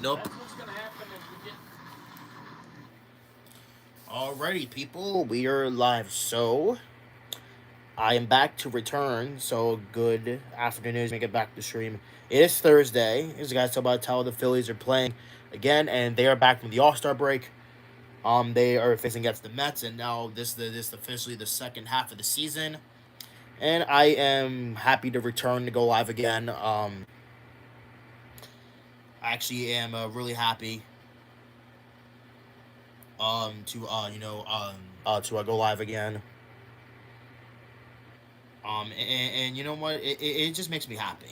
Nope. That's what's gonna happen as we get. Alrighty, people, we are live. So, I am back to return. So, good afternoon. Make it back to stream. It is Thursday. As you guys about to tell, the Phillies are playing again, and they are back from the All Star break. They are facing against the Mets, and now this is officially the second half of the season. And I am happy to return to go live again. I actually am really happy to go live again. And you know what? It just makes me happy.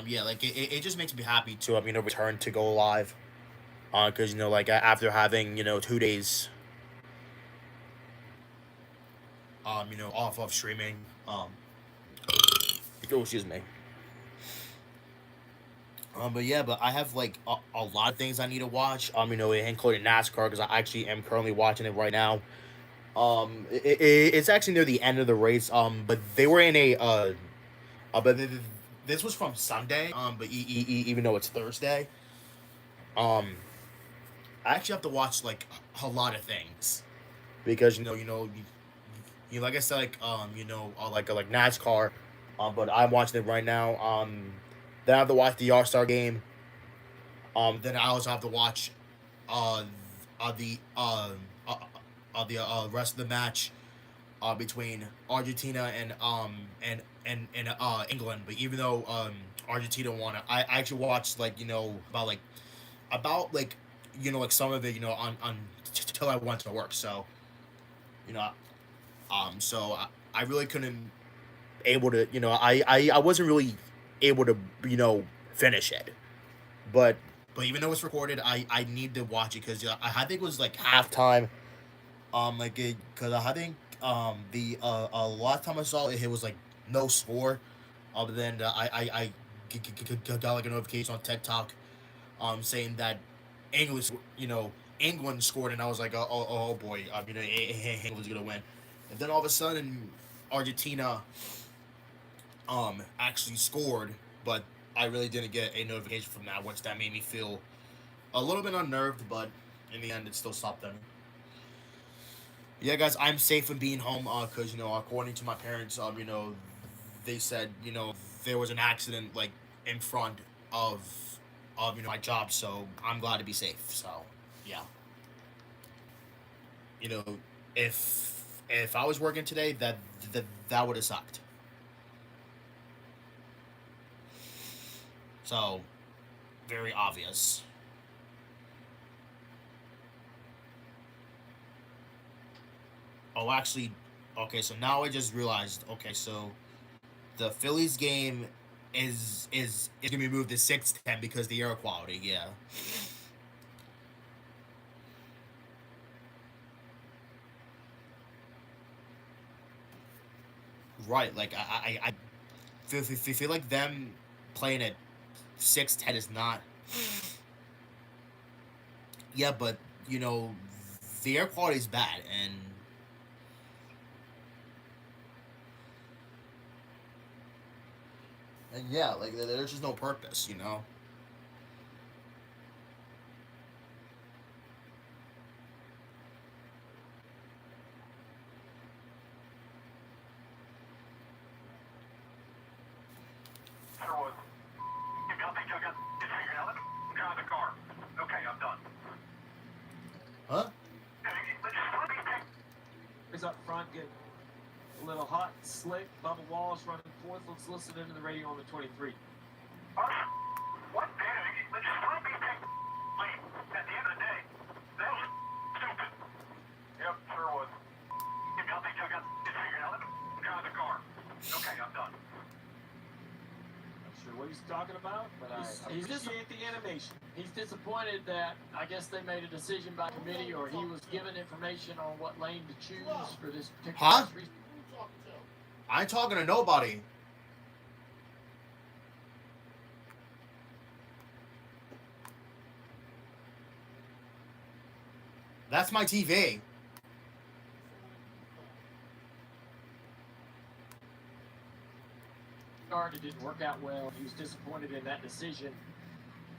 Yeah, like it just makes me happy to return to go live. Because like after having 2 days off of streaming. Oh, excuse me. But yeah, but I have like a lot of things I need to watch. Including NASCAR because I actually am currently watching it right now. It's actually near the end of the race. But they were in but this was from Sunday. But even though it's Thursday, um, I actually have to watch like a lot of things because like I said, like NASCAR. But I'm watching it right now. Then I have to watch the All Star game. Then I also have to watch uh, uh the uh, uh, the rest of the match between Argentina and England. But even though Argentina won, I actually watched like about like like some of it on till I went to work. So you know so I really couldn't able to I wasn't really able to finish it. But even though it's recorded, I need to watch it because I think it was like halftime. Like because I think the last time I saw it, it was like no score. But then got like a notification on TikTok, saying that English, England scored, and I was like, oh boy, England's gonna win. And then all of a sudden, Argentina, actually scored, but I really didn't get a notification from that, which that made me feel a little bit unnerved, but in the end, it still stopped them. Yeah, guys, I'm safe in being home because according to my parents, they said there was an accident like in front of my job, so I'm glad to be safe. So yeah, you know, if I was working today, that would have sucked. So very obvious. Oh, actually, okay. So now I just realized. Okay, so the Phillies game is gonna be moved to 6:10 because the air quality. Yeah, right. Like I feel like them playing at 6:10 is not. Yeah, but you know the air quality is bad, and yeah, like there's just no purpose. Sure was. You got me, Jugga. You figured out. Drive the car. Okay, I'm done. Huh? Is up front, get a little hot, slick, bubble walls running fourth. Let's listen into the radio on the 23. What? Let's just let me take lead. At the end of the day, that was stupid. Yep, sure was. You got me, Jugga. You figured out. Drive the car. Okay, I'm done. Not sure what he's talking about, but I appreciate the animation. He's disappointed that I guess they made a decision by committee, or he was given information on what lane to choose for this particular. Huh? I ain't talking to nobody. That's my TV. start. It didn't work out well. He was disappointed in that decision.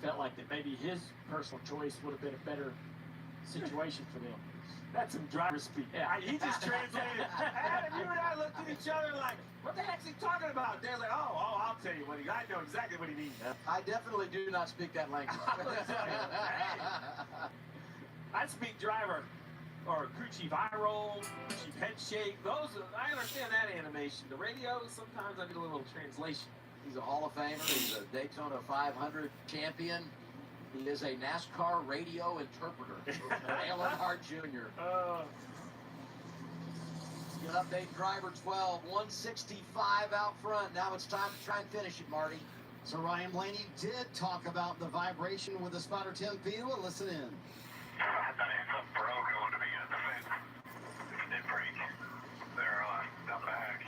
Felt like that maybe his personal choice would have been a better situation for them. That's some driver speak. Yeah. He just translated. Adam, you and I looked at each other like, what the heck's he talking about? They're like, oh, I'll tell you what I know exactly what he means. I definitely do not speak that language. I speak driver or crew chief eye roll, crew chief head shake. I understand that animation. The radio, sometimes I get a little translation. He's a Hall of Famer. He's a Daytona 500 champion. He is a NASCAR radio interpreter. Dale Earnhardt Jr. Good update, driver 12, 165 out front. Now it's time to try and finish it, Marty. So Ryan Blaney did talk about the vibration with the spotter Tim Fiedler. Listen in. I thought he had something broke going to be in the fence. It did break. They're down the back.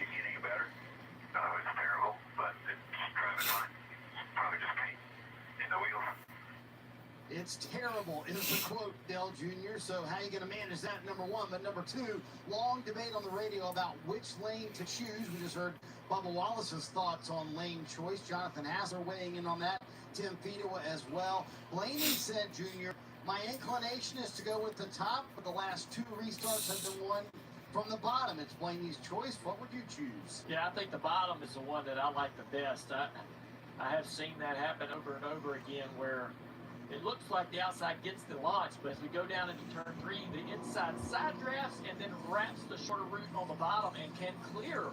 You get any better? No, it's terrible, but it's driving fine. Probably just paint in the wheels. It's terrible is the quote, Dale Jr. So how are you going to manage that, number one? But number two, long debate on the radio about which lane to choose. We just heard Bubba Wallace's thoughts on lane choice. Jonathan Hassler weighing in on that. Tim Fiedler as well. Blaney said, Jr., my inclination is to go with the top, but the last two restarts have been won from the bottom. It's Blaney's choice. What would you choose? Yeah, I think the bottom is the one that I like the best. I have seen that happen over and over again where it looks like the outside gets the launch, but as we go down into turn 3, the inside side drafts and then wraps the shorter route on the bottom and can clear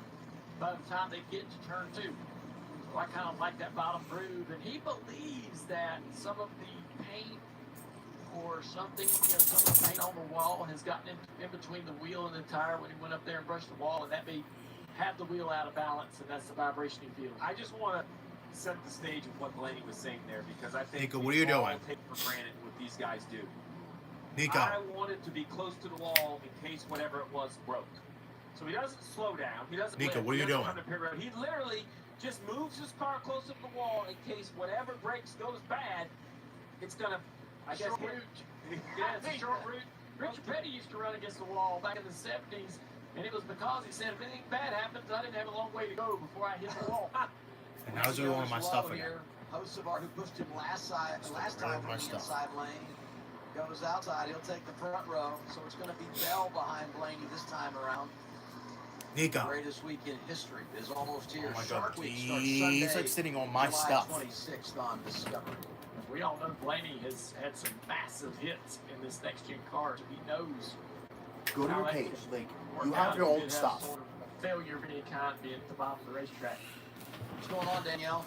by the time they get to turn 2. So I kind of like that bottom groove, and he believes that some of the paint or something, some of the paint on the wall has gotten in between the wheel and the tire when he went up there and brushed the wall, and that may have the wheel out of balance, and that's the vibration he feels. I just want to set the stage of what Blaney was saying there, because I think Nico, what are you doing? Take for granted what these guys do. Nico. I wanted to be close to the wall in case whatever it was broke. So he doesn't slow down. He doesn't. Nico, blink. what are He you doesn't doing? come to pit road. He literally just moves his car closer to the wall in case whatever breaks goes bad. It's gonna, I guess, Short hit. route. Yeah, it's a short route. Richard Petty used to run against the wall back in the 70s, and it was because he said, if anything bad happens, I didn't have a long way to go before I hit the wall. And now he's doing one of my stuff again. Here. Hocevar, who pushed him last time my from the stuff. inside lane, goes outside. He'll take the front row. So it's going to be Bell behind Blaney this time around. Nico. Greatest week in history is almost here. Oh my Shark God, Week starts he's Sunday, like sitting on my July stuff. 26th on Discovery. We all know Blaney has had some massive hits in this next-gen car, so he knows. Go to how your that page. can Like, work you out. have your He own did have stuff. Sort of a failure of any kind being at the bottom of the racetrack. What's going on, Danielle?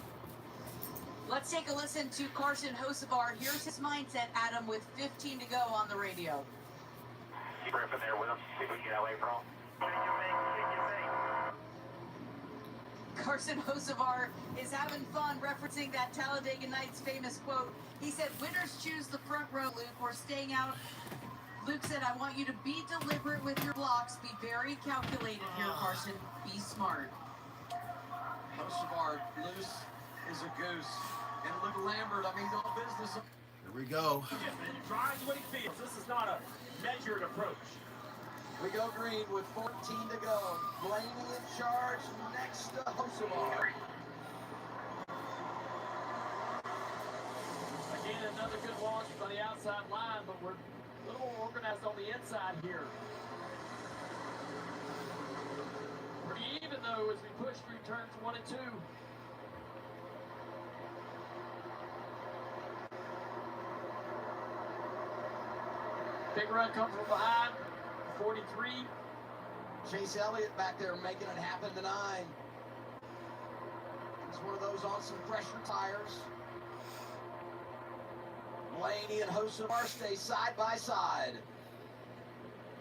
Let's take a listen to Carson Hocevar. Here's his mindset, Adam, with 15 to go on the radio. Keep ripping there with him. See if we can get away from him. Carson Hocevar is having fun referencing that Talladega Nights famous quote. He said, winners choose the front row, Luke. We're staying out. Luke said, I want you to be deliberate with your blocks. Be very calculated here, Carson. Be smart. Hocevar, loose is a goose. And Luke Lambert, I mean, no business. Here we go. He drives what he feels. This is not a measured approach. We go green with 14 to go. Blaney in charge next to Hocevar. Again, another good launch on the outside line, but we're a little more organized on the inside here. Pretty even, though, as we push through turns 1 and 2. Big run comes from behind, 43. Chase Elliott back there making it happen to 9. He's one of those on some pressure tires. Blaney and Hocevar stay side by side.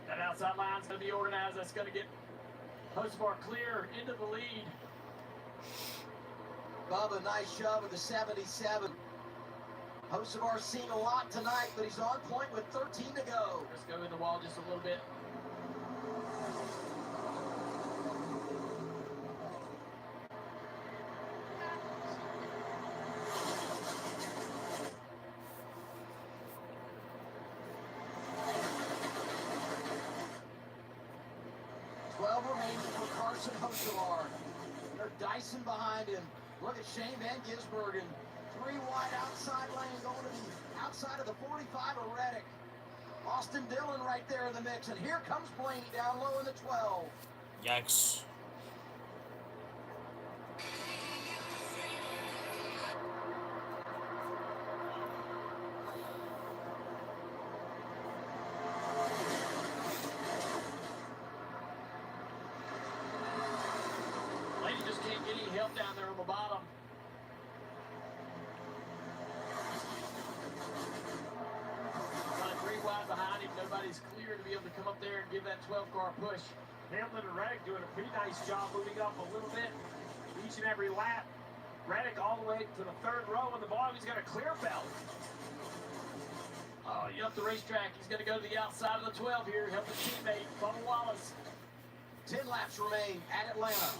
That outside line's going to be organized. That's going to get Hocevar clear into the lead. Bubba, nice shove with the 77. Hocevar's seen a lot tonight, but he's on point with 13 to go. Let's go in the wall just a little bit. Remaining for Carson Hocevar. There's Dyson behind him. Look at Shane Van Gisbergen. 3 wide outside lane going to the outside of the 45 of Reddick. Austin Dillon right there in the mix. And here comes Blaney down low in the 12. Yikes. Blaney just can't get any help down there on the bottom. Wide behind him, nobody's clear to be able to come up there and give that 12-car push. Hamlin and Reddick doing a pretty nice job moving up a little bit each and every lap. Reddick all the way to the 3rd row on the bottom. He's got a clear belt. Oh, you up the racetrack. He's going to go to the outside of the 12 here, help his teammate, Bubba Wallace. 10 laps remain at Atlanta.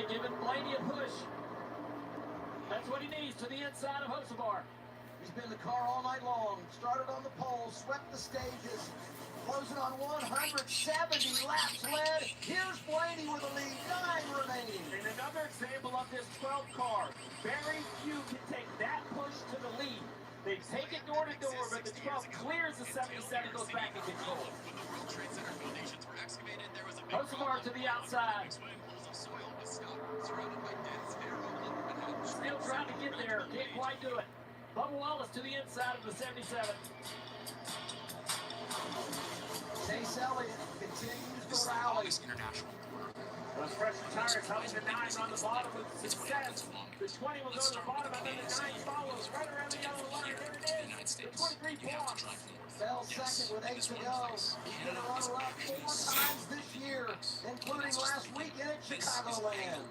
Giving Blaney a push. That's what he needs to the inside of Hocevar. He's been in the car all night long. Started on the pole, swept the stages, closing on 170 laps led. Here's Blaney with a lead, 9 remaining. And another example of this 12 car. Very few can take that push to the lead. They take it door to door, but the 12 clears the 77, goes back in control. Hocevar to the outside. Still trying to get there, can't quite do it. Bubba Wallace to the inside of the 77. Chase Elliott continues to rally. Those pressure tires helping the 9 on the bottom with success. The 20 will go to the bottom, and then the 9 follows right around the yellow line. There it is. The 23 blocks. Bell second with 8 to go. He's been a runner-up 4 times this year, including last weekend at Chicagoland.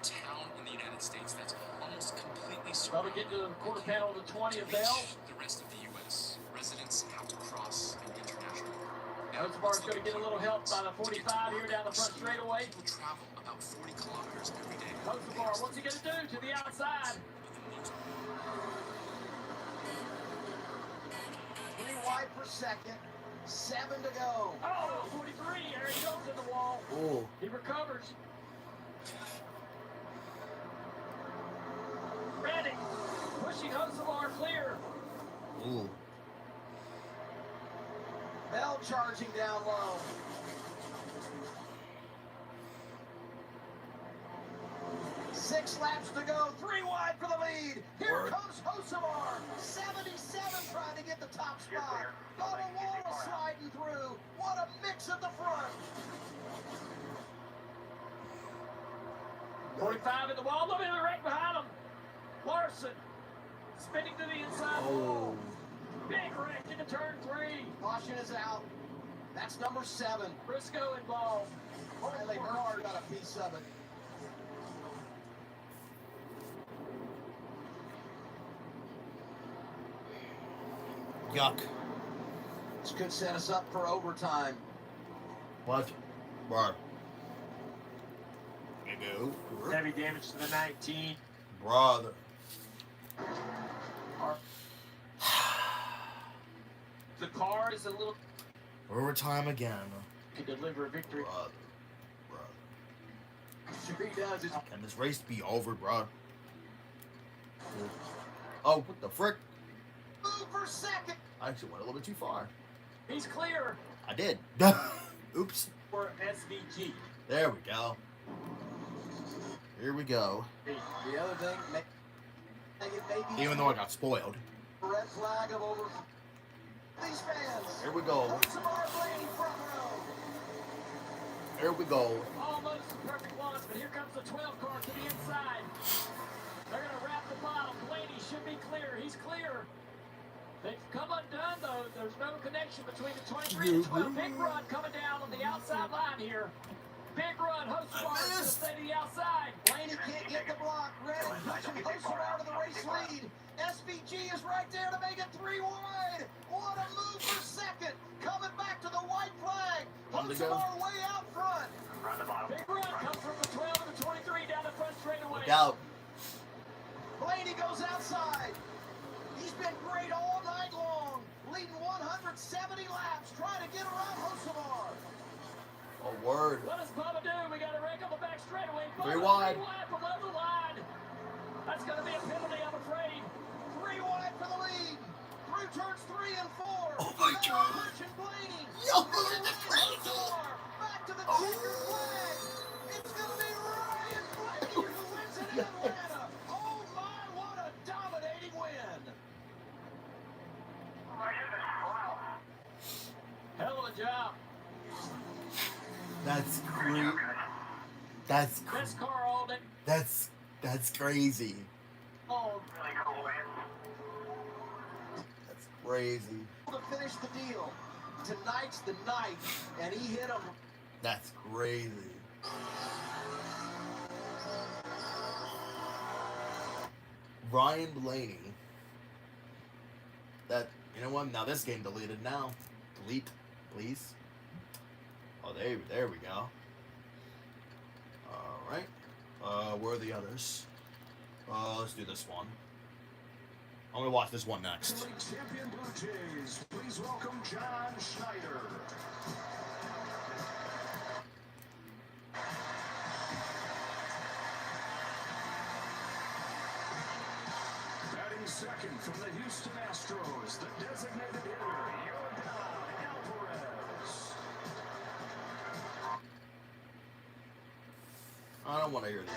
Town in the United States that's almost completely Bubba getting to the quarter panel of the 20 of Bell. the rest of the U.S. Residents have to cross an international border. Hocevar's going to get a little help by the 45 here down the front straightaway. People travel about 40 kilometers every day. Hocevar, what's he going to do to the outside? 3 wide per second, 7 to go. Oh, 43, there he goes in the wall. Oh. He recovers. Reddick pushing Hocevar clear. Ooh. Bell charging down low. Six laps to go, 3 wide for the lead. Here comes Hocevar, 77 trying to get the top spot. Bubba Wallace sliding through. What a mix at the front. 45 in the wall. Look at the wreck behind him. Larson spinning to the inside wall. Big wreck into turn 3. Caution is out. That's number 7. Briscoe involved. Riley Bernard got a piece of it. Yuck. This could set us up for overtime. What? Bruh. You go. Heavy damage to the 19. Brother. The car is a little. Overtime again. Can deliver a victory. Brother. Sure he does. Can this race be over, bro? Oh, what the frick? Move for second. I actually went a little bit too far. He's clear. I did. Oops. For SVG. There we go. Here we go. The other thing, maybe Even though I got spoiled. red flag of over. These fans. Here we go. Hocevar Blaney front row. Here we go. Almost the perfect launch, but here comes the 12 car to the inside. They're going to wrap the bottom. Blaney should be clear. He's clear. They've come undone, though. There's no connection between the 23 and 12. Big run coming down on the outside line here. Big run. Hocevar is going to stay to the outside. Blaney can't get the block. Reddick pushing Hocevar to the race lead. SVG is right there to make it 3 wide. What a move for second. Coming back to the white flag. Hocevar way out front. Big run comes from the 12 and the 23 down the front straightaway. Look out. Blaney goes outside. He's been great all night long, leading 170 laps, trying to get around Hocevar. A word. What does Bubba do? We got a wreck on the back straightaway. Three wide. 3 wide below the line. That's going to be a penalty, I'm afraid. 3 wide for the lead. Through turns 3 and 4. Oh my God. Bush and Blaney. Yo, Hocevar. Back to the checker flag. It's going to be Ryan Blaney who wins it in Atlanta. Oh my, what a dominating win. Oh my goodness, wow. Hell of a job. That's great. That's Best car all day. that's crazy. Oh, Really cool, man. That's crazy. To finish the deal. Tonight's the night, and he hit him. That's crazy. Ryan Blaney. That, you know what? Now this game deleted now. Delete, please. Oh, there we go. All right. Where are the others? Let's do this one. I'm gonna watch this one next. Champion Blue Jays, please welcome John Schneider. Batting second from the Houston Astros, the designated hitter, Yordan Alvarez. I don't want to hear that.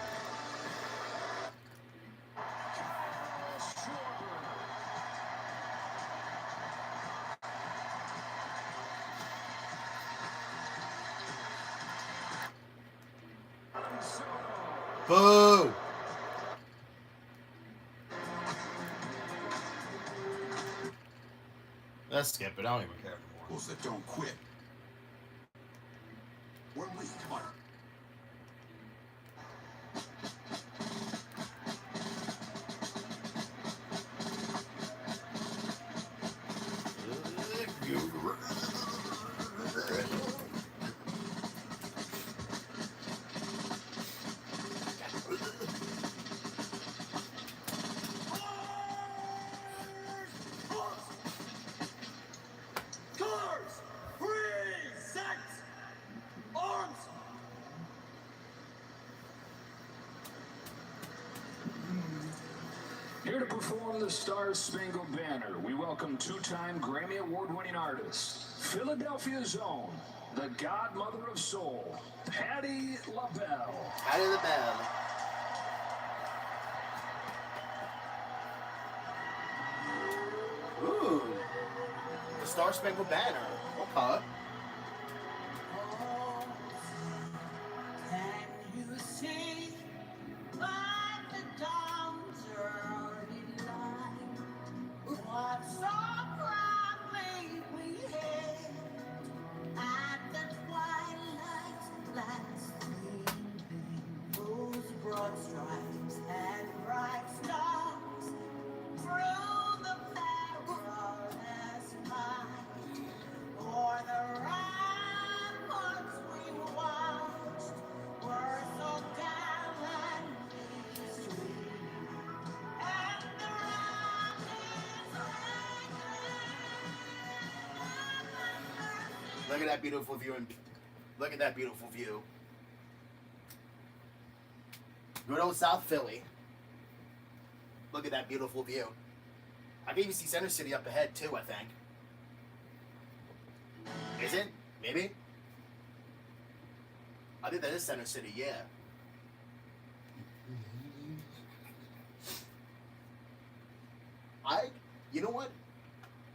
Boo! Let's skip it. I don't even care anymore. Bulls that don't quit. We're weak. Come on. Here to perform the Star Spangled Banner, we welcome two-time Grammy Award-winning artist, Philadelphia's own, the godmother of soul, Patti LaBelle. Patti LaBelle. Ooh, the Star Spangled Banner. Okay. Stripes and bright stars through the perilous night, for the ramparts we watched were so gallantly sweet, and the Look at that beautiful view. Look at that beautiful view. Good old South Philly. Look at that beautiful view. I can even see Center City up ahead too, I think. Is it? Maybe? I think that is Center City, yeah. You know what?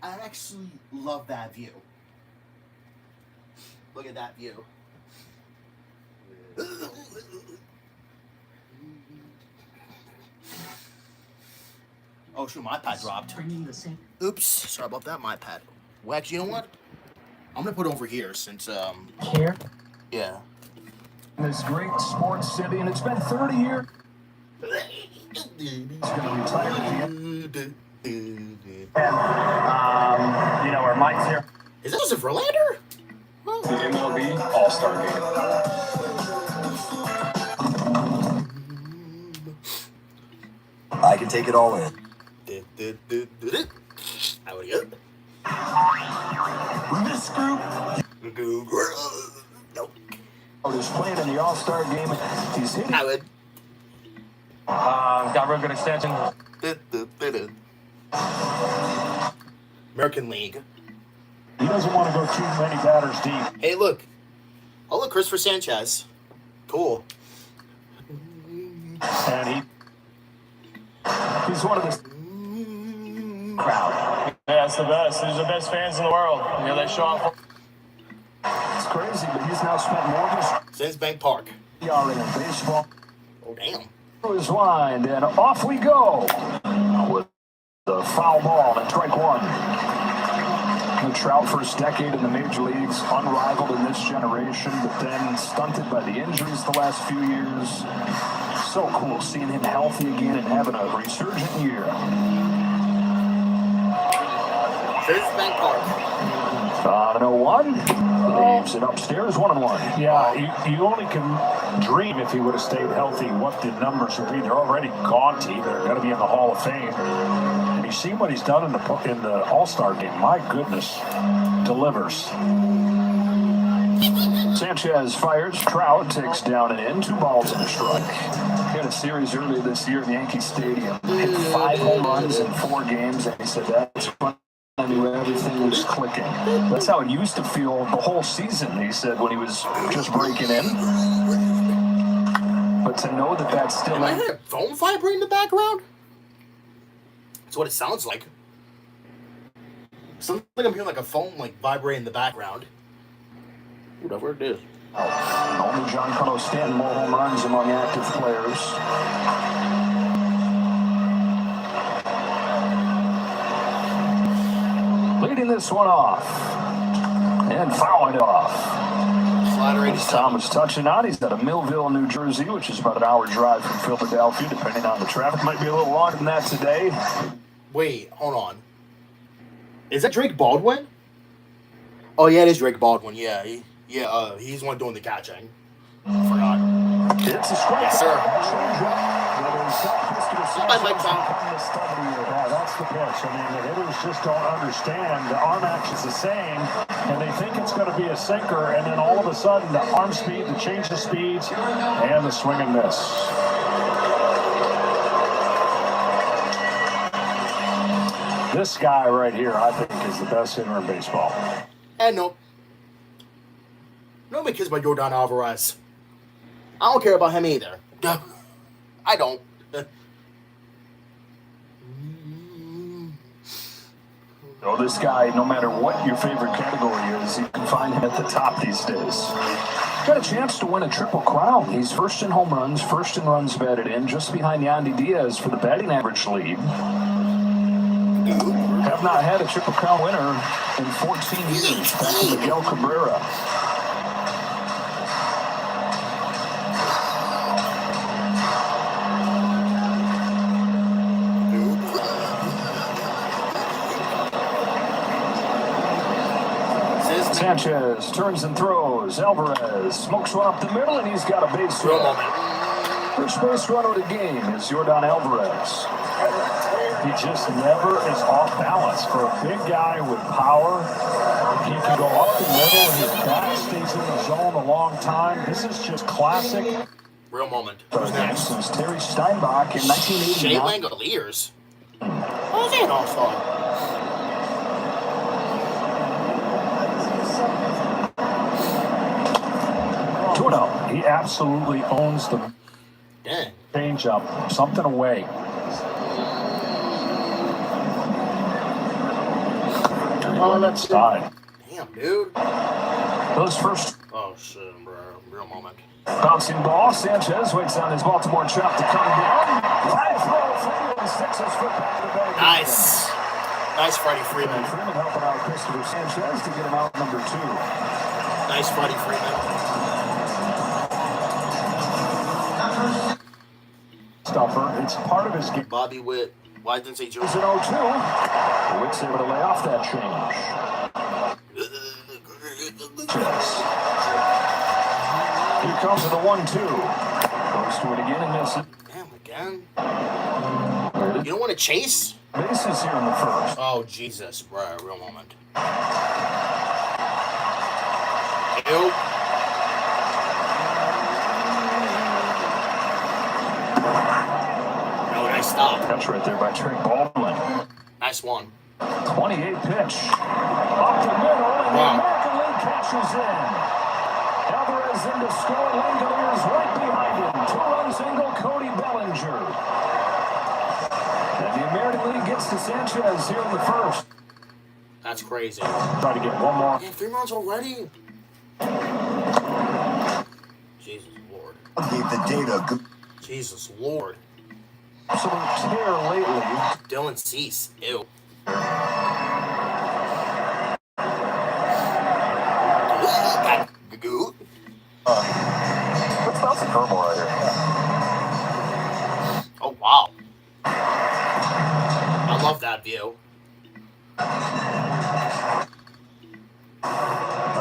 I actually love that view. Look at that view. Oh shoot, my pad dropped. Oops, sorry about that, my pad. Well, actually, you know what? I'm gonna put it over here since Here? yeah. This great sports city, and it's been 30 years. He's gonna retire at the end. And, you know, our Mike's here. Is this a Verlander? The MLB All-Star Game. I can take it all in. How are you? This group Nope. Is playing in the All-Star game. He's hitting. Howard. Got real good extension. American League. He doesn't want to go too many batters deep. Hey, look. Oh, look, Christopher Sanchez. Cool. And he's one of the crowd. Yeah, it's the best. These are the best fans in the world. You know, they show off. It's crazy, but he's now spent more than Since Bank Park. in baseball. Oh, damn. Through his wind, and off we go with the foul ball and strike one. The Trout first decade in the major leagues, unrivaled in this generation, but then stunted by the injuries the last few years. So cool seeing him healthy again and having a resurgent year. Since Bank Park. 1-0-1. Leaves it upstairs, 1-1. Yeah, you only can dream if he would have stayed healthy what the numbers would be. They're already gaudy. They're going to be in the Hall of Fame. And you see what he's done in the All-Star game. My goodness, delivers. Sanchez fires. Trout takes down and in. 2 balls and a strike. He had a series earlier this year in Yankee Stadium. Hit 5 home runs in 4 games, and he said that's when I knew everything was clicking. That's how it used to feel the whole season, he said, when he was just breaking in. But to know that that's still... Am I hearing a phone vibrate in the background? That's what it sounds like. Sounds like I'm hearing like a phone vibrate in the background. Whatever it is. Only Giancarlo Stanton more home runs among active players. Leading this one off. And fouling it off. Thomas touching on. He's at Millville, New Jersey, which is about an hour drive from Philadelphia, depending on the traffic. Might be a little longer than that today. Wait, hold on. Is that Drake Baldwin? Oh, yeah, it is Drake Baldwin. Yeah, he's the one doing the catching. I forgot. It's a strike. Yes, sir. Yeah, that's the pitch. I mean, the hitters just don't understand. The arm action's the same, and they think it's going to be a sinker, and then all of a sudden, the arm speed, the change of speeds, and the swing and miss. This guy right here, I think, is the best hitter in baseball. And no. Nobody cares about Yordan Alvarez. I don't care about him either. I don't. Oh, this guy, no matter what your favorite category is, you can find him at the top these days. Got a chance to win a triple crown. He's first in home runs, first in runs batted in, just behind Yandy Diaz for the batting average lead. Have not had a triple crown winner in 14 years. Back to Miguel Cabrera. Sanchez turns and throws. Alvarez smokes one up the middle, and he's got a base hit. First base runner of the game is Yordan Alvarez. He just never is off balance. For a big guy with power, he can go up the middle. His back stays in the zone a long time. This is just classic. Real moment. Who's next? Since Terry Steinbach in 1989. Shea Langoliers. Oh, is he an all-star? He absolutely owns the change-up. Something away. Oh, that's side. Damn, dude. Those first. Oh, shit, bro. Real moment. Bouncing ball. Sanchez waits on his Baltimore trap to come down. High throw. Freeman sticks his foot back to the bag. Nice. Nice, Freddie Freeman. Freeman helping out Christopher Sanchez to get him out number 2. Nice, Freddie Freeman. Stuffer. It's part of his game. Bobby Witt. Why didn't say Joe? It's an 0-2. Witt's able to lay off that change. Here comes the 1-2. Goes to it again and misses. Damn, again. loaded. You don't want to chase? Bases here in the first. Oh, Jesus, bro. Real moment. Ew. No, nice stop. Catch right there by Trey Baldwin. Nice one. 28 pitch. Up the middle, and the American League catches in. Alvarez in to score. Langoliers right behind him. 2-run single, Cody Bellinger. And the American League gets to Sanchez here in the first. That's crazy. Try to get one more. Man, 3 runs already? Jesus Lord. Gave the data. Jesus Lord. Absolute tear lately. Dylan Cease. Ew. That's a curveball right here. Oh, wow. I love that view.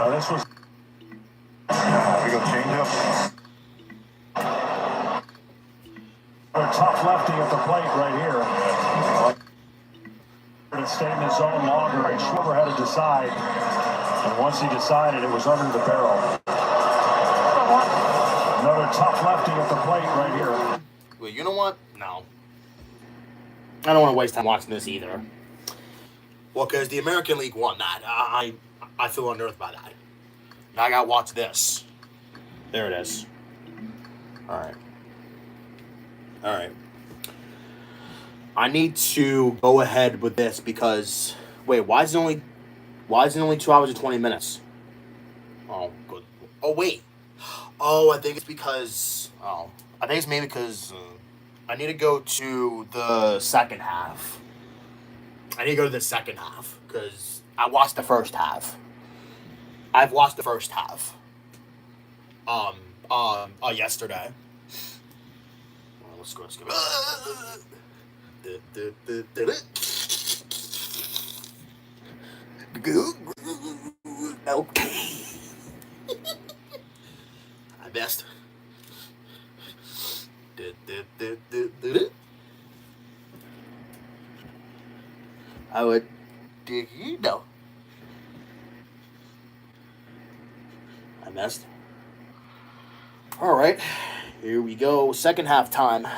This was. We go change up. A tough lefty at the plate right here. To stay in his zone longer, and Schwarber had to decide. And once he decided, it was under the barrel. Another tough lefty at the plate right here. Well, you know what? No. I don't want to waste time watching this either. Well, because the American League won that. I feel unearthed by that. Now I got to watch this. There it is. All right. I need to go ahead with this because wait, why is it only 2 hours and 20 minutes? Oh, good. Oh, wait. Oh, I think it's because maybe because I need to go to the second half. I need to go to the second half because I watched the first half. I've watched the first half. Yesterday. Let's go. Nope. I best. I would. Did you know? I messed. All right, here we go. Second half time.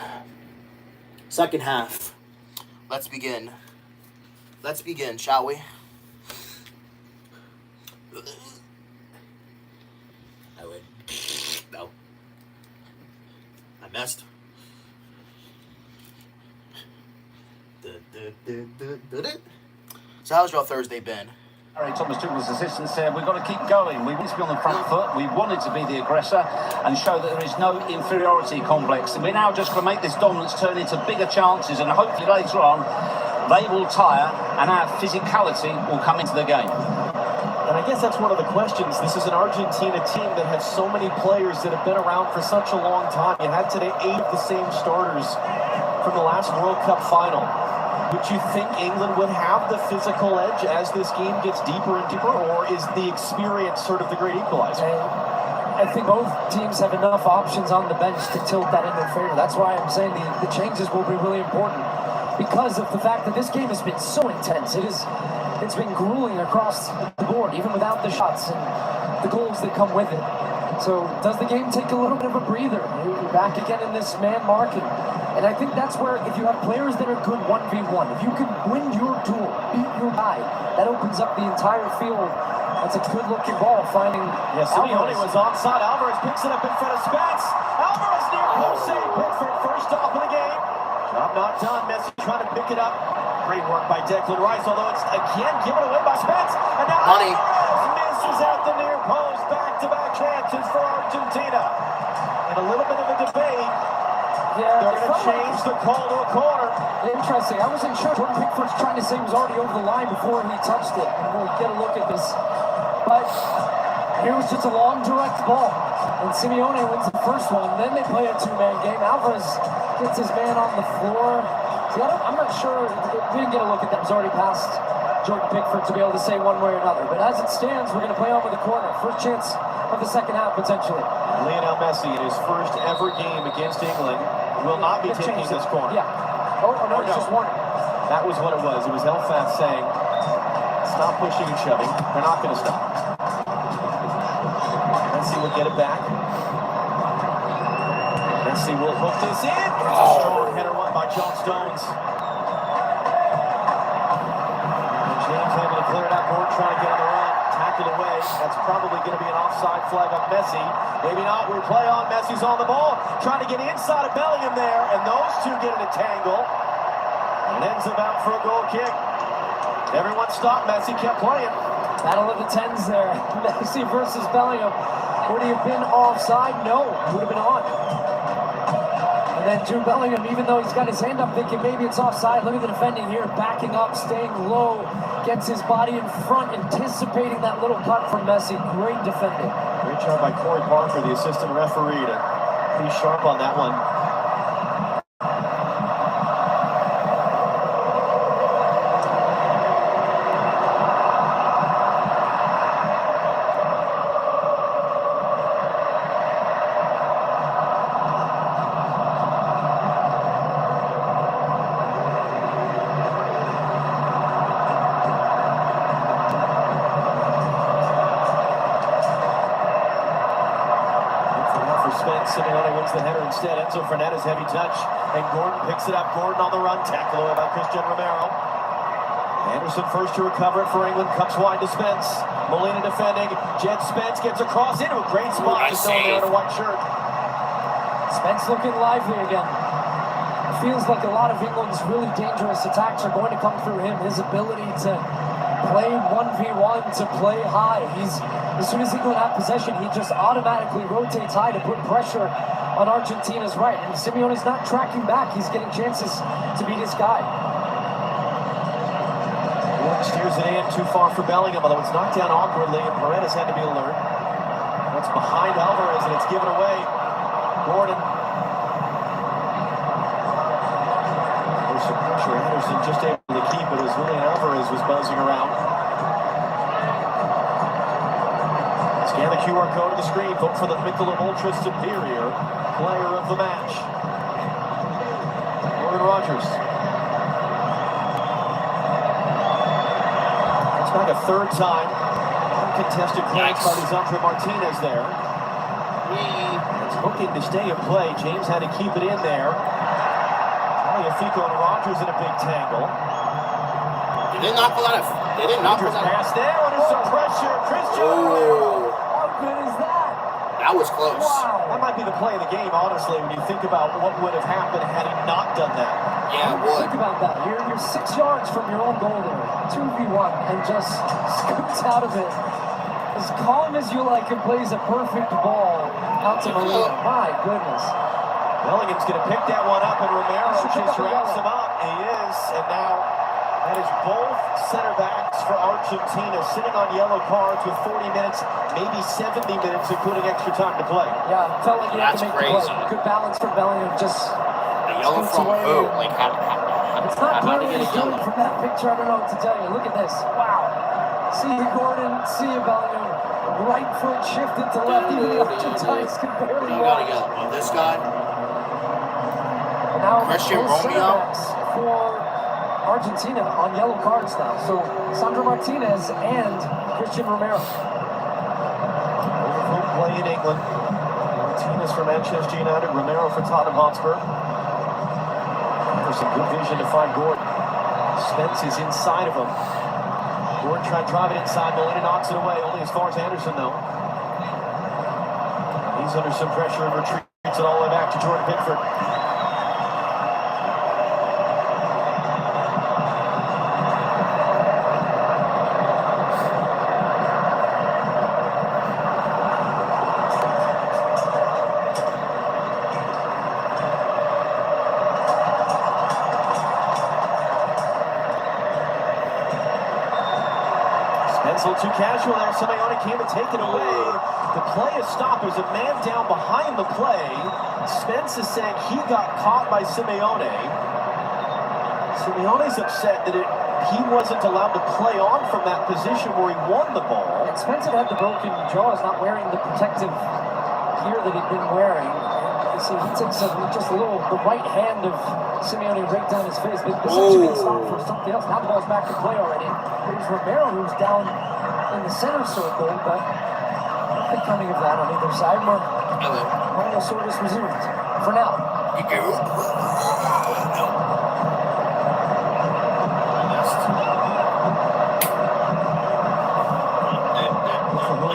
Second half. Let's begin. Let's begin, shall we? I would. No. I messed. So how's your Thursday been? All right, Thomas Tuchel's assistant said, we've got to keep going. We want to be on the front foot. We wanted to be the aggressor and show that there is no inferiority complex. And we're now just going to make this dominance turn into bigger chances. And hopefully later on, they will tire and our physicality will come into the game. And I guess that's one of the questions. This is an Argentina team that has so many players that have been around for such a long time. You had today 8 of the same starters from the last World Cup final. Would you think England would have the physical edge as this game gets deeper and deeper, or is the experience sort of the great equalizer? I think both teams have enough options on the bench to tilt that in their favor. That's why I'm saying the changes will be really important because of the fact that this game has been so intense. It's been grueling across the board, even without the shots and the goals that come with it. So does the game take a little bit of a breather? You're back again in this man marking. And I think that's where, if you have players that are good 1v1, if you can win your duel, beat your guy, that opens up the entire field. That's a good-looking ball, finding Simeone was onside. Alvarez picks it up in front of Spence. Alvarez near post save. Pickford first off of the game. Job not done. Messi trying to pick it up. Great work by Declan Rice, although it's again given away by Spence. And now Alvarez misses at the near post. Back-to-back chances for Argentina. And a little bit of a debate. Yeah, they're going to change the call to a corner. Interesting. I wasn't sure. Jordan Pickford's trying to say he was already over the line before he touched it. And we'll get a look at this. But here was just a long, direct ball. And Simeone wins the first one. Then they play a two-man game. Alvarez gets his man on the floor. See, I'm not sure. We didn't get a look at that. It was already past Jordan Pickford to be able to say one way or another. But as it stands, we're going to play on with the corner. First chance of the second half, potentially. Lionel Messi, in his first ever game against England, will not be taking this corner. Yeah. Oh, no, it's just Warner. That was what it was. It was Elfast saying, stop pushing and shoving. They're not going to stop. Messi will get it back. Messi will hook this in. It's a strong header won by John Stones. And James able to clear it out. Gordon trying to get on the run. Tackled away. That's probably going to be an offside flag on Messi. Maybe not. We play on. Messi's on the ball. Trying to get inside of Bellingham there. And those two get in a tangle. And ends up out for a goal kick. Everyone stopped. Messi kept playing. Battle of the tens there. Messi versus Bellingham. Would he have been offside? No. He would have been on. And then Jude Bellingham, even though he's got his hand up thinking maybe it's offside, look at the defending here, backing up, staying low, gets his body in front, anticipating that little cut from Messi. Great defending. Great job by Corey Parker, the assistant referee, to be sharp on that one. Simeone wins the header instead. Enzo Fernandez heavy touch, and Gordon picks it up. Gordon on the run, tackle away by Christian Romero. Anderson first to recover it for England, comes wide to Spence. Molina defending. Jed Spence gets across into a great spot. Just down there in a white shirt. Spence looking lively again. It feels like a lot of England's really dangerous attacks are going to come through him. His ability to play 1v1, to play high. As soon as England have possession, he just automatically rotates high to put pressure on Argentina's right. And Simeone's not tracking back. He's getting chances to beat his guy. Gordon steers it in too far for Bellingham, although it's knocked down awkwardly, and Paredes had to be alert. That's behind Alvarez, and it's given away. Gordon. There's some pressure. Anderson just able to keep it as Julian Alvarez was buzzing around. Scan the QR code on the screen. Vote for the Michelob Ultra Superior Player of the Match. Morgan Rogers. It's back a third time. Uncontested clearance by Lisandro Martinez there. It's hooking to stay in play. James had to keep it in there. Fico and Rogers in a big tangle. They didn't knock a lot of. They didn't knock a lot of. Pass there under some pressure. Christian Romero. How good is that? That was close. Wow. That might be the play of the game, honestly, when you think about what would have happened had he not done that. Yeah, it would. Think about that. You're 6 yards from your own goal there. 2v1 and just scoots out of it. As calm as you like and plays a perfect ball out to Molina. My goodness. Bellingham's going to pick that one up, and Romero just wraps him up. He is, and now that is both center backs for Argentina sitting on yellow cards with 40 minutes, maybe 70 minutes, including extra time to play. Yeah, felt like you had to make crazy. the play. Good balance from Bellingham. Just a yellow from who? Like how it's not clearly good from that picture. I don't know what to tell you. Look at this. Wow. See you, Gordon. See you, Bellingham. Right foot shifted to left. Even the Argentines can barely walk. This guy. Now Christian Romero for Argentina on yellow cards now. So Sandro Martinez and Christian Romero. Overflow play in England. Martinez for Manchester United, Romero for Tottenham Hotspur. For some good vision to find Gordon. Spence is inside of him. Gordon trying to drive it inside. Molina knocks it away, only as far as Anderson though. He's under some pressure and retreats it all the way back to Jordan Pickford. It's a little too casual there. Simeone came to take it away. The play is stopped. There's a man down behind the play. Spence is saying he got caught by Simeone. Simeone's upset that he wasn't allowed to play on from that position where he won the ball. And Spence had the broken jaw, is not wearing the protective gear that he'd been wearing. see, he takes just a little, the right hand of Simeone right down his face. Maybe essentially being stopped for something else. Now the ball's back to play already. Here's Romero, who's down in the center circle, but nothing coming of that on either side. More normal service resumed for now.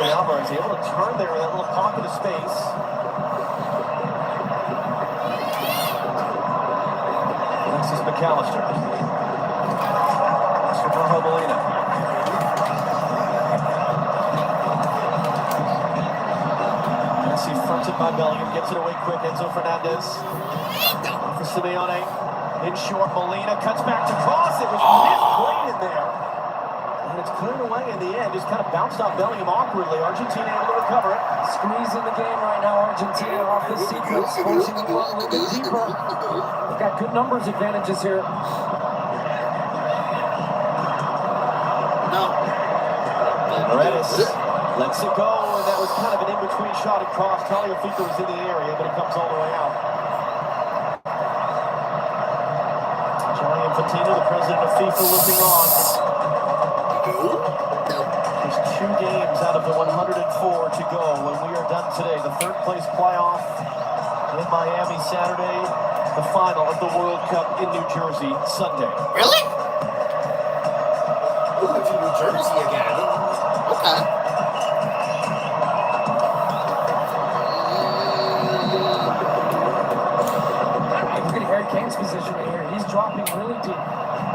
Alvarez able to turn there in that little pocket of space. Next is McAllister. Next for Jorge Molina. Messi fronted by Bellingham, gets it away quick. Enzo Fernandez. For Simeone. In short, Molina cuts back to cross. It was misplayed in there. And it's cleared away in the end. Just kind of bounced off Bellingham awkwardly. Argentina able to recover it. Squeeze in the game right now. Argentina off this sequence, forcing them to run a little bit deeper. They've got good numbers advantages here. Paredes lets it go, and that was kind of an in-between shot and cross. Tagliafico was in the area, but it comes all the way out. Gianni Infantino, the president of FIFA, looking on. There's 2 games out of the 104 to go when we are done today. The third place playoff in Miami Saturday. The final of the World Cup in New Jersey Sunday. Really? Moving to New Jersey again. Okay. Look at Harry Kane's position right here. He's dropping really deep.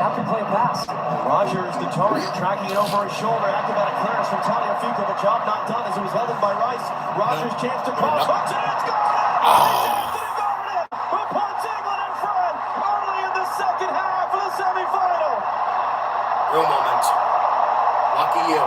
Now can play a pass. Rogers, the target, tracking it over his shoulder. Acrobatic clearance from Tagliafico. The job not done as it was held in by Rice. Rogers chance to cross. Hooks it. It's gone! Anthony Gordon, who puts England in front early in the second half of the semifinal. Real moment. Lucky you.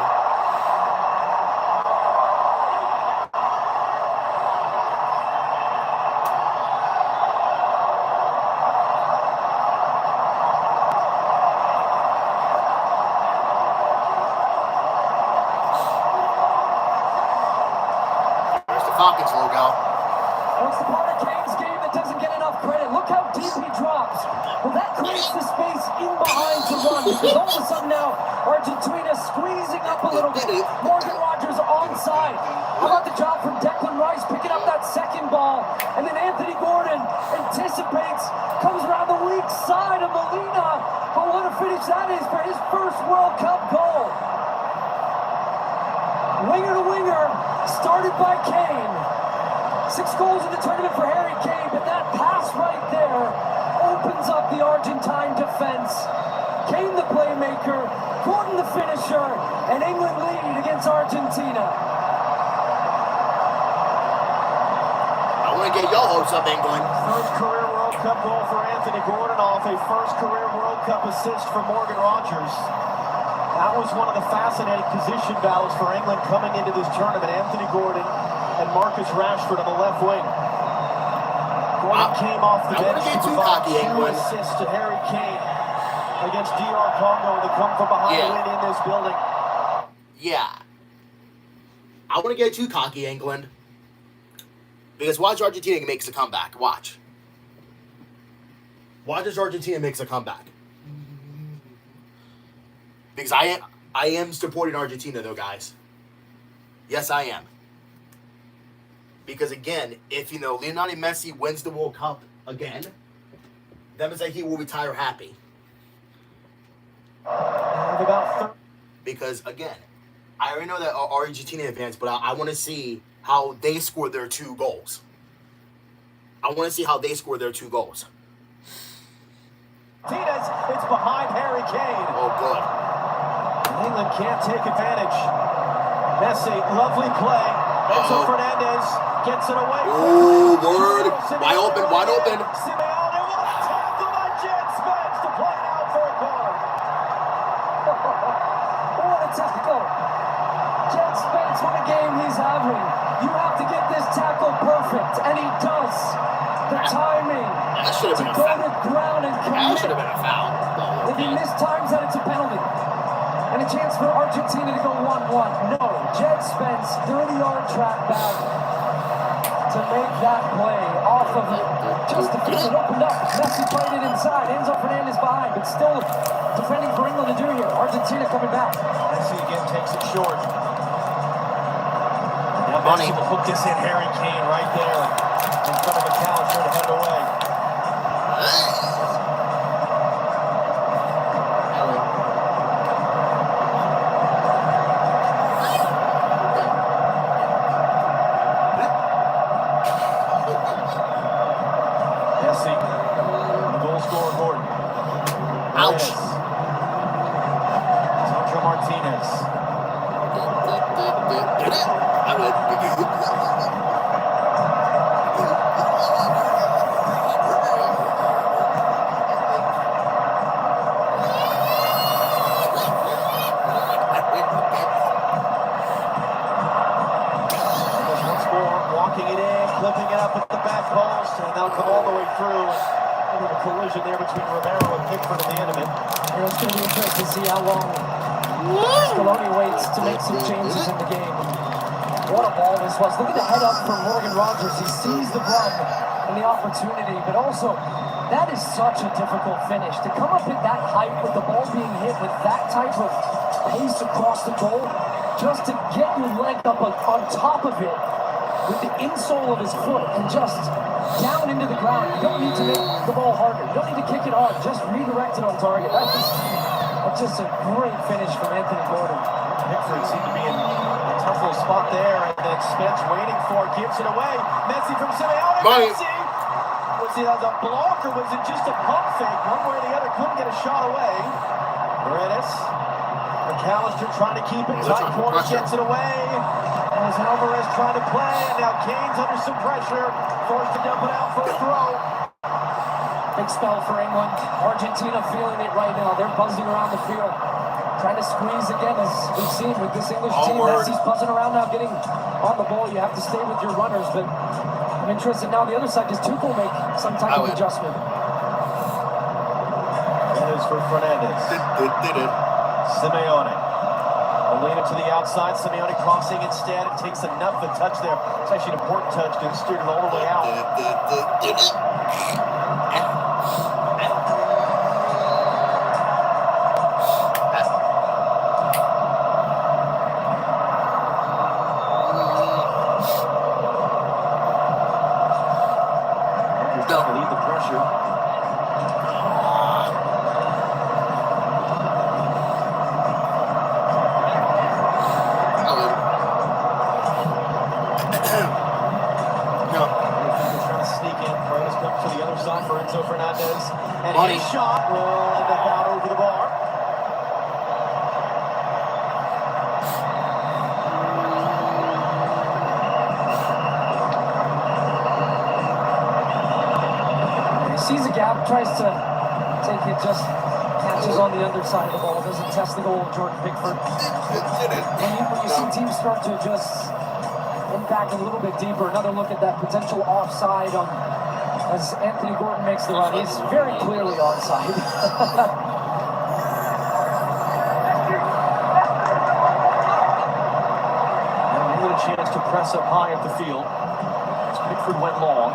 Falcons logo. Oh, it's the part of Kane's game that doesn't get enough credit. Look how deep he drops. Well, that creates the space in behind to run, because all of a sudden now, Argentina squeezing up a little bit. Morgan Rogers onside. How about the job from Declan Rice picking up that second ball? And then Anthony Gordon anticipates, comes around the weak side of Molina. But what a finish that is for his first World Cup goal. Winger to winger, started by Kane. 6 goals in the tournament for Harry Kane, but that pass right there opens up the Argentine defense. Kane the playmaker, Gordon the finisher, and England lead against Argentina. I want to get your hopes up, England. First career World Cup goal for Anthony Gordon off a first career World Cup assist for Morgan Rogers. That was one of the fascinating position battles for England coming into this tournament. Anthony Gordon and Marcus Rashford on the left wing. Gordon came off the bench to provide 2 assists to Harry Kane against DR Congo in the come from behind win in this building. Yeah. I want to get too cocky, England. Because watch Argentina makes a comeback. Watch. Watch as Argentina makes a comeback. Because I am supporting Argentina, though, guys. Yes, I am. Because, again, if, Lionel Messi wins the World Cup again, that means that he will retire happy. Because, again, I already know that Argentina advanced, but I want to see how they score their 2 goals. I want to see how they score their 2 goals. It's behind Harry Kane. Oh, good. England can't take advantage. Messi, lovely play. Enzo Fernandez gets it away. Ooh, word. Wide open, wide open. Simeone, what a tackle by Jet Spence to play it out for a corner. What a tackle. Jet Spence, what a game he's having. You have to get this tackle perfect, and he does. The timing. That should have been a foul. foul. To go to ground and commit. That should have been a foul. If he mistimes that, it's a penalty. And a chance for Argentina to go 1-1. No, Jet Spence, 30-yard track back. to make that play off of just the field that opened up. Messi played it inside. Enzo Fernandez behind, but still defending for England to do here. Argentina coming back. Messi again takes it short. Now Messi will hook this in. Harry Kane right there in front of McAllister to head away. Messi, goal scorer Gordon. Ouch. Sandro Martinez. Once more, walking it in, clipping it up at the back post, and that'll come all the way through. Into the collision there between Romero and Pickford at the end of it. It's going to be interesting to see how long Scaloni waits to make some changes in the game. What a ball this was. Look at the head up from Morgan Rogers. He sees the run and the opportunity, but also that is such a difficult finish. To come up at that height with the ball being hit with that type of pace across the goal, just to get your leg up on top of it with the insole of his foot and just down into the ground. You don't need to make the ball harder. You don't need to kick it hard. Just redirect it on target. That's just a great finish from Anthony Gordon. Pickford seemed to be in a tough little spot there, and then Spence waiting for it, gives it away. Messi from Simeone. Messi! Was it as a block or was it just a pump fake? One way or the other, couldn't get a shot away. Paredes. McAllister trying to keep it tight corner, gets it away. As Alvarez trying to play, and now Kane's under some pressure, forced to dump it out for a throw. Big spell for England. Argentina feeling it right now. They're buzzing around the field, trying to squeeze again, as we've seen with this English team. Messi's buzzing around now, getting on the ball. You have to stay with your runners, but I'm interested now. The other side, does Tuchel make some type of adjustment? That is for Fernandez. Simeone. Molina to the outside. Simeone crossing instead. It takes enough of a touch there. It's actually an important touch because it steered it all the way out. Lead the pressure. To the other side for Enzo Fernandez, and his shot will end up out over the bar. He sees a gap, tries to take it, just catches on the underside of the ball, doesn't test the goal of Jordan Pickford. When you see teams start to just impact a little bit deeper, another look at that potential offside on as Anthony Gordon makes the run. He's very clearly onside. Now he had a chance to press up high up the field as Pickford went long.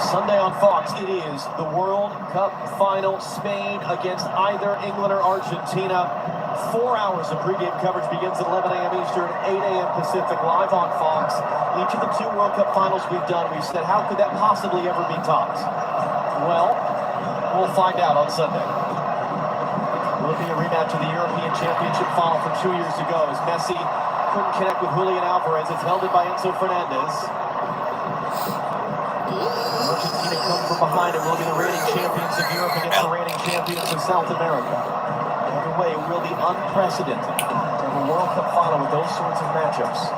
Sunday on Fox, it is the World Cup final, Spain against either England or Argentina. 4 hours of pregame coverage begins at 11 a.m. Eastern, 8 a.m. Pacific, live on Fox. Each of the 2 World Cup finals we've done, we've said, how could that possibly ever be topped? Well, we'll find out on Sunday. Will it be a rematch of the European Championship final from 2 years ago as Messi couldn't connect with Julian Alvarez? It's held in by Enzo Fernandez. Argentina come from behind and will be the reigning champions of Europe against the reigning champions of South America. Either way, it will be unprecedented to have a World Cup final with those sorts of matchups.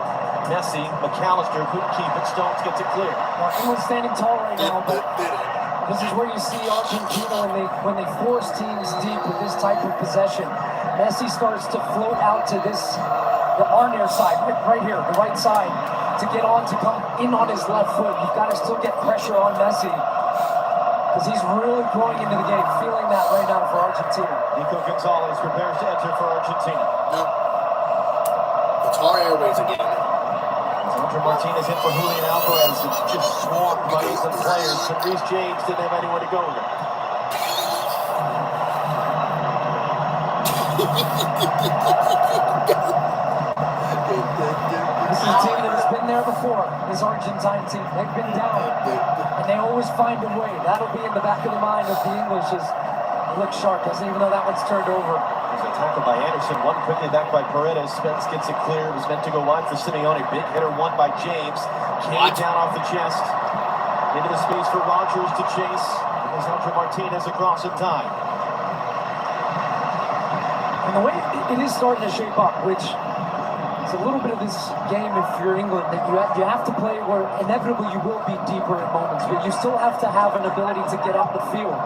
Messi, McAllister couldn't keep it. Stones gets it clear. England's standing tall right now, but this is where you see Argentina when they force teams deep with this type of possession. Messi starts to float out to our near side, right here, the right side, to get on, to come in on his left foot. You've got to still get pressure on Messi because he's really growing into the game, feeling that right now for Argentina. Nico Gonzalez prepares to enter for Argentina. airways again. Sandro Martinez hit for Julian Alvarez. It's just swamped by England players. And Reece James didn't have anywhere to go with it. This is a team that has been there before, this Argentine team. They've been down, and they always find a way. That'll be in the back of the mind of the English as they look sharp, doesn't even know that one's turned over. There's a tackle by Anderson, one quickly back by Paredes. Spence gets it clear. It was meant to go wide for Simeone. Big hitter, one by James. Kane down off the chest. Into the space for Rogers to chase. And there's Sandro Martinez across in time. And the way it is starting to shape up, which is a little bit of this game if you're England, that you have to play where inevitably you will be deeper in moments, but you still have to have an ability to get up the field.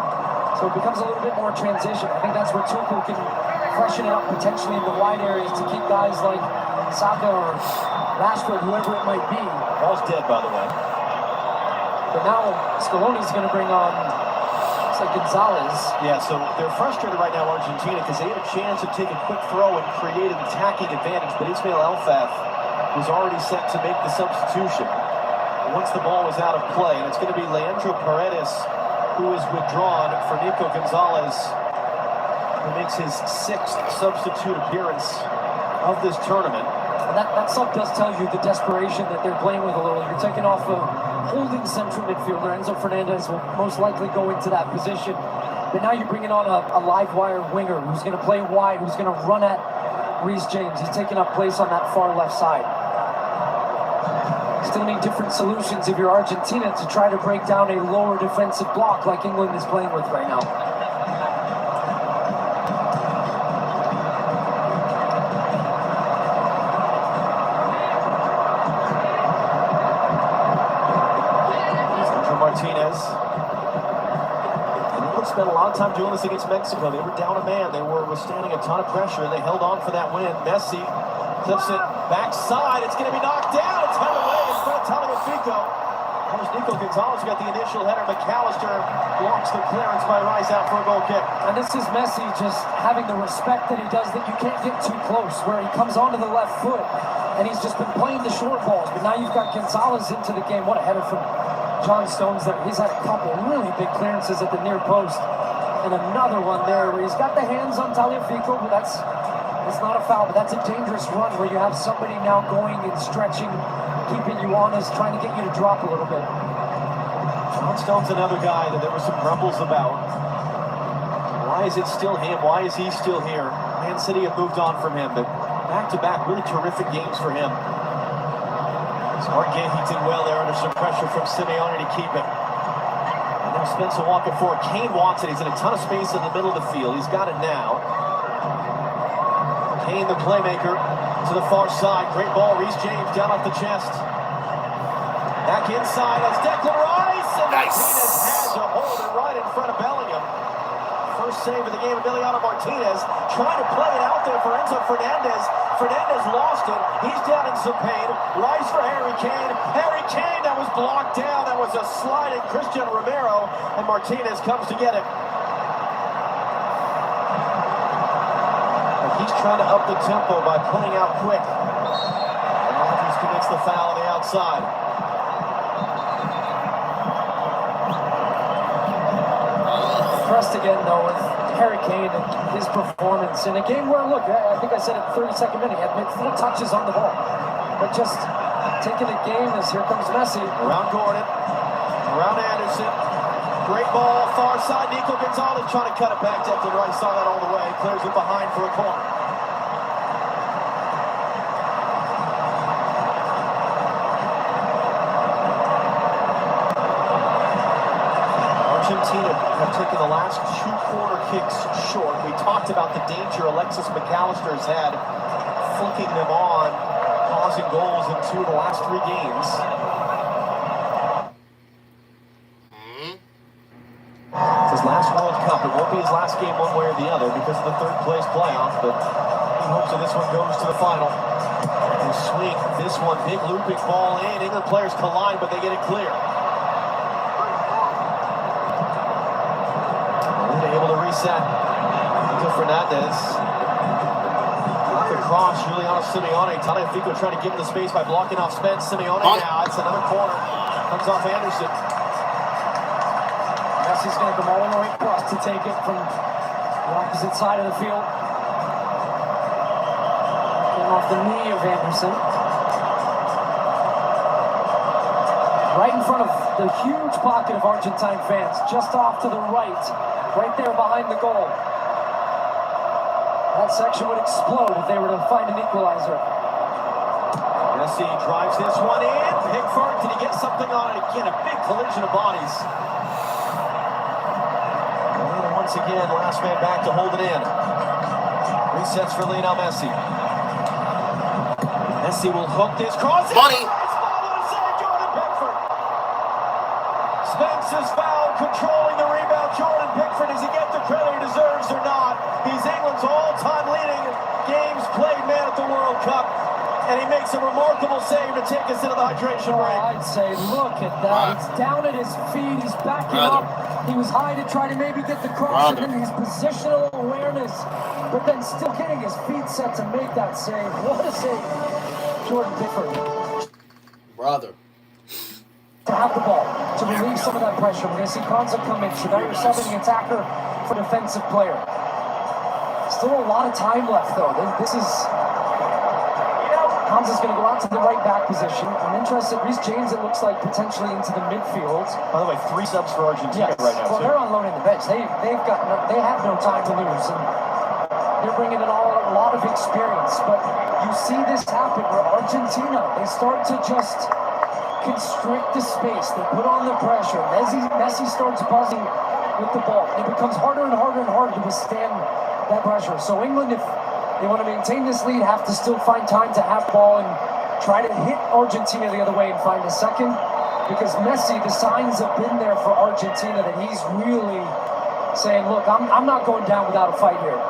So it becomes a little bit more transition. I think that's where Tuchel can freshen it up potentially in the wide areas to keep guys like Saka or Rashford, whoever it might be. Ball's dead, by the way. But now Scaloni's going to bring on, looks like Gonzalez. Yeah, so they're frustrated right now, Argentina, because they had a chance to take a quick throw and create an attacking advantage, but Ismail Elfaf was already set to make the substitution once the ball was out of play, and it's going to be Leandro Paredes who is withdrawn for Nico Gonzalez, who makes his 6th substitute appearance of this tournament. And that sub does tell you the desperation that they're playing with a little. You're taking off a holding central midfielder. Enzo Fernandez will most likely go into that position. But now you're bringing on a live wire winger who's going to play wide, who's going to run at Reece James. He's taking up place on that far left side. Still need different solutions if you're Argentina to try to break down a lower defensive block like England is playing with right now. Martinez. And England spent a lot of time doing this against Mexico. They were down a man. They were withstanding a ton of pressure, and they held on for that win. Messi clips it backside. It's going to be knocked down. It's held away in front of Tagliafico. There's Nico Gonzalez who got the initial header. McAllister blocks the clearance by Rice out for a goal kick. And this is Messi just having the respect that he does, that you can't get too close, where he comes onto the left foot, and he's just been playing the short balls. But now you've got Gonzalez into the game. What a header from John Stones there. He's had a couple really big clearances at the near post, and another one there where he's got the hands on Tagliafico, but that's not a foul, but that's a dangerous run where you have somebody now going and stretching, keeping you honest, trying to get you to drop a little bit. John Stone's another guy that there were some grumbles about. Why is it still him? Why is he still here? Man City have moved on from him, but back-to-back really terrific games for him. Smart game, he did well there under some pressure from Simeone to keep it. And now Spencer walking forward. Kane wants it. He's in a ton of space in the middle of the field. He's got it now. Kane, the playmaker, to the far side. Great ball. Reece James down off the chest. Back inside. That's Declan Rice. And Martinez has a hold right in front of Bellingham. First save of the game, Emiliano Martinez trying to play it out there for Enzo Fernandez. Fernandez lost it. He's down in some pain. Rice for Harry Kane. Harry Kane, that was blocked down. That was a sliding Christian Romero. And Martinez comes to get it. But he's trying to up the tempo by pulling out quick. And Rogers commits the foul on the outside. Impressed again, though, with Harry Kane and his performance in a game where, look, I think I said it 32nd minute, he had 4 touches on the ball. But just taking the game as here comes Messi. Around Gordon, around Anderson. Great ball, far side. Nico Gonzalez trying to cut it back. Declan Rice saw that all the way. Clears it behind for a corner. Argentina have taken the last 2 corner kicks short. We talked about the danger Alexis McAllister has had flicking them on, causing goals in 2 of the last 3 games. It's his last World Cup. It won't be his last game one way or the other because of the 3rd place playoff, but he hopes that this one goes to the final. They swing this one, big looping ball in. England players collide, but they get it clear. Able to reset. Into Fernandez. cross, Giuliano Simeone. Tagliafico trying to give him the space by blocking off Spence. Simeone now, it's another corner. Comes off Anderson. Messi's going to come all the way across to take it from the opposite side of the field. Came off the knee of Anderson. Right in front of the huge pocket of Argentine fans, just off to the right there behind the goal. That section would explode if they were to find an equalizer. Messi drives this one in. Pickford, did he get something on it? Again, a big collision of bodies. And once again, last man back to hold it in. Resets for Lionel Messi. Messi will hook this cross. Money. Spence's foul, controlling the rebound. Jordan Pickford, does he get the credit he deserves or not? He's England's all-time leading games played man at the World Cup, and he makes a remarkable save to take us into the hydration break. I'd say, look at that. It's down at his feet. He's backing up. He was high to try to maybe get the cross, and then his positional awareness, but then still getting his feet set to make that save. What a save, Jordan Pickford. Brother. To have the ball, to relieve some of that pressure. We're going to see Konza come in, so now you're subbing the attacker for defensive player. Still a lot of time left, though. This is... Konza's going to go out to the right back position. I'm interested, Reece James, it looks like, potentially into the midfield. By the way, 3 subs for Argentina right now. Well, they're unloading the bench. They have no time to lose, and they're bringing in a lot of experience. But you see this happen where Argentina, they start to just constrict the space. They put on the pressure. Messi starts buzzing with the ball. It becomes harder and harder and harder to withstand that pressure. So England, if they want to maintain this lead, have to still find time to have the ball and try to hit Argentina the other way and find a second. Because Messi, the signs have been there for Argentina that he's really saying, look, I'm not going down without a fight here.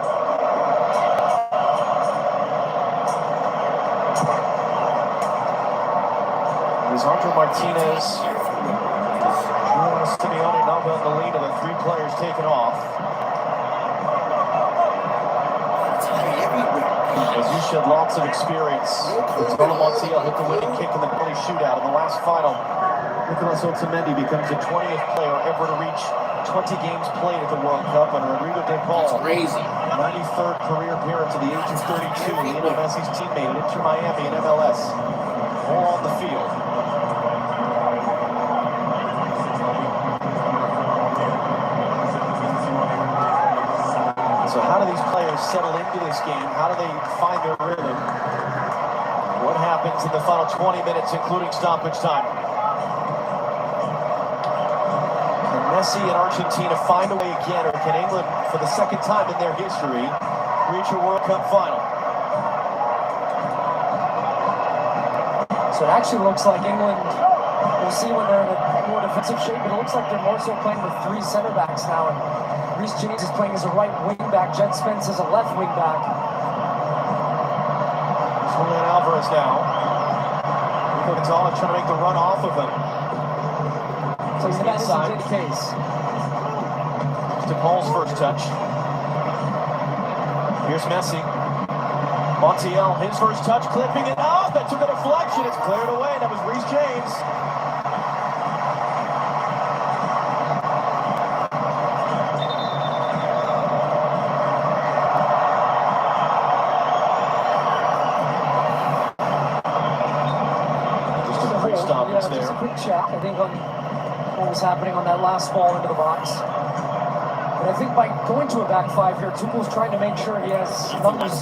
Lisandro Martinez, Giuliano Simeone now got the lead of the 3 players taken off. As you shed lots of experience, Antonio Montiel hit the winning kick in the penalty shootout in the last final. Nicolas Otamendi becomes the 20th player ever to reach 20 games played at the World Cup, and Rodrigo de Paul, 93rd career appearance at the age of 32, Lionel Messi's teammate at Inter Miami and MLS. All on the field. So how do these players settle into this game? How do they find their rhythm? What happens in the final 20 minutes, including stoppage time? Can Messi and Argentina find a way again, or can England, for the second time in their history, reach a World Cup final? So it actually looks like England, we'll see when they're in a more defensive shape, but it looks like they're more so playing with 3 center backs now. And Reece James is playing as a right wing back, Jed Spence is a left wing back. Julian Alvarez now. Nico Gonzalez trying to make the run off of him. So that isn't the case. To Paul's first touch. Here's Messi. Montiel, his first touch, clipping it up. That took a deflection. It's cleared away. That was Reece James. Just a quick check, I think, on what was happening on that last ball into the box. But I think by going to a back 5 here, Tuchel's trying to make sure he has numbers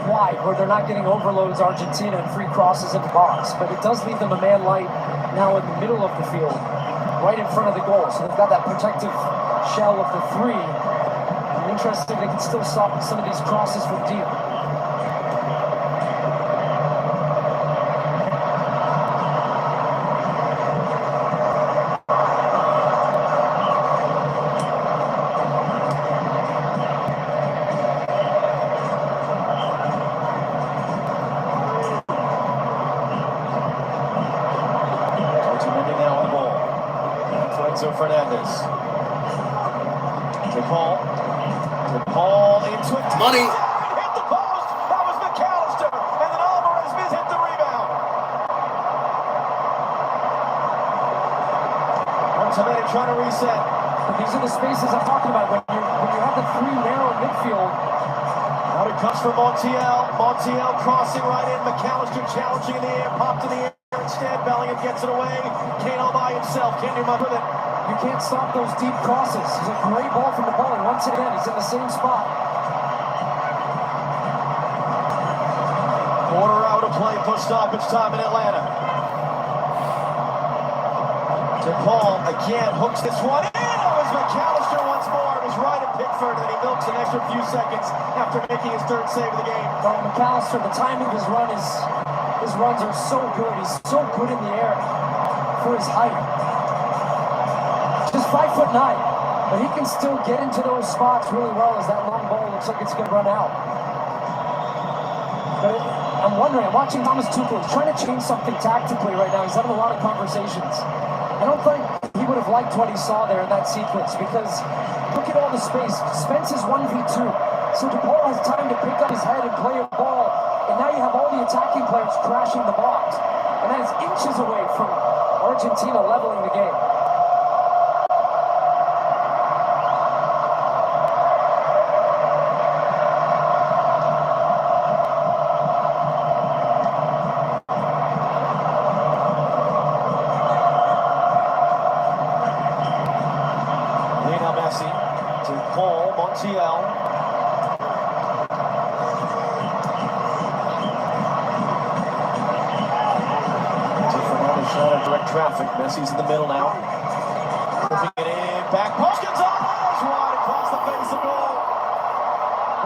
wide where they're not getting overloads Argentina and free crosses in the box. But it does leave them a man light now in the middle of the field, right in front of the goal. So they've got that protective shell of the 3. I'm interested if they can still stop some of these crosses from deep. Fernandez. To Paul into it. Money. Hit the post. That was McCann. Otamendi trying to reset. But these are the spaces I'm talking about. When you have the three narrow midfield. Now it comes from Montiel. Montiel crossing right in. McAllister challenging in the air. Popped in the air instead. Bellingham gets it away. Kane all by himself. Can't do much with it. You can't stop those deep crosses. It's a great ball from the bowler. Once again, he's in the same spot. Quarter hour to play for stoppage time in Atlanta. DePaul again hooks this one in. Oh, it's McAllister once more. It was right at Pickford, and he milks an extra few seconds after making his third save of the game. Well, McAllister, the timing of his runs are so good. He's so good in the air for his height. Just 5'9", but he can still get into those spots really well as that long ball looks like it's going to run out. But I'm wondering, I'm watching Thomas Tuchel. He's trying to change something tactically right now. He's having a lot of conversations. I don't think he would have liked what he saw there in that sequence because look at all the space. Spence is 1v2, so DePaul has time to pick up his head and play a ball, and now you have all the attacking players crashing the box, and that is inches away from Argentina leveling the game. Montiel. Fernandez trying to direct traffic. Messi's in the middle now. Putting it in. Back post. Gonzalez wide across the face of goal.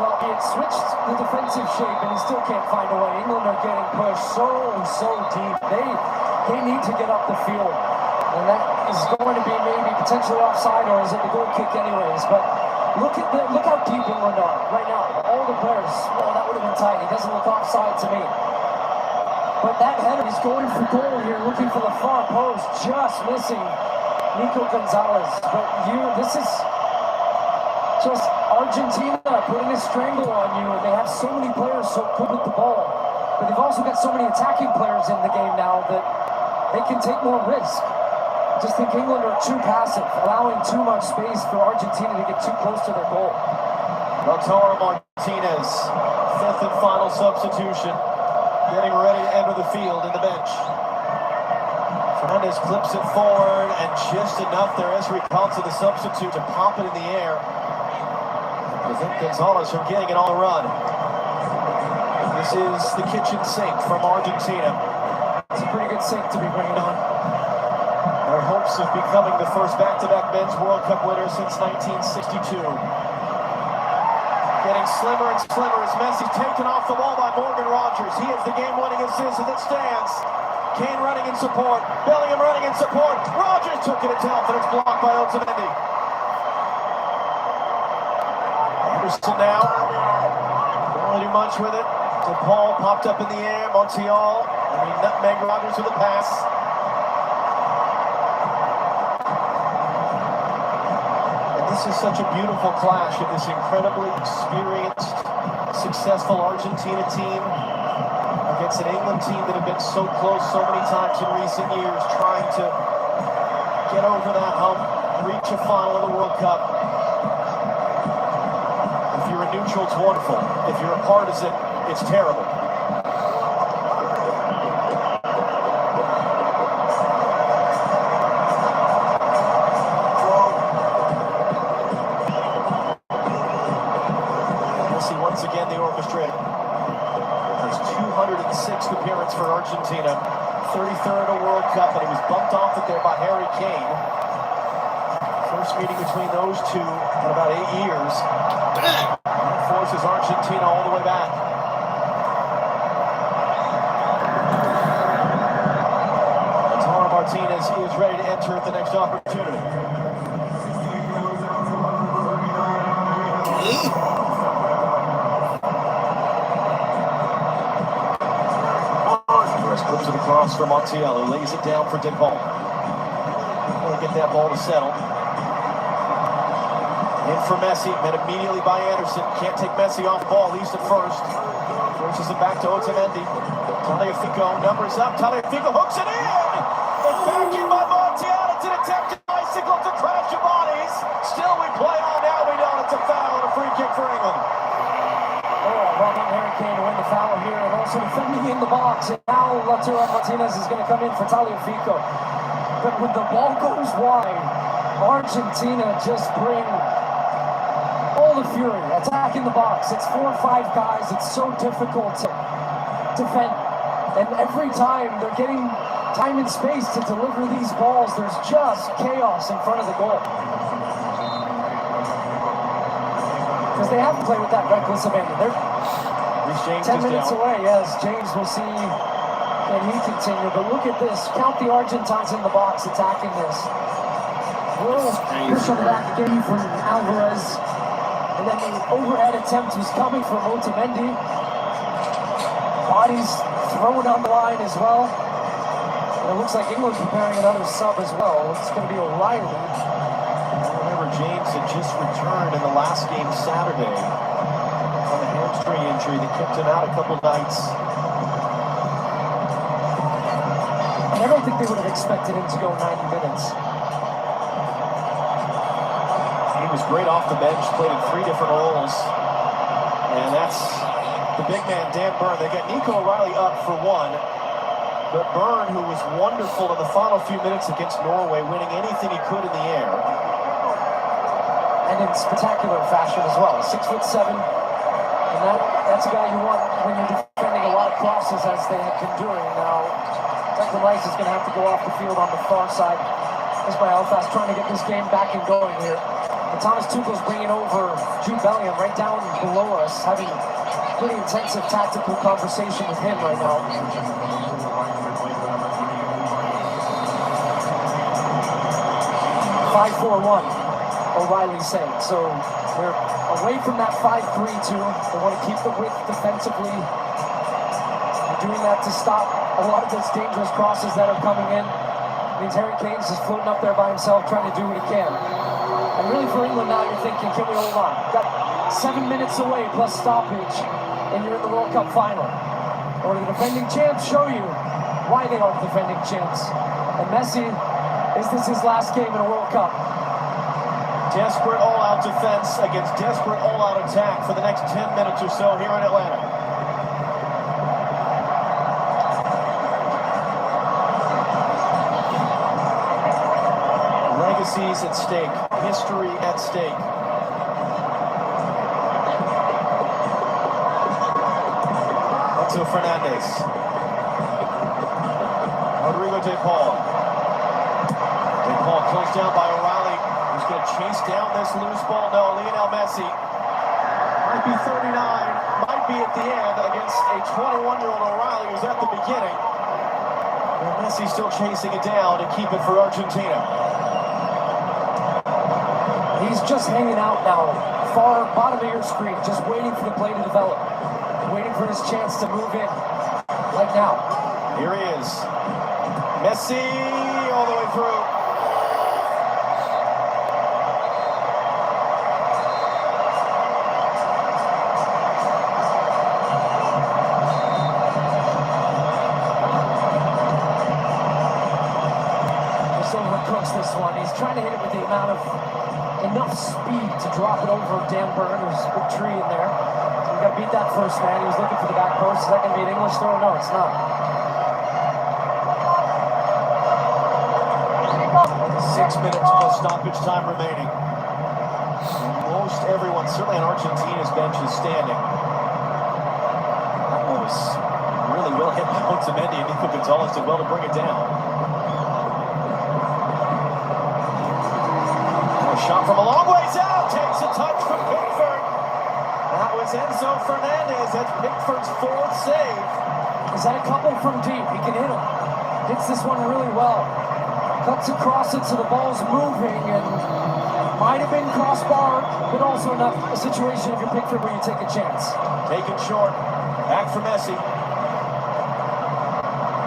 Well, he had switched the defensive shape and he still can't find a way. England are getting pushed so deep. They need to get up the field. And that is going to be maybe potentially offside, or is it the goal kick anyways? But look how deep England are right now. All the players, well, that would have been tight. It doesn't look offside to me. But that header, he's going for goal here, looking for the far post, just missing Nico Gonzalez. But this is just Argentina putting a strangle on you, and they have so many players so good with the ball. But they've also got so many attacking players in the game now that they can take more risk. I just think England are too passive, allowing too much space for Argentina to get too close to their goal. Lautaro Martinez, fifth and final substitution, getting ready to enter the field in the bench. Fernandez clips it forward, and just enough there as Ricardo, the substitute, to pop it in the air. Prevent Gonzalez from getting it on the run. This is the kitchen sink from Argentina. It's a pretty good sink to be bringing on. Their hopes of becoming the first back-to-back men's World Cup winner since 1962. Getting slimmer and slimmer as Messi's taken off the ball by Morgan Rogers. He has the game-winning assist as it stands. Kane running in support. Bellingham running in support. Rogers took it himself, and it's blocked by Otamendi. Anderson now. Don't really do much with it. DePaul popped up in the air. Montiel. Nutmeg Rogers with a pass. This is such a beautiful clash of this incredibly experienced, successful Argentina team against an England team that have been so close so many times in recent years, trying to get over that hump, reach a final of the World Cup. If you're a neutral, it's wonderful. If you're a partisan, it's terrible. Once again, the orchestrator. His 206th appearance for Argentina, 33rd at a World Cup, and he was bumped off it there by Harry Kane. First meeting between those two in about 8 years. That forces Argentina all the way back. Lautaro Martinez is ready to enter at the next opportunity. Clips it across for Montiel, who lays it down for DePaul. Want to get that ball to settle. In for Messi, met immediately by Anderson. Can't take Messi off ball, leaves it first. Forces it back to Otamendi. Tagliafico, numbers up. Tagliafico hooks it in! And back in by Montiel. It's an attempt to ice the also defending in the box. And now Lautaro Martinez is going to come in for Tagliafico. But when the ball goes wide, Argentina just bring all the fury, attacking the box. It's 4 or 5 guys. It's so difficult to defend. And every time they're getting time and space to deliver these balls, there's just chaos in front of the goal. Because they have to play with that reckless abandon. They're 10 minutes away. Yes, James will see, and he continue. But look at this. Count the Argentines in the box attacking this. Little push on the back again from Alvarez. And then the overhead attempt was coming from Otamendi. Bodies thrown on the line as well. And it looks like England's preparing another sub as well. It's going to be O'Reilly. Remember, James had just returned in the last game Saturday from a hamstring injury that kept him out a couple nights. I don't think they would have expected him to go 90 minutes. He was great off the bench, played in 3 different roles. And that's the big man, Dan Burn. They got Nico O'Reilly up for 1. But Byrne, who was wonderful in the final few minutes against Norway, winning anything he could in the air. And in spectacular fashion as well. 6'7", and that's a guy you want when you're defending a lot of crosses, as they have been doing. Now, Declan Rice is going to have to go off the field on the far side. Ismail Fast trying to get this game back and going here. And Thomas Tuchel's bringing over Jude Bellingham right down below us, having pretty intensive tactical conversation with him right now. 5-4-1, O'Reilly's saying. So they're away from that 5-3-2. They want to keep the width defensively. They're doing that to stop a lot of those dangerous crosses that are coming in. It means Harry Kane's just floating up there by himself, trying to do what he can. And really for England now, you're thinking, can we hold on? Got 7 minutes away plus stoppage, and you're in the World Cup final. Or the defending champs show you why they are the defending champs. And Messi, is this his last game in a World Cup? Desperate all-out defense against desperate all-out attack for the next 10 minutes or so here in Atlanta. Legacies at stake, history at stake. Enzo Fernandez. Rodrigo De Paul. De Paul closed down by O'Reilly. Who's going to chase down this loose ball? No, Lionel Messi. Might be 39, might be at the end against a 21-year-old O'Reilly who's at the beginning. And Messi still chasing it down to keep it for Argentina. He's just hanging out now, far bottom of your screen, just waiting for the play to develop, waiting for his chance to move in, like now. Here he is. Messi all the way through. Just overcooks this one. He's trying to hit it with the amount of enough speed to drop it over Dan Burn. There's a big tree in there. So you got to beat that first man. He was looking for the back post. Is that going to be an English throw? No, it's not. 6 minutes plus stoppage time remaining. And most everyone, certainly on Argentina's bench, is standing. That one was really well hit by Otamendi, and Nico Gonzalez did well to bring it down. Shot from a long ways out, takes a touch from Pickford. That was Enzo Fernandez. That's Pickford's 4th save. Is that a couple from deep? He can hit him. Hits this one really well. Cuts across it so the ball's moving, and might have been crossbar, but also enough a situation if you're Pickford where you take a chance. Taken short. Back for Messi.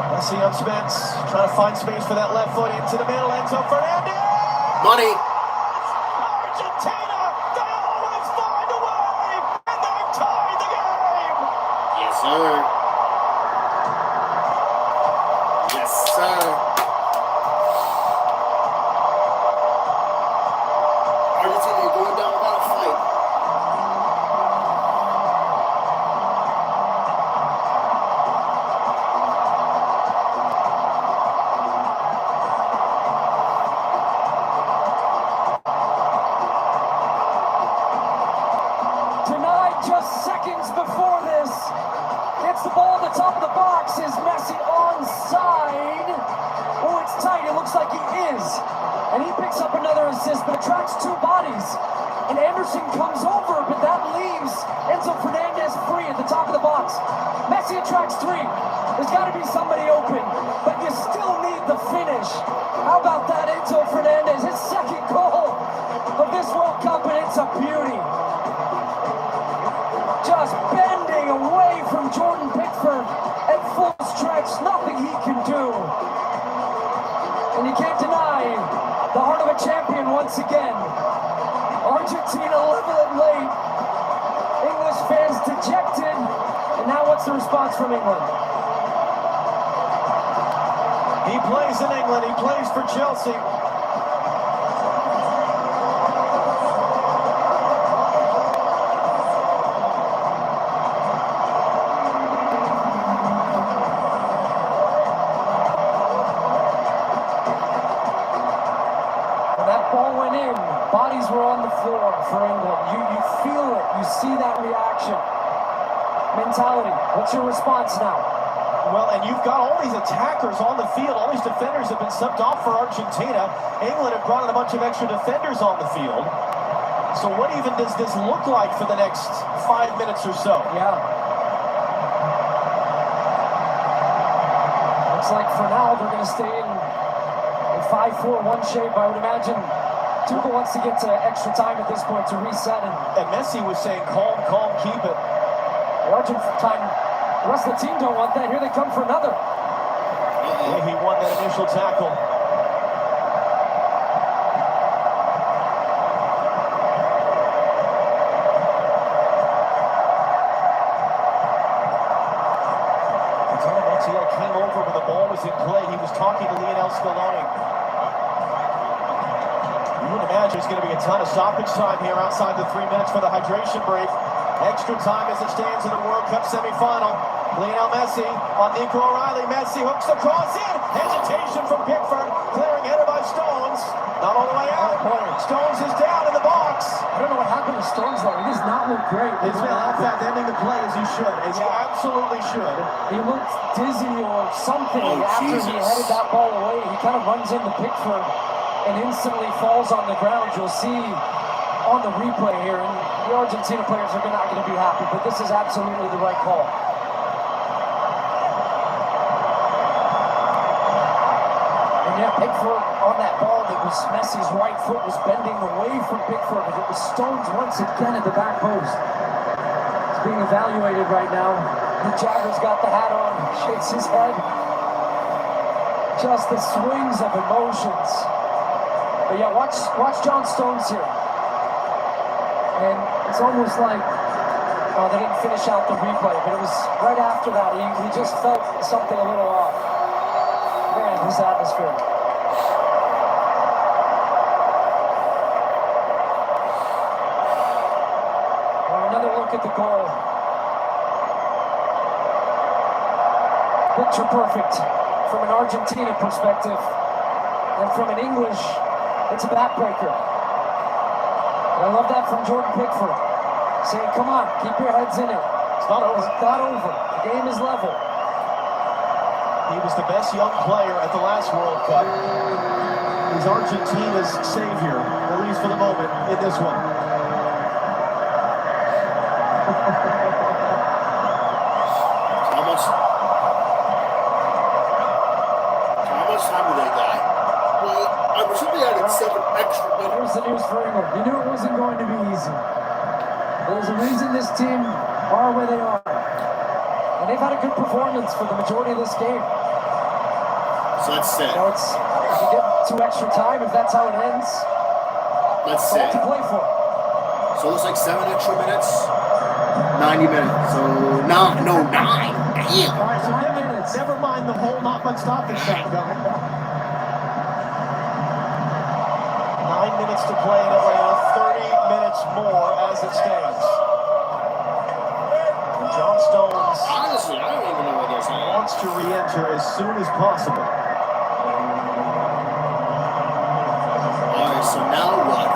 Messi on Spence, trying to find space for that left foot into the middle. Enzo Fernandez! Money! Argentina, they always find a way, and they've tied the game! Yes, sir. Yes, sir. Argentina going down without a fight. Is Messi onside? Oh, it's tight. It looks like he is. And he picks up another assist, but attracts two bodies. And Anderson comes over, but that leaves Enzo Fernandez free at the top of the box. Messi attracts three. There's got to be somebody open, but you still need the finish. How about that, Enzo Fernandez? His second goal of this World Cup, and it's a beauty. Just bending away from Jordan Pickford at full stretch. Nothing he can do. And you can't deny the heart of a champion once again. Argentina level it late. English fans dejected. And now what's the response from England? He plays in England. He plays for Chelsea. Bodies were on the floor for England. You feel it. You see that reaction. Mentality. What's your response now? Well, and you've got all these attackers on the field. All these defenders have been subbed off for Argentina. England have brought in a bunch of extra defenders on the field. So what even does this look like for the next 5 minutes or so? Yeah. Looks like for now they're going to stay in 5-4-1 shape, I would imagine. Tuchel wants to get to extra time at this point to reset. And Messi was saying, calm, keep it. The Argentine, the rest of the team don't want that. Here they come for another. Yeah, he won that initial tackle. Montiel came over when the ball was in play. He was talking to Lionel Scaloni. You would imagine there's going to be a ton of stoppage time here outside the 3 minutes for the hydration break. Extra time as it stands in the World Cup semifinal. Lionel Messi on Nico O'Reilly. Messi hooks the cross in. Hesitation from Pickford. Clearing headed by Stones. Not all the way out. Stones is down in the box. I don't know what happened to Stones though. He does not look great. It's been in fact ending the play as he should. As he absolutely should. He looked dizzy or something after he headed that ball away. He kind of runs into Pickford and instantly falls on the ground. You'll see on the replay here, and the Argentina players are not going to be happy, but this is absolutely the right call. And yeah, Pickford on that ball that was Messi's right foot was bending away from Pickford, but it was Stones once again at the back post. It's being evaluated right now. The Jagger's got the hat on, shakes his head. Just the swings of emotions. But yeah, watch John Stones here. And it's almost like, oh, they didn't finish out the replay, but it was right after that. He just felt something a little off. Man, this atmosphere. Well, another look at the goal. Picture perfect from an Argentina perspective. And from an English, it's a backbreaker. And I love that from Jordan Pickford. Saying, come on, keep your heads in it. It's not over. It's not over. The game is level. He was the best young player at the last World Cup. He's Argentina's savior, at least for the moment, in this one. How much time do they got? Well, I'm sure they added 7 extra minutes. Here's the news for England. You knew it wasn't going to be easy. There's a reason this team are where they are. And they've had a good performance for the majority of this game. So let's sit. You know, it's, if you get to extra time, if that's how it ends, let's all sit. to play for. So it looks like 7 extra minutes, 90 minutes. So, no, 9. Damn. All right, so never mind the whole not much stopping time, Governor. 9 minutes to play in Atlanta, 30 minutes more as it stands. And John Stones honestly, I don't even know what they're saying. Wants to re-enter as soon as possible. Alright, so now what?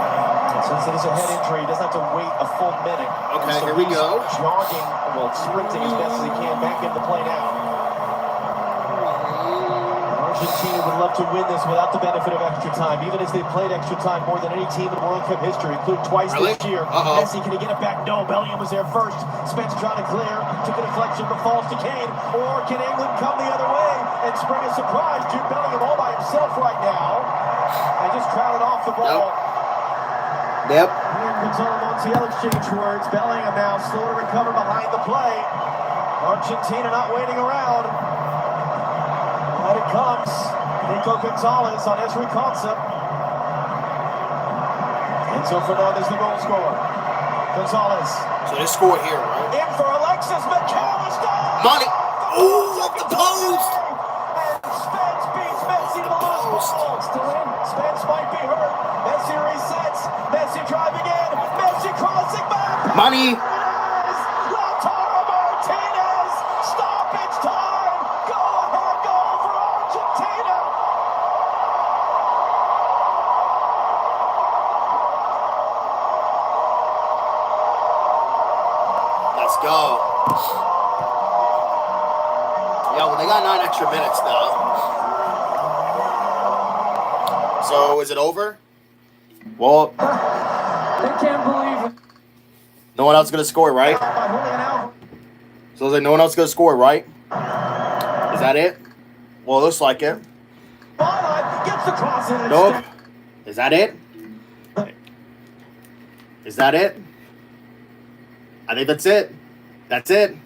Since it is a head injury, he doesn't have to wait a full minute. Okay, so here we go. Jogging, well, sprinting as best as he can back into play now. Argentina would love to win this without the benefit of extra time, even as they played extra time more than any team in World Cup history, including twice this year. Messi, can he get it back? No, Bellingham was there first. Spence trying to clear, took a deflection, but falls to Kane. Or can England come the other way and spring a surprise? Jude Bellingham all by himself right now, and just crowded off the ball. Yep. Gonzalo Montiel exchange words. Bellingham now slow to recover behind the play. Argentina not waiting around. And it comes. Nico Gonzalez on Ezri Konsa. Enzo Fernandez, the goal scorer. Gonzalez. So they score here, right? In for Alexis McAllister. Money. Ooh, off the post. And Spence beats Messi to the loose ball. Still in. Spence might be hurt. Messi resets. Messi driving in. Messi crossing back. Money. Lautaro Martinez. Stoppage time. Go ahead goal for Argentina. Let's go. Yeah, well, they got 9 extra minutes now. So, is it over? Well, I can't believe it. no one else is going to score, right? So, it's like no one else is going to score, right? Is that it? Well, it looks like it. Nope. Is that it? Is that it? I think that's it. That's it.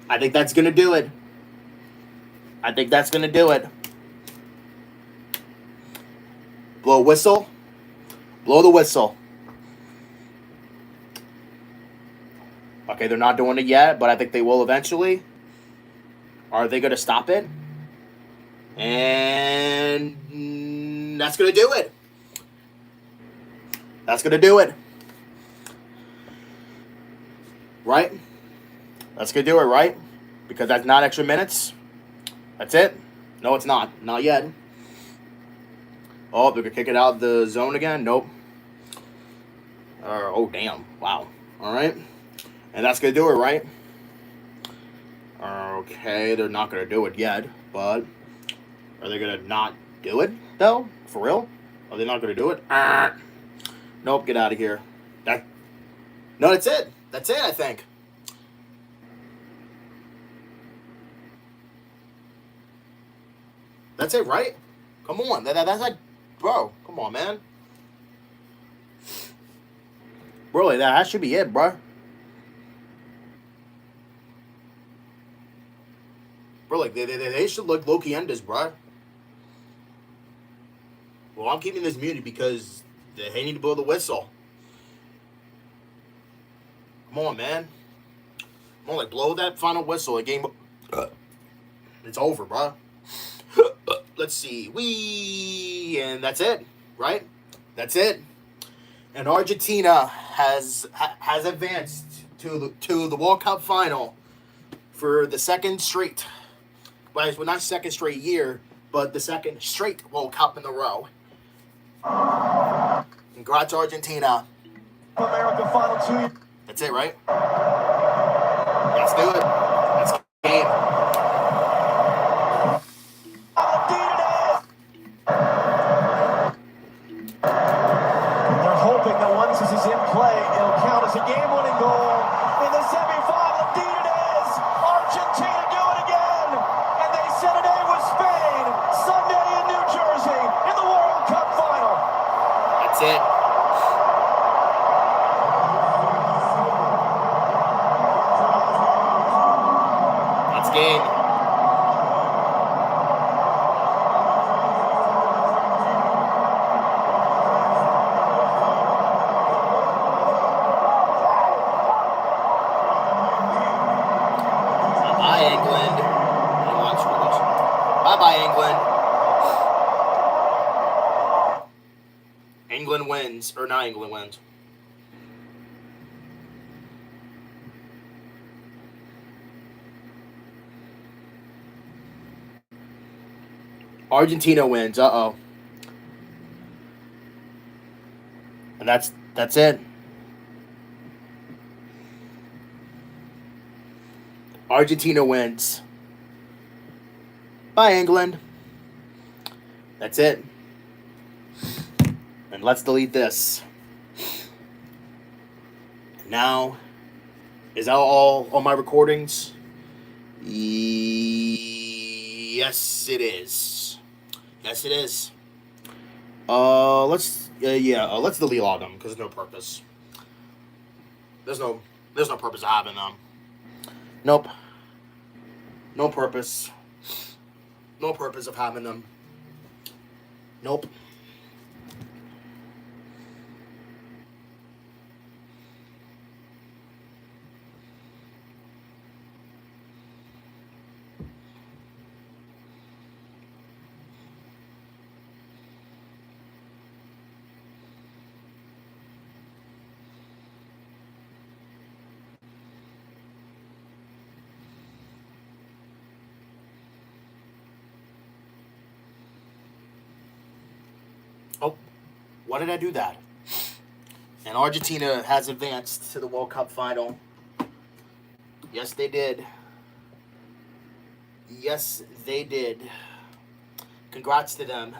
I think that's going to do it. I think that's going to do it. Blow a whistle. Blow the whistle. Okay, they're not doing it yet, but I think they will eventually. Are they going to stop it? And that's going to do it. That's going to do it. Right? That's going to do it, right? Because that's not extra minutes. That's it? No, it's not. Not yet. Oh, they're going to kick it out of the zone again? Nope. Oh, damn. Wow. All right. And that's going to do it, right? Okay, they're not going to do it yet, but are they going to not do it, though? For real? Are they not going to do it? Nope, get out of here. No, that's it. That's it, I think. That's it, right? Come on. That's like, bro, come on, man. Really, that should be it, bro. Bro, like, they should look low-key end this, bro. Well, I'm keeping this muted because they need to blow the whistle. Come on, man. Come on, like, blow that final whistle. The game, it's over, bro. Let's see. And that's it, right? That's it. And Argentina has advanced to the World Cup final for the second straight. Well, not second straight year, but the second straight World Cup in a row. Congrats, Argentina. America final 2. That's it, right? Let's do it. Let's game. They're hoping that once this is in play, it'll count as a game-winning goal in the semifinal. Dinez, Argentina do it again, and they set a day with Spain Sunday in New Jersey in the World Cup final. That's it. That's game. Bye, England. Bye-bye, England. England wins. Or not England wins. Argentina wins. Uh-oh. And that's it. Argentina wins. Bye, England. That's it. And let's delete this. Now, is that all on my recordings? Yes, it is. Yes, it is. Let's delete all of them because there's no purpose. There's no purpose of having them. Nope. No purpose. No purpose of having them. Nope. Oh, why did I do that? And Argentina has advanced to the World Cup final. Yes, they did. Yes, they did. Congrats to them.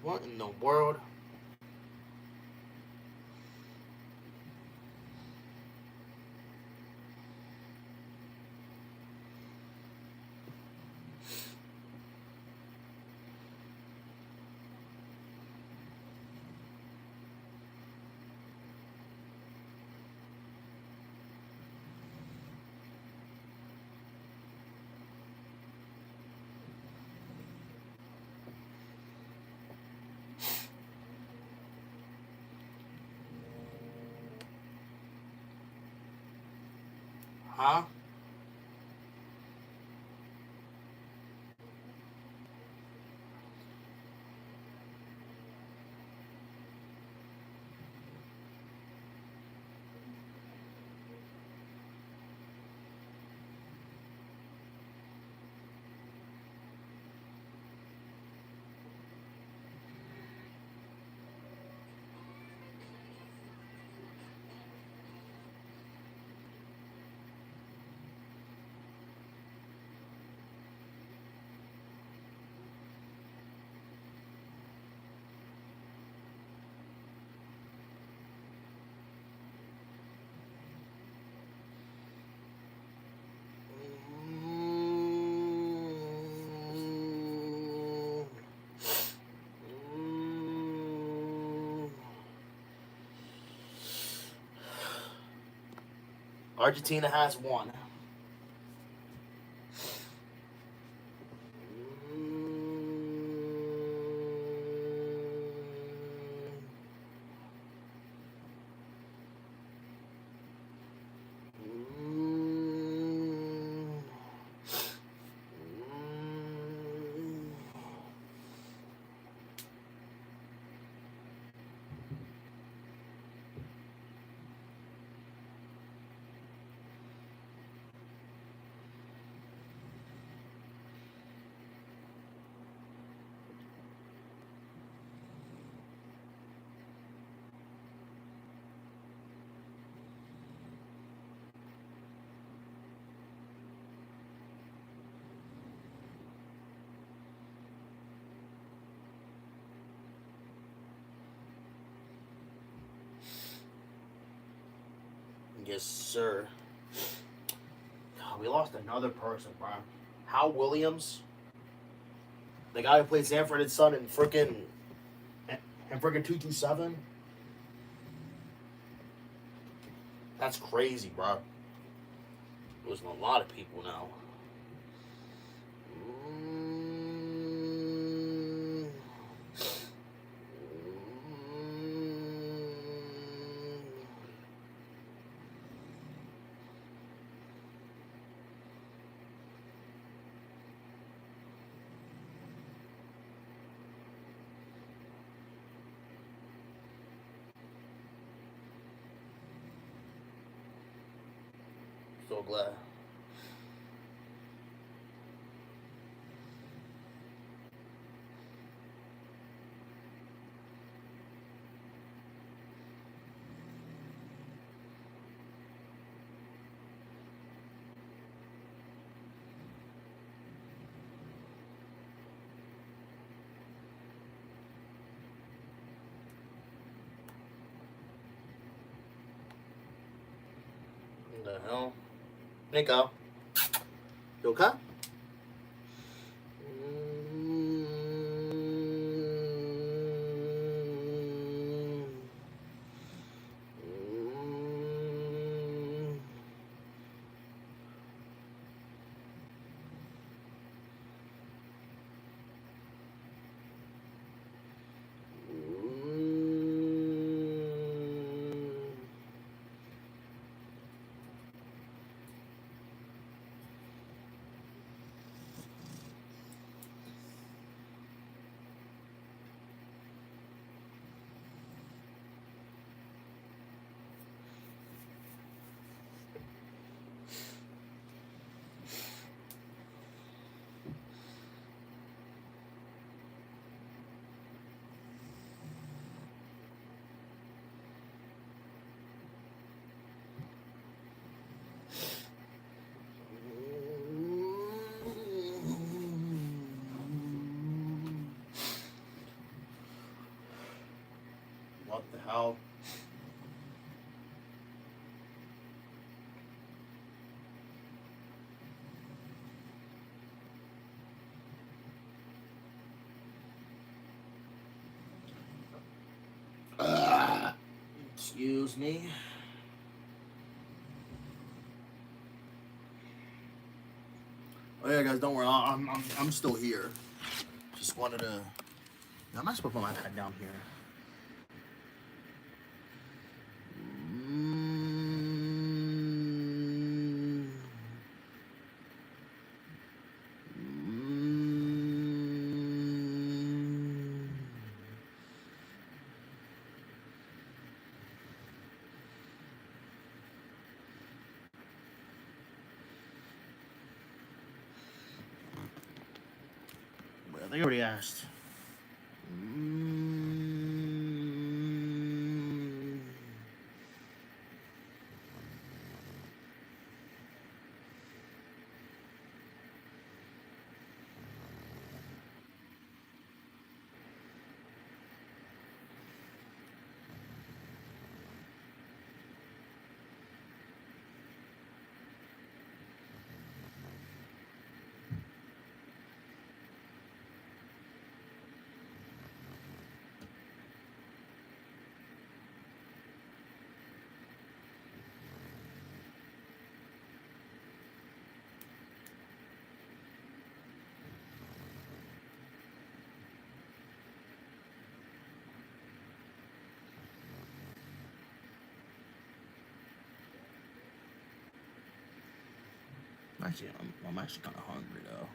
What in the world? Huh? Argentina has won. Yes, sir. God, we lost another person, bro. Hal Williams, the guy who played Sanford and Son in freaking 227. That's crazy, bro. Losing a lot of people now. So glad. What the hell? Nico. You okay? What the hell? Excuse me. Oh yeah, guys, don't worry. I'm still here. Just wanted to. I'm not supposed to put my pad down here. I think I already asked. Actually, I'm actually kind of hungry though.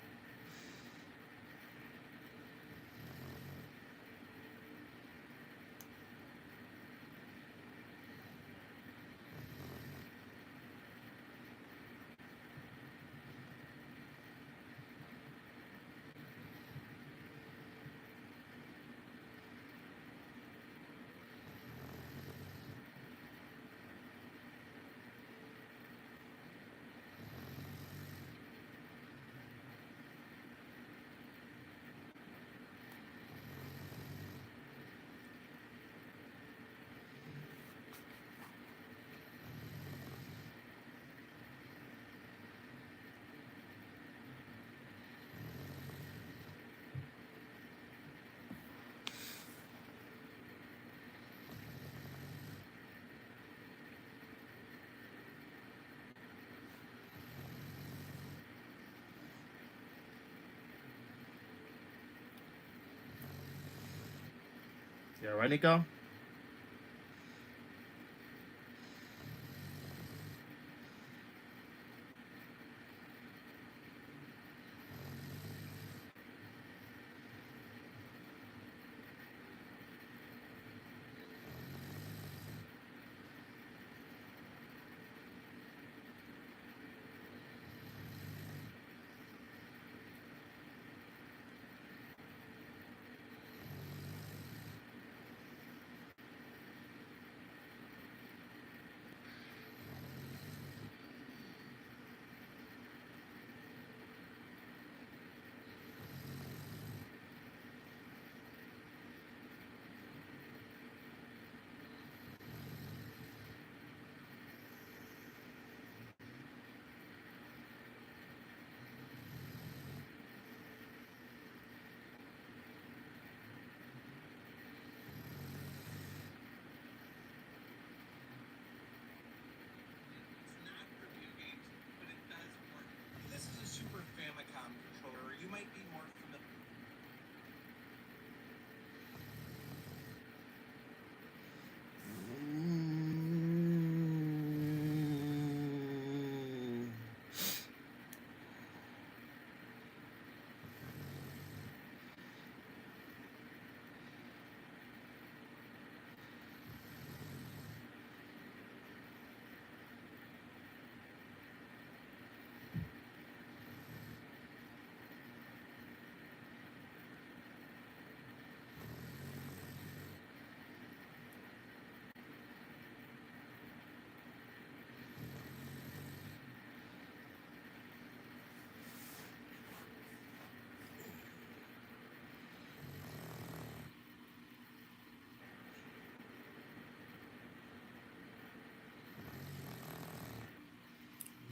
You all right, Nico?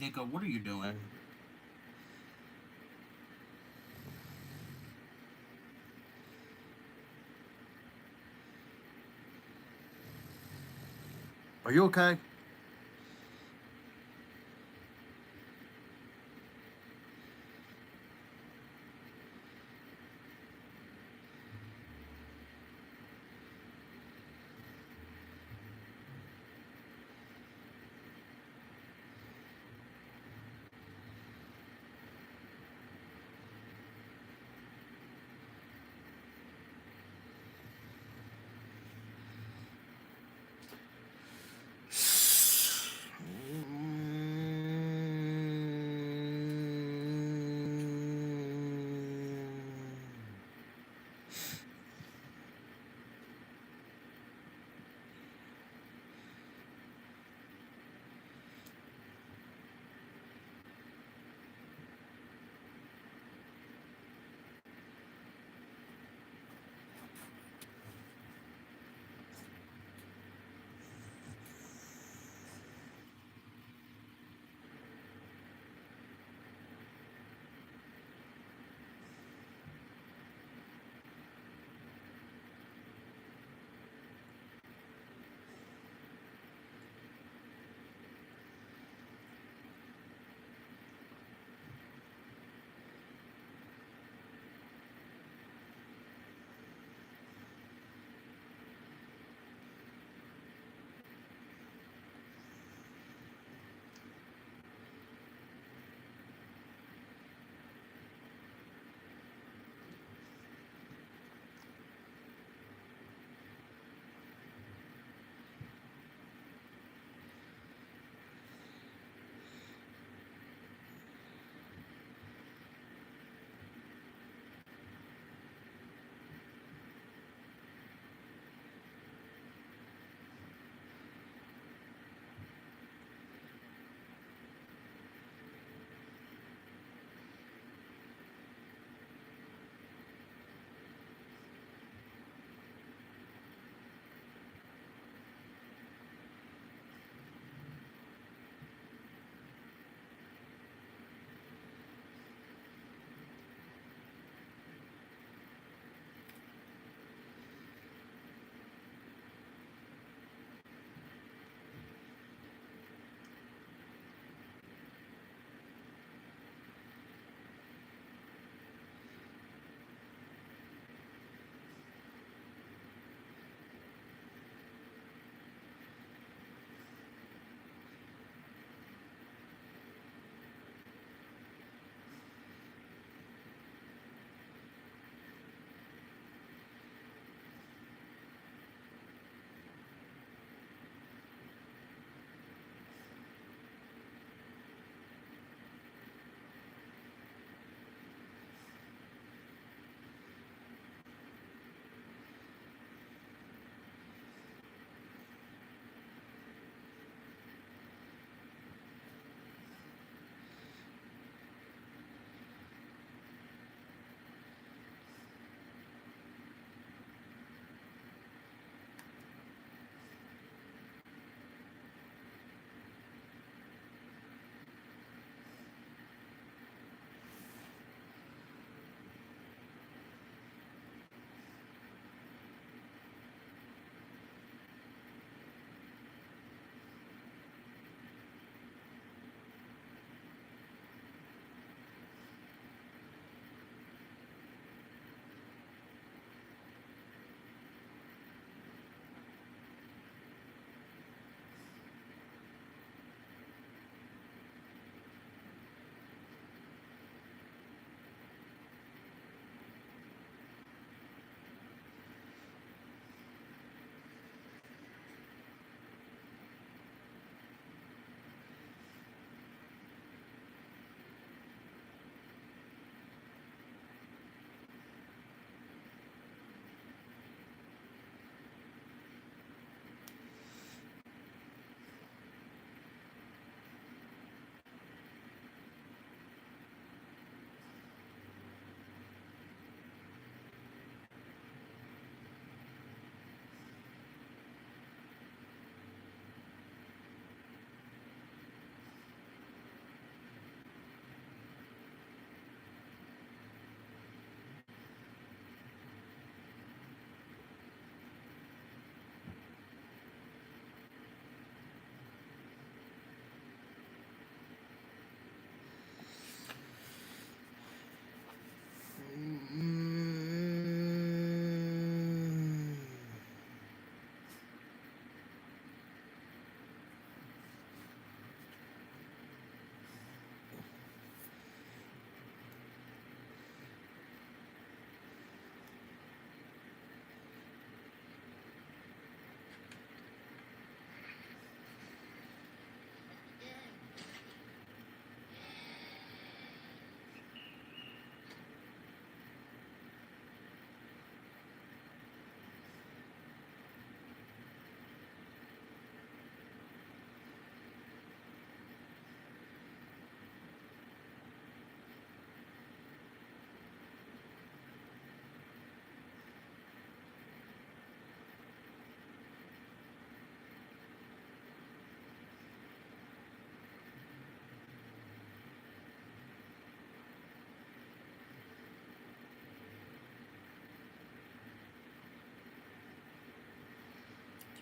Dico, what are you doing? Are you okay?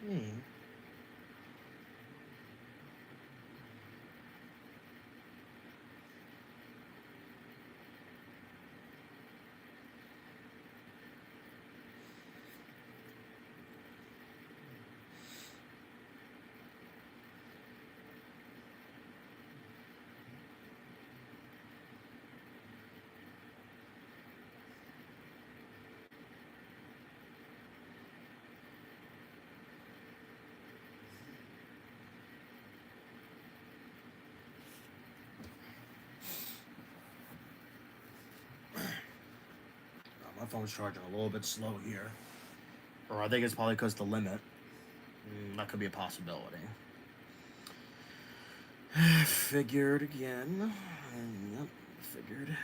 Hmm. My phone's charging a little bit slow here. Or I think it's probably because the limit. That could be a possibility. Figured again. Yep, figured.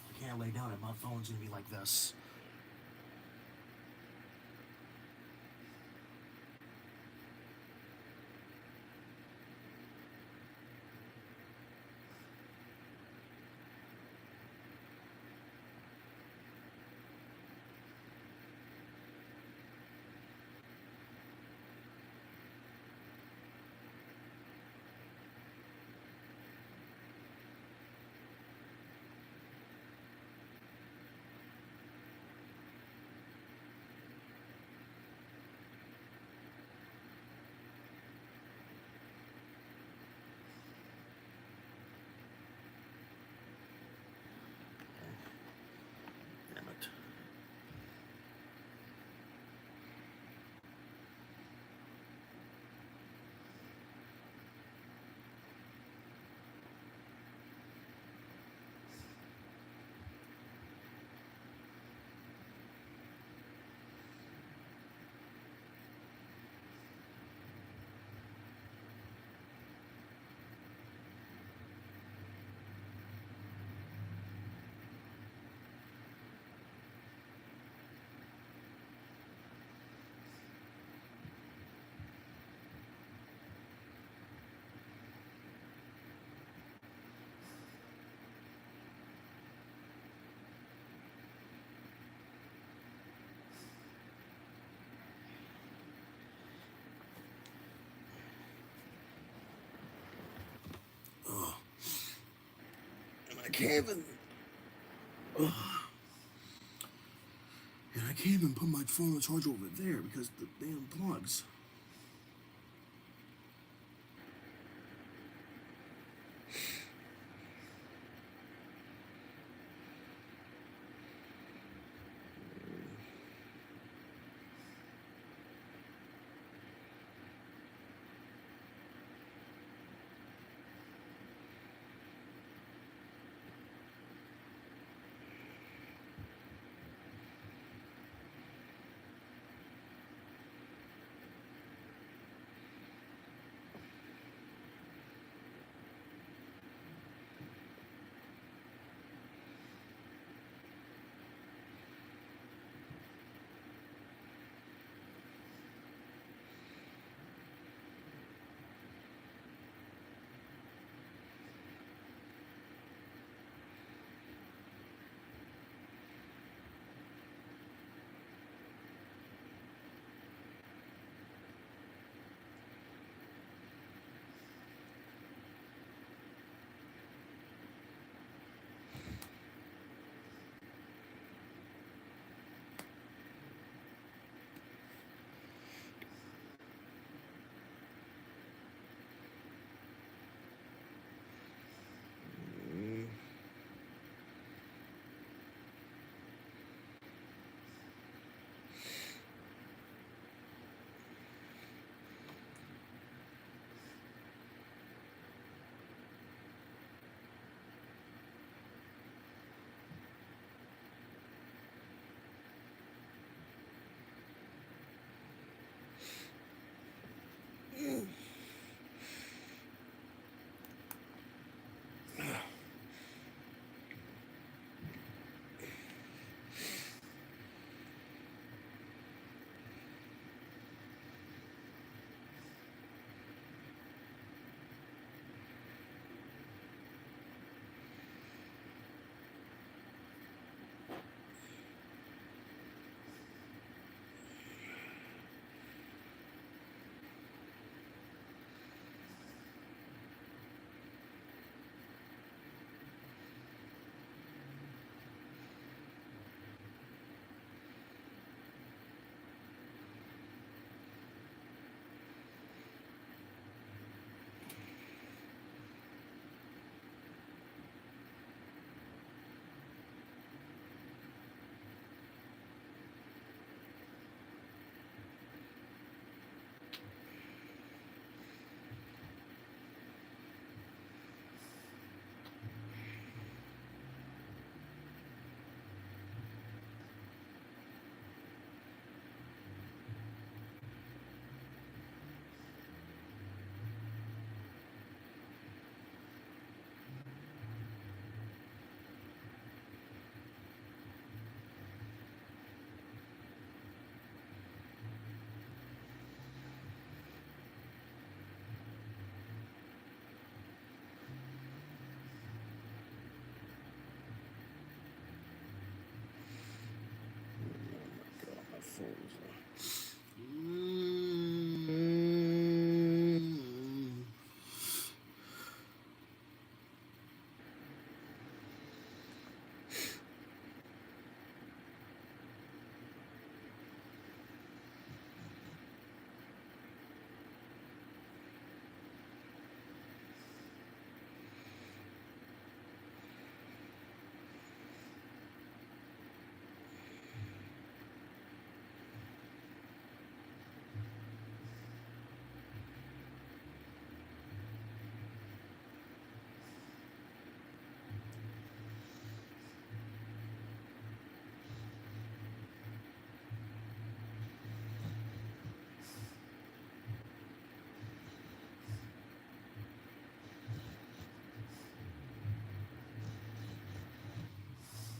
I can't lay down and my phone's gonna be like this. Damn it. Ugh. And I can't even. Ugh. And I can't even put my phone on charge over there because the damn plugs.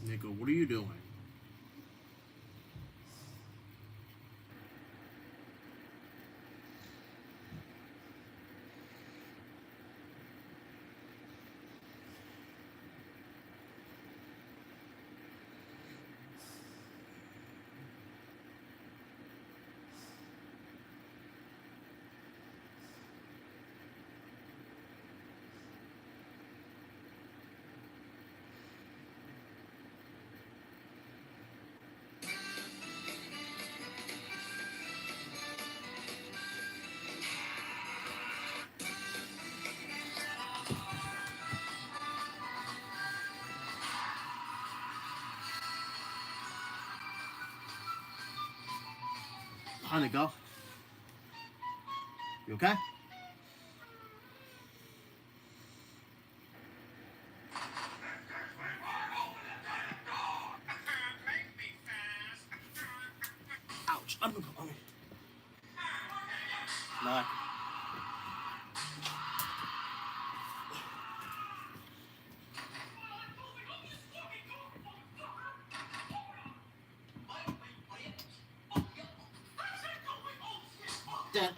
Nico, what are you doing? Hi, Nico. You okay? Ouch. I'm not. Dad.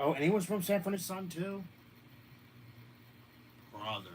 Oh, and he was from San Francisco Sun too. Brother.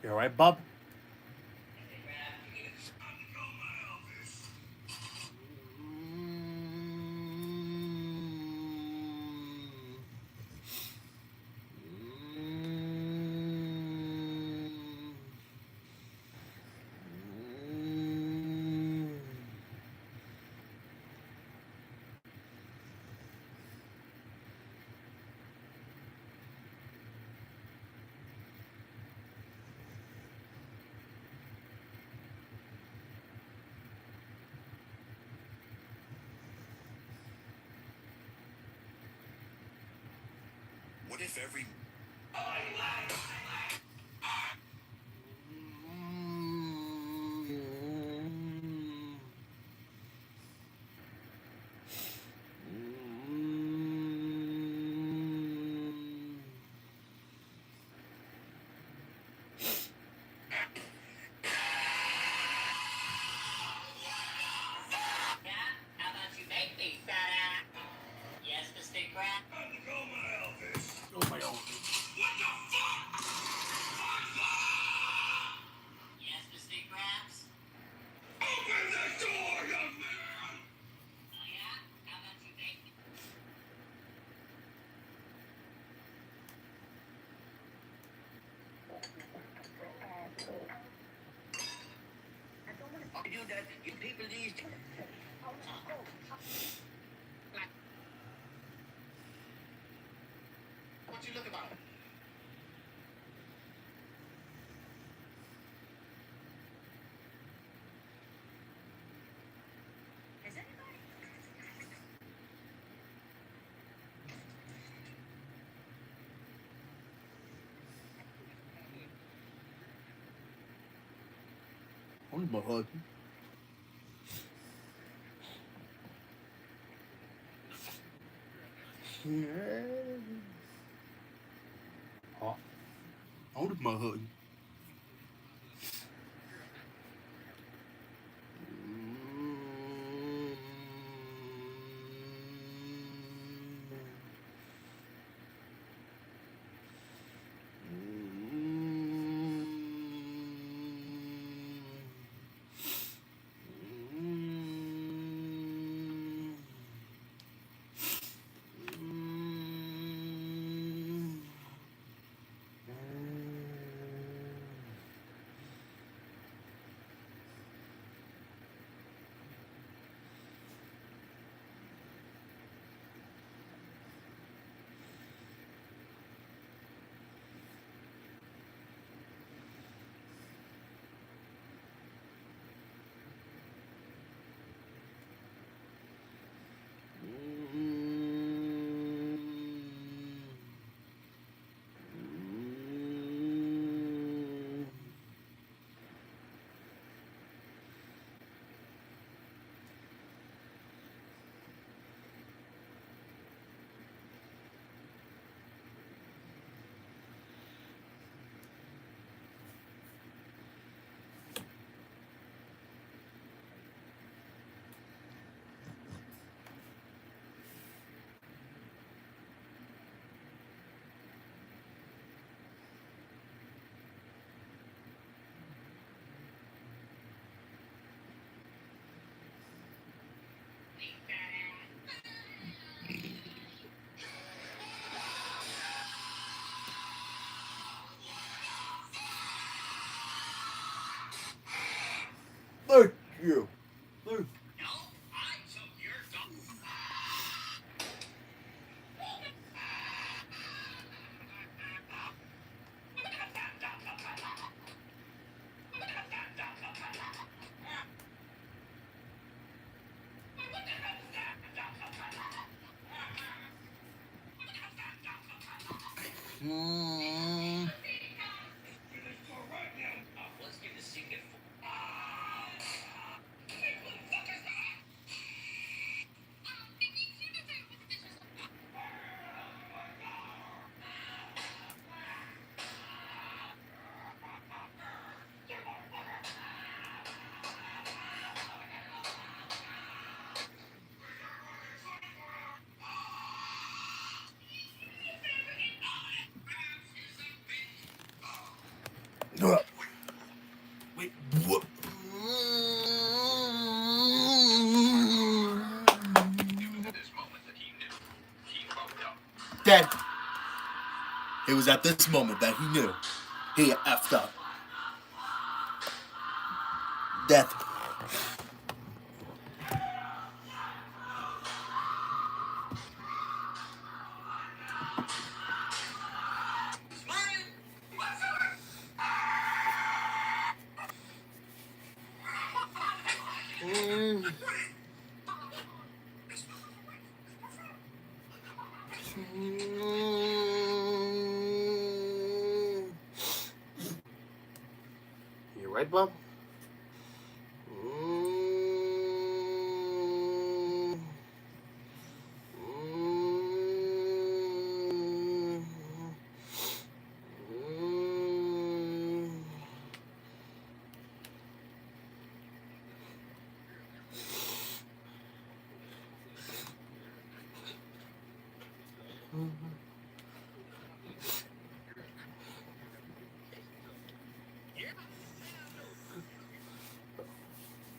You all right, bub? What if every How about you make me fat? Yes, Mr. Crab. Oh my God. Yes, Mr. Krabs. Open the door, young man! Oh yeah? How about you make me? I do that. You people these. What you look about? Is anybody? Oh my God. Oh, oh my God. Thank you. Thank you. No, I took your dog. Let's get the secret. Dead. It was at this moment that he knew he effed up. Death. You right, Bob?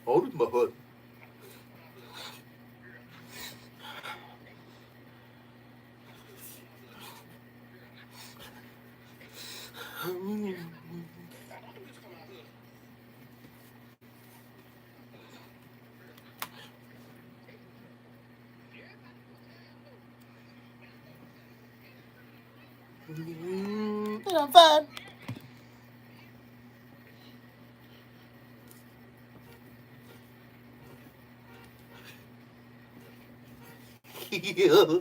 Oh, my hood. I'm fine. Yeah.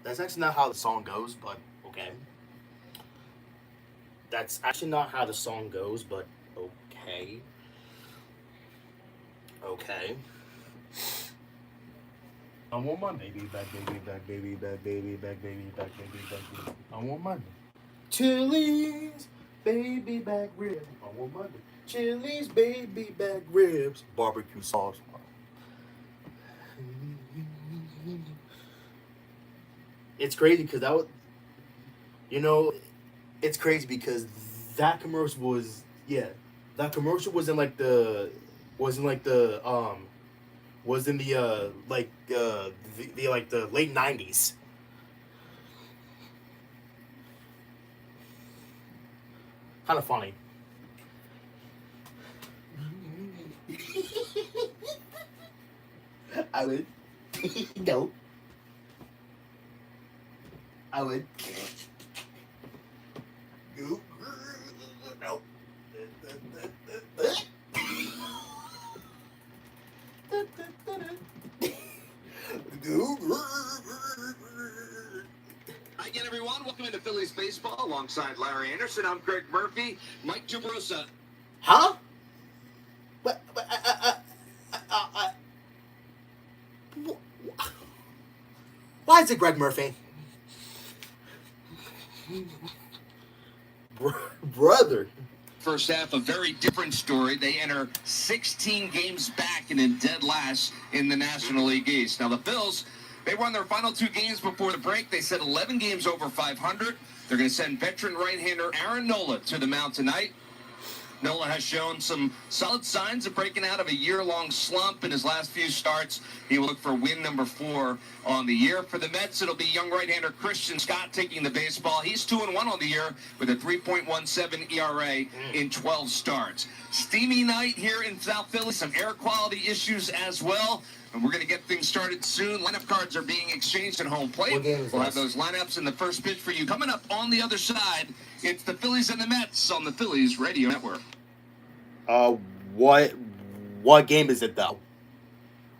That's actually not how the song goes, but okay. That's actually not how the song goes, but okay. Okay. I want my baby back, baby back, baby back, baby back, baby back, baby back, baby. I want my Chili's baby back ribs. I want my Chili's baby back ribs. Barbecue sauce. It's crazy because that was, it's crazy because that commercial was, that commercial was in like the, was in like the, was in the, the like the late 90s. Kind of funny. I would. No. I would. No. No. Hi again, everyone. Welcome into Phillies baseball alongside Larry Anderson. I'm Greg Murphy. Mike Jabrosa. Huh? What? Why is it Greg Murphy? Brother. First half, a very different story. They enter 16 games back and in dead last in the National League East. Now, the Phils, they won their final 2 games before the break. They set 11 games over 500. They're going to send veteran right-hander Aaron Nola to the mound tonight. Nola has shown some solid signs of breaking out of a year-long slump in his last few starts. He will look for win number 4 on the year. For the Mets, it'll be young right-hander Christian Scott taking the baseball. He's 2-1 on the year with a 3.17 ERA in 12 starts. Steamy night here in South Philly. Some air quality issues as well. And we're going to get things started soon. Lineup cards are being exchanged at home plate. We'll have those lineups in the first pitch for you. Coming up on the other side, it's the Phillies and the Mets on the Phillies Radio Network. What game is it though?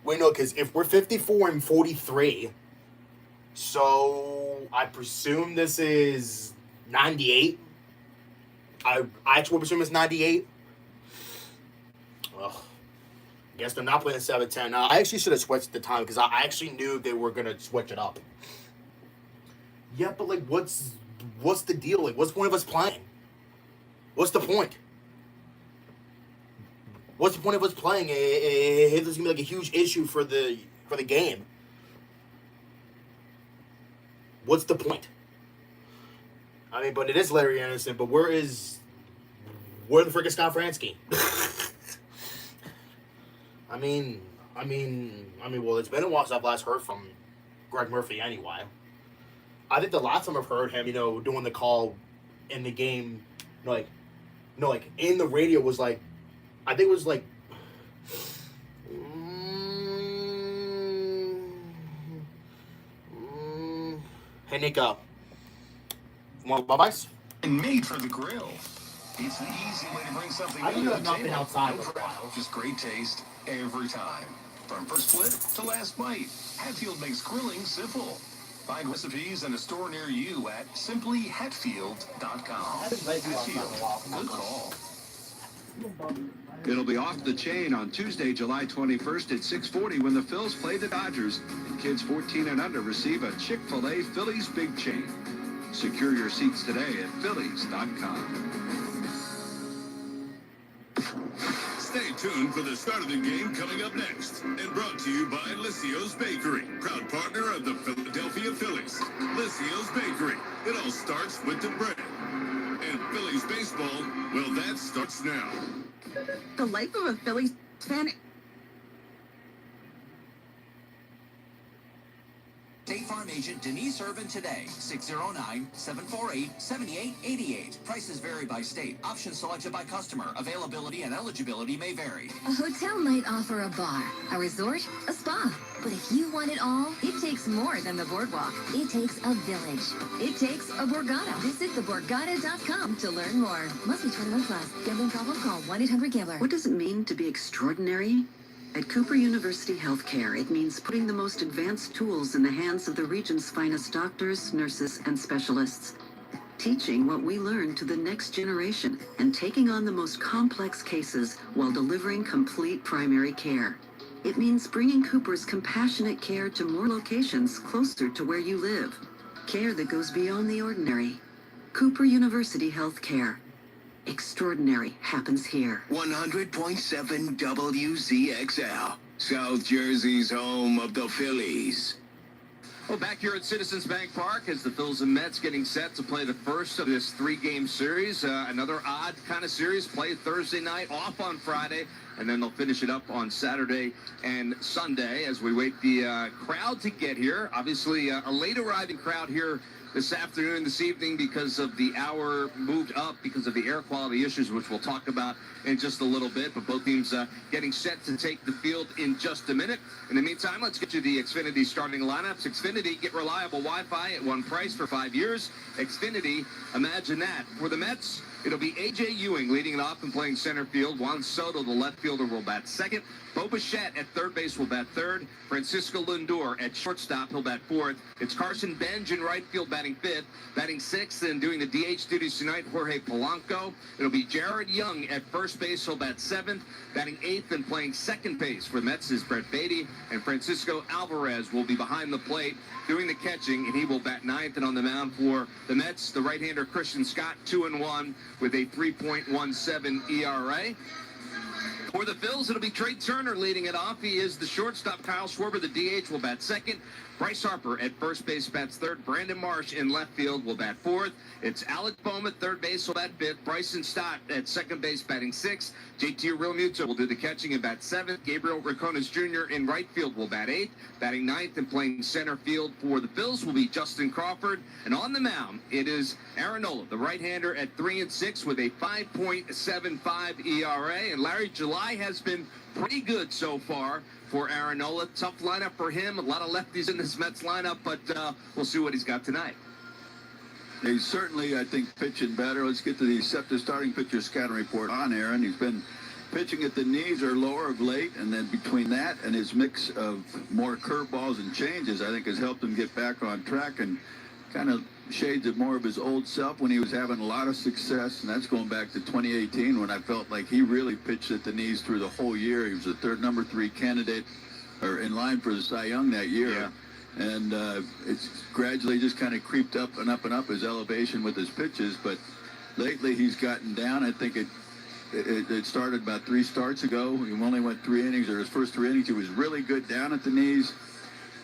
Wait, no, because if we're 54 and 43, so I presume this is 98. I actually presume it's 98. Ugh. I guess they're not playing 7-10. I actually should have switched the time because I actually knew they were gonna switch it up. Yeah, but like, what's the deal? Like, what's the point of us playing? What's the point? What's the point of us playing? It's gonna be like a huge issue for the game. What's the point? I mean, but it is Larry Anderson. But where the freaking Scott Fransky? I mean, well, it's been a while since I've last heard from Greg Murphy anyway. I think the last time I've heard him, doing the call in the game, in the radio was like, I think it was like, hey, Nico, want Popeyes? And made for the grill. It's the easy way to bring something I think new to I've the not been table. outside for a while. Just great taste every time. From first flip to last bite, Hatfield makes grilling simple. Find recipes in a store near you at simplyhatfield.com. Hatfield, good call. It'll be off the chain on Tuesday, July 21st at 6:40 when the Phils play the Dodgers. And kids 14 and under receive a Chick-fil-A Phillies Big Chain. Secure your seats today at phillies.com. Stay tuned for the start of the game coming up next. And brought to you by Lissio's Bakery, proud partner of the Philadelphia Phillies. Lissio's Bakery. It all starts with the bread. And Phillies baseball, well, that starts now. The life of a Phillies fan. State Farm agent Denise Urban today, 609-748-7888. Prices vary by state. Options selected by customer. Availability and eligibility may vary. A hotel might offer a bar, a resort, a spa. But if you want it all, it takes more than the boardwalk. It takes a village. It takes a Borgata. Visit theborgata.com to learn more. Must be 21 plus. Gambling problem? Call 1-800-GAMBLER. What does it mean to be extraordinary? At Cooper University Healthcare, it means putting the most advanced tools in the hands of the region's finest doctors, nurses, and specialists. Teaching what we learn to the next generation and taking on the most complex cases while delivering complete primary care. It means bringing Cooper's compassionate care to more locations closer to where you live. Care that goes beyond the ordinary. Cooper University Healthcare. Extraordinary happens here. 100.7 WZXL, South Jersey's home of the Phillies. Well, back here at Citizens Bank Park as the Phils and Mets getting set to play the first of this three-game series. Another odd kind of series, play Thursday night, off on Friday, and then they'll finish it up on Saturday and Sunday as we wait the crowd to get here. Obviously, a late arriving crowd here this afternoon, this evening, because of the hour moved up because of the air quality issues, which we'll talk about in just a little bit. But both teams getting set to take the field in just a minute. In the meantime, let's get you the Xfinity starting lineups. Xfinity, get reliable Wi-Fi at one price for 5 years. Xfinity, imagine that. For the Mets, it'll be A.J. Ewing leading it off and playing center field. Juan Soto, the left fielder, will bat second. Bo Bichette at third base will bat third. Francisco Lindor at shortstop, he'll bat fourth. It's Carson Benj in right field batting fifth. Batting sixth and doing the DH duties tonight, Jorge Polanco. It'll be Jared Young at first base, he'll bat seventh. Batting eighth and playing second base for the Mets is Brett Beatty. And Francisco Alvarez will be behind the plate doing the catching, and he will bat ninth. And on the mound for the Mets, the right-hander Christian Scott, 2-1 with a 3.17 ERA. For the Phils, it'll be Trey Turner leading it off. He is the shortstop. Kyle Schwarber, the DH, will bat second. Bryce Harper at first base bats third. Brandon Marsh in left field will bat fourth. It's Alec Bohm at third base will bat fifth. Bryson Stott at second base batting sixth. JT Realmuto will do the catching and bat seventh. Gabriel Racones Jr. in right field will bat eighth. Batting ninth and playing center field for the Phils will be Justin Crawford. And on the mound, it is Aaron Nola, the right-hander, at 3-6 with a 5.75 ERA. And Larry July July has been pretty good so far for Aaron Nola. Tough lineup for him. A lot of lefties in this Mets lineup, but we'll see what he's got tonight. He's certainly, I think, pitching better. Let's get to the starting pitcher scouting report on Aaron. He's been pitching at the knees or lower of late, and then between that and his mix of more curveballs and changes, I think has helped him get back on track and kind of shades of more of his old self when he was having a lot of success. And that's going back to 2018 when I felt like he really pitched at the knees through the whole year. He was the number 3 candidate or in line for the Cy Young that year. Yeah. And it's gradually just kind of creeped up and up and up his elevation with his pitches. But lately he's gotten down. I think it started about 3 starts ago. He only went 3 innings, or his first 3 innings. He was really good down at the knees.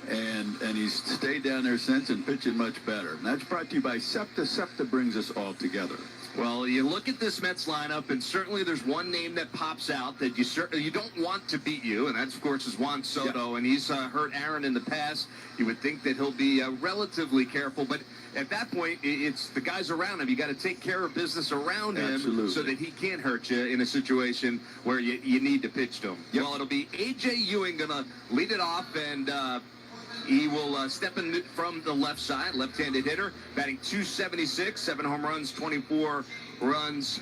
And he's stayed down there since and pitching much better. And that's brought to you by SEPTA. SEPTA brings us all together. Well, you look at this Mets lineup, and certainly there's one name that pops out that you don't want to beat you, and that's, of course, is Juan Soto. Yeah. And he's hurt Aaron in the past. You would think that he'll be relatively careful, but at that point, it's the guys around him. You got to take care of business around him so that he can't hurt you in a situation where you need to pitch to him. Yep. Well, it'll be A.J. Ewing going to lead it off, and he will step in from the left side, left-handed hitter, batting .276, 7 home runs, 24 runs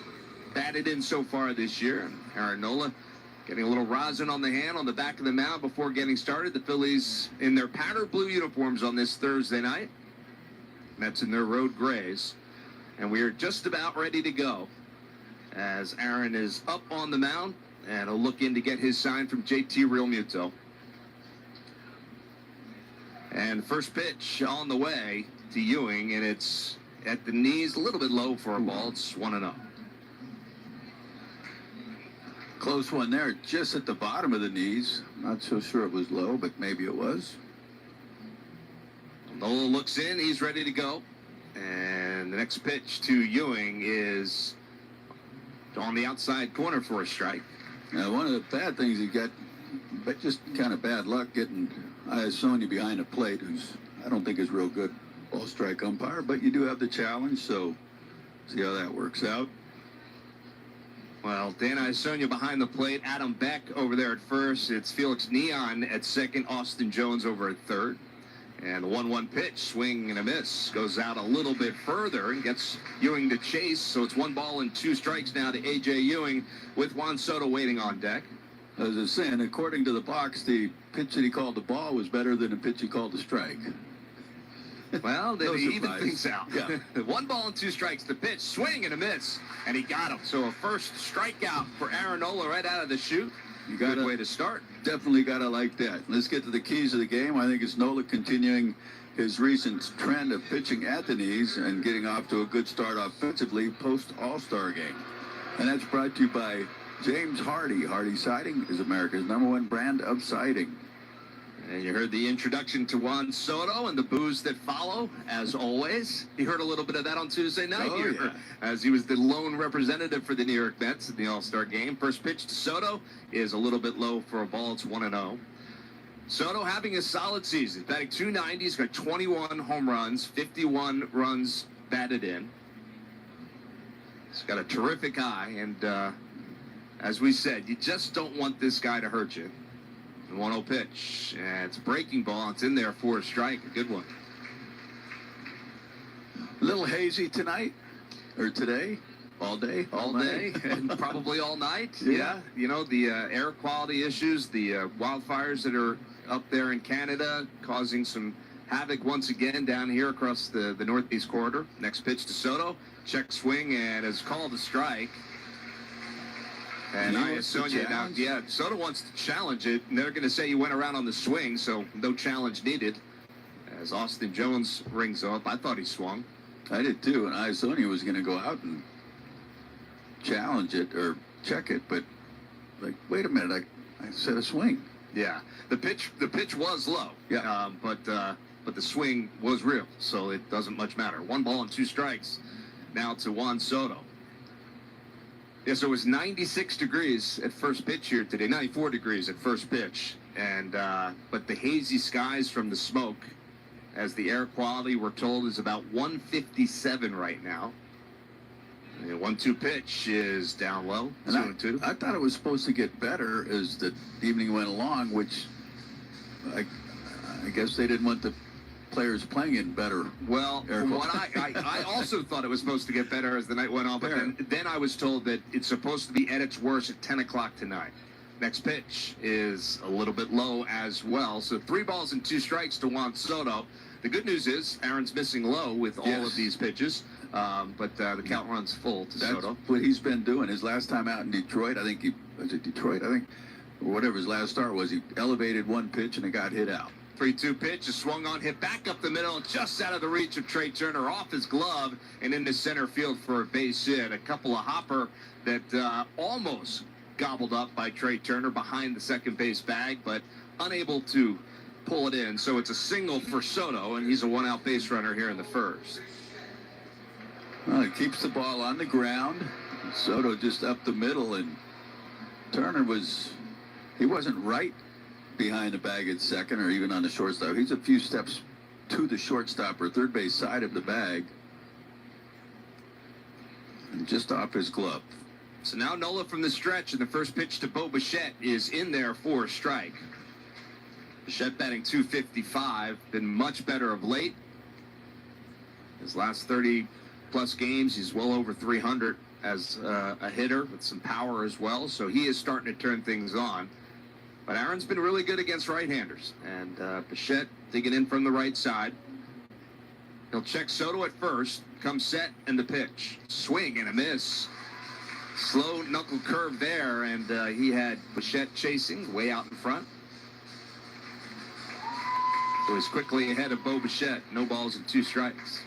batted in so far this year. And Aaron Nola getting a little rosin on the hand on the back of the mound before getting started. The Phillies in their powder blue uniforms on this Thursday night. Mets in their road grays. And we are just about ready to go as Aaron is up on the mound and he'll look in to get his sign from JT Realmuto. And first pitch on the way to Ewing, and it's at the knees, a little bit low for a ball. It's 1-0. Close one there, just at the bottom of the knees. Not so sure it was low, but maybe it was. Nola looks in, he's ready to go. And the next pitch to Ewing is on the outside corner for a strike. Now, one of the bad things he got, but just kind of bad luck getting Sonia behind the plate, who's I don't think is real good ball strike umpire, but you do have the challenge, so see how that works out. Well, Dan Iasonia behind the plate, Adam Beck over there at first. It's Felix Neon at second, Austin Jones over at third. And the 1-1 pitch, swing and a miss, goes out a little bit further and gets Ewing to chase. So it's 1 ball and 2 strikes now to A.J. Ewing with Juan Soto waiting on deck. As I was saying, according to the box, the pitch that he called the ball was better than the pitch he called the strike. Well, then he even things out. Yeah. 1 ball and 2 strikes. The pitch, swing and a miss, and he got him. So a first strikeout for Aaron Nola right out of the chute. Good way to start. Definitely got to like that. Let's get to the keys of the game. I think it's Nola continuing his recent trend of pitching at the knees and getting off to a good start offensively post All-Star game. And that's brought to you by James Hardy. Hardy Siding is America's #1 brand of siding. And you heard the introduction to Juan Soto and the boos that follow, as always. You heard a little bit of that on Tuesday night here, as he was the lone representative for the New York Mets in the All-Star game. First pitch to Soto is a little bit low for a ball. It's 1-0. Soto having a solid season. Batting .290. He's got 21 home runs, 51 runs batted in. He's got a terrific eye, and as we said, you just don't want this guy to hurt you. 1-0 pitch, and it's a breaking ball. It's in there for a strike. A good one. A little hazy tonight, or today, all day, all day, and probably all night. Yeah. You know, the air quality issues, the wildfires that are up there in Canada causing some havoc once again down here across the northeast corridor. Next pitch to Soto. Check swing, and is called a strike. And Iasonia now, Soto wants to challenge it, and they're going to say he went around on the swing, so no challenge needed. As Austin Jones rings up, I thought he swung. I did too, and Iasonia was going to go out and challenge it or check it, but like, wait a minute, I said a swing. Yeah, the pitch was low. Yeah, but the swing was real, so it doesn't much matter. 1 ball and 2 strikes. Now to Juan Soto. Yeah, so it was 96 degrees at first pitch here today, 94 degrees at first pitch. And but the hazy skies from the smoke, as the air quality, we're told, is about 157 right now. The 1-2 pitch is down low. And 2-2. I thought it was supposed to get better as the evening went along, which I guess they didn't want the players playing it better. Well, from what I also thought it was supposed to get better as the night went on, but then I was told that it's supposed to be at its worst at 10 o'clock tonight. Next pitch is a little bit low as well. So 3 balls and 2 strikes to Juan Soto. The good news is Aaron's missing low with all of these pitches, but the count runs full to Soto. That's what he's been doing. His last time out in Detroit, I think Detroit, or whatever his last start was, he elevated 1 pitch and it got hit out. 3-2 pitch is swung on, hit back up the middle, just out of the reach of Trey Turner, off his glove, and into center field for a base hit. A couple of hopper that almost gobbled up by Trey Turner behind the second base bag, but unable to pull it in. So it's a single for Soto, and he's a 1-out base runner here in the first. Well, he keeps the ball on the ground. Soto just up the middle, and Turner he wasn't right behind the bag at second or even on the shortstop. He's a few steps to the shortstop or third base side of the bag and just off his glove. So now Nola from the stretch, and the first pitch to Bo Bichette is in there for a strike. Bichette batting .255, been much better of late. His last 30-plus games, he's well over 300 as a hitter with some power as well, so he is starting to turn things on. But Aaron's been really good against right-handers, and Bichette digging in from the right side. He'll check Soto at first, comes set, and the pitch. Swing and a miss. Slow knuckle curve there, and he had Bichette chasing way out in front. So he's quickly ahead of Bo Bichette. No balls and 2 strikes.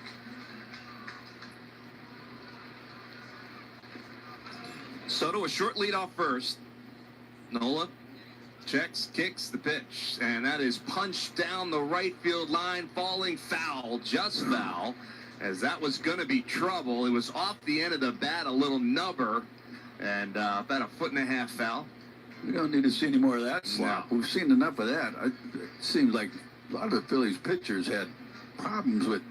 Soto a short lead off first. Nola checks, kicks the pitch, and that is punched down the right field line, falling foul, just foul, as that was going to be trouble. It was off the end of the bat, a little nubber, and about 1.5 foot foul. We don't need to see any more of that slop. We've seen enough of that. It seems like a lot of the Phillies pitchers had problems with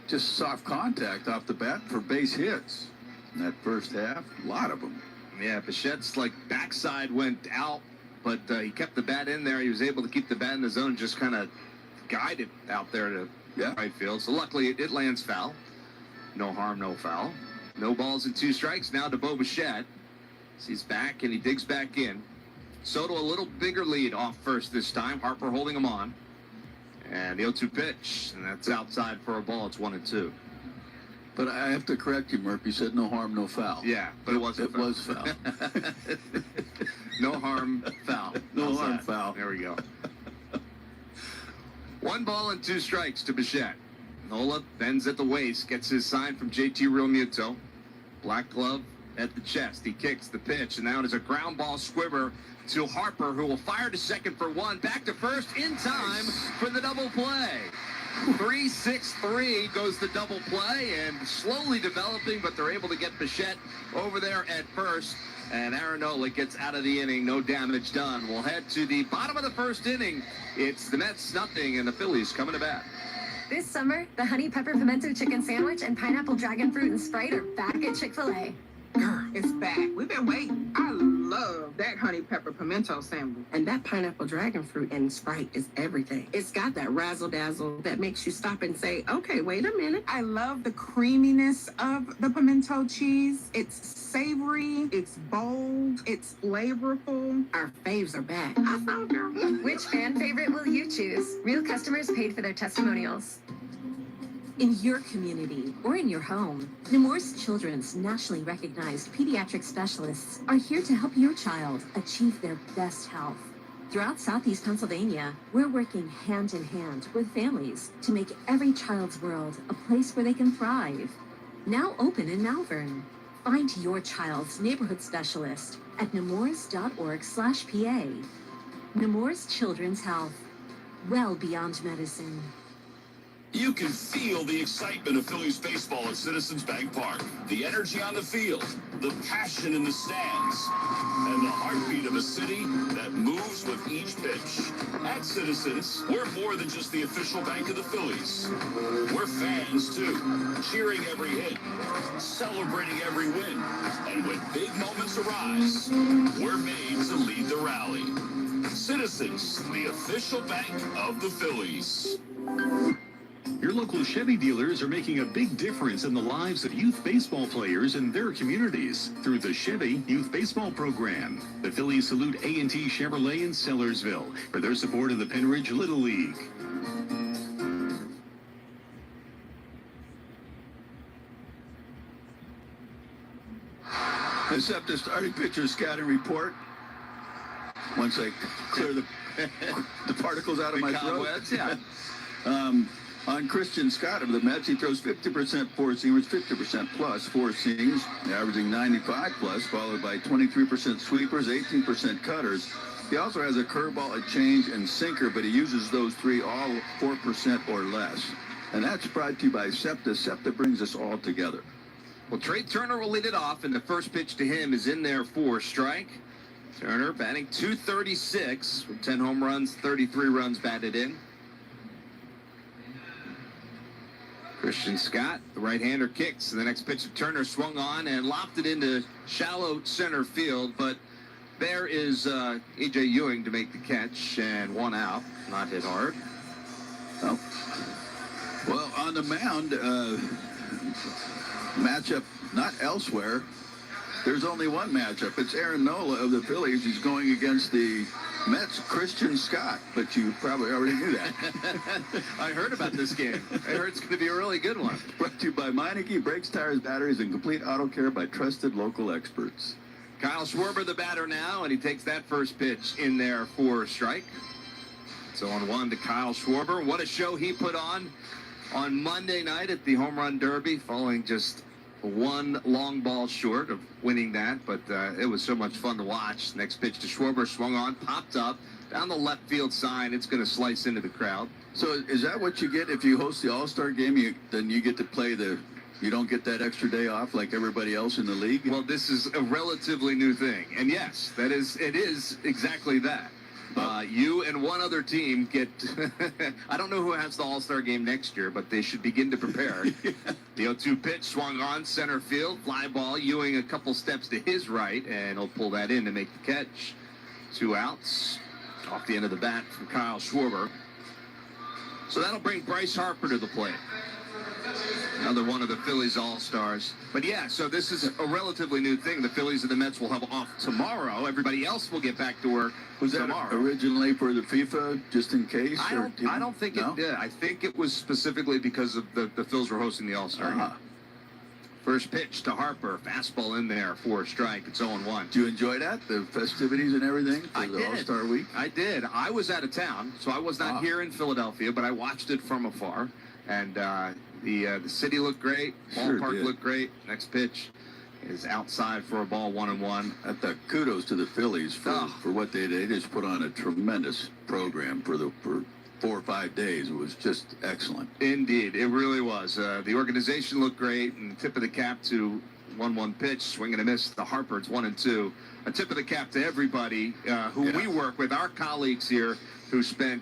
just soft contact off the bat for base hits in that first half. A lot of them. Yeah, Bichette's backside went out, but he kept the bat in there. He was able to keep the bat in the zone, just kind of guided out there to right field. So luckily it lands foul. No harm, no foul. No balls and 2 strikes now to Bo Bichette. He's back and he digs back in. Soto a little bigger lead off first this time. Harper holding him on. And the 0-2 pitch, and that's outside for a ball. It's 1-2. But I have to correct you, Murphy. You said no harm, no foul. Yeah, but it wasn't. It was foul. No harm, foul. No harm, foul. There we go. 1 ball and 2 strikes to Bichette. Nola bends at the waist, gets his sign from JT Realmuto. Black glove at the chest. He kicks the pitch, and now it is a ground ball squibber to Harper, who will fire to second for 1. Back to first in time for the double play. 3-6-3 goes the double play, and slowly developing, but they're able to get Bichette over there at first. And Aaron Nola gets out of the inning, no damage done. We'll head to the bottom of the first inning. It's the Mets nothing, and the Phillies coming to bat. This summer, the honey pepper pimento chicken sandwich and pineapple dragon fruit and Sprite are back at Chick-fil-A. Girl, it's back. We've been waiting. I love that honey pepper pimento sandwich. And that pineapple dragon fruit and Sprite is everything. It's got that razzle-dazzle that makes you stop and say, okay, wait a minute. I love the creaminess of the pimento cheese. It's savory, it's bold, it's flavorful. Our faves are back. I saw, girl. Which fan favorite will you choose? Real customers paid for their testimonials. In your community or in your home, Nemours Children's nationally recognized pediatric specialists are here to help your child achieve their best health. Throughout Southeast Pennsylvania, we're working hand in hand with families to make every child's world a place where they can thrive. Now open in Malvern. Find your child's neighborhood specialist at nemours.org/PA. Nemours Children's Health, well beyond medicine. You can feel the excitement of Phillies baseball at Citizens Bank Park. The energy on the field, the passion in the stands, and the heartbeat of a city that moves with each pitch. At Citizens, we're more than just the official bank of the Phillies. We're fans, too, cheering every hit, celebrating every win. And when big moments arise, we're made to lead the rally. Citizens, the official bank of the Phillies. Your local Chevy dealers are making a big difference in the lives of youth baseball players in their communities through the Chevy Youth Baseball Program. The Phillies salute A&T Chevrolet in Sellersville for their support of the Penridge Little League. Except the starting pitcher scouting report. Once I clear the particles out of my throat. Yeah. On Christian Scott of the Mets, he throws 50% four-seamers, 50% plus four-seams, averaging 95 plus, followed by 23% sweepers, 18% cutters. He also has a curveball, a change, and sinker, but he uses those three all 4% or less. And that's brought to you by SEPTA. SEPTA brings us all together. Well, Trey Turner will lead it off, and the first pitch to him is in there for a strike. Turner batting .236 with 10 home runs, 33 runs batted in. Christian Scott, the right-hander, kicks. The next pitch of Turner swung on and lopped it into shallow center field, but there is A.J. Ewing to make the catch, and one out, not hit hard. Oh. Well, on the mound, matchup not elsewhere. There's only one matchup. It's Aaron Nola of the Phillies. He's going against the Mets' Christian Scott, but you probably already knew that. I heard about this game. I heard it's going to be a really good one. Brought to you by Meineke, brakes, tires, batteries, and complete auto care by trusted local experts. Kyle Schwarber, the batter now, and he takes that first pitch in there for a strike. So on 1 to Kyle Schwarber. What a show he put on Monday night at the Home Run Derby, following just one long ball short of winning that, but it was so much fun to watch. Next pitch to Schwarber, swung on, popped up, down the left field sign. It's going to slice into the crowd. So is that what you get if you host the All-Star game? Then you get to play you don't get that extra day off like everybody else in the league? Well, this is a relatively new thing. And yes, it is exactly that. You and one other team get, I don't know who has the All-Star game next year, but they should begin to prepare. Yeah. The 0-2 pitch swung on center field, fly ball. Ewing a couple steps to his right, and he'll pull that in to make the catch. 2 outs off the end of the bat from Kyle Schwarber. So that'll bring Bryce Harper to the plate. Another one of the Phillies All-Stars. But yeah, so this is a relatively new thing. The Phillies and the Mets will have off tomorrow. Everybody else will get back to work tomorrow. That originally for the FIFA, just in case? I don't think it did. I think it was specifically because of the Phils were hosting the All-Star game. First pitch to Harper. Fastball in there for a strike. It's 0-1. Do you enjoy that? The festivities and everything for the All-Star week? I did. I was out of town, so I was not here in Philadelphia, but I watched it from afar. And the city looked great. Ballpark looked great. Next pitch is outside for a ball, 1-1. Kudos to the Phillies for what they did. They just put on a tremendous program for 4 or 5 days. It was just excellent. Indeed, it really was. The organization looked great, and tip of the cap to 1-1 pitch, swing and a miss to Harper. It's 1-2. A tip of the cap to everybody who we work with, our colleagues here who spent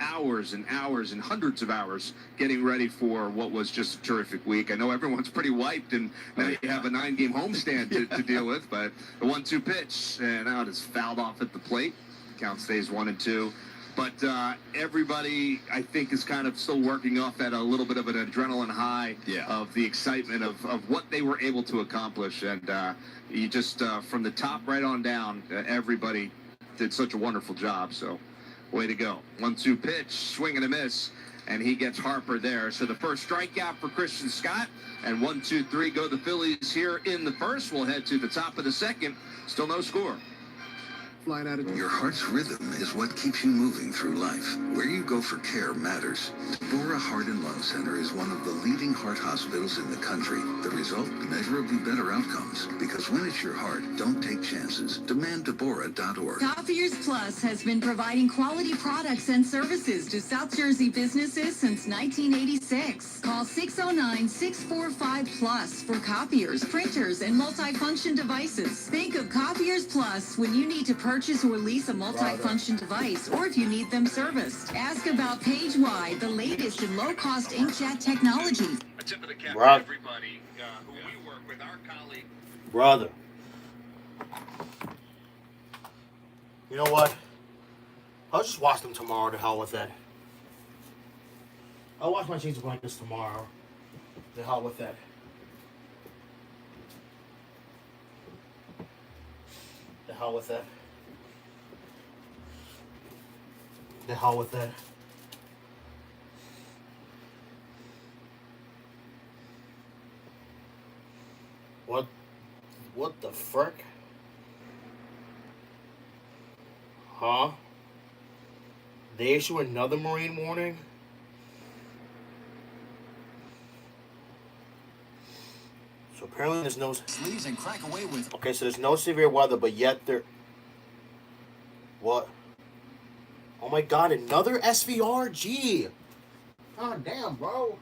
hours and hours and hundreds of hours getting ready for what was just a terrific week. I know everyone's pretty wiped, and now you have a 9-game homestand to deal with, but the 1-2 pitch, and now it is fouled off at the plate. Count stays 1-2. But everybody, I think, is kind of still working off at a little bit of an adrenaline high of the excitement of what they were able to accomplish. And you just, from the top right on down, everybody did such a wonderful job. So way to go. 1-2 pitch, swing and a miss, and he gets Harper there. So the first strikeout for Christian Scott, and 1-2-3 go the Phillies here in the first. We'll head to the top of the second. Still no score. lifeline attitude. Your heart's rhythm is what keeps you moving through life. Where you go for care matters. Deborah Heart and Lung Center is one of the leading heart hospitals in the country. The result, measurably better outcomes. Because when it's your heart, don't take chances. DemandDeborah.org. Copiers Plus has been providing quality products and services to South Jersey businesses since 1986. Call 609-645-PLUS for copiers, printers, and multifunction devices. Think of Copiers Plus when you need to purchase or lease a multifunction device, or if you need them serviced. Ask about PageWide, the latest in low-cost inkjet technology. A tip of the cap Brother. to everybody who we work with, our colleague. Brother. You know what? I'll just watch them tomorrow. To hell with it. I'll watch my Chains of Blankets tomorrow. To hell with it. The hell with it. The hell with it. What the frick? Huh? They issue another Marine warning? So apparently there's no... And crack away with. Okay, so there's no severe weather, but yet there... What? Oh my god, another SVR? Gee! God damn, bro.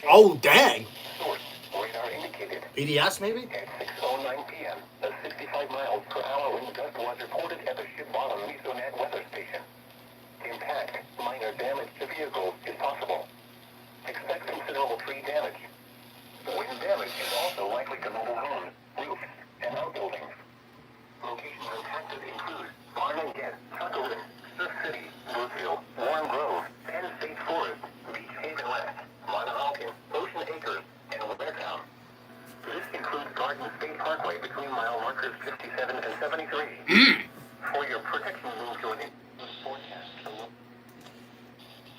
Oh, dang! PDS, maybe? At 6:09 p.m., a 65 miles per hour wind gust was reported at the ship bottom Misonet weather station. Impact, minor damage to vehicles is possible. Expect considerable tree damage. Wind damage is also likely to mobile homes, roofs, and outbuildings. Locations impacted include Barn and Ghent, Tuckerton, Surf City, Bluefield, Warren Grove, Penn State Forest, Beach Haven West, Monahawken, Ocean Acres, and Waretown. This includes Garden State Parkway between mile markers 57 and 73. For your protection, move to an forecast.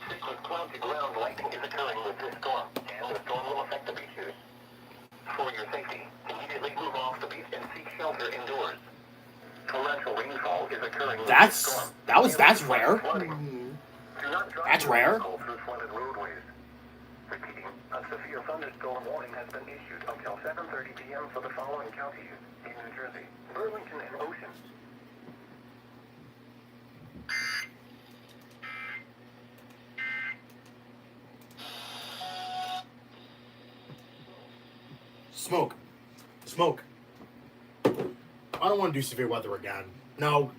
Frequent cloud-to-ground lightning is occurring with this storm, and the storm will affect the beaches. For your safety, immediately move off the beach and seek shelter indoors. Torrential rainfall is occurring with this storm. That's rare. Do not drive That's rare. through flooded roadways. Repeating, a severe thunderstorm warning has been issued until 7:30 p.m. for the following counties in New Jersey: Burlington and Ocean. Smoke. I don't want to do severe weather again. No.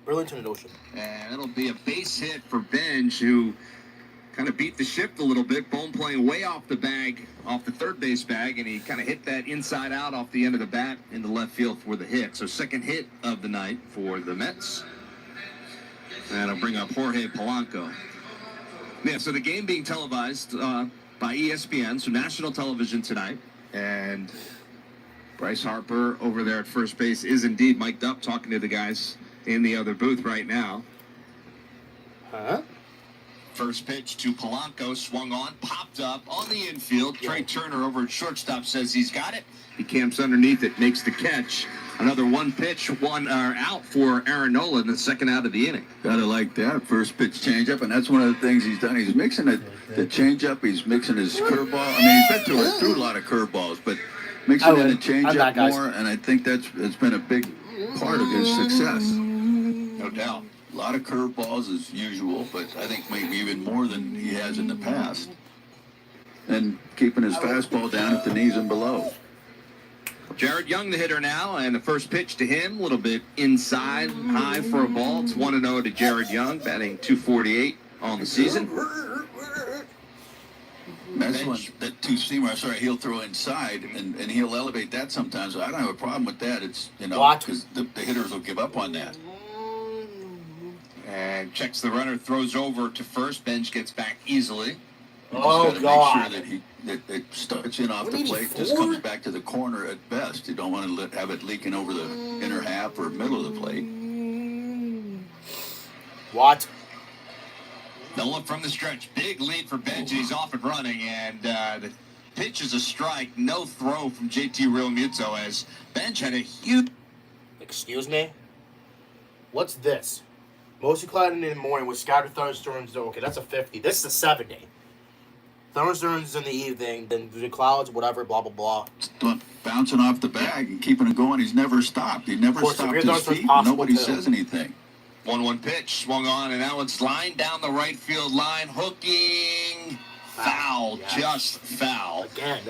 Burlington and Ocean. And it'll be a base hit for Benj, who kind of beat the shift a little bit. Bone playing way off the bag, off the third base bag, and he kind of hit that inside out off the end of the bat into left field for the hit. So second hit of the night for the Mets. And I'll bring up Jorge Polanco. Yeah, so the game being televised by ESPN, so national television tonight. And Bryce Harper over there at first base is indeed mic'd up talking to the guys in the other booth right now. Huh? First pitch to Polanco, swung on, popped up on the infield. Trey Turner over at shortstop says he's got it. He camps underneath it, makes the catch. Another one pitch, one out for Aaron Nola in the second out of the inning. Gotta like that. First pitch changeup, and that's one of the things he's done. He's mixing the changeup, he's mixing his curveball. I mean, he's been through a lot of curveballs, but mixing in the changeup more, and I think it's been a big part of his success. No doubt. A lot of curveballs as usual, but I think maybe even more than he has in the past. And keeping his fastball down at the knees and below. Jared Young, the hitter now, and the first pitch to him, a little bit inside, high for a ball. It's 1-0 to Jared Young, batting .248 on the season. That's one, that two-seamer, sorry, he'll throw inside, and he'll elevate that sometimes. I don't have a problem with that. It's, because the hitters will give up on that. And checks the runner, throws over to first. Bench gets back easily. Oh, God. Make sure that it starts in off the plate, just comes back to the corner at best. You don't want to have it leaking over the inner half or middle of the plate. What? Nola from the stretch. Big lead for Bench, and he's off and running. And the pitch is a strike. No throw from JT Realmuto as Bench had a huge... Excuse me? What's this? Mostly cloudy in the morning with scattered thunderstorms. Okay, that's a 50. This is a 70. Thunderstorms in the evening, then the clouds, whatever, blah, blah, blah. Bouncing off the bag and keeping it going. He's never stopped. He never stopped his feet. Nobody says anything. 1-1 pitch, swung on, and now it's lined down the right field line, hooking, foul, just foul. Again.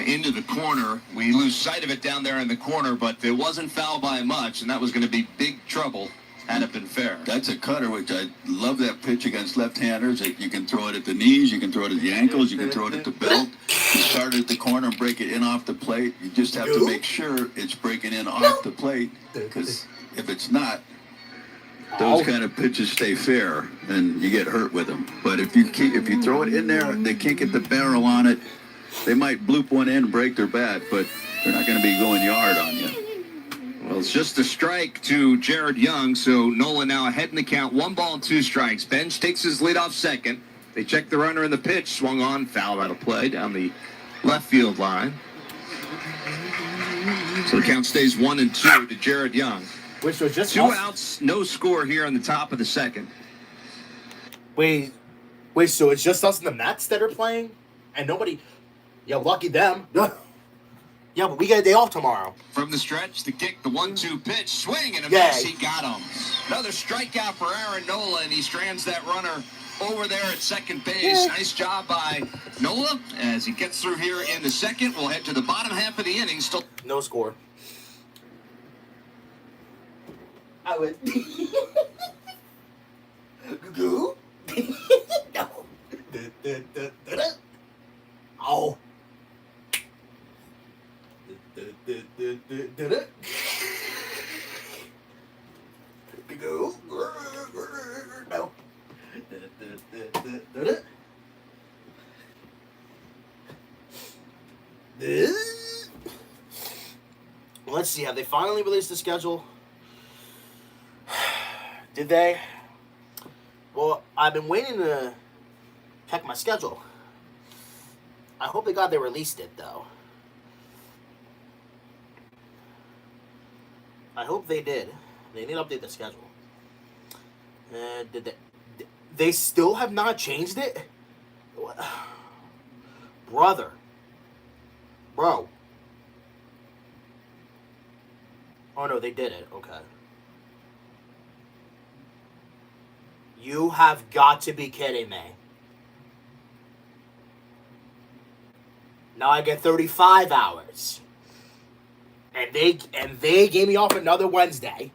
Into the corner. We lose sight of it down there in the corner, but it wasn't foul by much, and that was going to be big trouble had it been fair. That's a cutter, which I love that pitch against left-handers. You can throw it at the knees, you can throw it at the ankles, you can throw it at the belt. You start at the corner and break it in off the plate. You just have to make sure it's breaking in off the plate, because if it's not, those kind of pitches stay fair, and you get hurt with them. But if you throw it in there, they can't get the barrel on it. They might bloop one in and break their bat, but they're not going to be going yard on you. Well, it's just a strike to Jared Young, so Nola now ahead in the count. 1 ball and 2 strikes. Bench takes his lead off second. They check the runner in the pitch. Swung on, foul out of play down the left field line. So the count stays 1-2 to Jared Young. Which was just 2 outs, no score here on the top of the second. Wait, so it's just us and the Mets that are playing? And nobody... Yeah, lucky them. Yeah, but we get a day off tomorrow. From the stretch, the kick, the 1-2 pitch, swing and a miss. He got him. Another strikeout for Aaron Nola, and he strands that runner over there at second base. Nice job by Nola as he gets through here in the second. We'll head to the bottom half of the inning. Still no score. I would. Goo? No. Oh. Go. No. Let's see. Have they finally released the schedule? Did they? Well, I've been waiting to check my schedule. I hope they released it, though. I hope they did. They need to update the schedule. Did they still have not changed it? What? Brother. Bro. Oh, no, they did it. Okay. You have got to be kidding me. Now I get 35 hours. And they gave me off another Wednesday.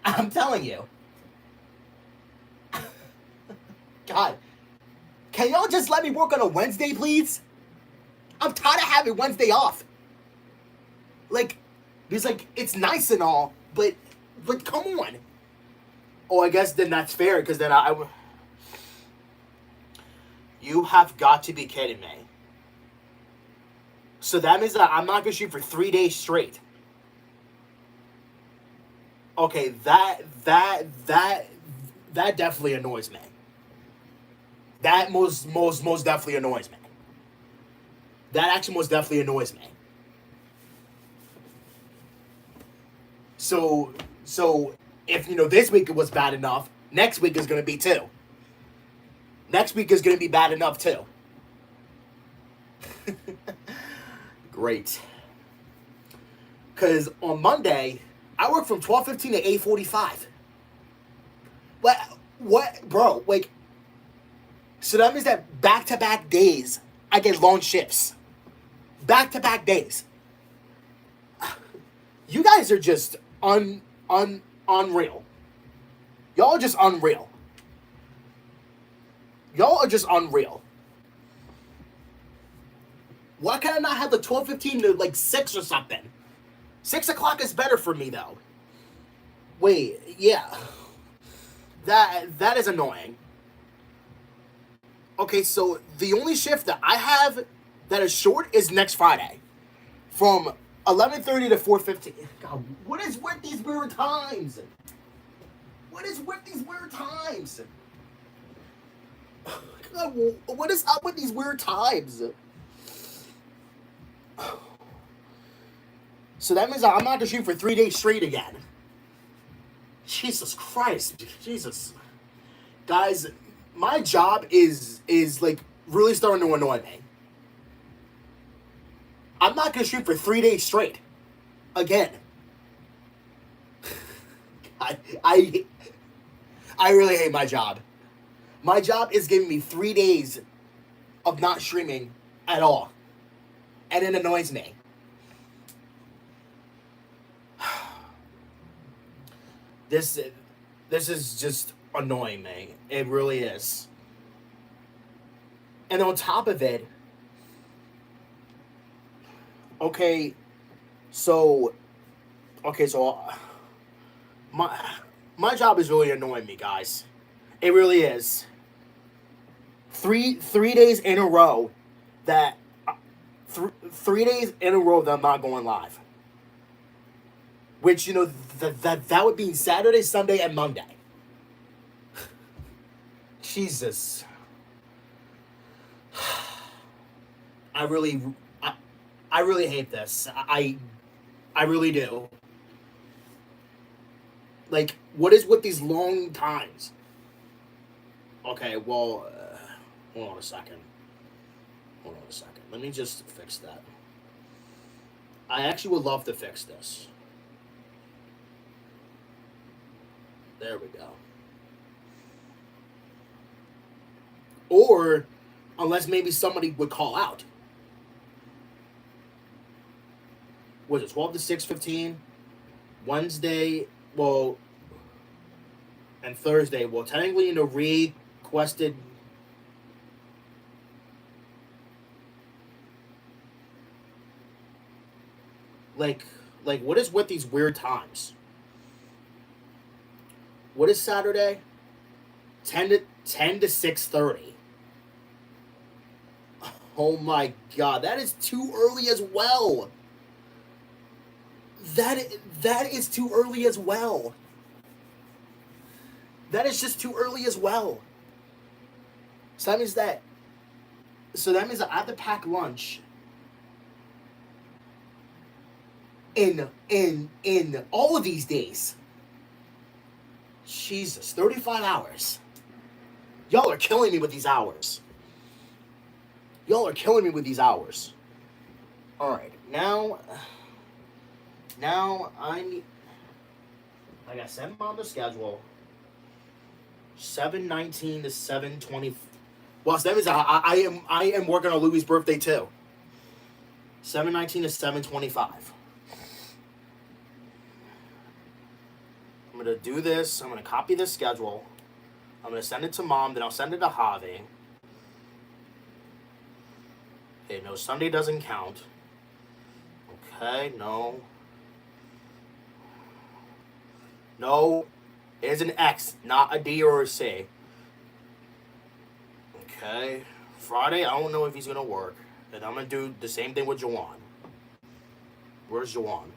I'm telling you. God. Can y'all just let me work on a Wednesday, please? I'm tired of having Wednesday off. Because it's nice and all, but come on. Oh, I guess then that's fair, because then you have got to be kidding me. So that means that I'm not going to shoot for 3 days straight. Okay, that definitely annoys me. That most definitely annoys me. That actually most definitely annoys me. So if this week it was bad enough, next week is gonna be too. Next week is gonna be bad enough too. Great. Cause on Monday, I work from 12:15 to 8:45. What, bro? Like, so that means that back-to-back days, I get long shifts. Back-to-back days. You guys are just unreal. Y'all are just unreal. Y'all are just unreal. Why can't I not have the 12:15 to like 6 or something? 6 o'clock is better for me though. Wait, yeah. That is annoying. Okay, so the only shift that I have that is short is next Friday. From 11:30 to 4:15. God, what is with these weird times? What is with these weird times? God, what is up with these weird times? So that means I'm not going to shoot for 3 days straight again. Jesus Christ. Jesus. Guys, my job is like really starting to annoy me. I'm not going to shoot for 3 days straight. Again. I really hate my job. My job is giving me 3 days of not streaming at all. And it annoys me. This is just annoying me. It really is. And on top of it, okay, so my job is really annoying me, guys. It really is. Three days in a row that 3 days in a row that I'm not going live. Which, that would be Saturday, Sunday, and Monday. Jesus. I really hate this. I really do. Like, what is with these long times? Okay, well, hold on a second. Let me just fix that. I actually would love to fix this. There we go. Or, unless maybe somebody would call out. Was it 12 to 6:15? Wednesday, well, and Thursday, well, technically in the requested. Like, what is with these weird times? What is Saturday? 10 to 6:30. Oh my God, that is too early as well. That is too early as well. That is just too early as well. So that means that I have to pack lunch in all of these days. Jesus, 35 hours. Y'all are killing me with these hours. All right, now I need. Like I said, I'm on the schedule. 7:19 to 7:20. Well, so that means I am working on Louis' birthday too. 7:19 to 7:25. I'm gonna do this. I'm gonna copy this schedule. I'm gonna send it to Mom. Then I'll send it to Javi. Okay, no, Sunday doesn't count. Okay, no. No, it's an X, not a D or a C. Okay, Friday, I don't know if he's gonna work. And I'm gonna do the same thing with Jawan. Where's Jawan?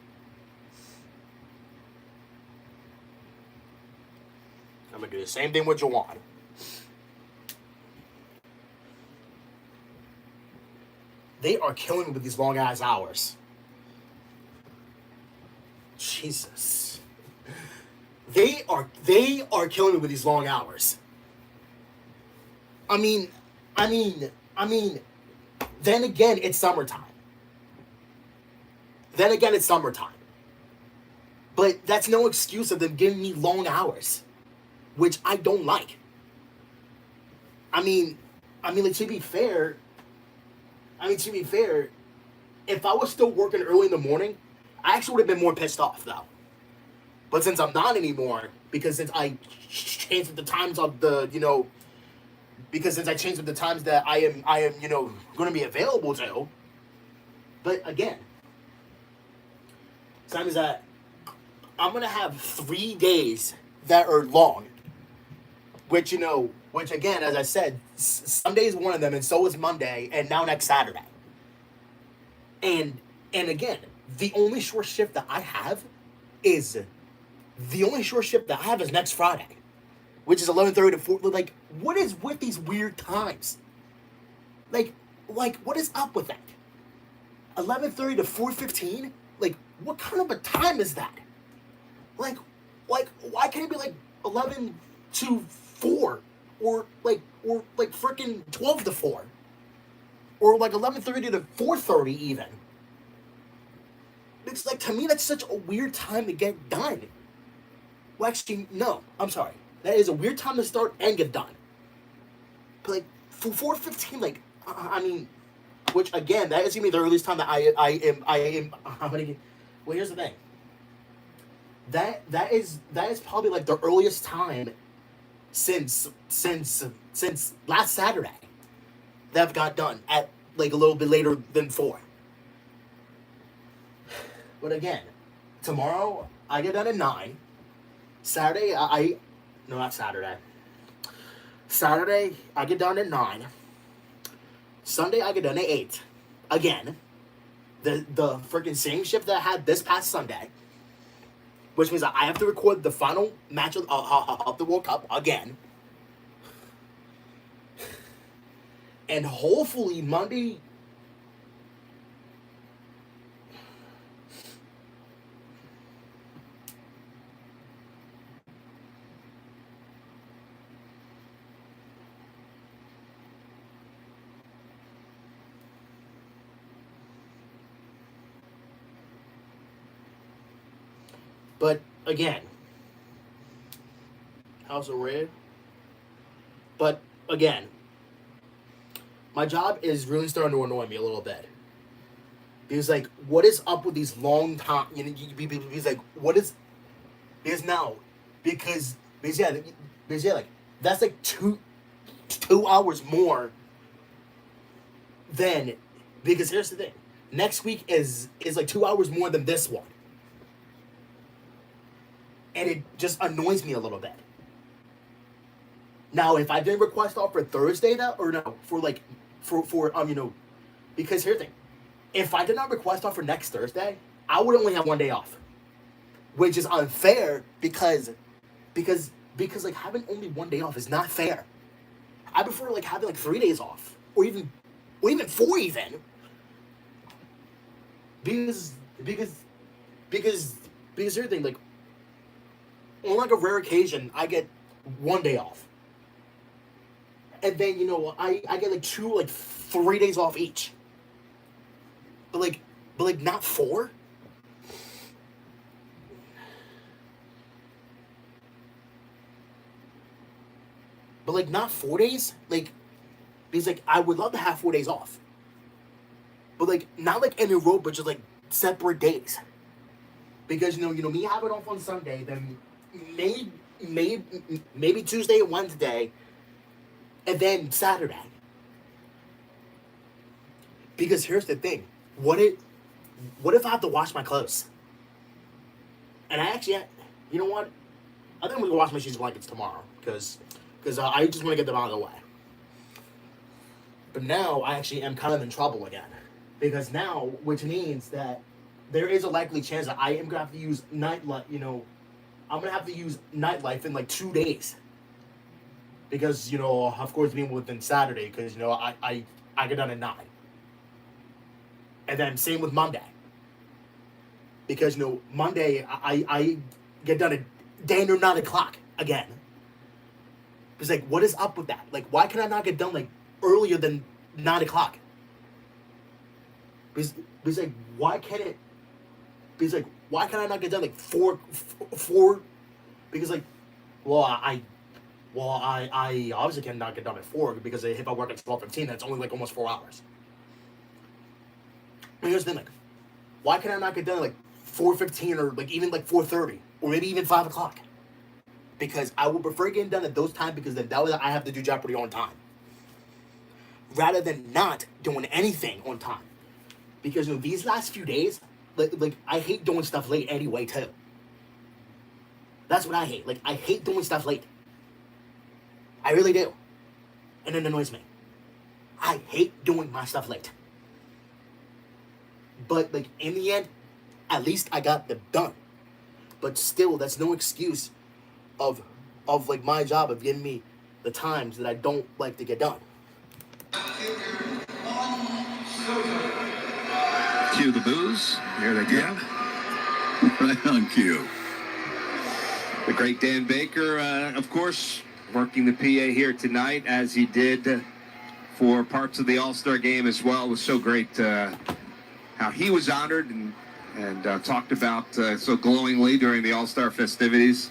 I'm gonna do the same thing with Jawan. They are killing me with these long ass hours. Jesus. They are killing me with these long hours. I mean, then again, it's summertime. But that's no excuse of them giving me long hours, which I don't like. I mean, like, to be fair, if I was still working early in the morning, I actually would have been more pissed off, though. But since I'm not anymore, because since I changed the times of the, that I am, going to be available to. But again, time is that I'm going to have 3 days that are long, which again, as I said, Sunday is one of them, and so is Monday, and now next Saturday. And again, the only short shift that I have is next Friday, which is 11:30 to 4. Like, what is with these weird times? Like, what is up with that? 11:30 to 4:15? Like, what kind of a time is that? Like, why can't it be like 11 to 4, or freaking 12 to 4, or like 11:30 to 4:30 even? It's like, to me, that's such a weird time to get done. Well, actually, no, I'm sorry. That is a weird time to start and get done. But like, for 4:15, like, which again, that is gonna be the earliest time that I am. Well, here's the thing. That is probably like the earliest time since last Saturday that I've got done at like a little bit later than 4. But again, tomorrow I get done at 9. Saturday no, not Saturday. Saturday I get done at 9. Sunday I get done at 8. Again, the freaking same shift that I had this past Sunday, which means that I have to record the final match of the World Cup again. And hopefully Monday. But again, House of Red. But again, my job is really starting to annoy me a little bit. Because like, what is up with these long time? Because like, what is? Because now, because like, that's like two hours more than. Because here's the thing, next week is like 2 hours more than this one. And it just annoys me a little bit. Now, if I didn't request off for Thursday, because here's the thing. If I did not request off for next Thursday, I would only have 1 day off. Which is unfair because like, having only 1 day off is not fair. I prefer like having like 3 days off. Or even 4 even. Because here's the thing, like, on like a rare occasion, I get 1 day off. And then, I get like 3 days off each. But not 4? But like, not 4 days? Like, because like, I would love to have 4 days off. But like, not like in a row, but just like separate days. Because, me having off on Sunday, then maybe Tuesday and Wednesday, and then Saturday. Because here's the thing, what if I have to wash my clothes? And I actually, you know what? I think I'm gonna wash my sheets and blankets tomorrow, because I just want to get them out of the way. But now I actually am kind of in trouble again, because now, which means that there is a likely chance that I am gonna have to use nightlife. I'm gonna have to use nightlife in like 2 days. because of course being within Saturday, because I get done at 9, and then same with Monday, because Monday I get done at day near 9 o'clock again. It's like, what is up with that? Like, why can I not get done like earlier than 9 o'clock? Because like, why can't it? Because like, why can I not get done like four? Because like, well, I obviously cannot get done at 4 because if I work at 12:15, that's only like almost 4 hours. And here's the thing, like, why can I not get done at like 4:15 or like even like 4:30 or maybe even 5 o'clock? Because I would prefer getting done at those times, because then that way I have to do Jeopardy on time, rather than not doing anything on time. Because these last few days, like I hate doing stuff late anyway too. That's what I hate. Like, I hate doing stuff late. I really do. And it annoys me. I hate doing my stuff late. But like in the end, at least I got them done. But still, that's no excuse of like my job of giving me the times that I don't like to get done. Cue the boos. Here they go. Right on cue. The great Dan Baker, of course, working the PA here tonight, as he did for parts of the All-Star game as well. It was so great how he was honored and talked about so glowingly during the All-Star festivities.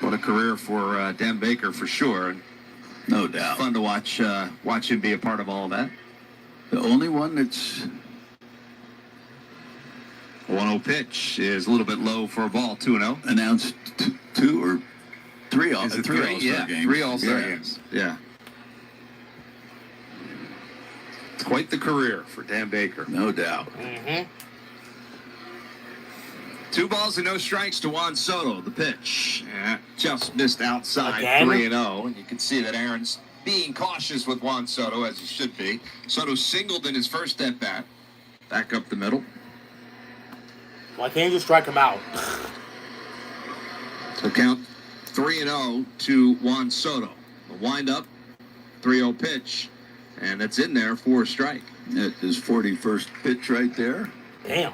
What a career for Dan Baker, for sure. No doubt. Fun to watch him be a part of all that. The only one that's... 1-0 pitch is a little bit low for a ball, 2-0. Announced 2 or 3 All-Star games. 3 All-Star games. Yeah. It's quite the career for Dan Baker. No doubt. Mm-hmm. 2 balls and no strikes to Juan Soto. The pitch just missed outside. Again? 3-0. And you can see that Aaron's being cautious with Juan Soto, as he should be. Soto singled in his first at bat. Back up the middle. Why can't you just strike him out? So count 3-0 to Juan Soto. The windup, 3-0 pitch, and that's in there for a strike. That's his 41st pitch right there. Damn.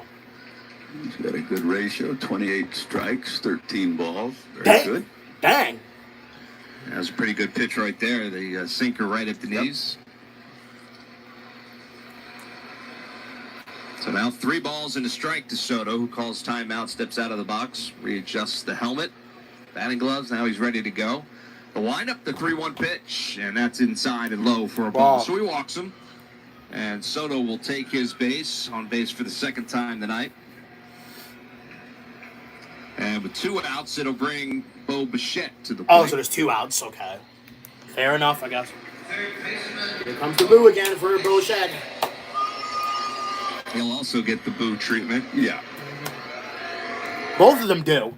He's got a good ratio, 28 strikes, 13 balls. Very good. Dang. That was a pretty good pitch right there. The sinker right at the knees. So now 3 balls and a strike to Soto, who calls timeout, steps out of the box, readjusts the helmet, batting gloves. Now he's ready to go. The windup, the 3-1 pitch, and that's inside and low for a ball. So he walks him, and Soto will take his base, on base for the second time tonight. And with 2 outs, it'll bring Bo Bichette to the plate. Oh, so there's 2 outs. Okay. Fair enough, I guess. Here comes the boo again for Bichette. He'll also get the boo treatment. Yeah. Both of them do.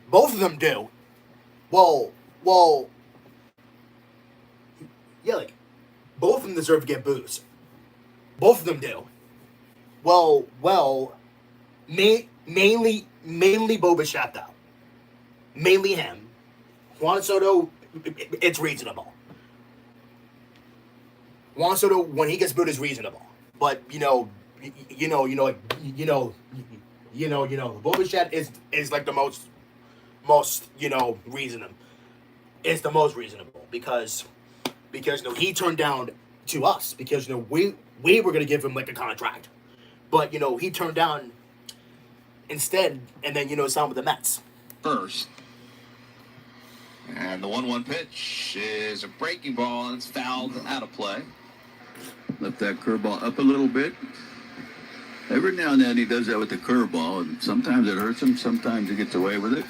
Both of them do. Well. Yeah, like, both of them deserve to get boos. Both of them do. Well, mainly Bo Bichette, though. Mainly him. Juan Soto, it's reasonable. Juan Soto, when he gets booed, is reasonable. But Bo Bichette is like the most reasonable. It's the most reasonable because he turned down to us because we were gonna give him like a contract, but he turned down instead, and then signed with the Mets first. And the 1-1 pitch is a breaking ball, and it's fouled out of play. Lift that curveball up a little bit. Every now and then he does that with the curveball, and sometimes it hurts him, sometimes he gets away with it.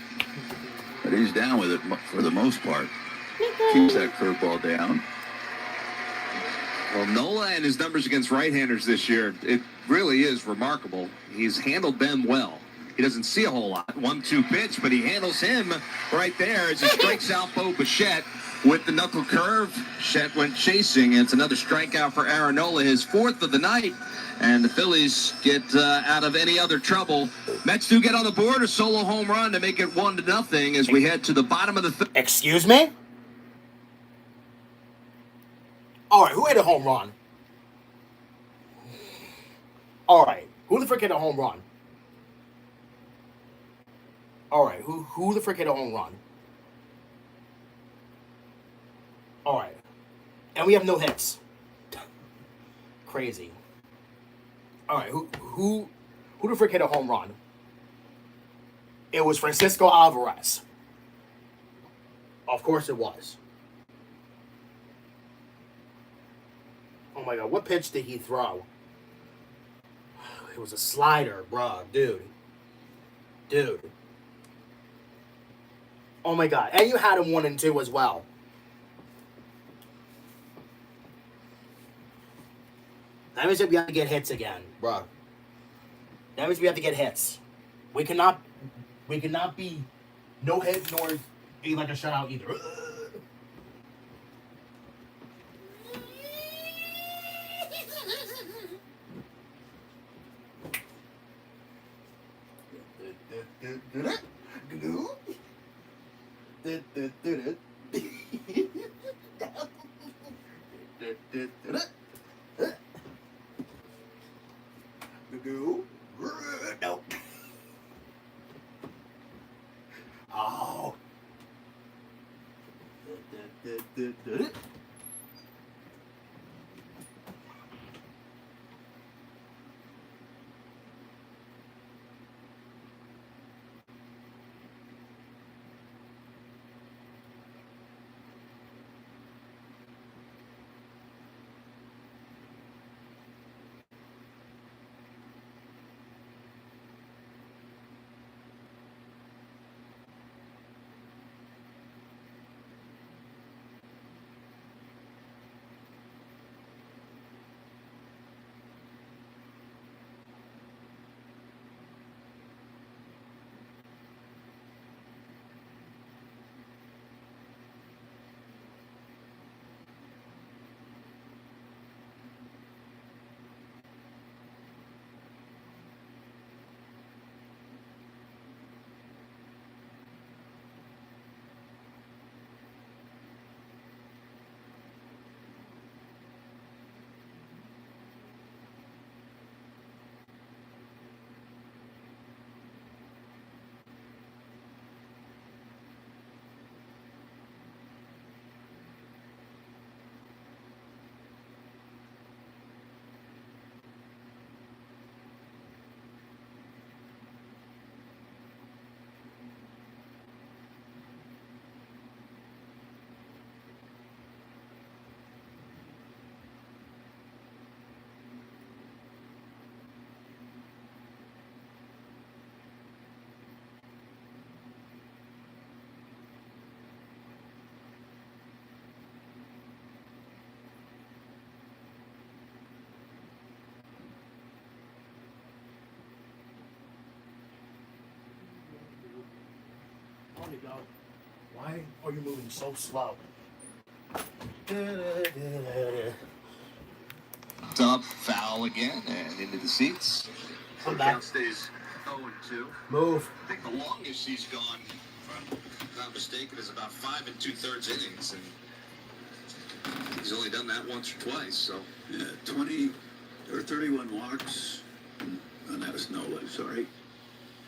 But he's down with it for the most part. Keeps that curveball down. Well, Nola and his numbers against right-handers this year, it really is remarkable. He's handled them well. he doesn't see a whole lot. 1-2 pitch, but he handles him right there as he strikes out Bo Bichette with the knuckle curve. Bichette went chasing, and it's another strikeout for Aaron Nola, his 4th of the night. And the Phillies get out of any other trouble. Mets do get on the board, a solo home run to make it 1-0 as we head to the bottom of the third. Excuse me? All right, who hit a home run? All right, who the frick hit a home run? All right, who the frick hit a home run? All right, and we have no hits. Crazy. All right, who the frick hit a home run? It was Francisco Alvarez. Of course it was. Oh my God, what pitch did he throw? It was a slider, bruh, dude. Oh my God, and you had him 1-2 as well. That means that we have to get hits again, bruh. That means we have to get hits. We cannot be no hit nor be like a shutout either. No. Oh. Why are you moving so slow? Up, foul again, and into the seats. I'm back. Stays 0-2. Move. I think the longest he's gone, if I'm not mistaken, is about 5 2/3 innings, and he's only done that once or twice. So Yeah, 20 or 31 walks. And that was Nola, sorry.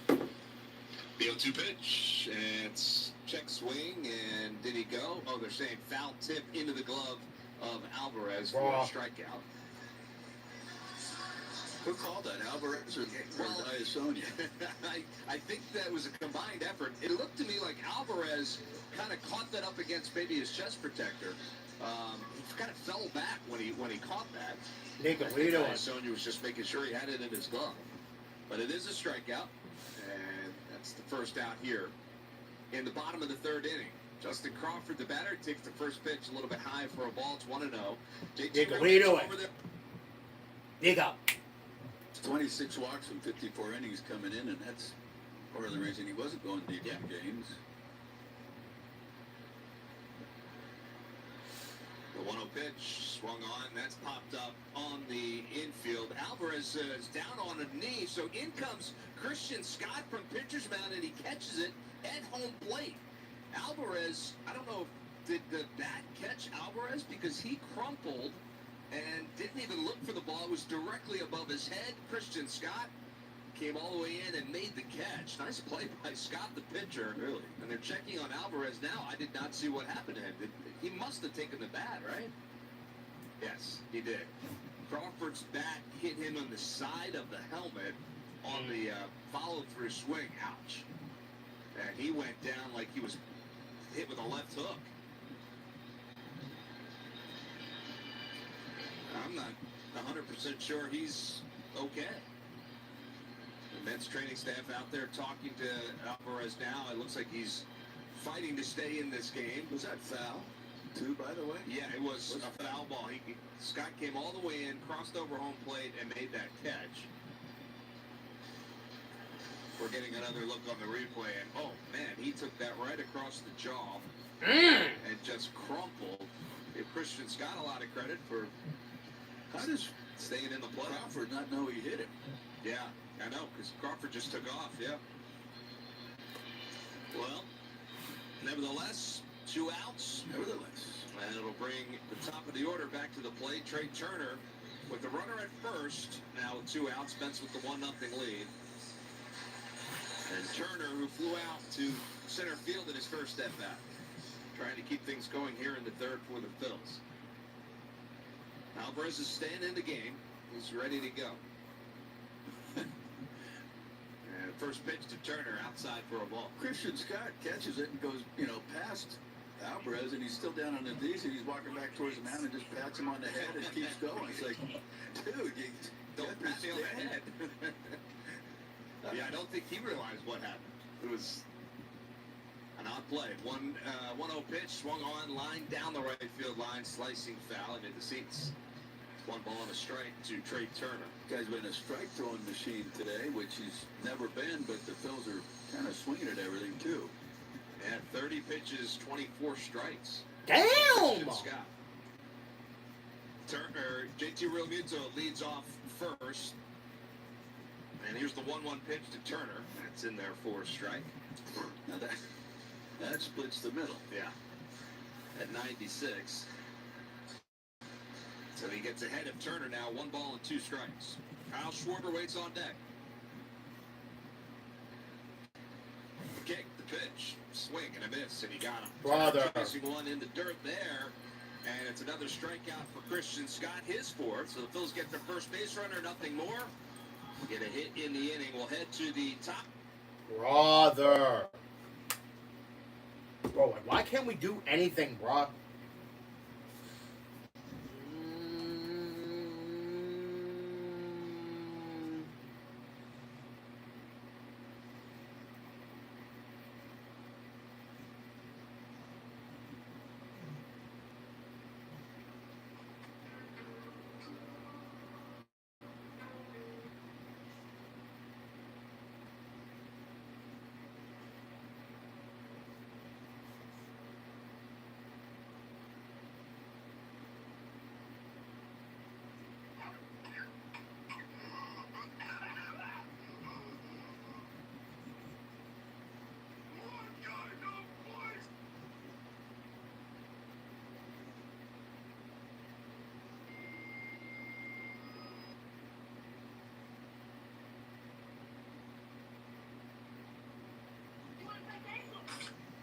The 0-2 pitch, and it's check swing, and did he go? Oh, they're saying foul tip into the glove of Alvarez for a strikeout. Who called that, Alvarez or Iasonia? I think that was a combined effort. It looked to me like Alvarez kind of caught that up against maybe his chest protector. He kind of fell back when he caught that. Nico, what are you doing? Iasonia was just making sure he had it in his glove. But it is a strikeout, and that's the first out here in the bottom of the third inning. Justin Crawford, the batter, takes the first pitch a little bit high for a ball. It's 1-0. Nico, what are you doing? Nico. 26 walks and 54 innings coming in, and that's Part of the reason he wasn't going deep in games. The 1-0 pitch swung on. That's popped up on the infield. Alvarez is down on a knee, so in comes Christian Scott from pitcher's mound, and he catches it at home plate. Alvarez, I don't know, did the bat catch Alvarez? Because he crumpled and didn't even look for the ball. It was directly above his head. Christian Scott came all the way in and made the catch. Nice play by Scott, the pitcher. Really? And they're checking on Alvarez now. I did not see what happened to him. He must have taken the bat, right? Yes, he did. Crawford's bat hit him on the side of the helmet on the follow-through swing. Ouch. And he went down like he was hit with a left hook. I'm not 100% sure he's okay. The Mets training staff out there talking to Alvarez now. It looks like he's fighting to stay in this game. Was that foul, too, by the way? Yeah, it was a foul ball. Scott came all the way in, crossed over home plate, and made that catch. We're getting another look on the replay, and oh man, he took that right across the jaw and just crumpled. Give Christian Scott a lot of credit for staying in the play. Crawford not know he hit him. Yeah, I know, because Crawford just took off, yeah. Well, nevertheless, 2 outs. And it'll bring the top of the order back to the plate. Trey Turner with the runner at first. Now with 2 outs, Spence with the 1-0 lead. And Turner, who flew out to center field in his first at-bat. Trying to keep things going here in the third for the Phillies. Alvarez is staying in the game. He's ready to go. And first pitch to Turner outside for a ball. Christian Scott catches it and goes, past Alvarez, and he's still down on the D's, and he's walking back towards the mound and just pats him on the head and keeps going. It's like, dude, you don't pat me on the head. Yeah, I don't think he realized what happened. It was an odd play. 1-0 pitch, swung on, line down the right field line, slicing foul into the seats. 1 ball and a strike to Trey Turner. Guy's been a strike throwing machine today, which he's never been, but the Phils are kind of swinging at everything too. And 30 pitches, 24 strikes. Damn! Scott. Turner, JT Realmuto leads off first. And here's the 1-1 pitch to Turner. That's in there for a strike. Now that splits the middle. Yeah. At 96. So he gets ahead of Turner now. 1 ball and 2 strikes. Kyle Schwarber waits on deck. Kick, the pitch, swing and a miss, and he got him. Brother. Chasing one in the dirt there. And it's another strikeout for Christian Scott, his 4th. So the Phils get their first base runner, nothing more. Get a hit in the inning. We'll head to the top. Brother. Bro, like, why can't we do anything, bro?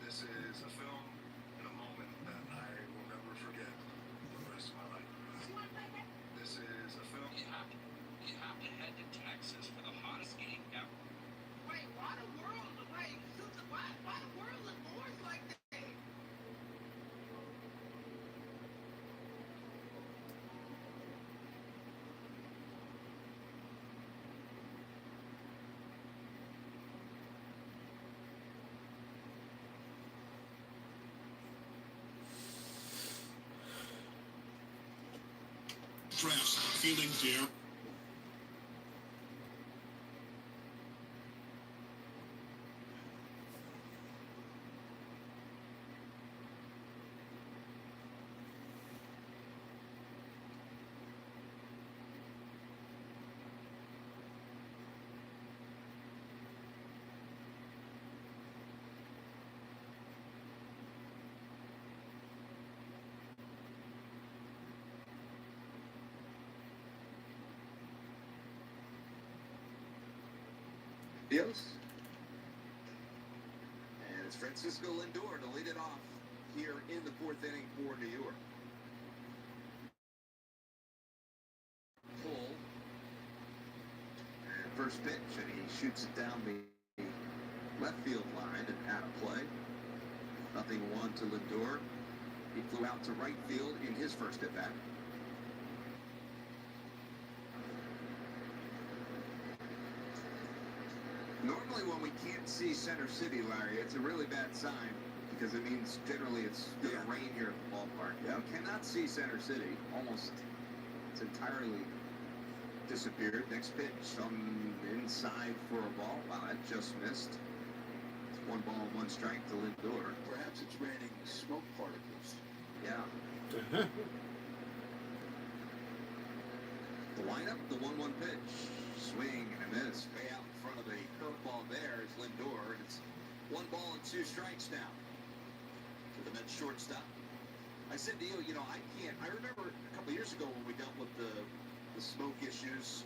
This is a film and a moment that I will never forget for the rest of my life. This is a film. You have to head to Texas for the hottest game ever. Wait, why the world? Wait, why the world is boys like that? Stress, feeling dear. Dios. And it's Francisco Lindor to lead it off here in the fourth inning for New York. Pull. And first pitch, and he shoots it down the left field line and out of play. 0-1 to Lindor. He flew out to right field in his first at bat. Normally when we can't see Center City, Larry, it's a really bad sign because it means generally it's going to rain here at the ballpark. Yeah. We cannot see Center City. Almost, it's entirely disappeared. Next pitch on the inside for a ball. Wow, that just missed. It's 1-1 strike to Lindor. Perhaps it's raining smoke particles. Yeah. The lineup, the 1-1 pitch. Swing and a miss. Way out in front of the curveball there is Lindor. It's 1-2 strikes now to the Mets shortstop. I said to you, I remember a couple years ago when we dealt with the smoke issues,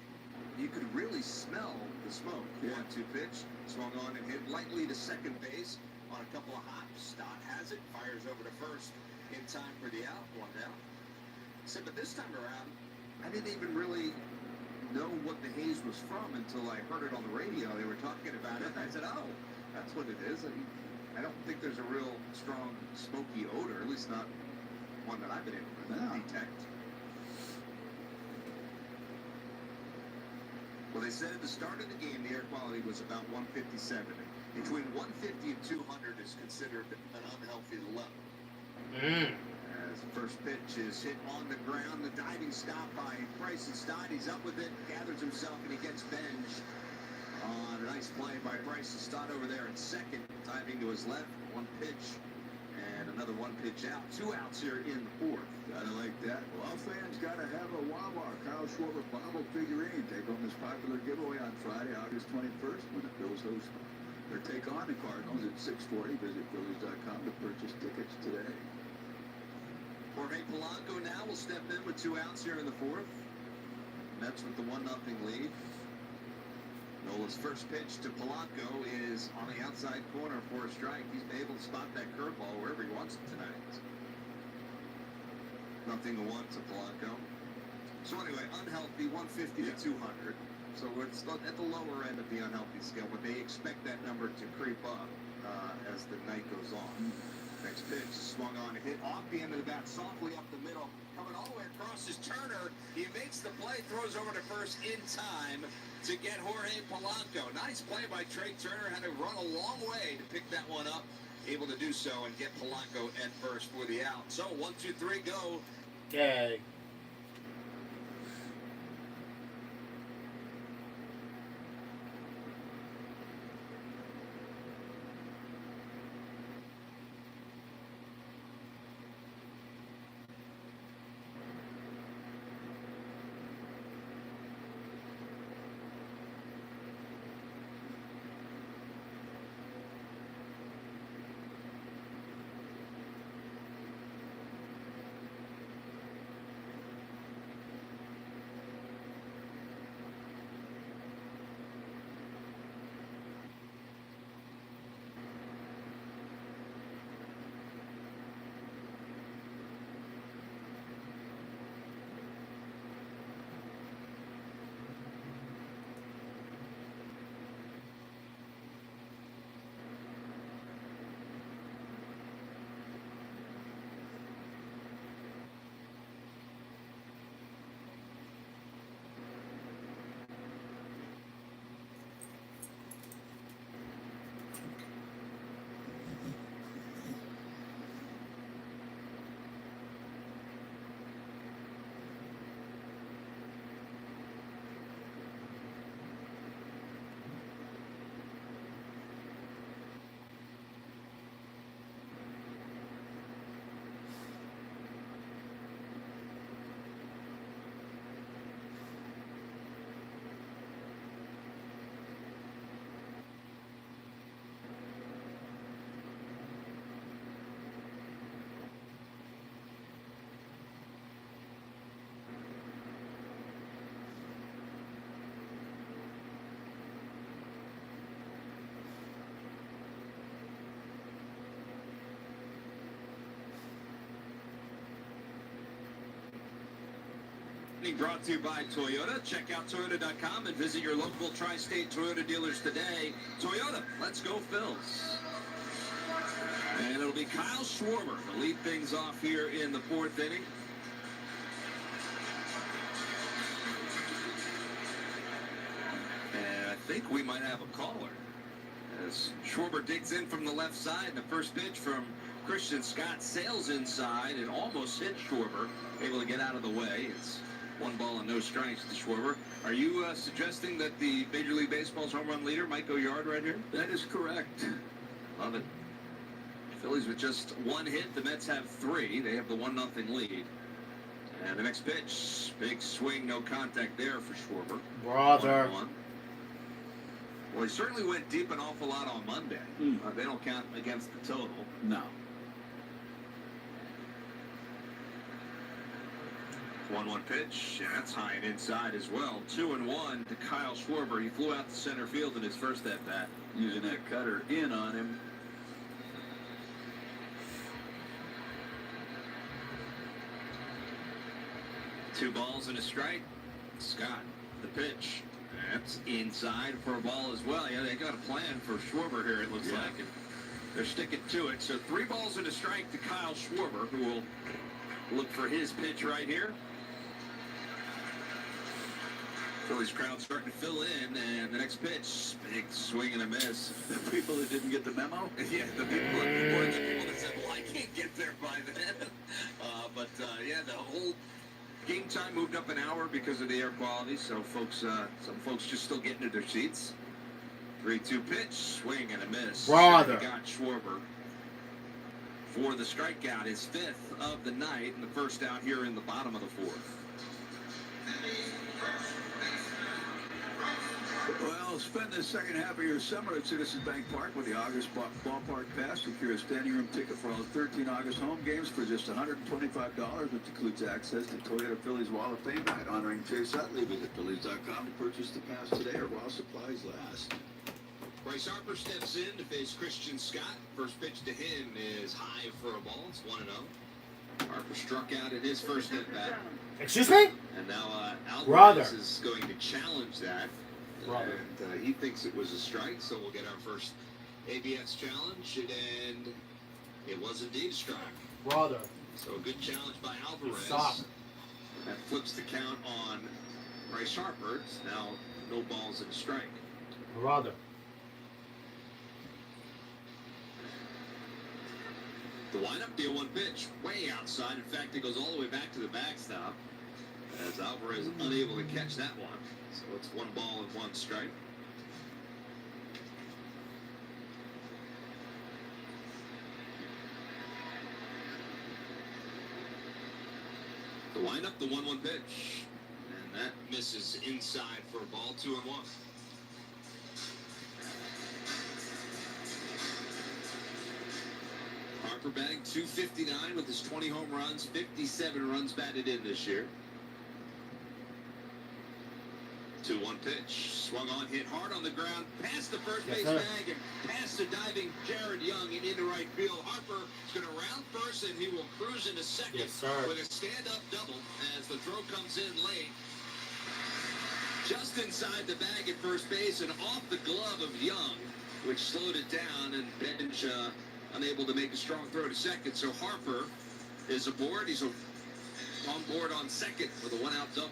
you could really smell the smoke. Yeah. 1-2 pitch, swung on and hit lightly to second base on a couple of hops. Stott has it, fires over to first in time for the out, 1 down. I said, but this time around, I didn't even really know what the haze was from until I heard it on the radio. They were talking about it, and I said, oh, that's what it is. I don't think there's a real strong smoky odor, at least not one that I've been able to detect. Well, they said at the start of the game, the air quality was about 157. Between 150 and 200 is considered an unhealthy level. As the first pitch is hit on the ground, the diving stop by Bryson Stott. He's up with it, gathers himself, and he gets benched on a nice play by Bryson Stott over there in second, diving to his left. 1 pitch and another 1 pitch out. 2 outs here in the fourth. Gotta like that. Well, fans gotta have a Wawa Kyle Schwarber Bobble figurine. Take home this popular giveaway on Friday, August 21st, when the Phillies host their take on the Cardinals at 6:40. Visit Phillies.com to purchase tickets today. Jorge Polanco now will step in with 2 outs here in the fourth. Mets with the 1-0 lead. Nola's first pitch to Polanco is on the outside corner for a strike. He's been able to spot that curveball wherever he wants it tonight. 0-1 to Polanco. So anyway, unhealthy, 150 to 200. So it's at the lower end of the unhealthy scale, but they expect that number to creep up as the night goes on. Next pitch, swung on, hit off the end of the bat, softly up the middle, coming all the way across is Turner. He makes the play, throws over to first in time to get Jorge Polanco. Nice play by Trey Turner, had to run a long way to pick that one up, able to do so and get Polanco at first for the out. So 1, 2, 3, go. Okay. inning brought to you by Toyota. Check out Toyota.com and visit your local tri-state Toyota dealers today. Toyota, let's go Phils. And it'll be Kyle Schwarber to lead things off here in the 4th inning. And I think we might have a caller. As Schwarber digs in from the left side, and the first pitch from Christian Scott sails inside and almost hit Schwarber, able to get out of the way. It's 1 ball and no strikes to Schwarber. Are you suggesting that the Major League Baseball's home run leader might go yard right here? That is correct. Love it. Phillies with just 1 hit. The Mets have 3. They have the 1-0 lead. And the next pitch, big swing, no contact there for Schwarber. Brother. 1-1. Well, he certainly went deep an awful lot on Monday. They don't count against the total. No. 1-1 pitch, and that's high and inside as well. 2-1 to Kyle Schwarber. He flew out to center field in his first at-bat. Using that cutter in on him. Two balls and a strike. Scott, the pitch. That's inside for a ball as well. Yeah, they got a plan for Schwarber here, it looks like. And they're sticking to it. So 3 balls and a strike to Kyle Schwarber, who will look for his pitch right here. Phillies crowd starting to fill in, and the next pitch, big swing and a miss. The people that didn't get the memo? Yeah, the people that said, well, I can't get there by then. Yeah, the whole game time moved up an hour because of the air quality, so some folks just still getting to their seats. 3-2 pitch, swing and a miss. Brother. Got Schwarber for the strikeout, his 5th of the night, and the first out here in the bottom of the 4th. Well, spend the second half of your summer at Citizens Bank Park with the August Ballpark Pass. Secure a standing room ticket for all 13 August home games for just $125, which includes access to Toyota Phillies Wall of Fame night honoring Chase Utley. Visit Phillies.com to purchase the pass today or while supplies last. Bryce Harper steps in to face Christian Scott. First pitch to him is high for a ball. It's 1-0. Harper struck out in his first at-bat. Excuse me? And now Alvarez Brother. is going to challenge that. Brother. And he thinks it was a strike, so we'll get our first ABS challenge. And it was indeed a strike. Brother. So a good challenge by Alvarez. Stop. That flips the count on Bryce Harper. It's now no balls and a strike. Brother. The windup, the 0-1 pitch, way outside. In fact, it goes all the way back to the backstop as Alvarez unable to catch that one. So it's 1 ball and 1 strike. The windup, the 1-1 pitch, and that misses inside for a ball. 2-1. Harper batting .259 with his 20 home runs, 57 runs batted in this year. 2-1 pitch, swung on, hit hard on the ground, past the first base bag and past the diving Jared Young and into right field. Harper is going to round first and he will cruise into second with a stand-up double as the throw comes in late. Just inside the bag at first base and off the glove of Young, which slowed it down, and Bench unable to make a strong throw to second. So Harper is aboard. He's on board on second with a 1-out double.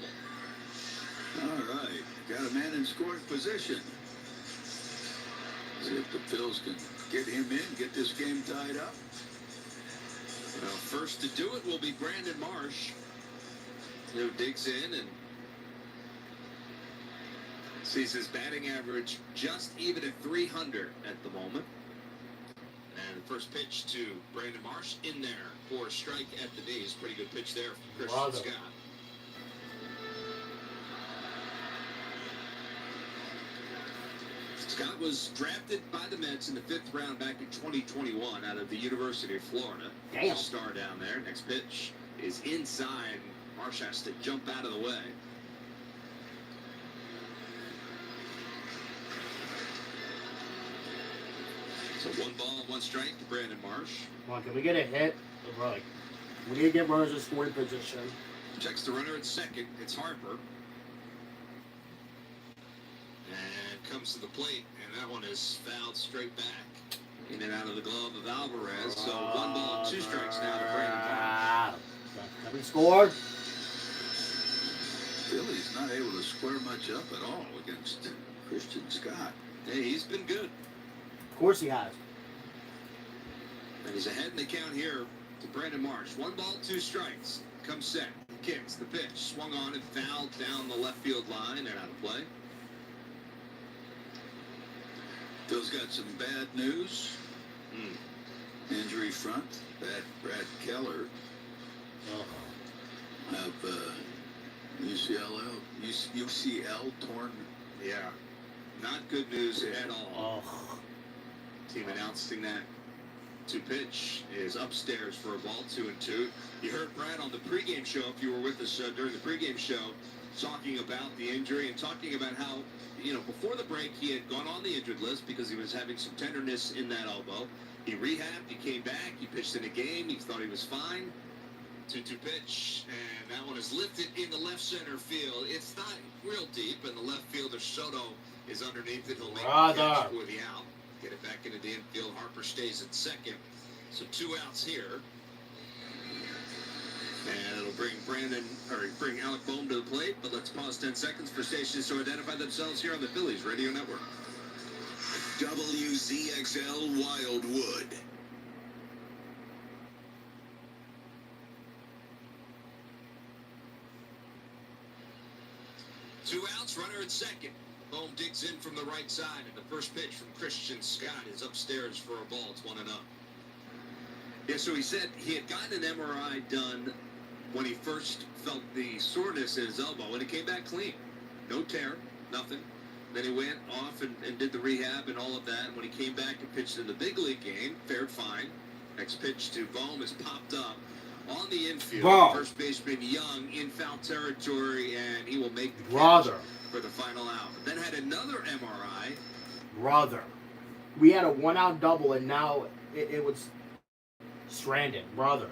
All right, got a man in scoring position. See if the Phils can get him in, get this game tied up. Well, first to do it will be Brandon Marsh, who digs in and sees his batting average just even at 300 at the moment. And the first pitch to Brandon Marsh in there for a strike at the knees. Pretty good pitch there from Christian Scott. Scott was drafted by the Mets in the 5th round back in 2021 out of the University of Florida. Damn. Star down there. Next pitch is inside. Marsh has to jump out of the way. So 1 ball, 1 strike to Brandon Marsh. Come on, can we get a hit? Right. We need to get runners in scoring position. Checks the runner at second. It's Harper. And comes to the plate, and that one is fouled straight back. In and out of the glove of Alvarez. So 1 ball, 2 strikes now to Brandon Marsh. Have we scored? Philly's not able to square much up at all against Christian Scott. Hey, he's been good. Of course he has. And he's ahead in the count here to Brandon Marsh. 1 ball, 2 strikes. Comes set. Kicks the pitch. Swung on and fouled down the left field line and out of play. Phil's got some bad news. Injury front. Brad Keller have UCL torn. Yeah. Not good news at all. Team announcing that 2 pitch is upstairs for a ball, 2-2. You heard Brad on the pregame show, if you were with us during the pregame show, talking about the injury and talking about how, before the break, he had gone on the injured list because he was having some tenderness in that elbow. He rehabbed, he came back, he pitched in a game, he thought he was fine. 2-2 pitch, and that one is lifted in the left center field. It's not real deep, and the left fielder Soto is underneath it. He'll make the catch for the out. Get it back into the infield. Harper stays at second. So 2 outs here. And it'll bring Alec Bohm to the plate, but let's pause 10 seconds for stations to identify themselves here on the Phillies Radio Network. WZXL Wildwood. Two outs, runner at second. Bohm digs in from the right side, and the first pitch from Christian Scott is upstairs for a ball. It's 1-0. Yeah, so he said he had gotten an MRI done when he first felt the soreness in his elbow, and it came back clean. No tear, nothing. Then he went off and did the rehab and all of that. And when he came back and pitched in the big league game, fared fine. Next pitch to Bohm is popped up on the infield. Bro. First baseman Young in foul territory, and he will make the catch for the final out. Then had another MRI. Brother. We had a 1-out double, and now it was stranded. Brother.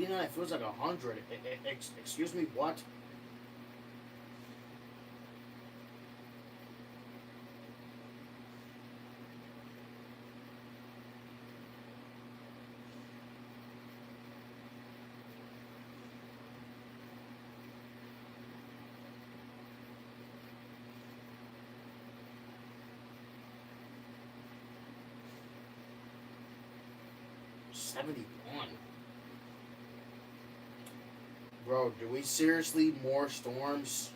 79. It feels like 100. Excuse me, what? $71. Bro, do we seriously more storms?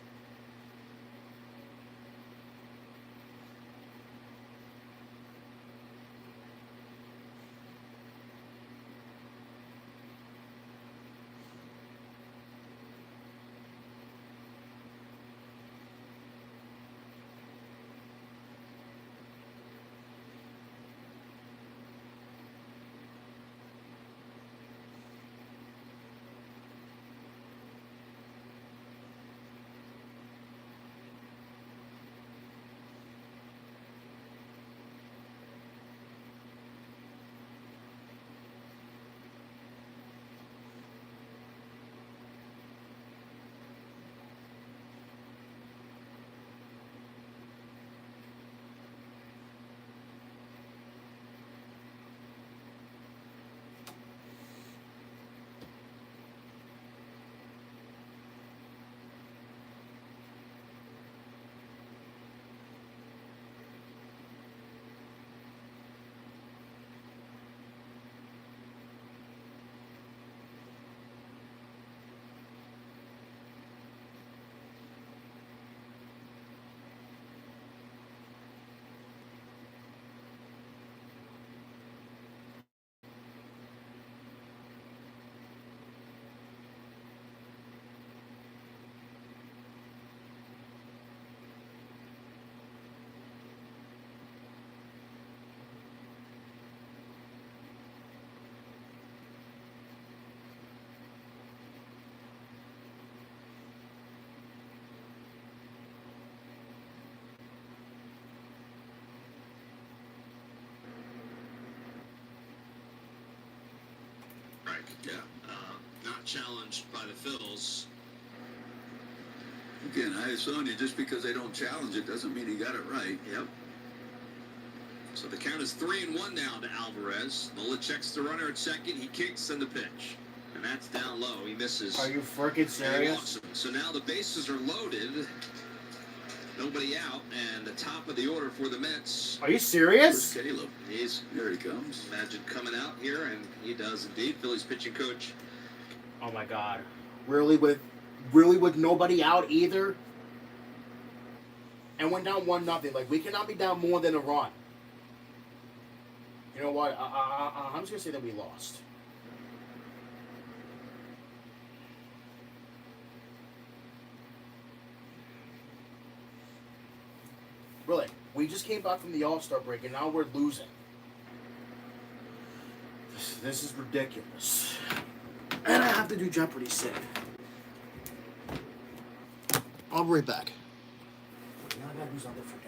Yeah, not challenged by the Phils. Again, I assume you just because they don't challenge it doesn't mean he got it right. Yep. So the count is 3-1 now to Alvarez. Nola checks the runner at second. He kicks and the pitch. And that's down low. He misses. Are you freaking serious? So now the bases are loaded. Nobody out, and the top of the order for the Mets. Are you serious? Caleb. Here he comes. Imagine coming out here, and he does indeed. Phillies pitching coach. Oh my God. Really with nobody out either? And went down 1-0. Like, we cannot be down more than a run. You know what? I'm just going to say that we lost. Really, we just came back from the All-Star break, and now we're losing. This is ridiculous. And I have to do Jeopardy sick. I'll be right back. Now I gotta do something for Dad.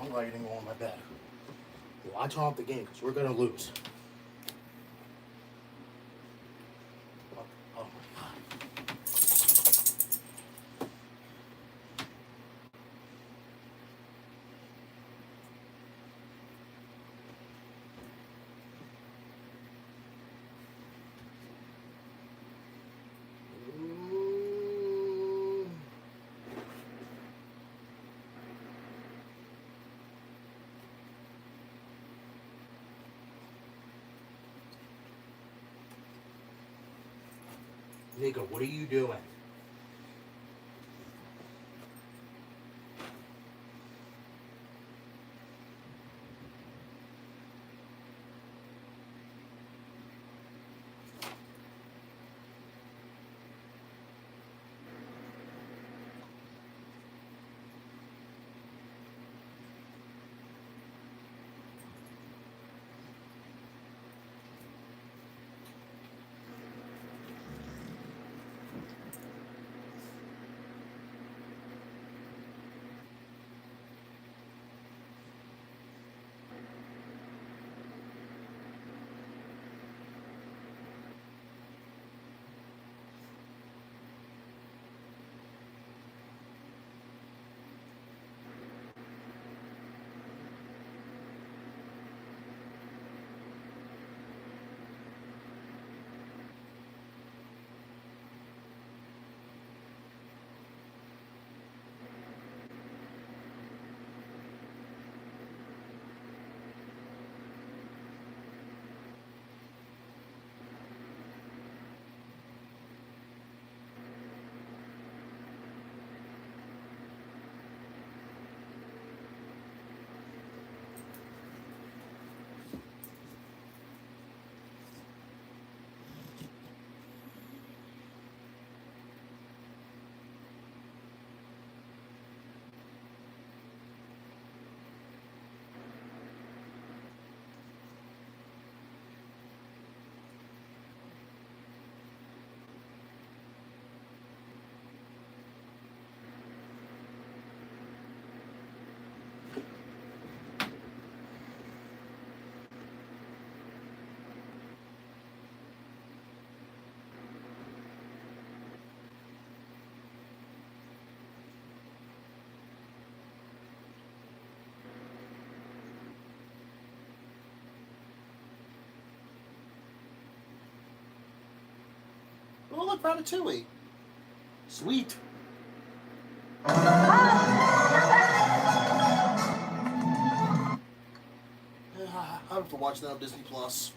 I'm ready to go on my bed. Well, I turn off the game because we're gonna lose. Oh my god. Nigga, what are you doing? Oh, look, Ratatouille. Sweet. I have to watch that on Disney Plus.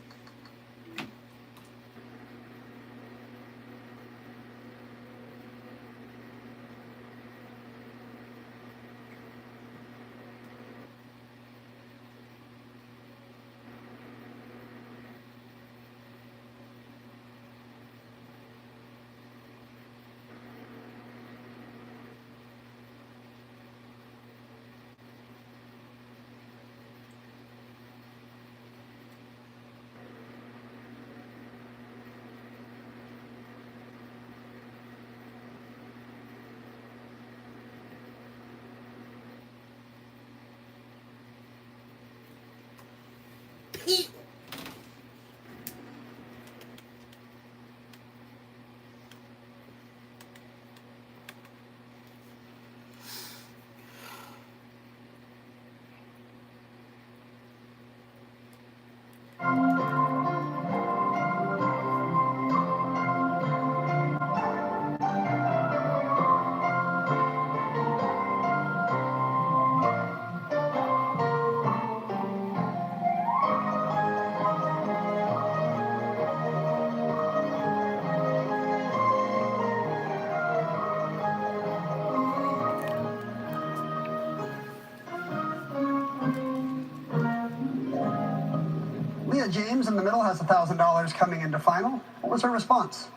Leah James in the middle has $1,000 coming into final. What was her response?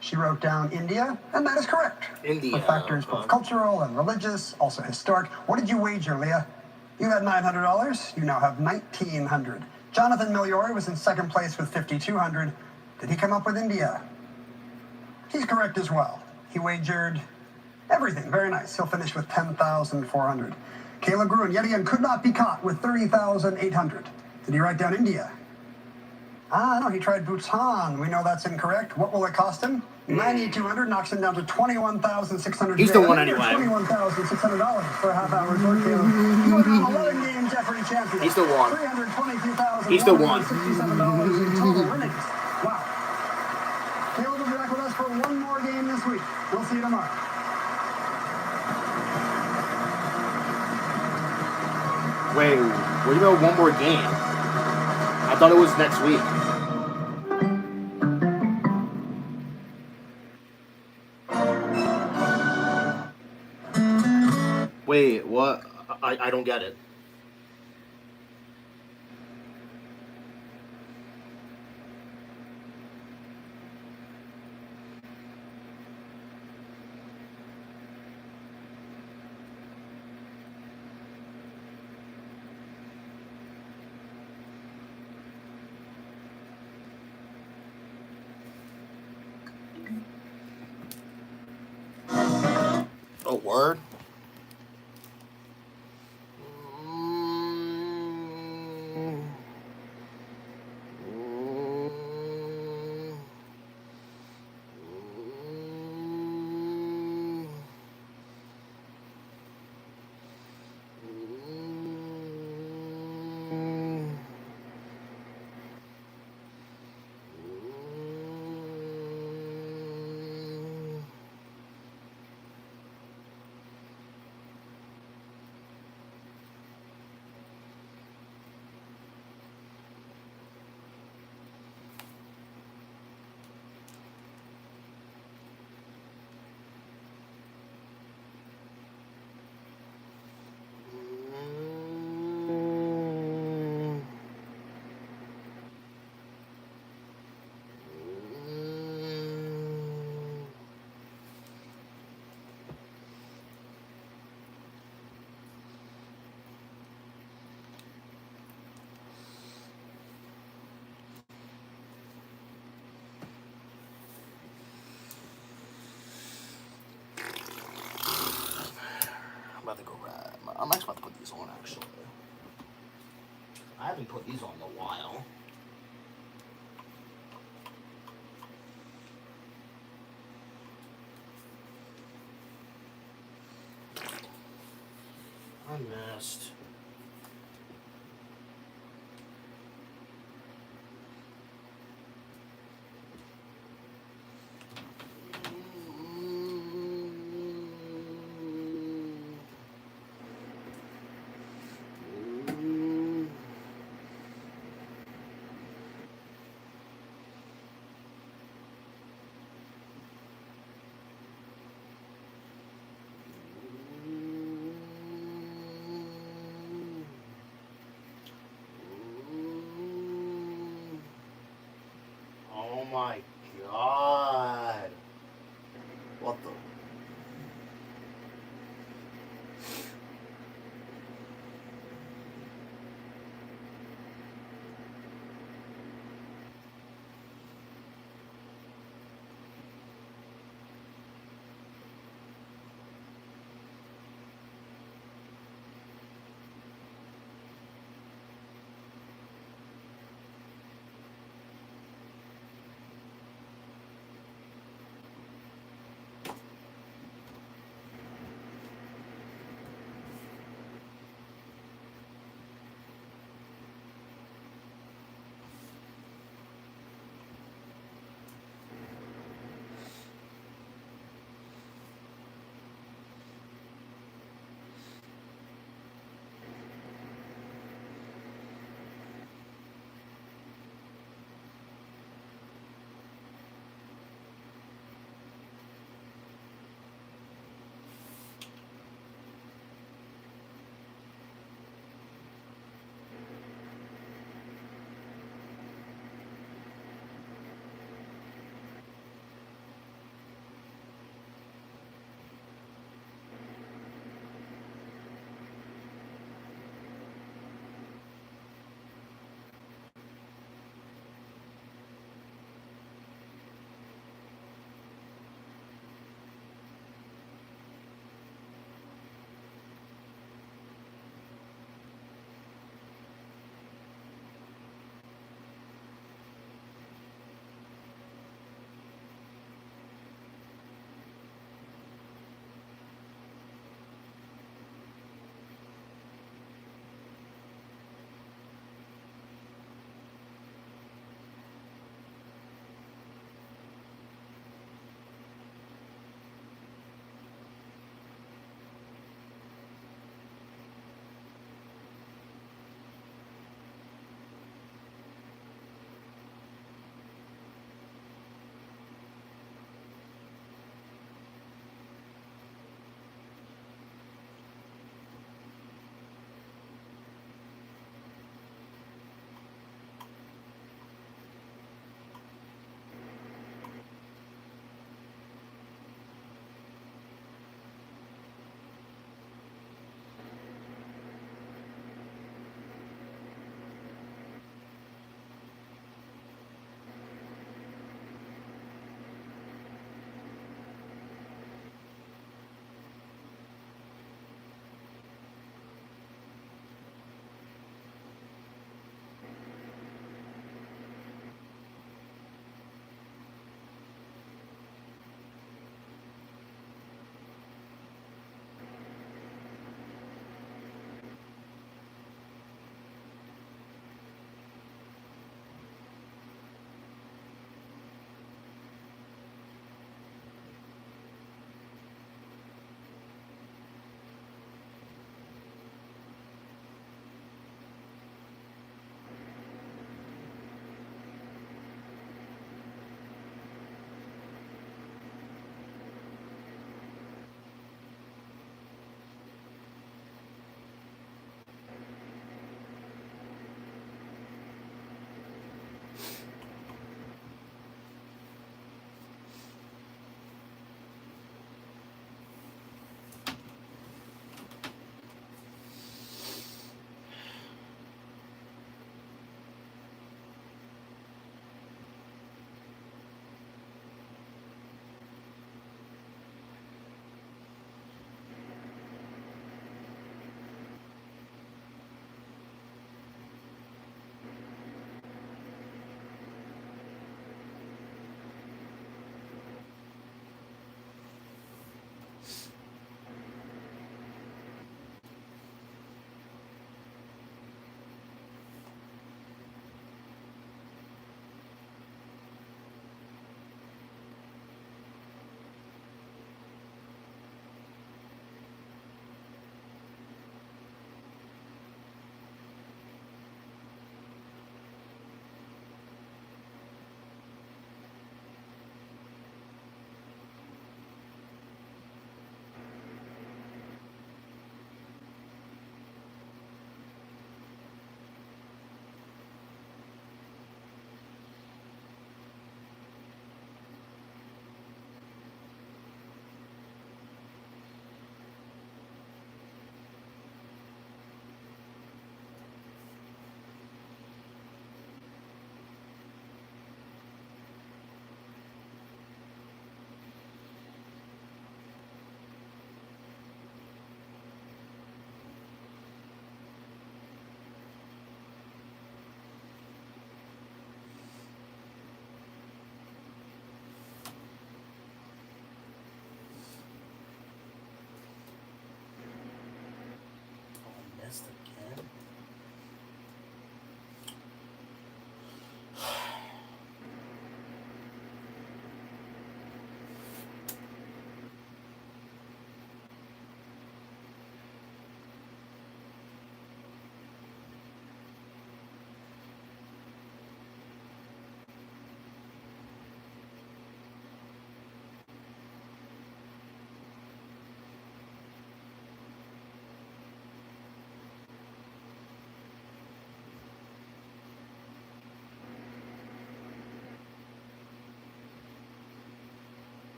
She wrote down India, and that is correct. India. For factors both cultural and religious, also historic. What did you wager, Leah? You had $900. You now have $1,900. Jonathan Miliori was in second place with $5,200. Did he come up with India? He's correct as well. He wagered everything. Very nice. He'll finish with $10,400. Caleb Gruen yet again could not be caught with 30,800. Did he write down India? No, he tried Bhutan. We know that's incorrect. What will it cost him? 9,200 knocks him down to 21,600. He's the one anyway. $21,600 for a half hour resort, Caleb. You are now 11 game Jeopardy champion. He's the one. $322,167 He's the one. in total winnings. Wow. Caleb will be back with us for one more game this week. We'll see you tomorrow. Wait, what do you mean one more game? I thought it was next week. Wait, what? I don't get it. Oh, word? I'm about to go grab. I'm actually about to put these on, actually. I haven't put these on in a while. I missed.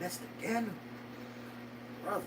missed again. Brother.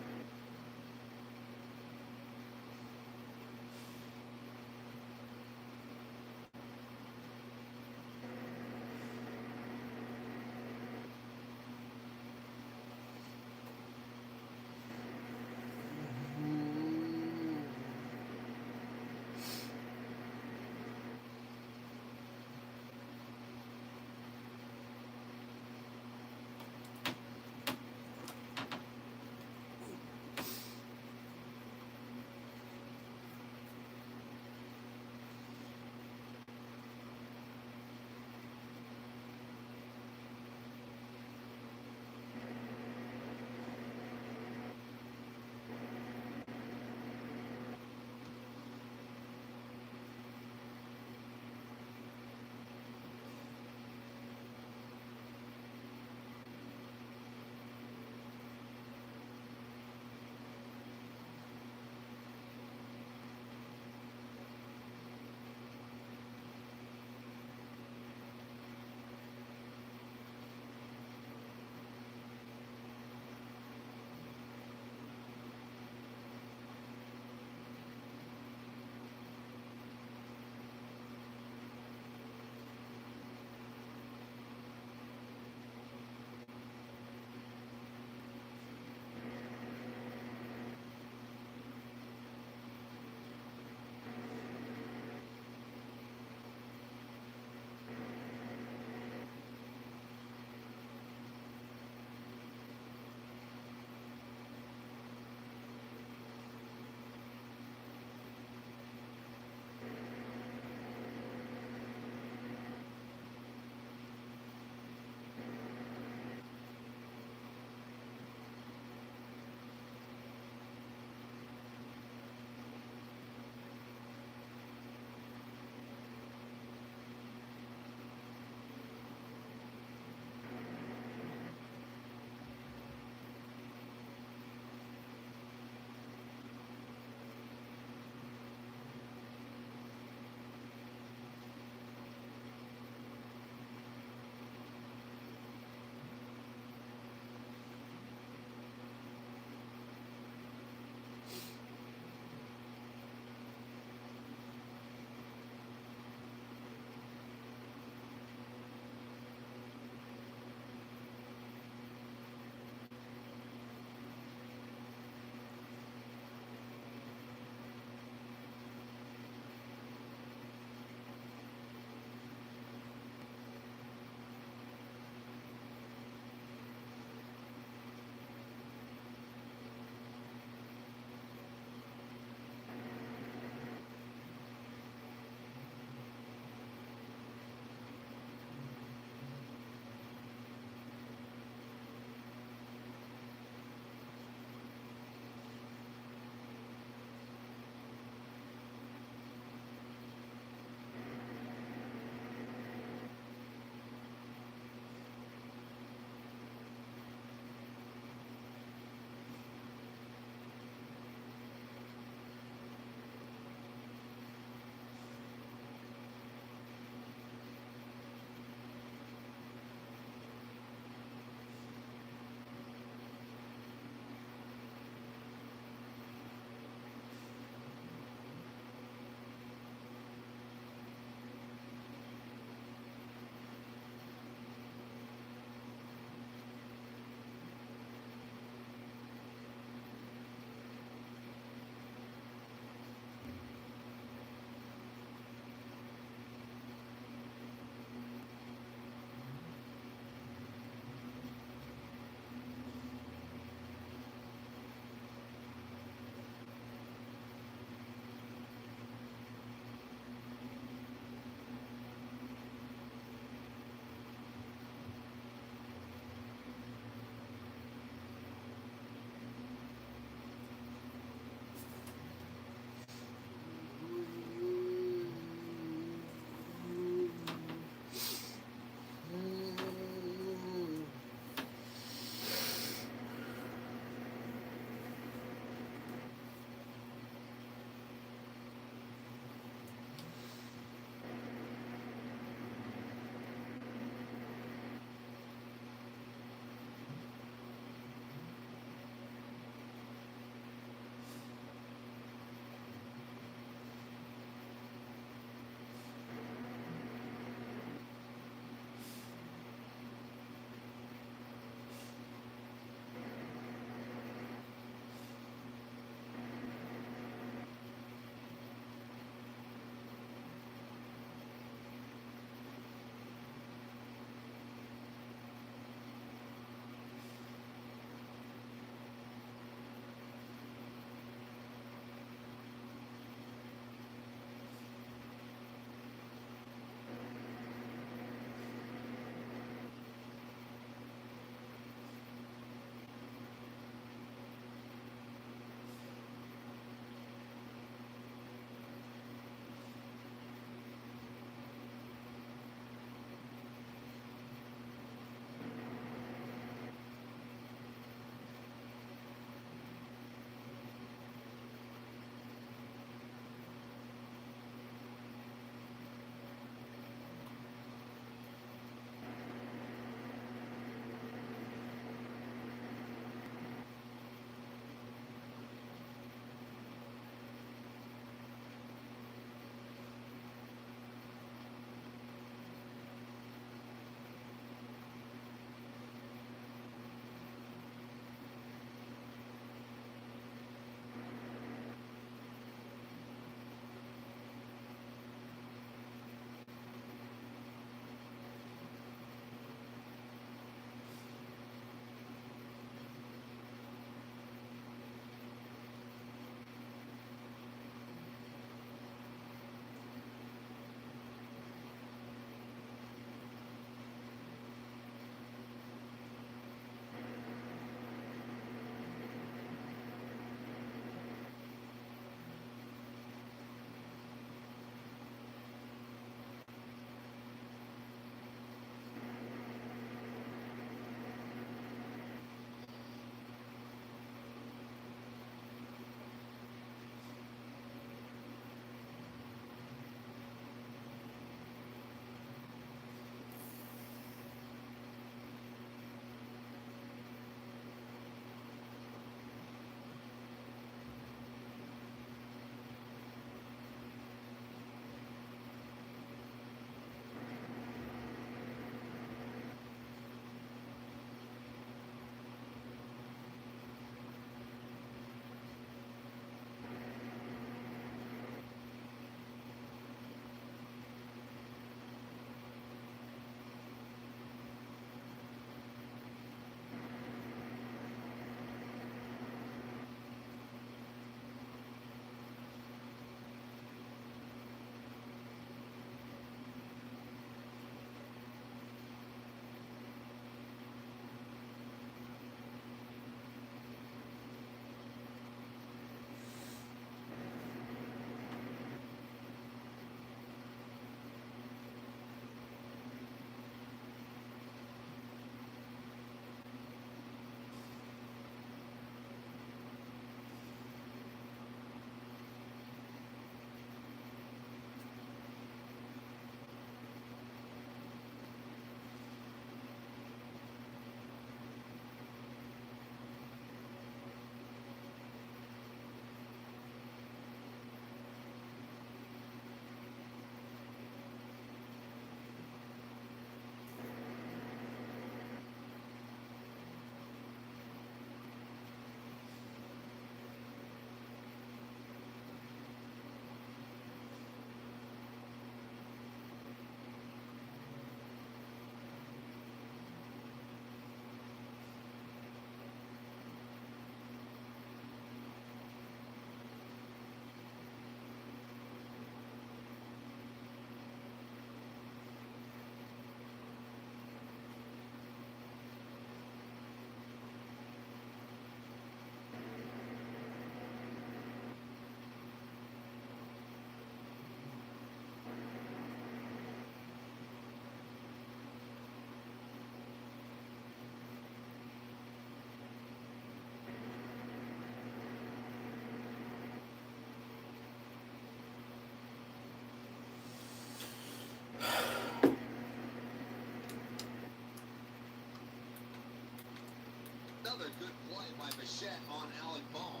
Another good play by Bichette on Alec Bohm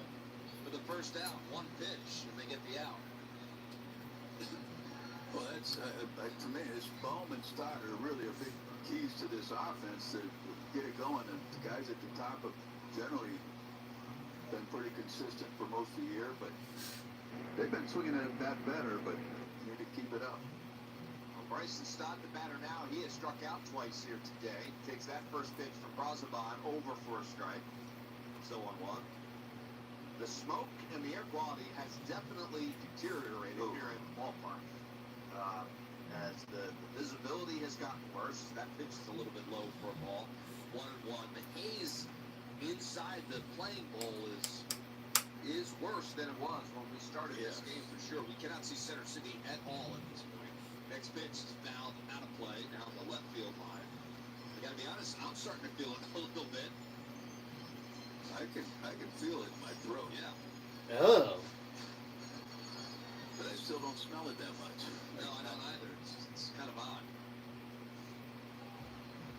for the first out. One pitch, and they get the out. Well, that's to me, it's Bohm and Stott are really a big keys to this offense to get it going. And the guys at the top have generally been pretty consistent for most of the year, but they've been swinging at that better, but need to keep it up. Well, Bryson Stott, the batter now, he has struck out twice here today. Takes that first pitch from Brazoban over for a strike. So 1-1. The smoke and the air quality has definitely deteriorated here in the ballpark. As the visibility has gotten worse, that pitch is a little bit low for a ball. 1-1. The haze inside the playing bowl is worse than it was when we started this game for sure. We cannot see Center City at all at this point. Next pitch is fouled out of play down the left field line. I gotta be honest, I'm starting to feel it a little bit. I can feel it in my throat. Yeah. Oh. But I still don't smell it that much. No, I don't either. It's kind of odd.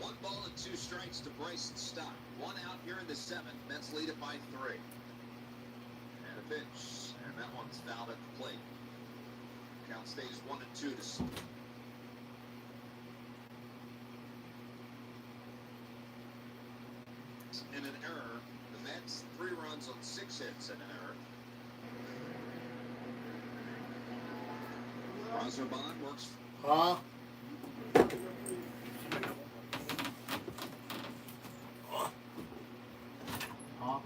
1 ball and 2 strikes to Bryson Stott. 1 out here in the 7th. Mets lead it by 3. And a pitch. And that one's fouled at the plate. Count stays 1-2 to... And an error. The Mets 3 runs on 6 hits and an error. Brazoban works. Huh? Huh?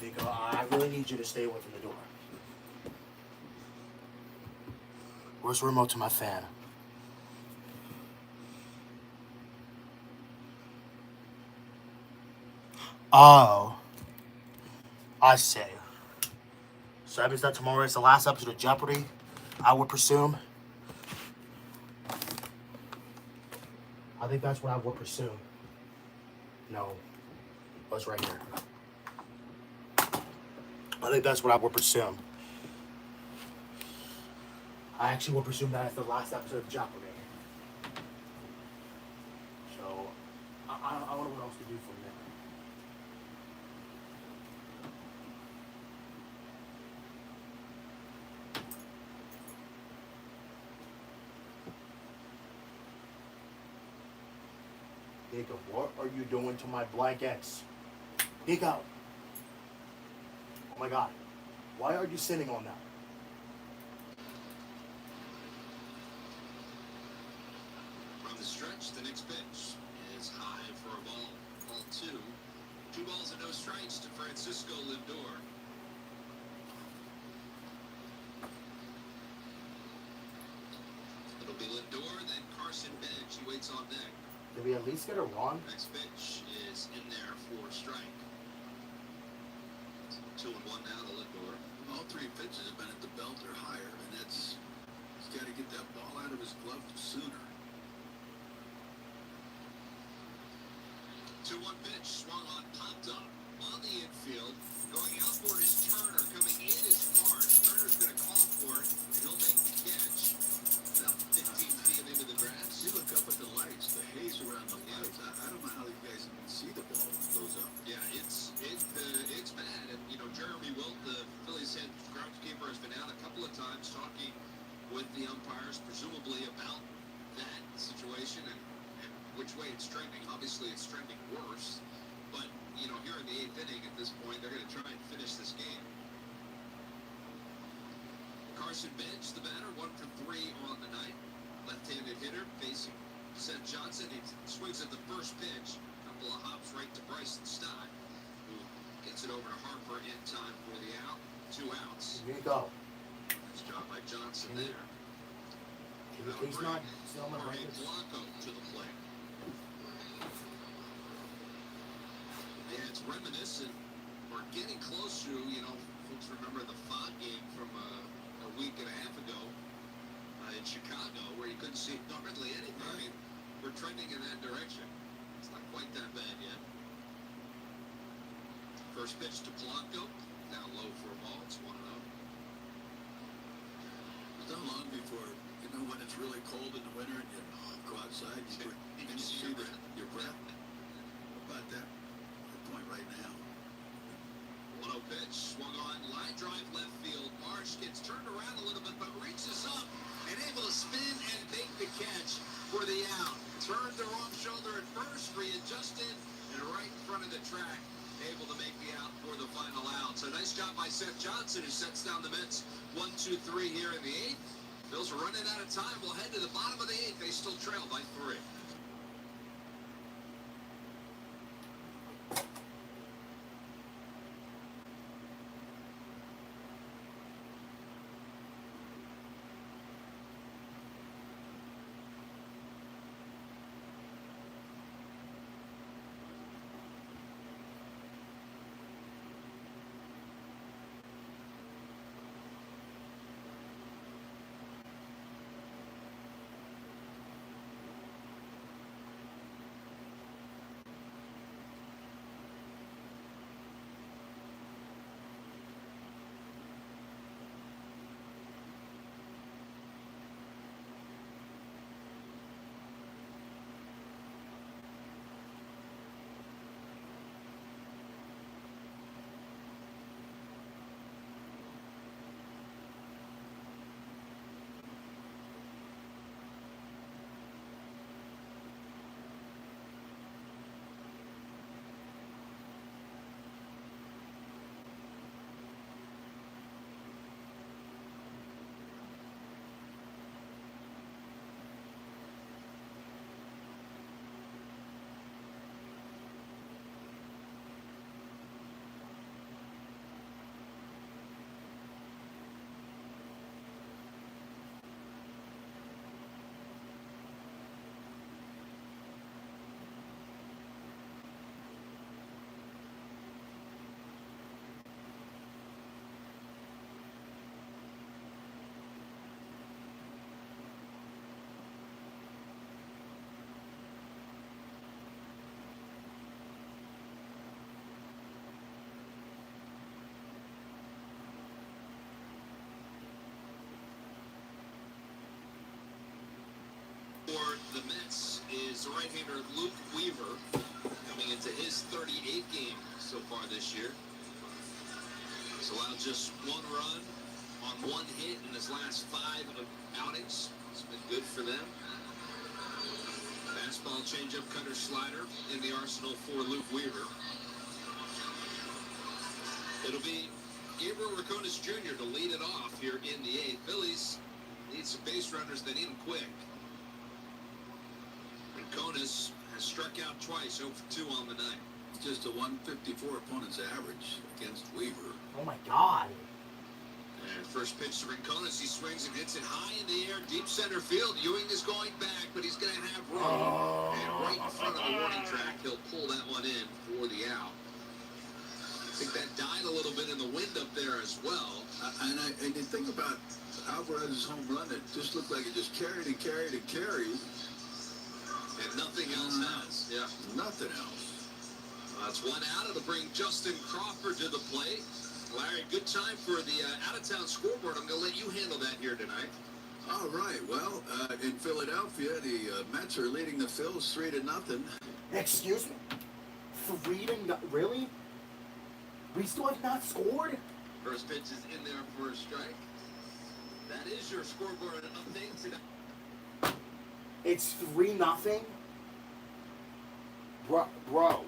Nico, I really need you to stay away from the door. Where's the remote to my fan? Oh, I see. So that means that tomorrow is the last episode of Jeopardy, I would presume. I think that's what I would presume. No, it's right here. I think that's what I would presume. I actually would presume that it's the last episode of Jeopardy. So, I don't know what else to do from there. Nico, what are you doing to my blankets? Nico! Oh my god. Why are you sitting on that? From the stretch, the next pitch is high for a ball. Ball two. 2 balls and no strikes to Francisco Lindor. It'll be Lindor, then Carson Bench. He waits on deck. Did we at least get her wrong? Next pitch is in there for a strike. 2-1 now to Lindor. All 3 pitches have been at the belt or higher, and he's got to get that ball out of his glove sooner. 2-1 pitch, swung on, popped up on the infield. Going out for it is Turner. Coming in is Marsh. Turner's going to call for it, and he'll make the catch. About 15 feet into the grass. You look up at the lights, the haze around the lights. I don't know how you guys can see the ball when it goes up. Yeah, it's bad. And, Jeremy Wilt, the Phillies head groundskeeper, has been out a couple of times talking with the umpires, presumably about that situation and which way it's trending. Obviously, it's trending worse. But, here in the 8th inning at this point, they're going to try and finish this game. Carson Bench, the batter, 1 for 3 on the night. Left-handed hitter facing Seth Johnson. He swings at the first pitch. Couple of hops right to Bryson Stott, who gets it over to Harper in time for the out. 2 outs. Here you go. Nice job by Johnson there. Can you please not sell my blankets? Blanco to the plate. Yeah, it's reminiscent. We're getting close to, folks remember the Fog game from a week and a half ago in Chicago, where you couldn't see hardly anything. I mean, we're trending in that direction. It's not quite that bad yet. First pitch to Blanco. Now low for a ball. It's 1-0. It's not long before, when it's really cold in the winter and you go outside, you can see your breath. About that point right now. 1-0 pitch, swung on, line drive left field. Marsh gets turned around a little bit, but reaches up and able to spin and make the catch for the out. Turned the wrong shoulder at first, readjusted, and right in front of the track, able to make the out for the final out. So nice job by Seth Johnson, who sets down the Mets 1-2-3 here in the 8th. Bills are running out of time. We'll head to the bottom of the 8th. They still trail by 3. is the right-hander Luke Weaver, coming into his 38th game so far this year. He's allowed just 1 run on 1 hit in his last 5 outings. It's been good for them. Fastball, changeup, cutter, slider in the arsenal for Luke Weaver. It'll be Gabriel Raconis Jr. to lead it off here in the 8th. Phillies need some base runners. They need them quick. Raconis has struck out twice, 0 for 2 on the night. It's just a 154 opponent's average against Weaver. Oh my God. And first pitch to Rincones, he swings and hits it high in the air, deep center field. Ewing is going back, but he's going to have room. And right in front of the warning track, he'll pull that one in for the out. I think that died a little bit in the wind up there as well. And you think about Alvarez's home run, it just looked like it just carried and carried and carried. And nothing else has. Yeah. Nothing else. That's 1 out. It'll bring Justin Crawford to the plate. Larry, good time for the out-of-town scoreboard. I'm going to let you handle that here tonight. All right. Well, in Philadelphia, the Mets are leading the Phils 3-0. Excuse me? 3-0? Really? We still have not scored? First pitch is in there for a strike. That is your scoreboard update today. It's 3-0? Bro.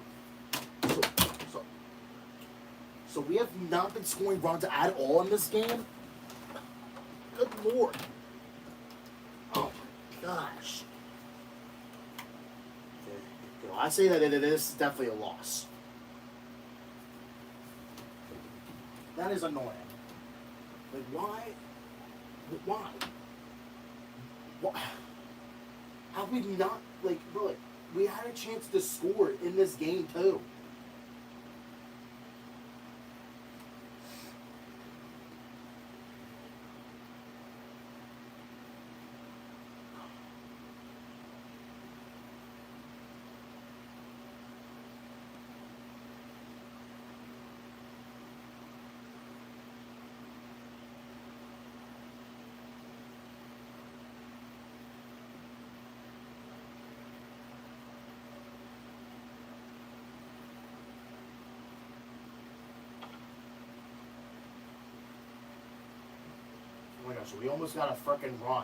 So we have not been scoring runs at all in this game? Good Lord. Oh my gosh. I say that it is definitely a loss. That is annoying. Like, why? Why? What? How we not, like, bro, we had a chance to score in this game, too. Oh my gosh, we almost got a frickin' run.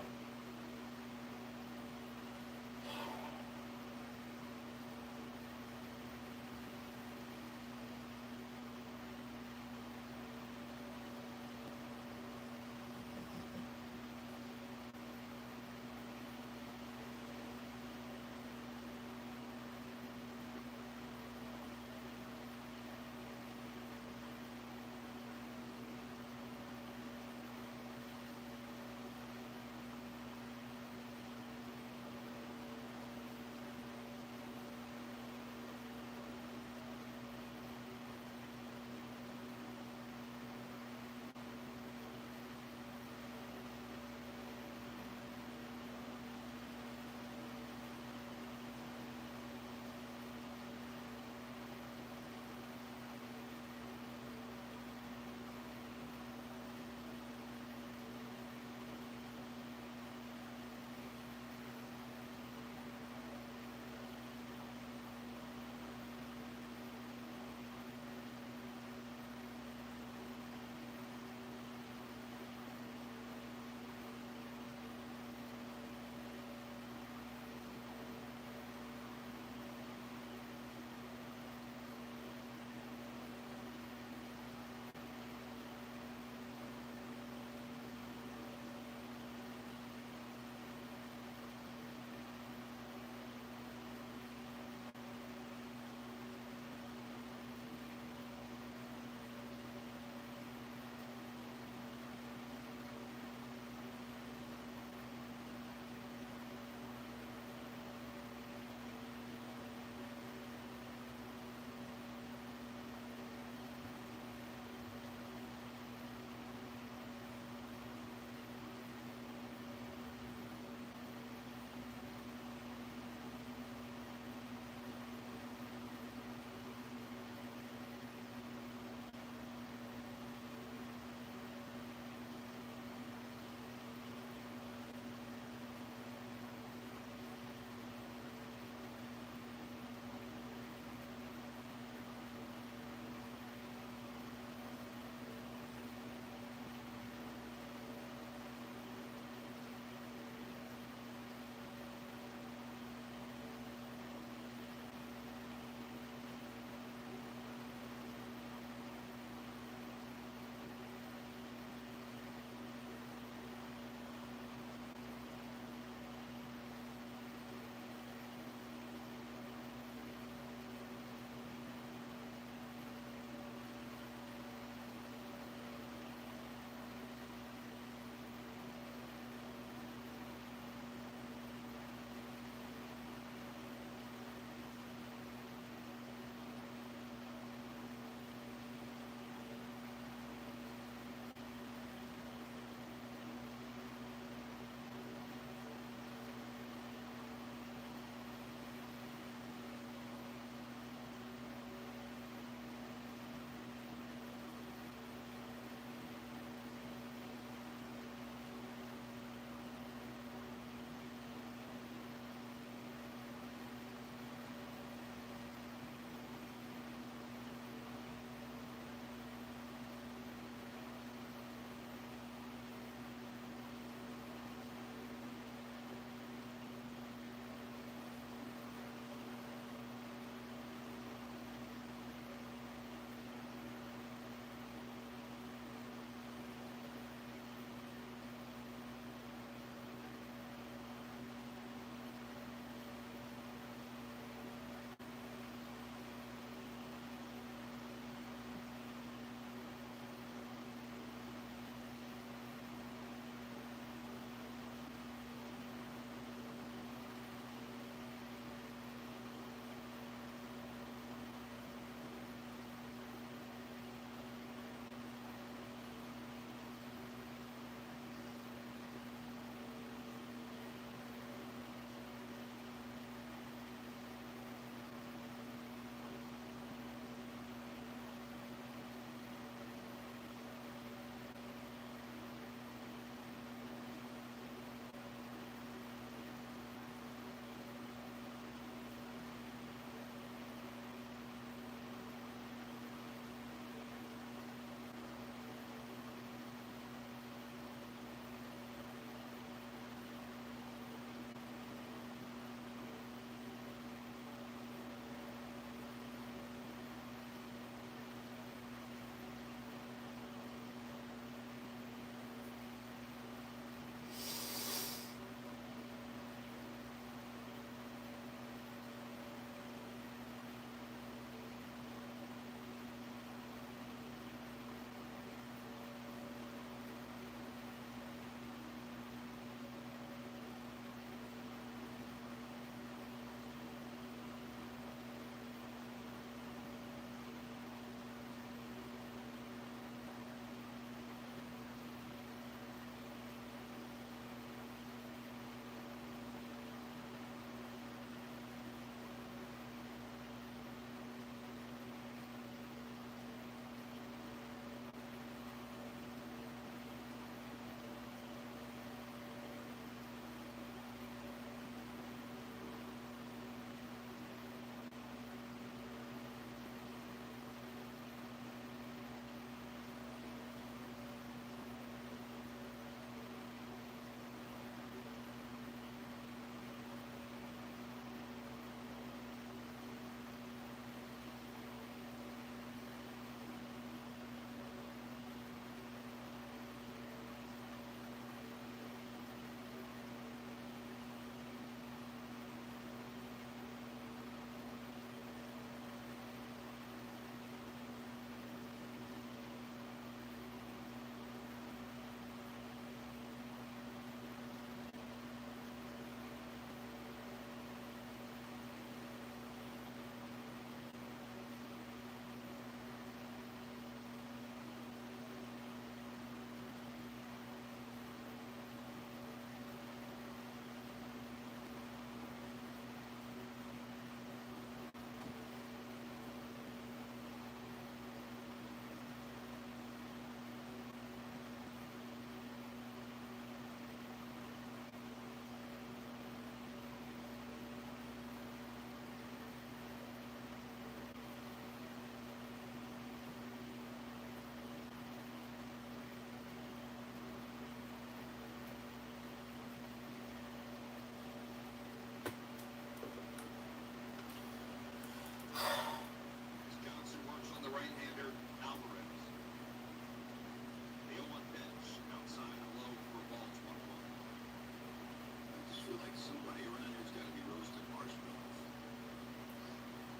feel like somebody around here's got to be roasting marshmallows.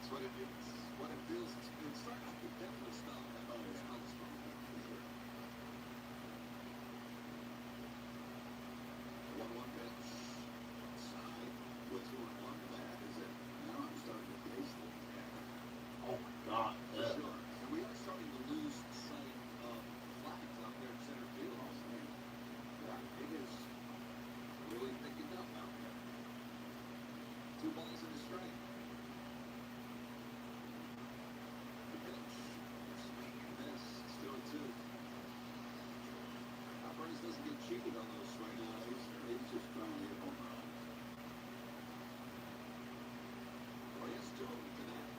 That's what it is. What it feels. It's starting off with definite stuff. Oh, yeah. Smells from it. 1-1 pitch. Outside. What's going on with that is that now I'm starting to taste it. Oh my God. For sure. And we are starting to lose sight of flags out there in center field. Yeah, it is really picking up out there. 2 balls and a strike. The pitch. Swing and miss. It's 2-2. Alvarez doesn't get cheated on those swings. He's just trying to hit home run. Well, he has 2 of them tonight.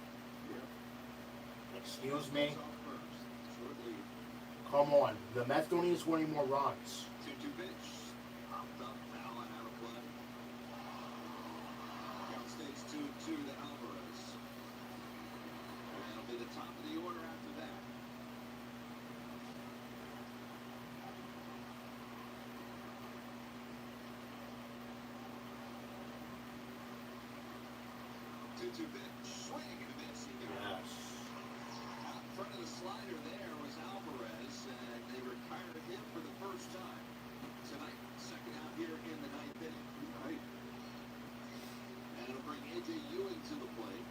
Yeah. Excuse me? Off first. Short lead. Come on. The Mets don't need to score any more runs. 2-2 pitch. Popped up, foul and out of play. Count stays 2-2 to Alvarez. And that'll be the top of the order after that. Two pitch. Swing and a miss. Yes. Out in front of the slider there was Alvarez, and they retired him for the first time tonight. Second out here in the 9th inning. Right. And it'll bring A.J. Ewing to the plate.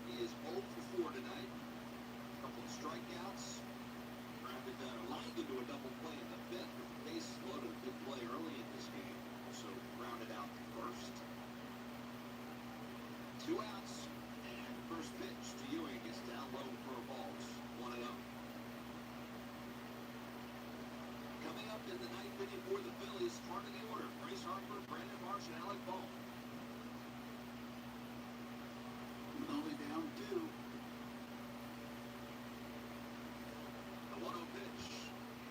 He is 0 for 4 tonight. A couple of strikeouts. Lined into a double play in the 5th with the base loaded. A big play early in this game. Also rounded out the first. 2 outs, and first pitch to Ewing is down low for a ball. 1-0. Coming up in the 9th inning for the Phillies, part of the order: Bryce Harper, Brandon Marsh, and Alec Bohm. Only down 2. The 1-0 pitch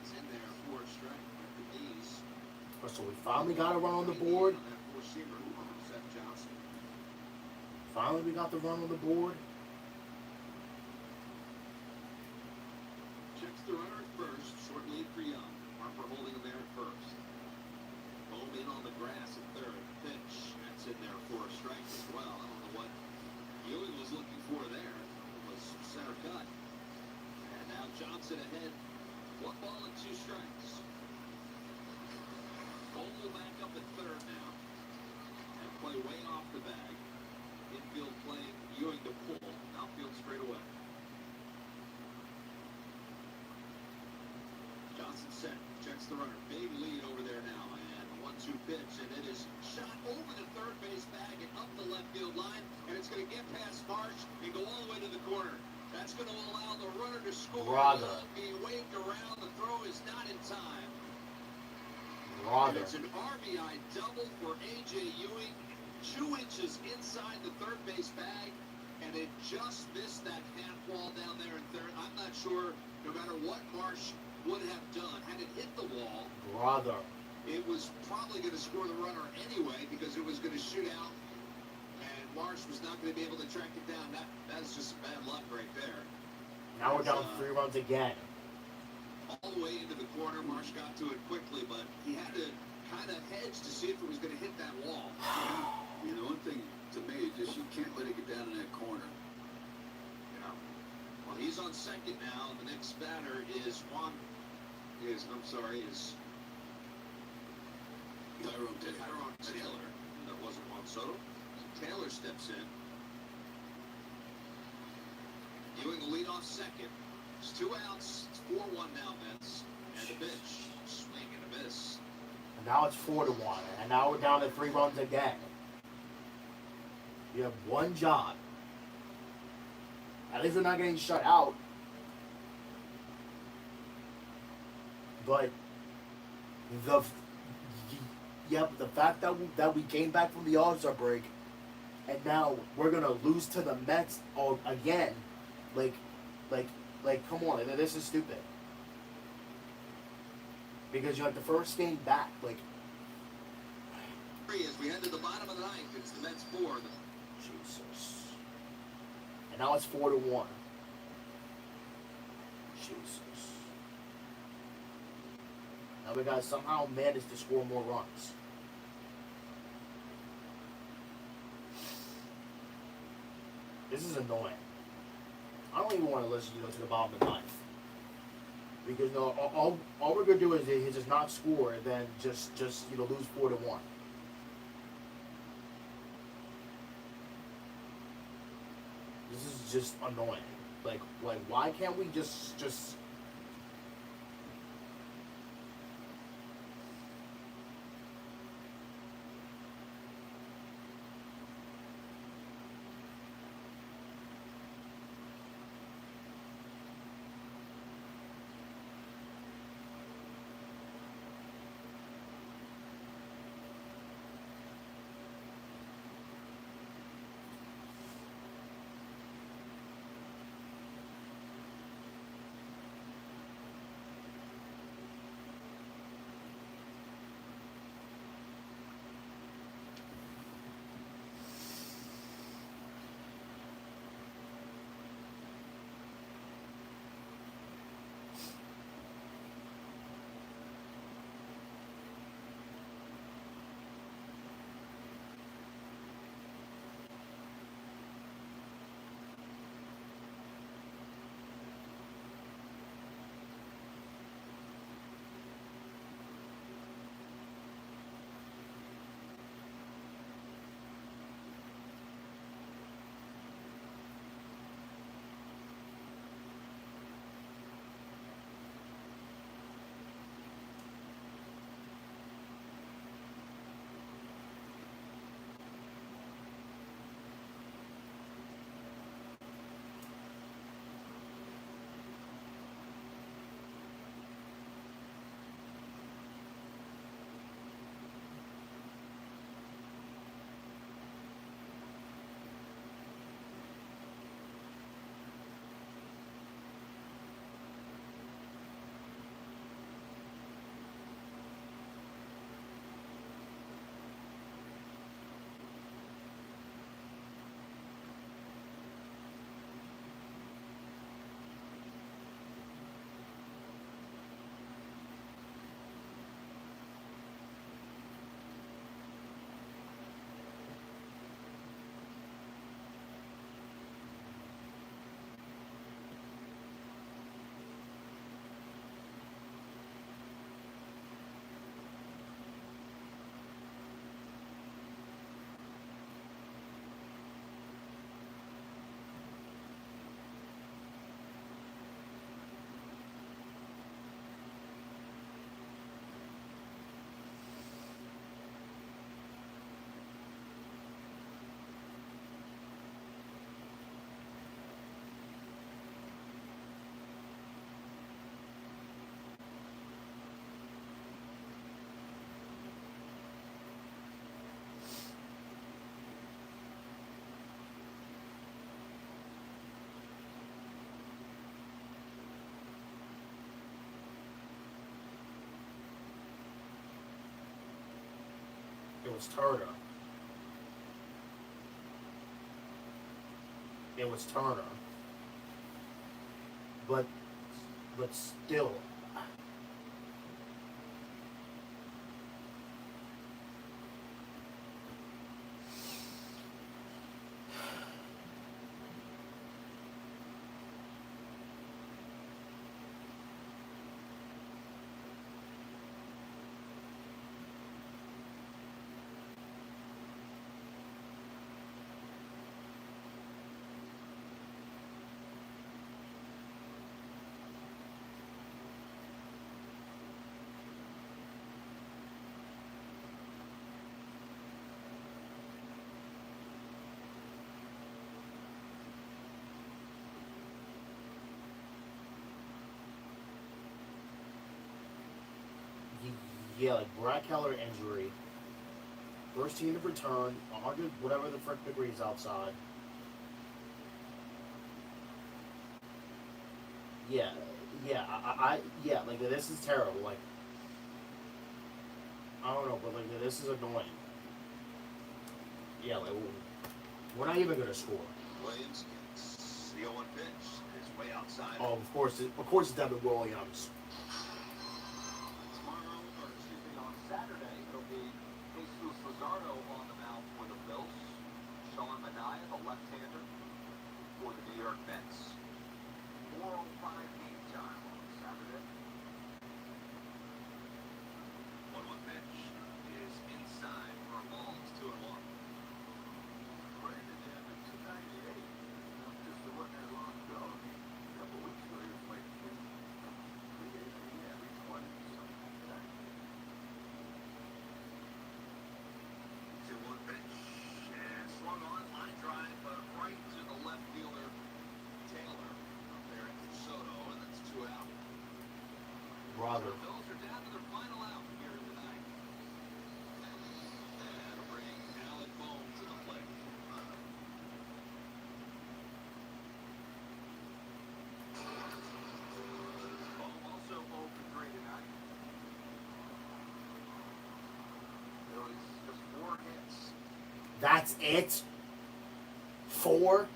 is in there for a strike at the knees. So we finally got a run on the board. On that four-seamer, Seth Johnson. Finally, we got the run on the board. Checks the runner at first. Short lead for Young. Harper holding him there at first. Bohm in on the grass at third. Pitch. That's in there for a strike as well. I don't know what Ewing was looking for there. It was center cut. And now Johnson ahead. 1 ball and 2 strikes. Bohm will back up at third now. And play way off the bag. Infield playing, Ewing to pull, outfield straight away. Johnson set, checks the runner. Big lead over there now, and the 1-2 pitch, and it is shot over the third base bag and up the left field line, and it's going to get past Marsh and go all the way to the corner. That's going to allow the runner to score. Brother. Being waved around, the throw is not in time. Brother. And it's an RBI double for A.J. Ewing. 2 inches inside the third base bag, and it just missed that half wall down there in third. I'm not sure, no matter what Marsh would have done, had it hit the wall, Brother. it was probably going to score the runner anyway because it was going to shoot out, and Marsh was not going to be able to track it down. That's just bad luck right there. Now we're down 3 runs again. All the way into the corner, Marsh got to it quickly, but he had to kind of hedge to see if it was going to hit that wall. You know, one thing to me is just you can't let it get down in that corner. Yeah. Well, he's on second now. The next batter is Tyrone Taylor. That wasn't Juan Soto. Taylor steps in. Ewing will lead off second. It's 2 outs. It's 4-1 now, Mets. And a pitch. Swing and a miss. And now it's 4-1. And now we're down to 3 runs again. You have 1 job. At least we're not getting shut out. But the fact that we came back from the All-Star break, and now we're gonna lose to the Mets again. Like, come on, this is stupid. Because you're like the first game back, like. As we head to the bottom of the 9th, it's the Mets 4. Jesus. And now it's 4-1. Jesus. Now we gotta somehow manage to score more runs. This is annoying. I don't even want to listen, to the bottom of the ninth. Because all we're gonna do is just not score and then just lose 4-1. This is just annoying. Like why can't we just It was Turner. It was Turner. But still. Yeah, like Brad Keller injury. First team to return, 100 whatever the frick degrees outside. Yeah, yeah, like this is terrible. Like, I don't know, but like this is annoying. Yeah, like we're not even gonna score. Williams gets the 0-1 pitch. Is way outside. Oh, of course, it's Devin Williams. Tomorrow, or excuse me, on Saturday, it'll be Jesus Luzardo on the mound for the Bills. Sean Manaea, the left-hander, Mark Betts. 4:05 game time on Saturday. 1-1 pitch is inside for a ball. It's 2-1. Brandon Evans in 98. Just it wasn't that long ago. A couple weeks ago, he was like 320 something like that. 2-1 pitch and swung on line drive right to the left fielder Taylor up there at Soto, and that's 2 out. Brother. The Phillies are down to their final out here tonight. And it'll bring Alec Bohm to the plate. Bohm also 0 for 3 tonight. Phillies just 4 hits. That's it? 4? They're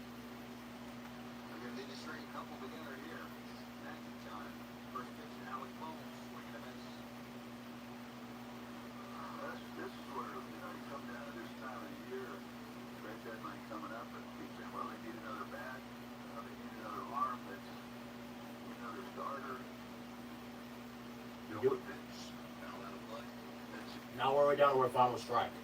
going to need to string a couple together here. Magic time. First pitch, Alec Bohm swinging a miss. This is where, you come down to this time of the year, trade deadline coming up, and keep saying, well, they need another bat, they need another arm, that's another starter. You do it. Pitch. Foul out of play. Now we're down to our final strike.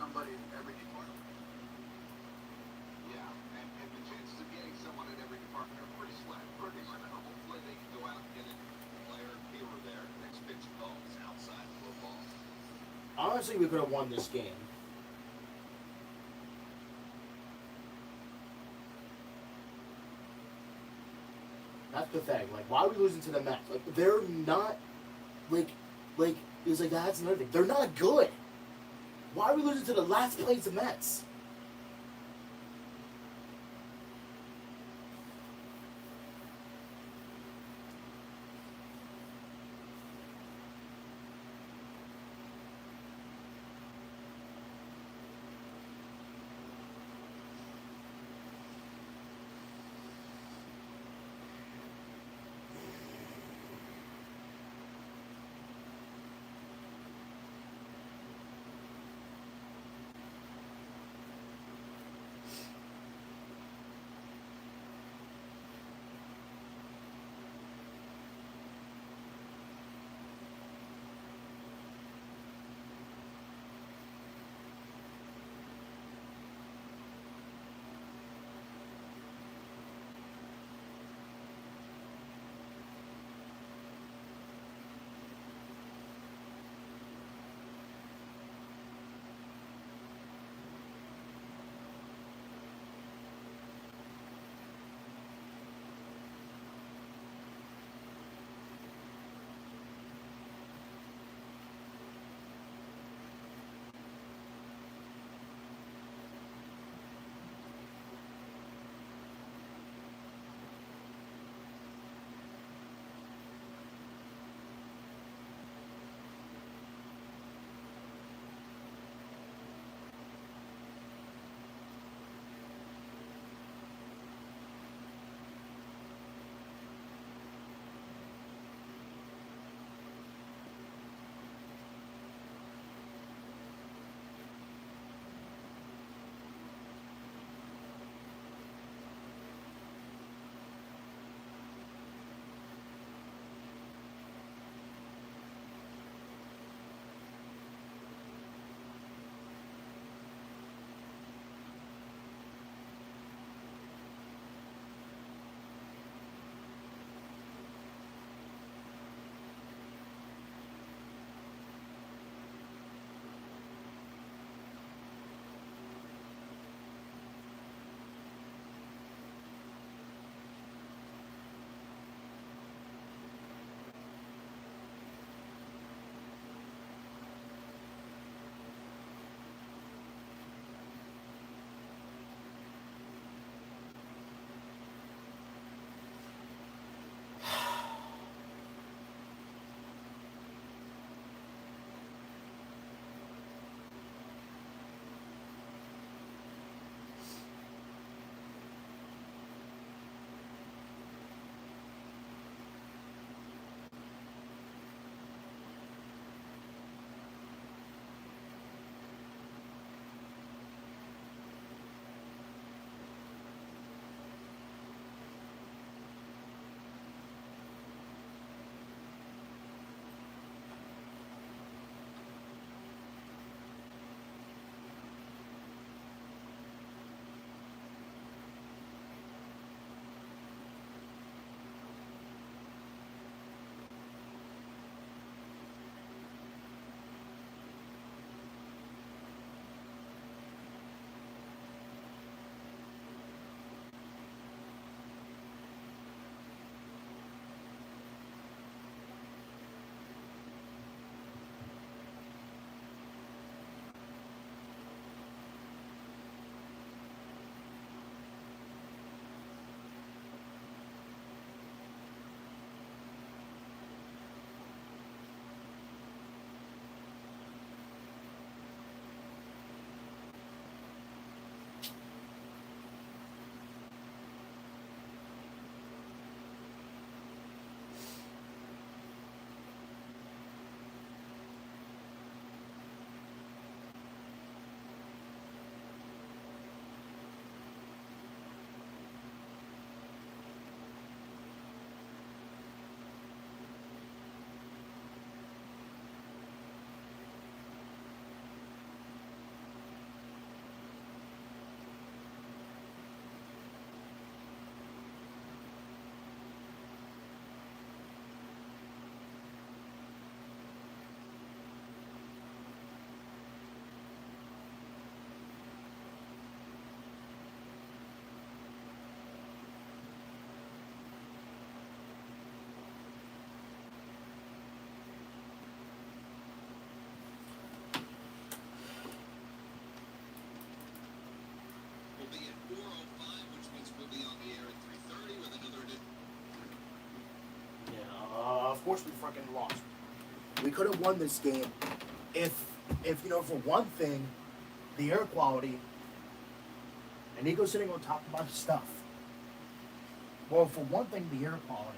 Somebody in every department. Yeah, and the chances of getting someone in every department are pretty slim. Pretty slim. Hopefully they can go out and get a player here or there. Next pitch goes outside for a ball. Honestly, we could have won this game. That's pathetic. Like, why are we losing to the Mets? Like, they're not, it's like, that's another thing. They're not good. Why are we losing to the last place Mets? course we freaking lost. We could have won this game if for one thing, the air quality, and Nico's sitting on top of my stuff. Well, for one thing, the air quality.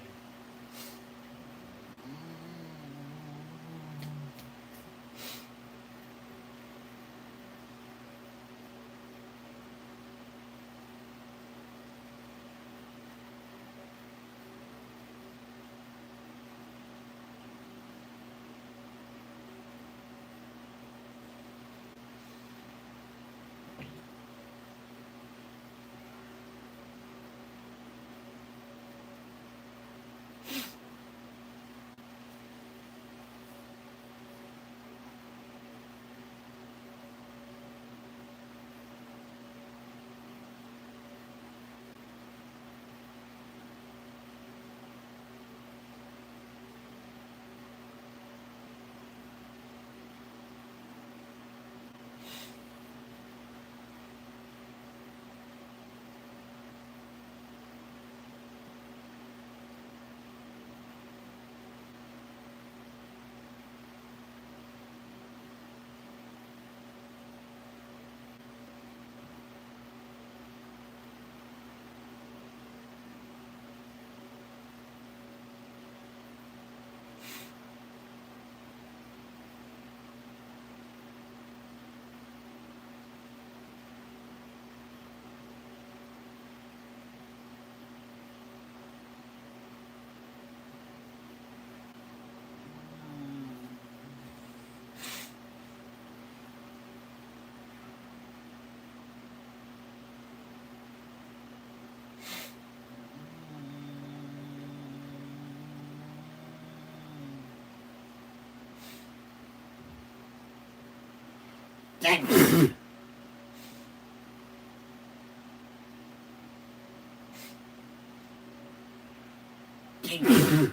Dang. Dang.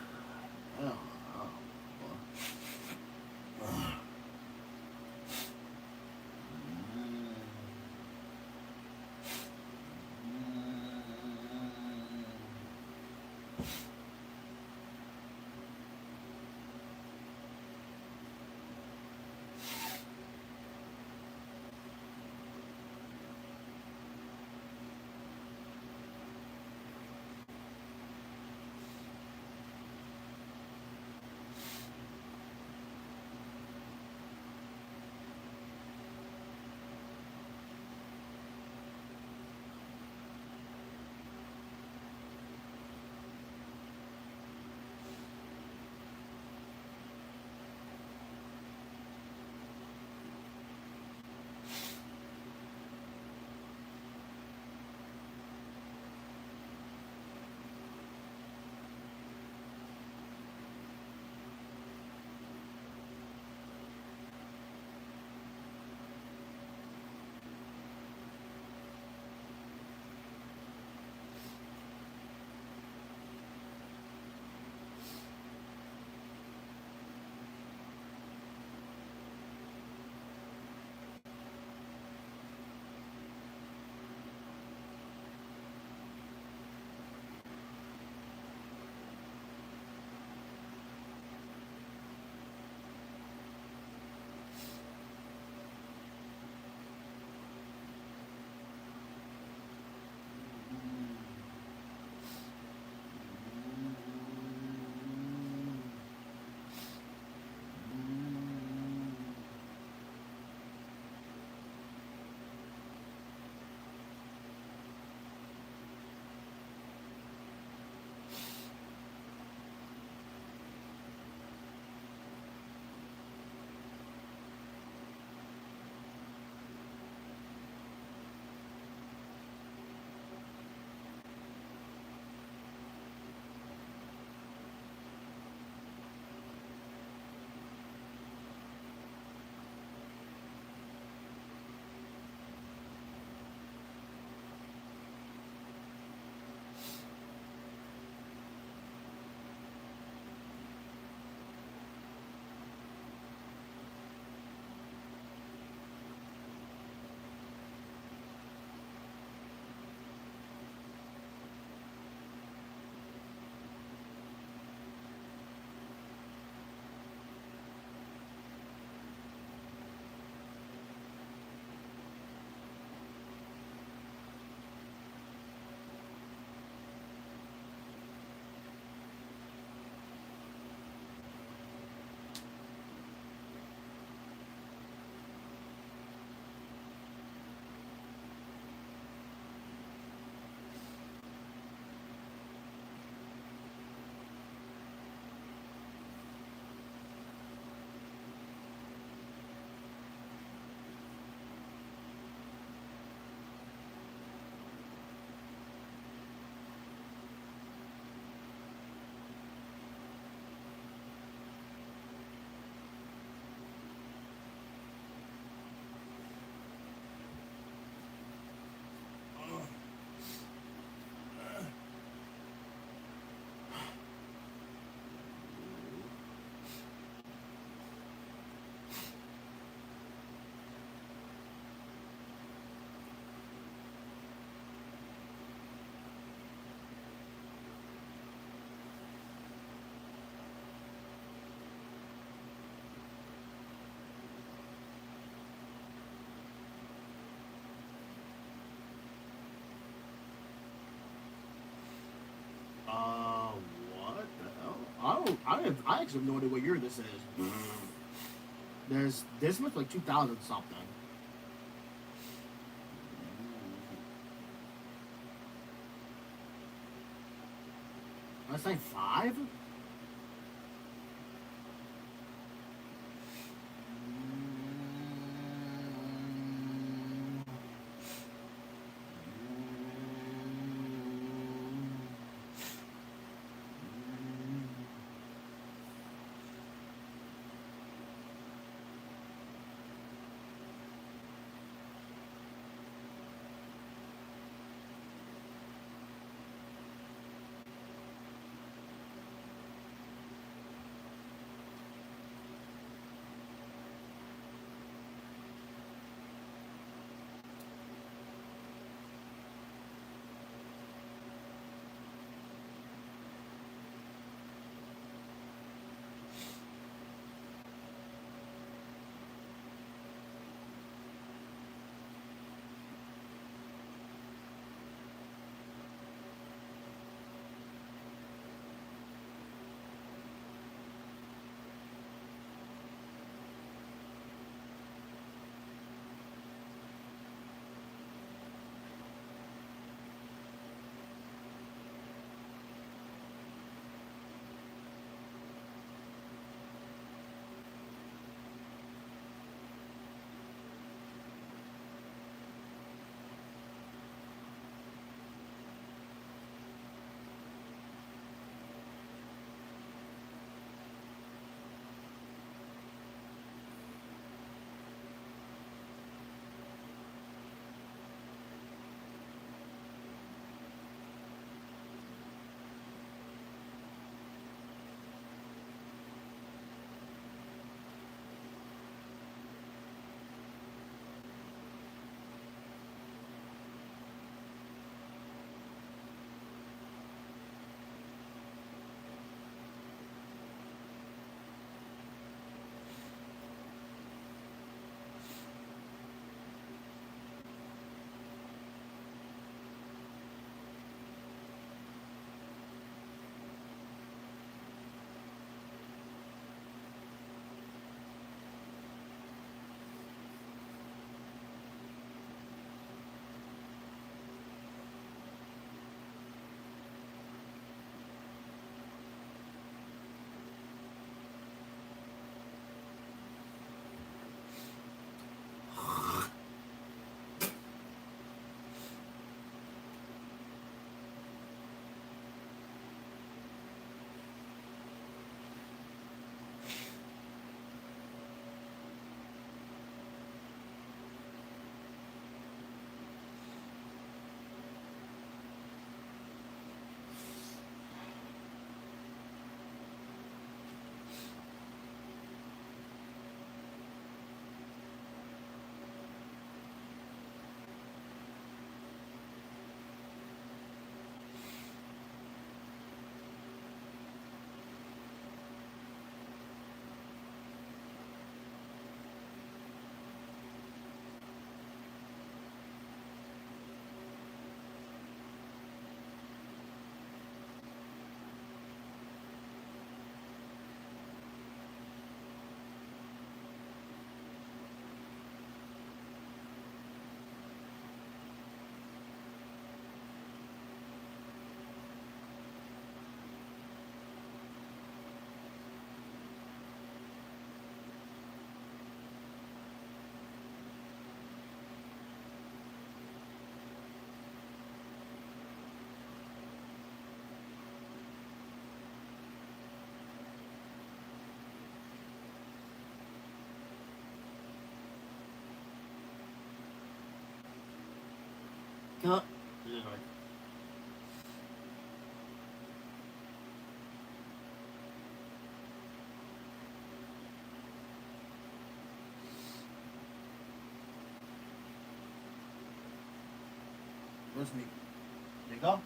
I actually have no idea what year this is. This must be like 2000 something. Let's say 5? Cut. Where's me? There you go.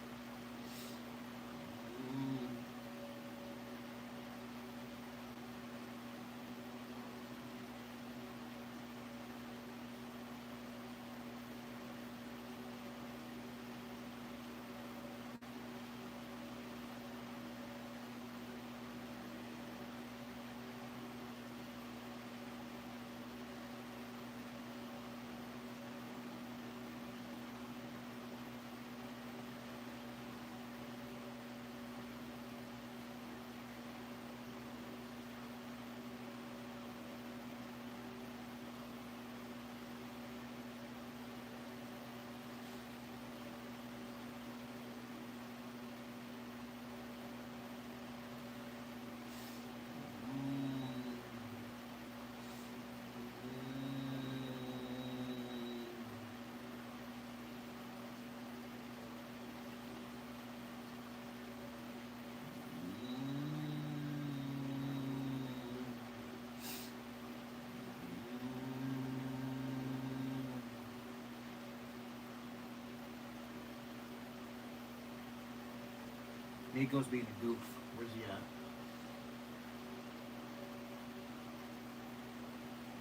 Nico's being a goof. Where's he at?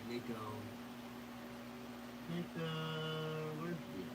Nico. Where's he at?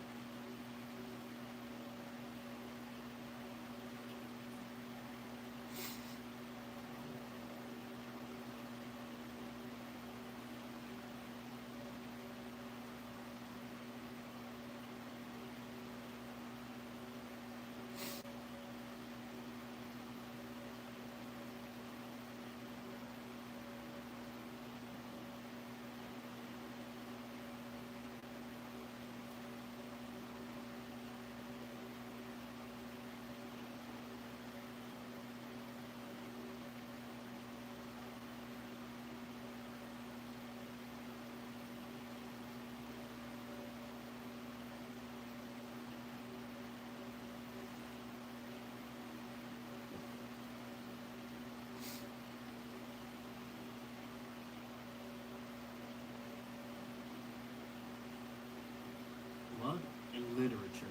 Blood and literature.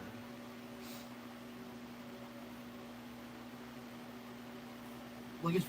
Look at.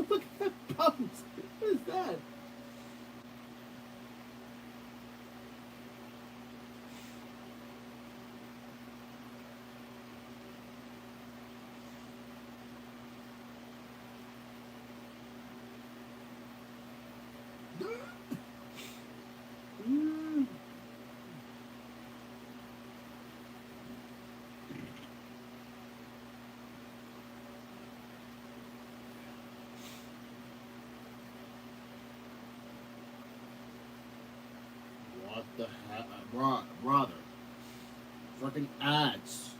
Look at that bounce. What is that? What the heck? Brother. Fucking ads.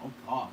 Oh God.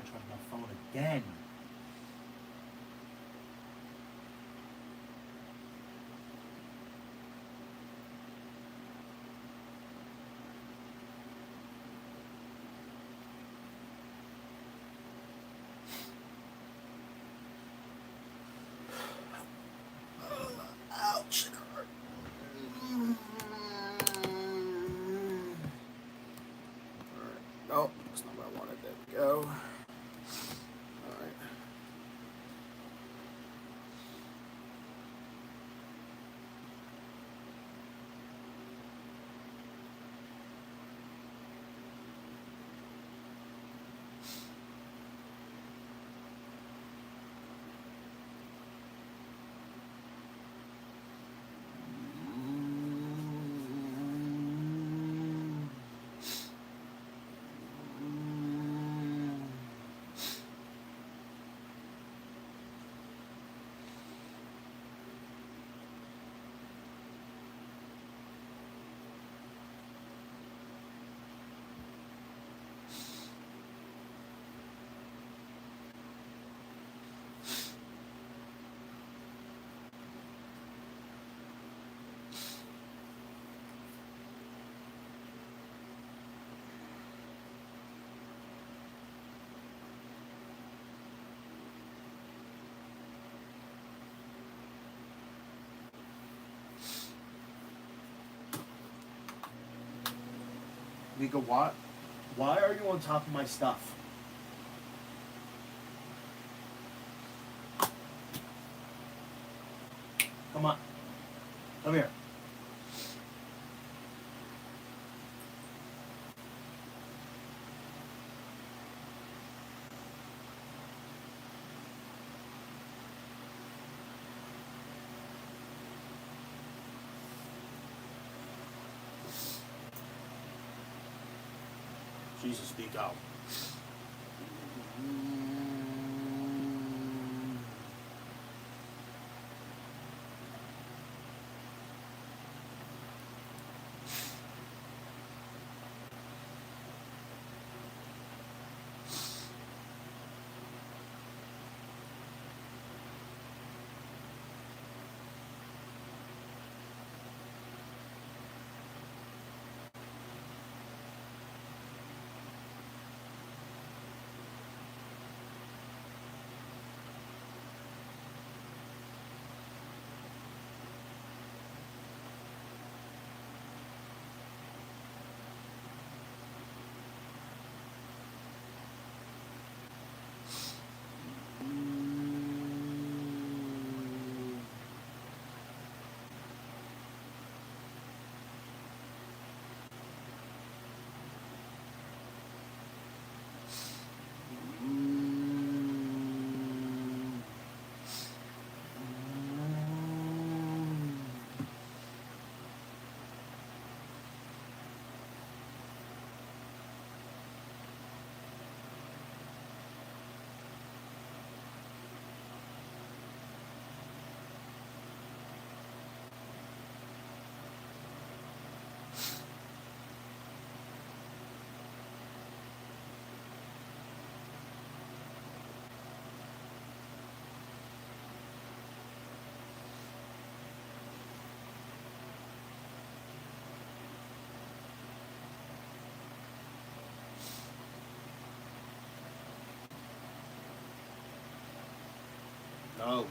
charge my phone again. Ouch. Alright. Nope, that's not what I wanted. There we go. Alright. Mika, why are you on top of my stuff? Come on. Come here. Jesus, Nico. No.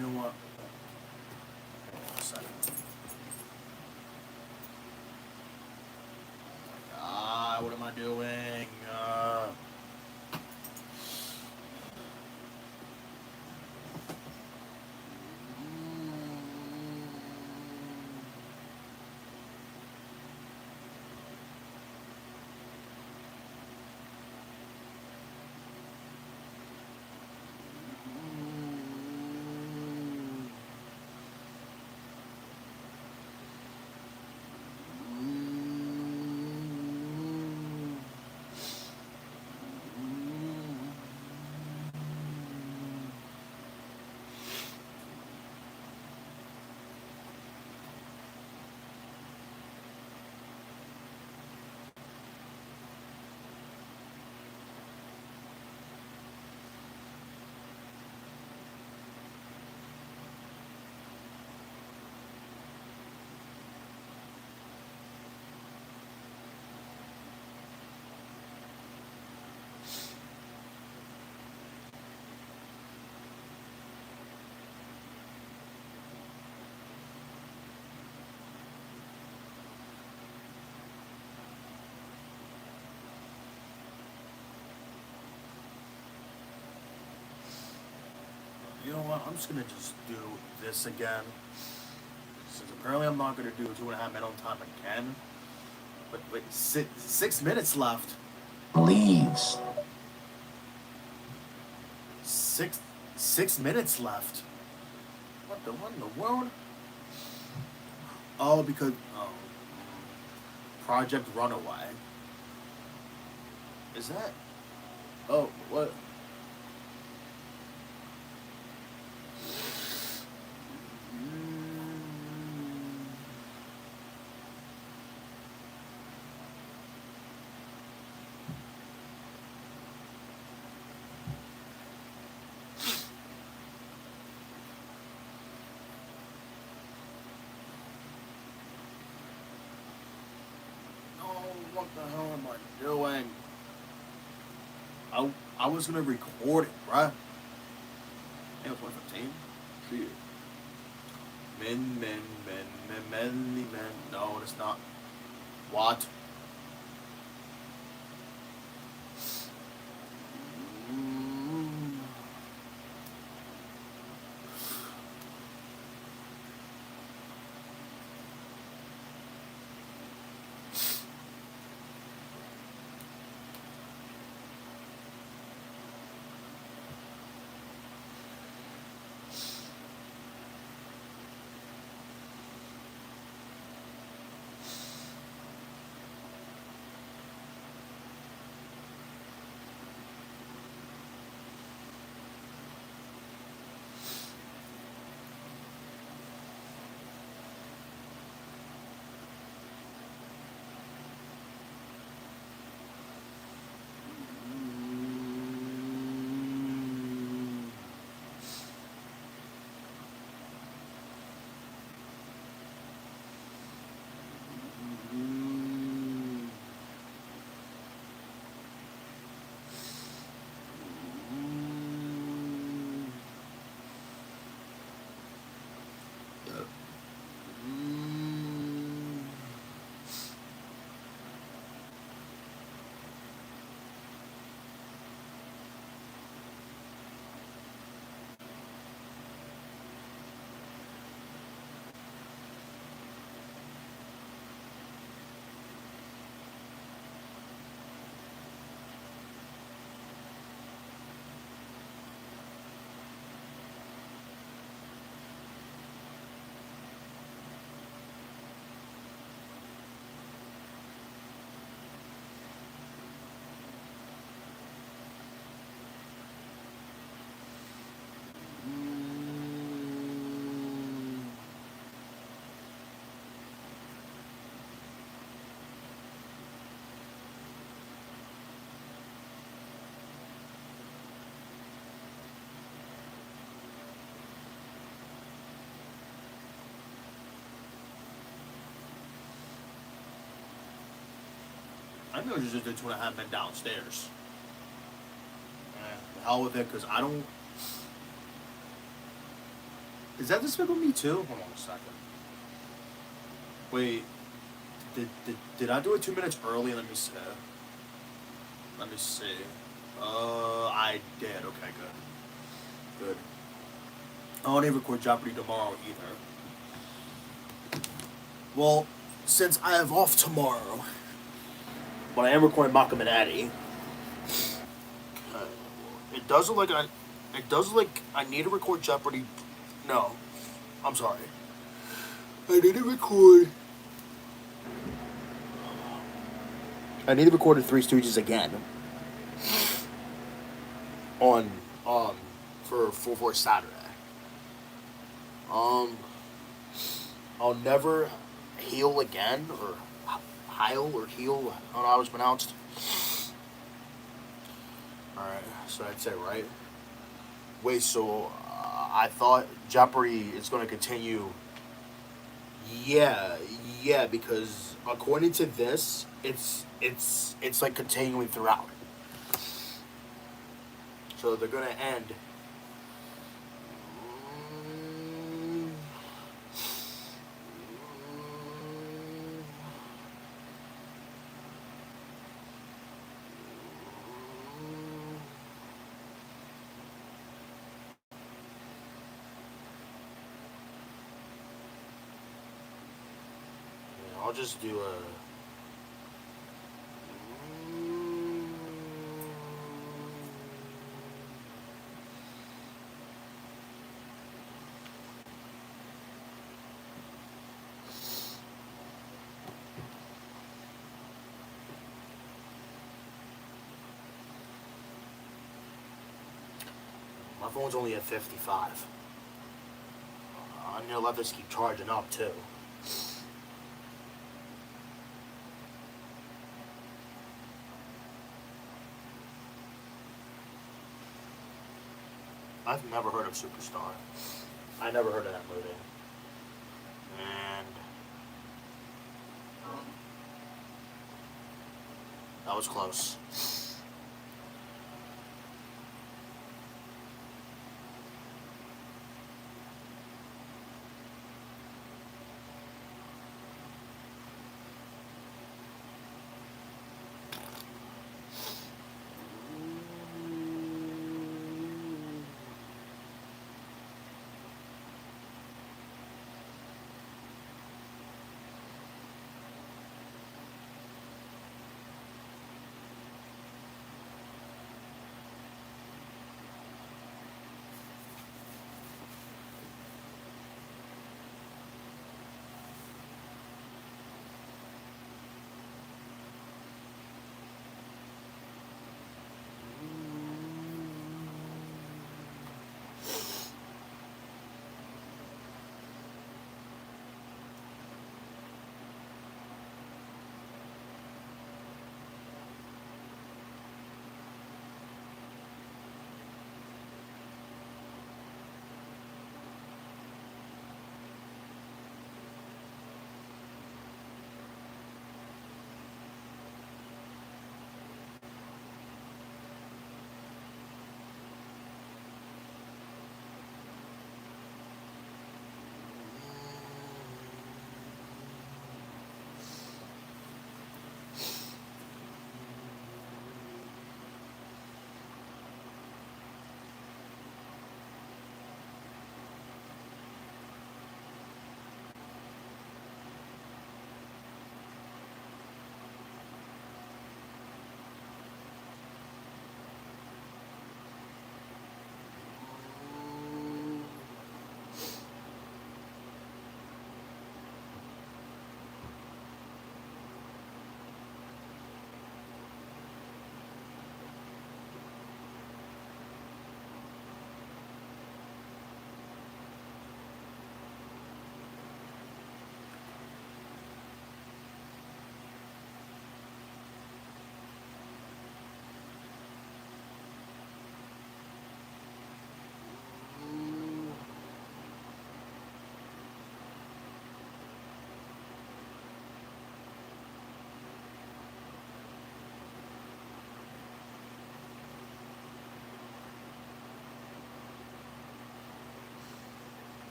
You know what? Hang on a second. What am I doing? You know what? I'm just gonna just do this again. Since apparently I'm not gonna do 2.5 minute on time again. But wait, 6 minutes left. Leaves. Six minutes left. What in the world? Oh, because Project Runaway. Is that? Oh, what? What the hell am I doing? I was gonna record it, bruh. It was 1:15. Shit. Men. No, it's not. What? I'm gonna just do 2.5 men downstairs. The hell with it, because I don't. Is that Despicable Me too? Hold on a second. Wait. Did I do it 2 minutes early? Let me see. Let me see. I did. Okay, good. Good. I won't even record Jeopardy tomorrow either. Well, since I have off tomorrow, but I am recording Malcolm and Eddie. It does look like I need to record Jeopardy. No, I'm sorry. I need to record. I need to record the Three Stooges again. On for Saturday. I'll never heal again or heil or heal. I don't know how it's pronounced. All right, so I'd say right. Wait, so I thought Jeopardy is going to continue. Yeah, because according to this, it's like continuing throughout. So they're gonna end. I'll just do a. My phone's only at 55. I'm gonna let this keep charging up too. I've never heard of Superstar. I never heard of that movie. And that was close.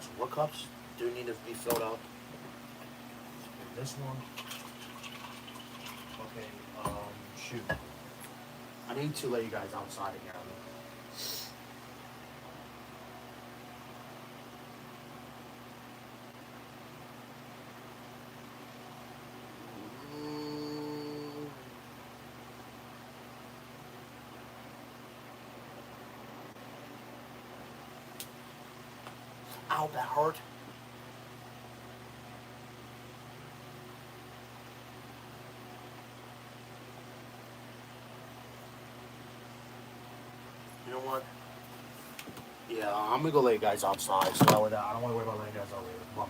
So what cups do need to be filled up? This one. Okay, shoot. I need to let you guys outside again. Ow, that hurt. You know what? Yeah, I'm gonna go lay you guys outside. So that way I don't want to worry about laying you guys out later. Come on.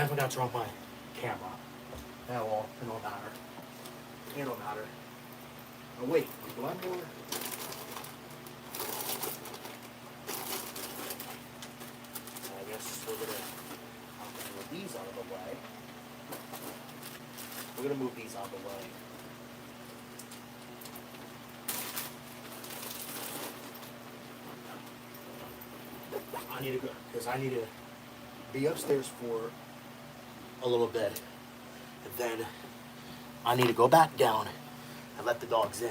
forgot to turn off my camera. Yeah, well, it don't matter. It don't matter. Oh, wait, do I more? I guess we're gonna move these out of the way. We're gonna move these out of the way. I need to go, because I need to be upstairs for a little bit. And then I need to go back down and let the dogs in.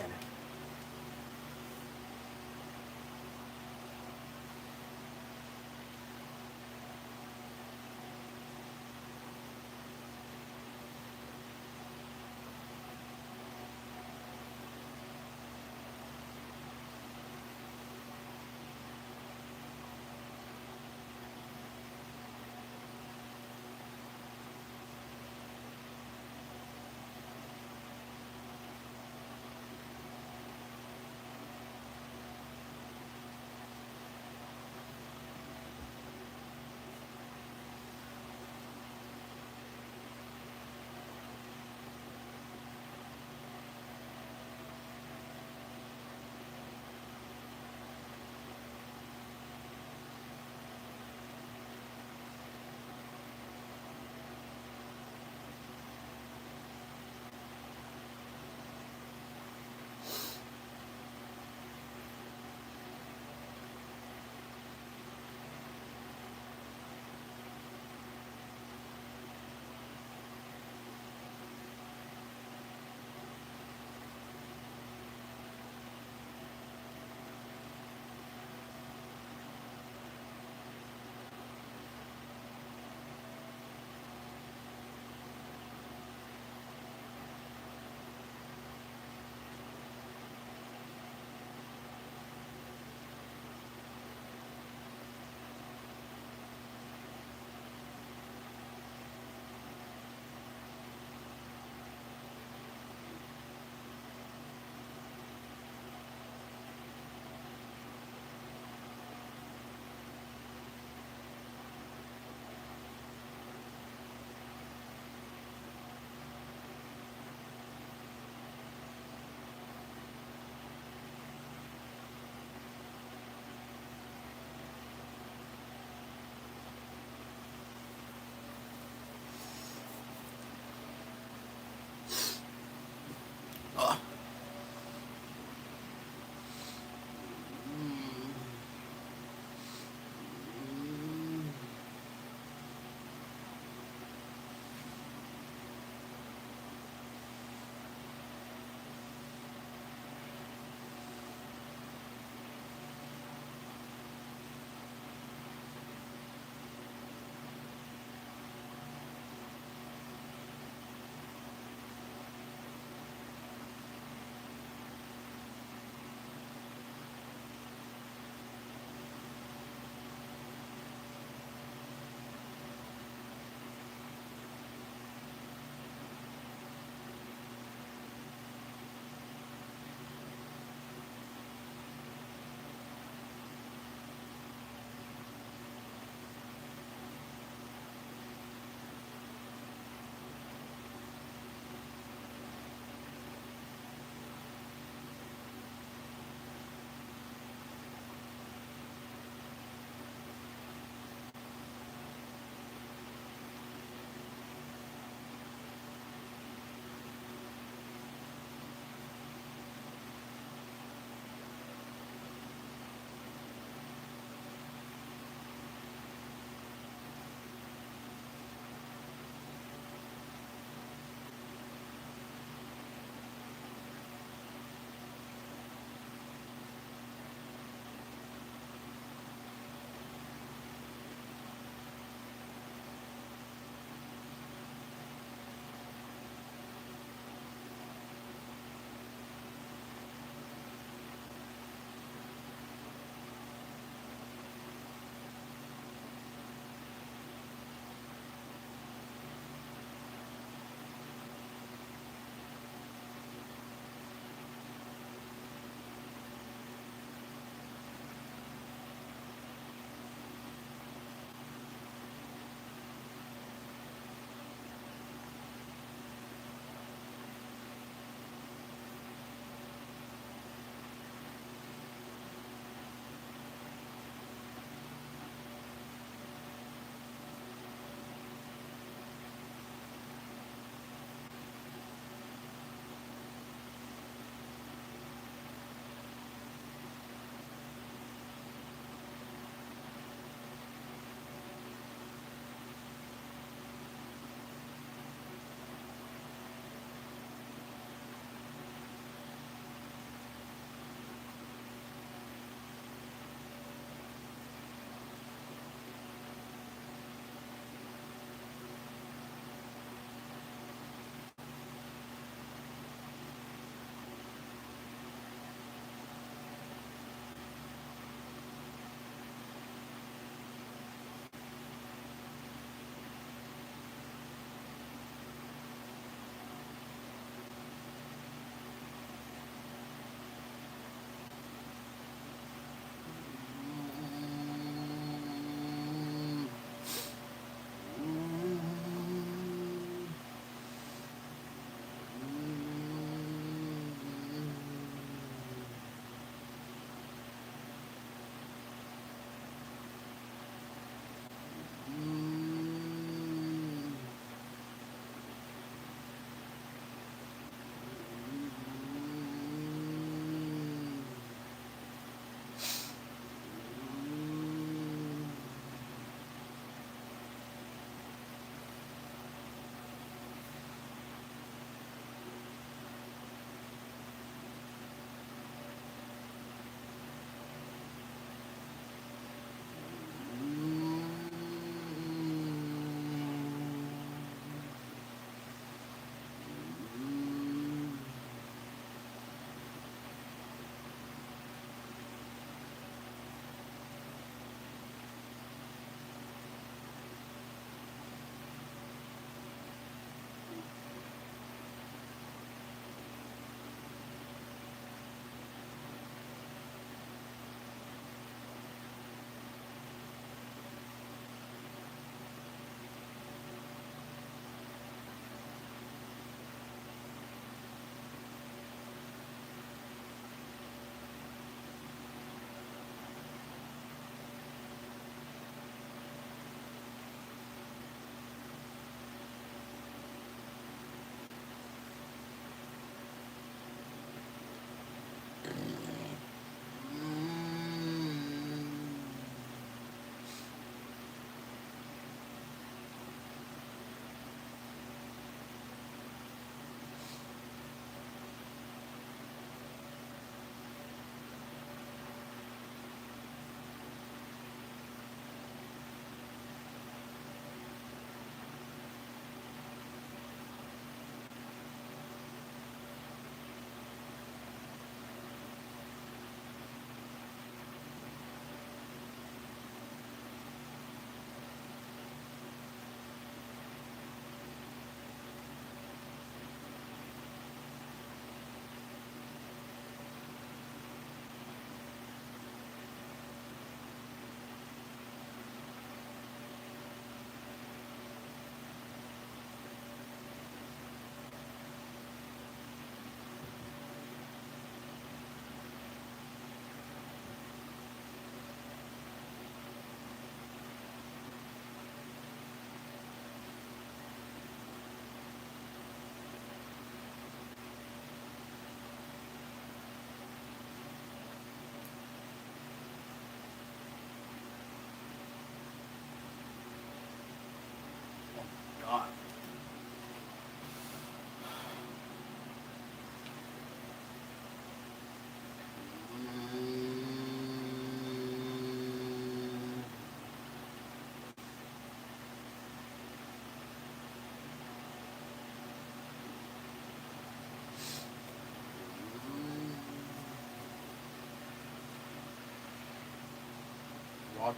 What?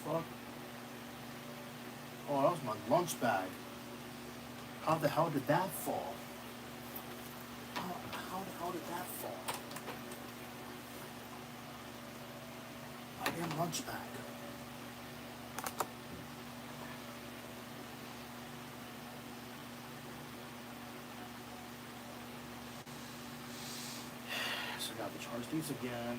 Fuck. Oh, that was my lunch bag. How the hell did that fall? How the hell did that fall? My damn lunch bag. So I got to charge these again.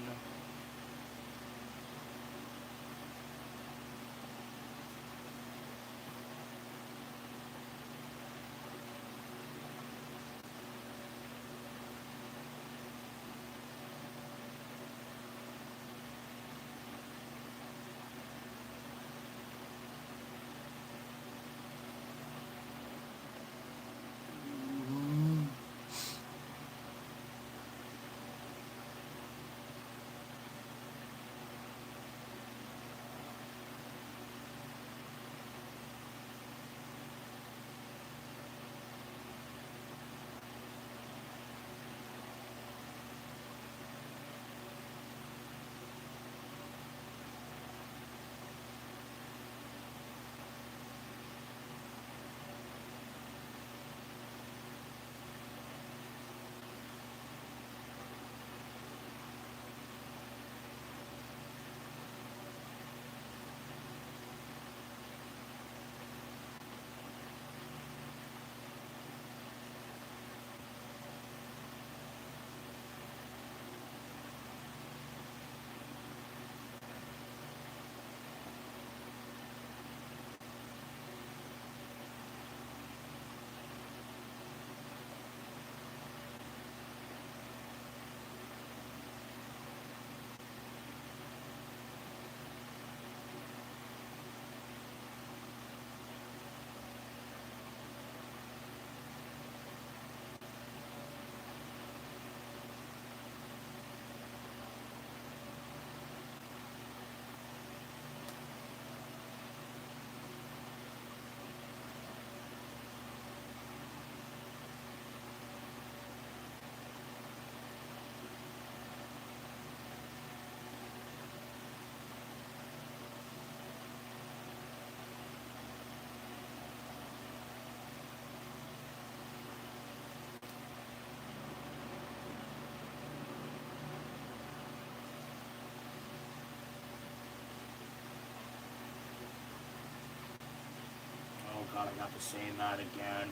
God, I got to saying that again.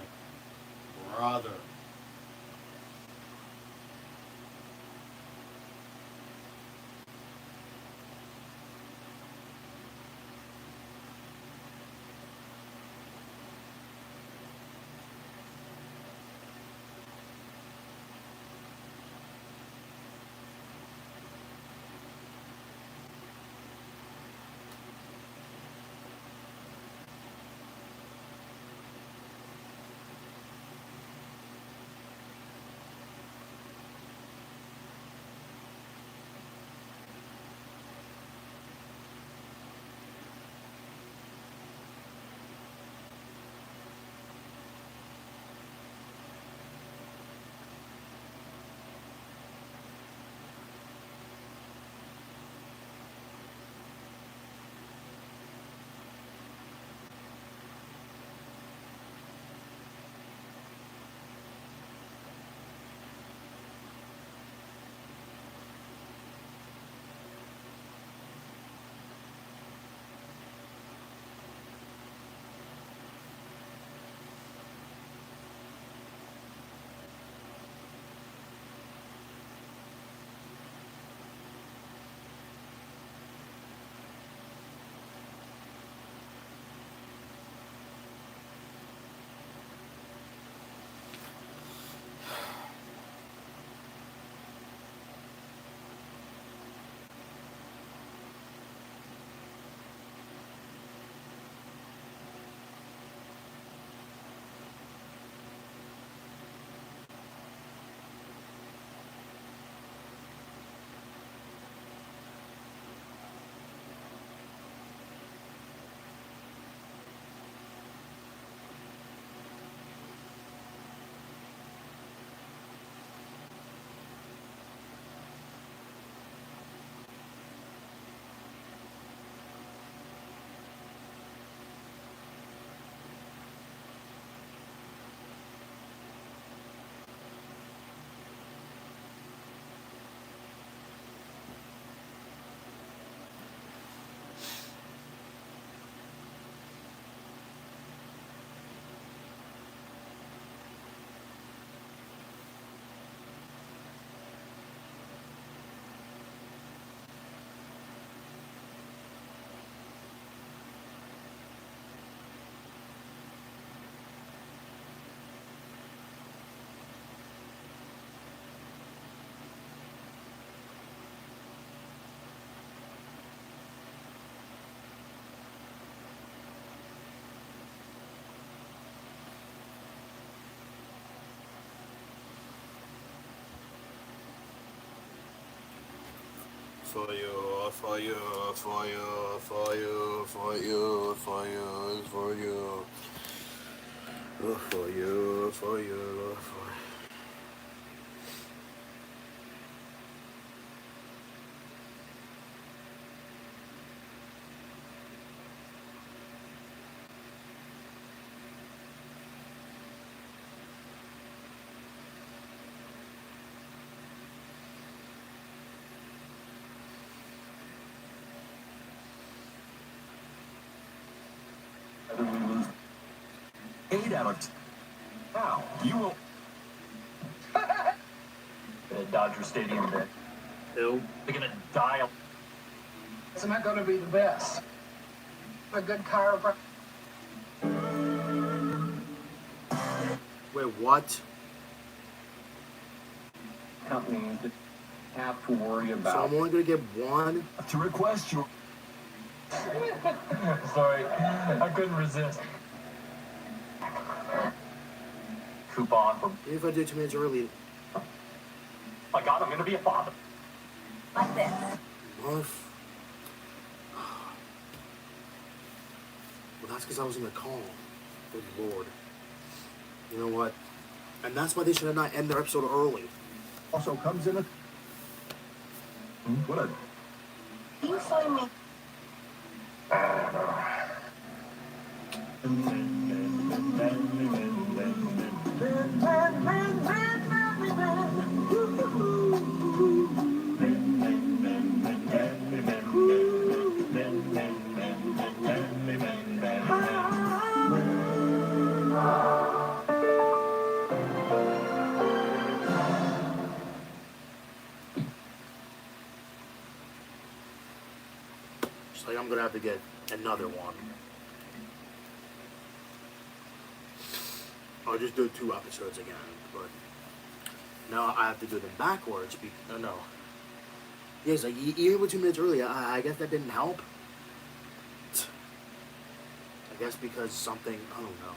Brother. For you, for you, for you, for you, for you, for you, for you, for you, for you, for Whether we lose 8 out of 10. Now, you will. At Dodger Stadium today. Who? They're gonna die. Isn't that going to be the best? A good chiropractor. Wait, what? Companies that have to worry So about. I'm only gonna get one? To request your. Sorry, I couldn't resist. Coupon for. Even if I do 2 minutes early. My God, I'm gonna be a father. Like this. What? Well, that's because I was in the call. Good Lord. You know what? And that's why they should have not end their episode early. Also comes in a. What a. Can you find me? like I'm gonna have to get another one. I'll just do 2 episodes again, but now I have to do them backwards. No. Yes, like even with 2 minutes early, I guess that didn't help. I guess because something, I don't know.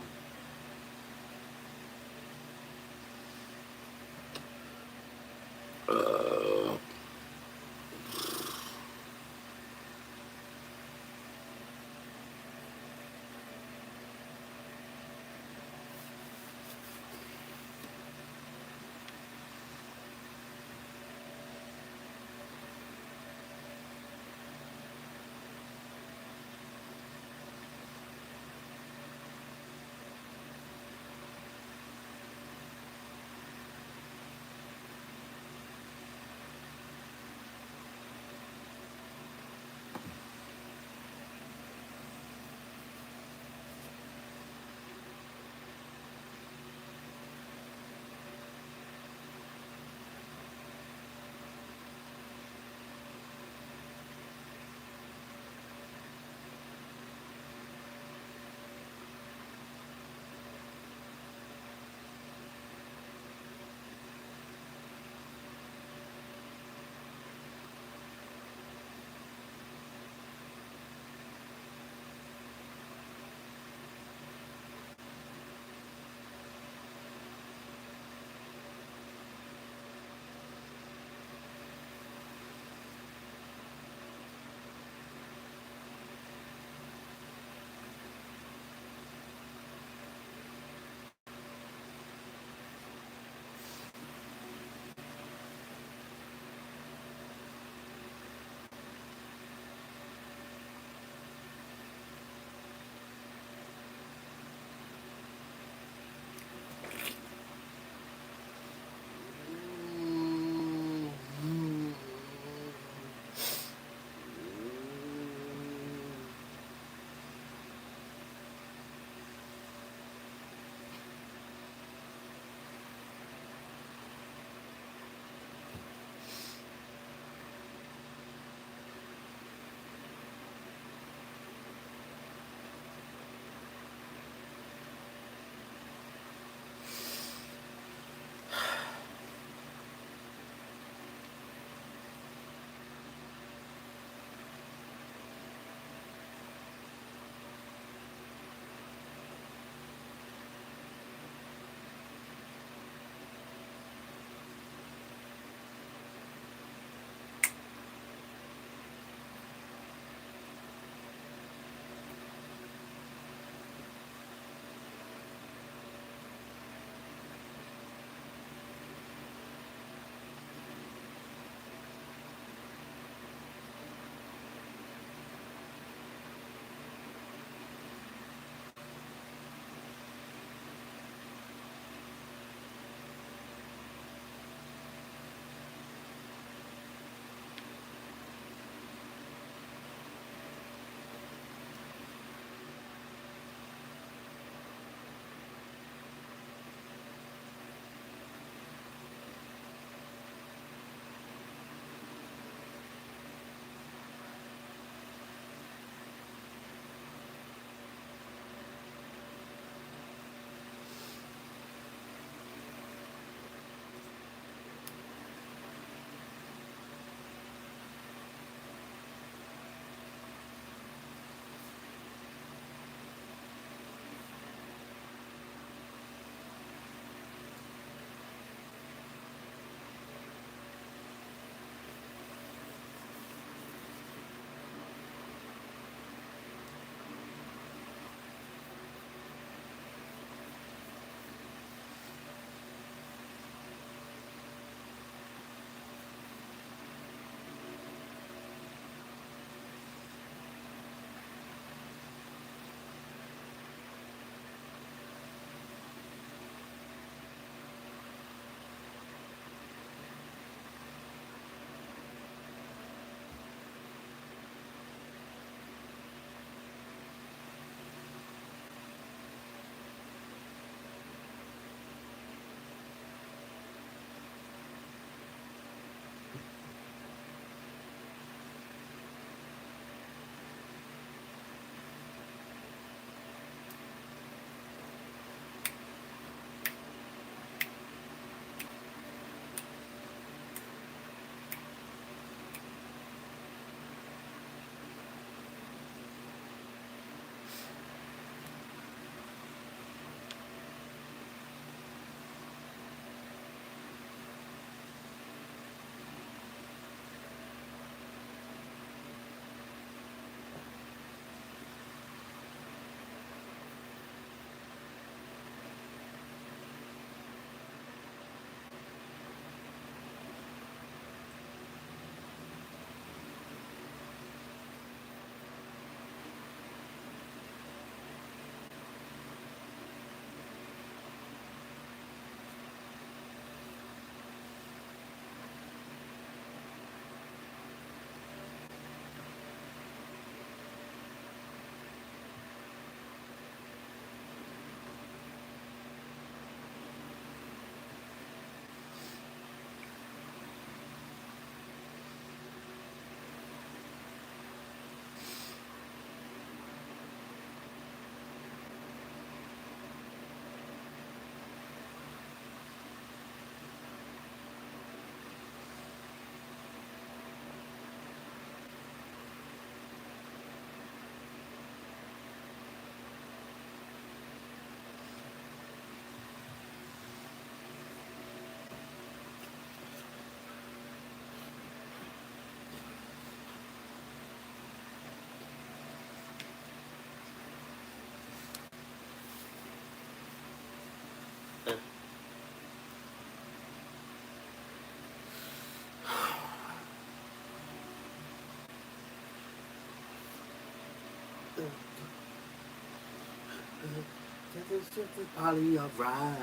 It's just a party of ride.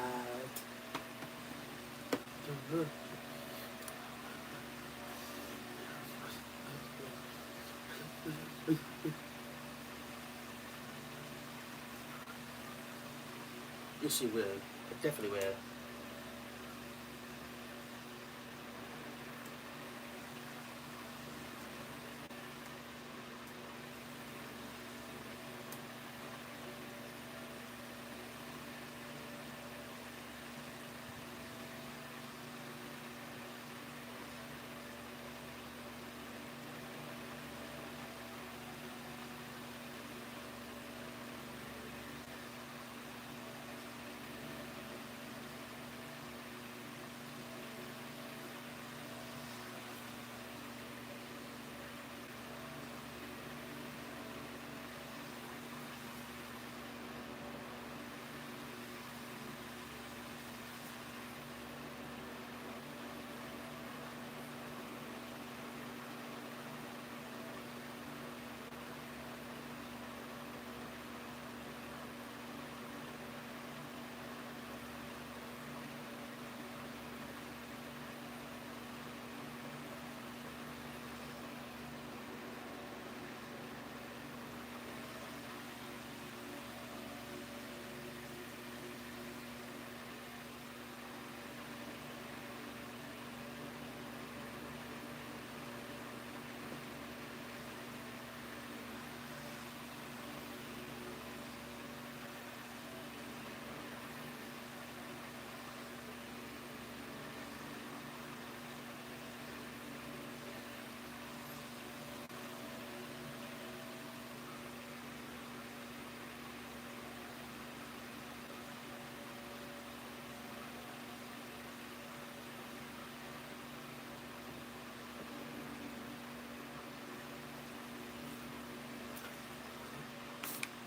Yes, she will. It definitely will.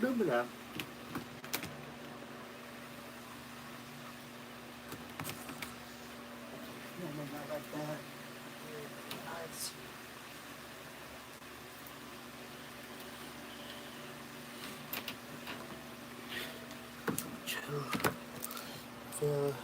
Moving up. No, not like that. Nice. Chill. Feel.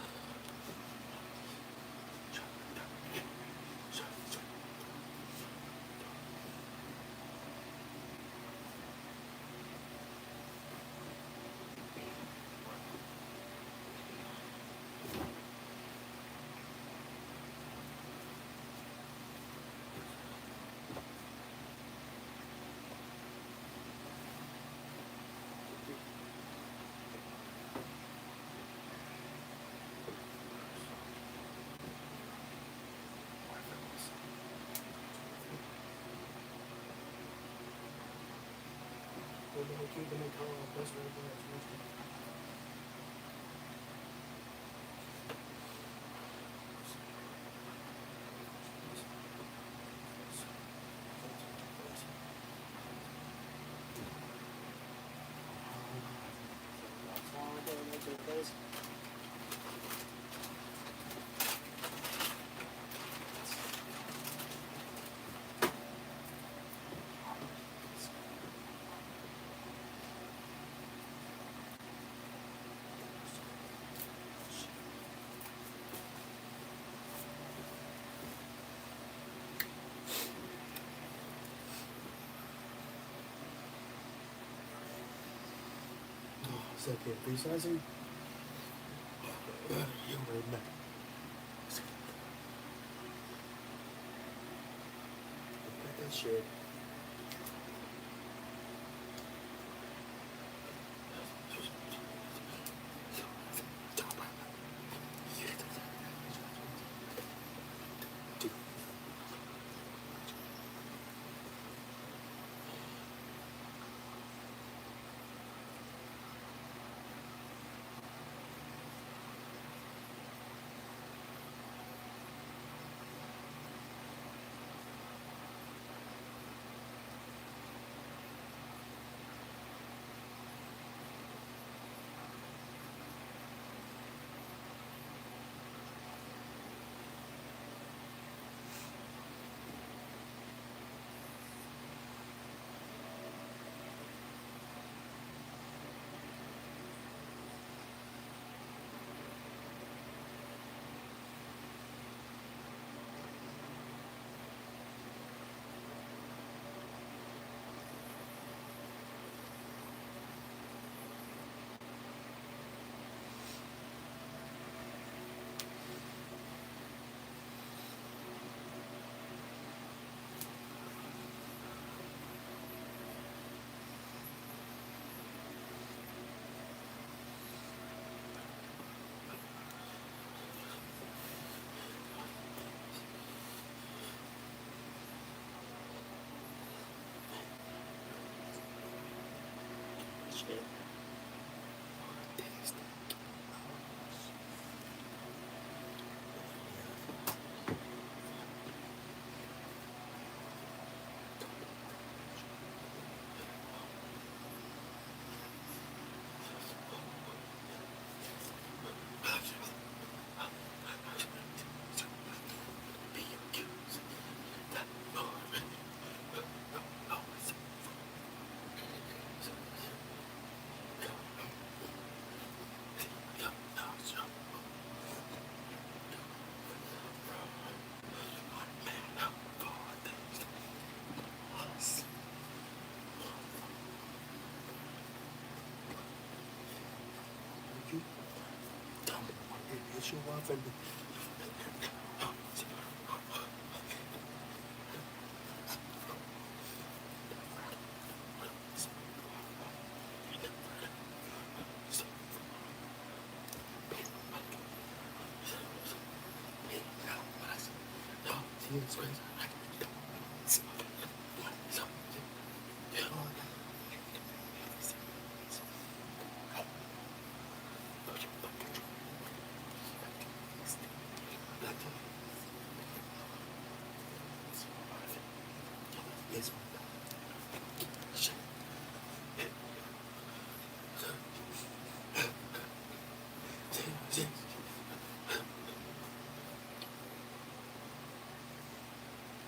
We're gonna keep them in calm. That's what we're doing. Is that good? Resizing? You already know. Look at that shit. shit. It's your wife and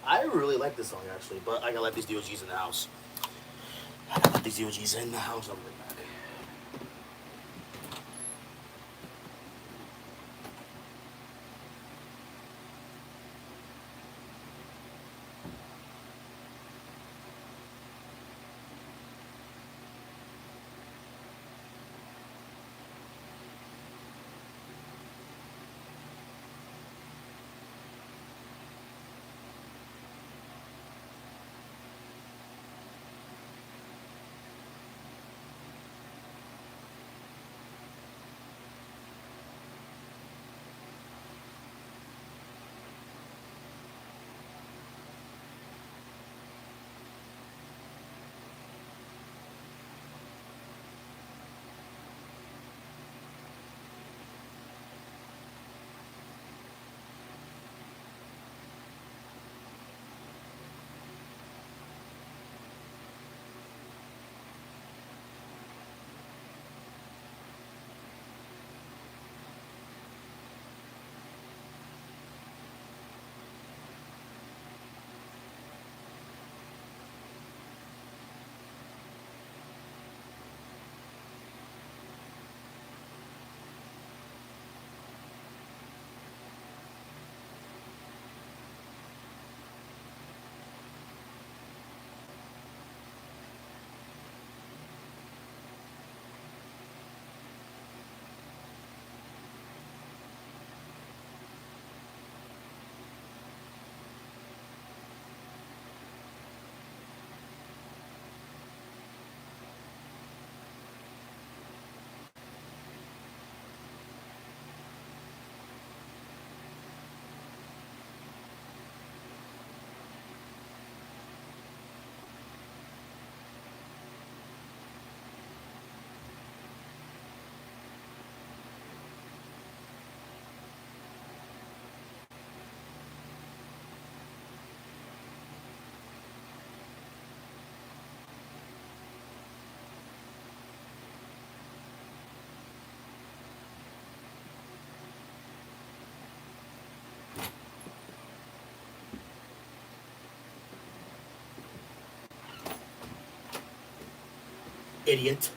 I really like this song actually, but I gotta let these DOGs in the house. I gotta let these DOGs in the house. I'm right back. Idiot.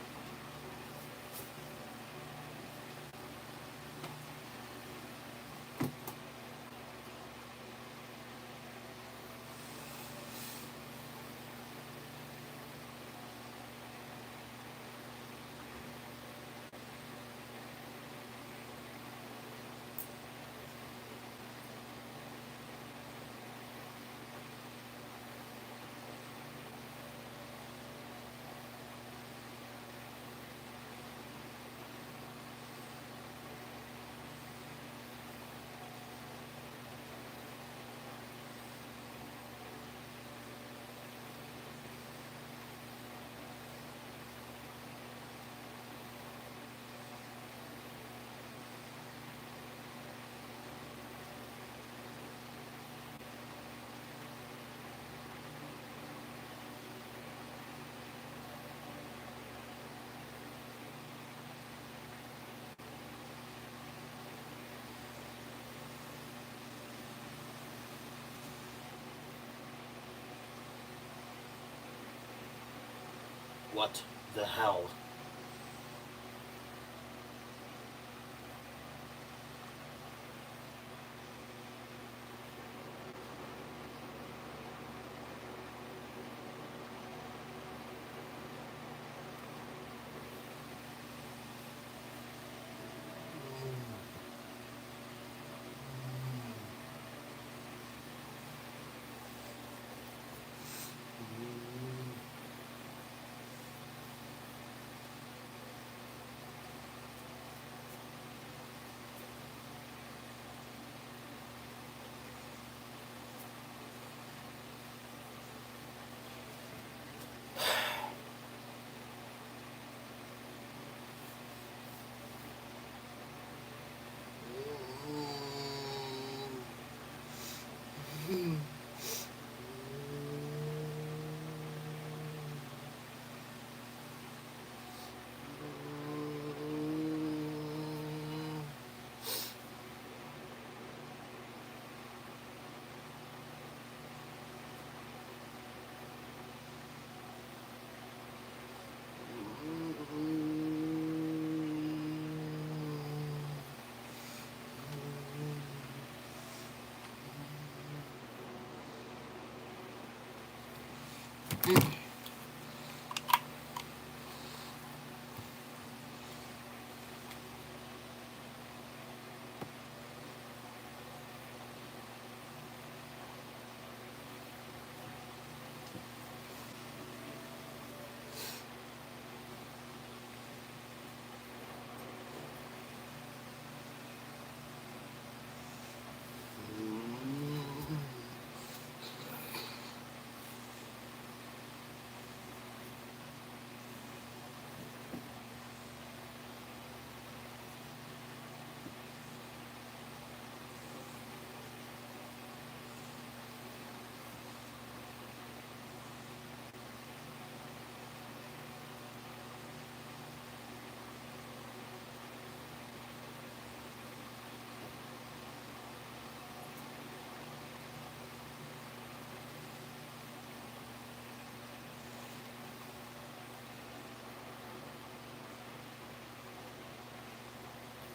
What the hell?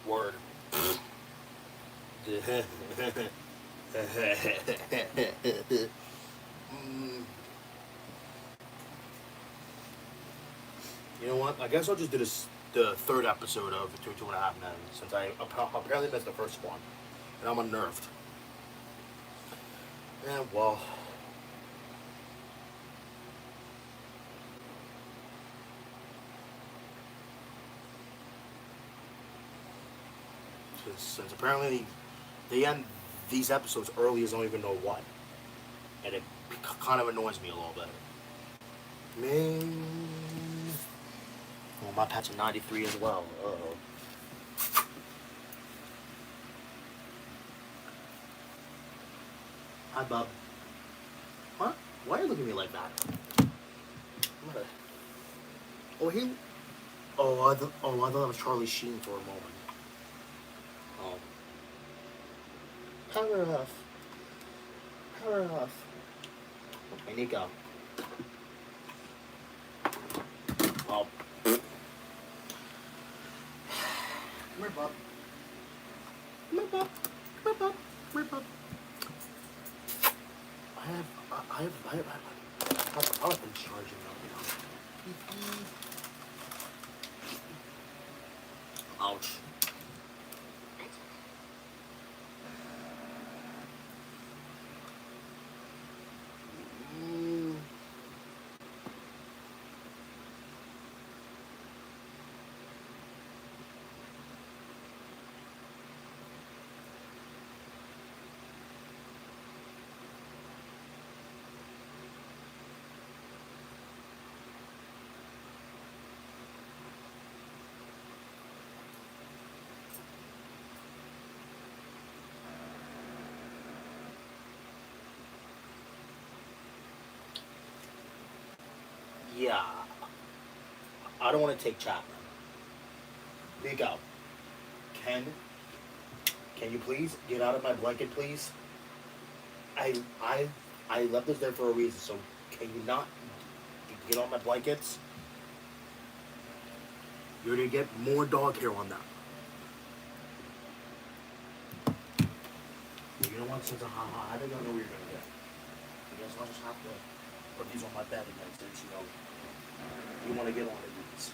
Word. You know what? I guess I'll just do this the third episode of 2.5 Men, since I apparently missed the first one, and I'm unnerved. And well, since apparently they end these episodes early as I don't even know what, and it kind of annoys me a little bit. Man, well, my pat's a 93 as well. Uh-oh. Hi, Bub. Huh? Why are you looking at me like that? Oh, he. Oh, I thought that was Charlie Sheen for a moment. Oh. Power off. Power off. Hey, Nico. Oh. Come here, Bub. Come here, Bub. Come here, Bub. Come here, Bub. I've been charging them, you know. Ouch. Yeah. I don't want to take Chapman. Nico. Can you please get out of my blanket, please? I left this there for a reason, so can you not get on my blankets? You're gonna get more dog hair on that. But you know what? Since I think I know what you're gonna get. I guess I'll just have to put these on my bed again since you want to get on these.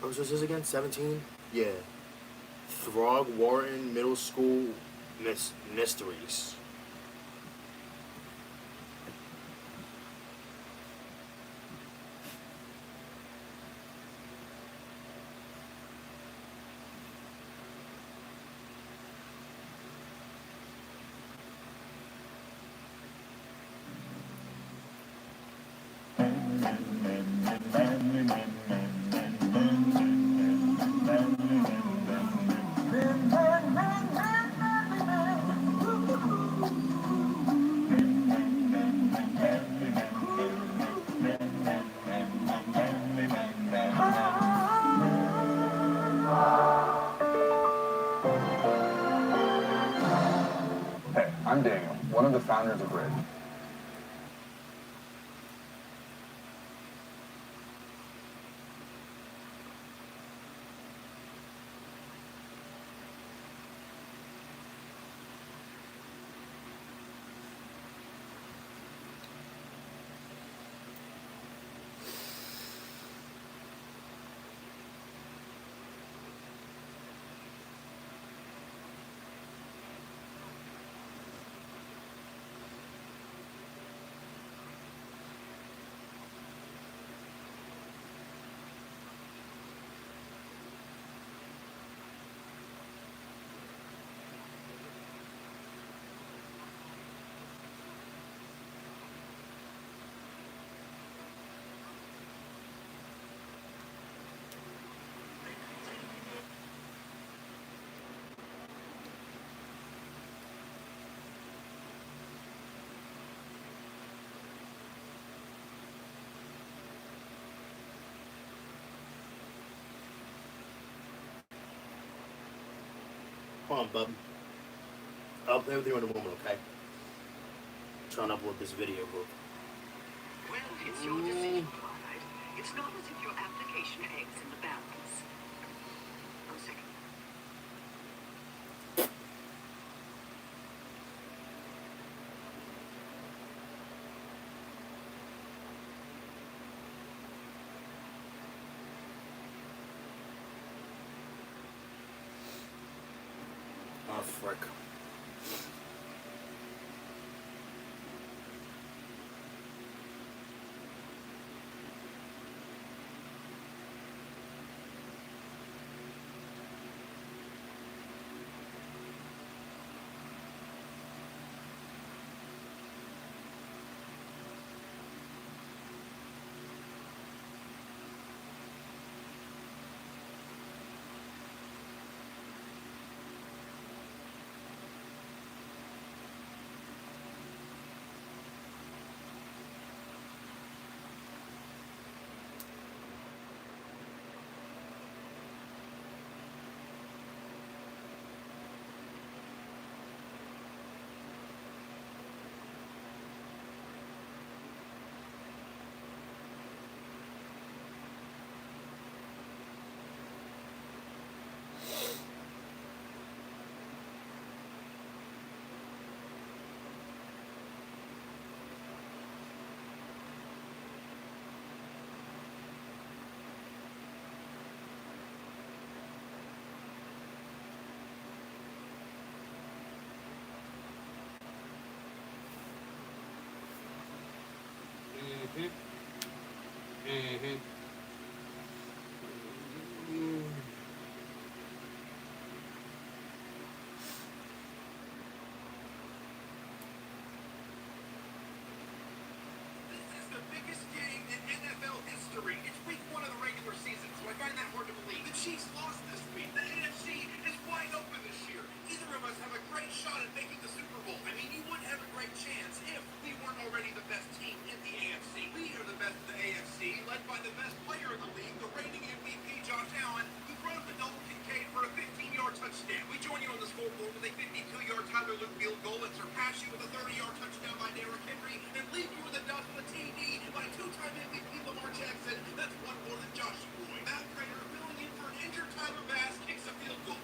How much was this again? 17? Yeah. Throgwarton Middle School Mysteries. Hey, I'm Daniel, one of the founders of Grid. Come on, bub. I'll play with you in a moment, okay? Trying to upload this video, bro. Well, it's your decision, Twilight. It's not as if your application hangs in the balance. One second. Oh, frick. Mm-hmm. This is the biggest game in NFL history. It's week 1 of the regular season, so I find that hard to believe. The Chiefs lost this week. The AFC is wide open this year. Either of us have a great shot at making the Super Bowl. I mean, you would have a great chance if we weren't already the best team in the AFC. We are the best of the AFC, led by the best player in the league, the reigning MVP, Josh Allen, who throws the double Kincaid for a 15-yard touchdown. We join you on the scoreboard with a 52-yard Tyler Luke field goal and surpass you with a 30-yard touchdown by Derrick Henry, and leave you with a dust with a TD by two-time MVP Lamar Jackson. That's one more than Josh Boyd. Matt Prater filling in for an injured Tyler Bass kicks a field goal.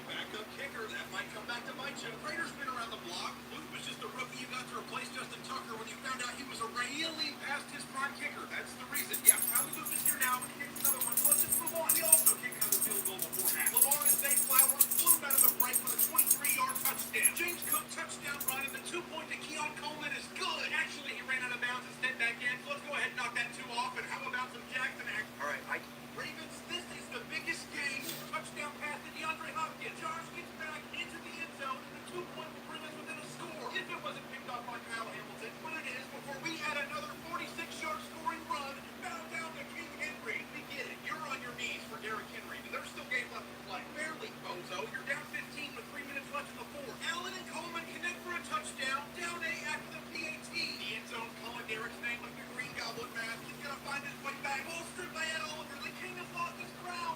Backup kicker. That might come back to bite you. Prater's been around the block. Luke was just a rookie you got to replace Justin Tucker when you found out he was really past his prime kicker. That's the reason. Yeah, Tyler Luke is here now and kicks another one. So let's just move on. We also kicked another field goal before half. Lamar and Zay Flowers flew him out of the break with a 23-yard touchdown. James Cook touchdown run, and the 2-point to Keon Coleman is good. Actually, he ran out of bounds and stepped back in. So let's go ahead and knock that 2 off. And how about some Jackson action? All right, Ravens, this is the biggest game. Touchdown pass to DeAndre Hopkins. Josh gets back into the end zone, and the 2-point will bring us within a score. If it wasn't picked off by Kyle Hamilton, but it is before we had another 46-yard scoring run. Bow down to King Henry. We get it. You're on your knees for Derrick Henry, but there's still game left to play. Barely, bozo. You're down 15 with 3 minutes left in the fourth. Allen and Coleman connect for a touchdown. Down 8 after the PAT. The end zone calling Derrick's name with the Green Goblin mask. He's gonna find his way back. Bolstered by Ed Oliver. The king has lost his crown.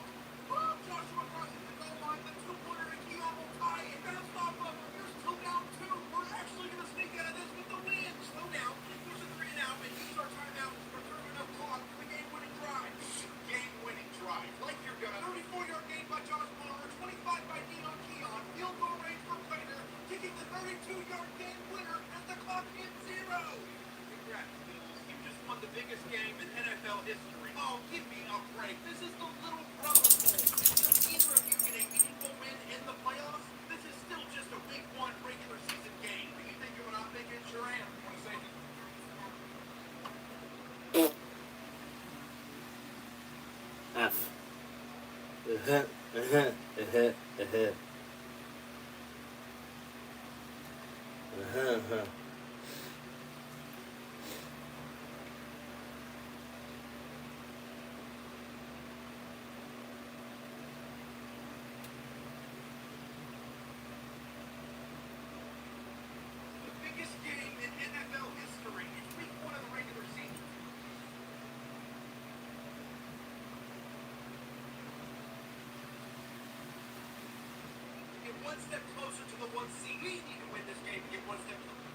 Joshua crosses the goal line. The 2-pointer to Keon will tie it. Bounce off of him. You're still down 2. We're actually gonna sneak out of this with the win. Slow down. There's a 3 and out, and use our timeout to return enough clock for the game-winning drive. Game-winning drive. Like you're gonna. 34-yard gain by Josh Palmer. 25 by Keon. Field goal range for Prater. Kicking the 32-yard game winner as the clock hits 0. Congrats, Bills. You just won the biggest game in NFL history. Oh, give me a break. This is the little brother bowl. Does either of you get a meaningful win in the playoffs? This is still just a week 1 regular season game. Do you think you're what I'm thinking? Sure am. Want to say F. the biggest game in NFL history. It's week 1 of the regular season. Get one step closer to the 1 seed. We need to win this game to get one step closer.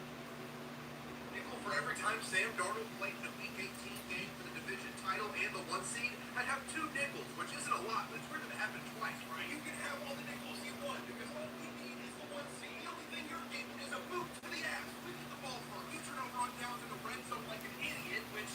Nickel for every time Sam Darnold played in a Week 18 game for the division title and the 1 seed, I'd have 2 nickels, which isn't a lot, but it's weird to happen twice, right? You can have all the nickels you want, because all we need is the 1 seed. The only thing you're getting is a boot to the ass. We get the ball first. You turn over on downs in the red zone like an idiot, which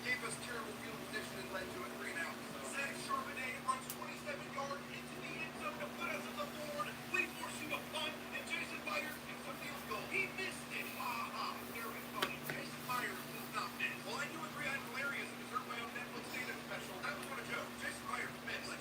gave us terrible field position and led to a 3 and out. So Zach Charbonnet runs 27 yards into the end zone to put us on the board. We force him a punt, and Jason Myers kicks a field goal. He missed it. Ha ha. Very funny. Jason Myers does not miss. Well, I do agree I'm hilarious and deserve my own Netflix stand-up special. That was not a joke. Jason Myers missed.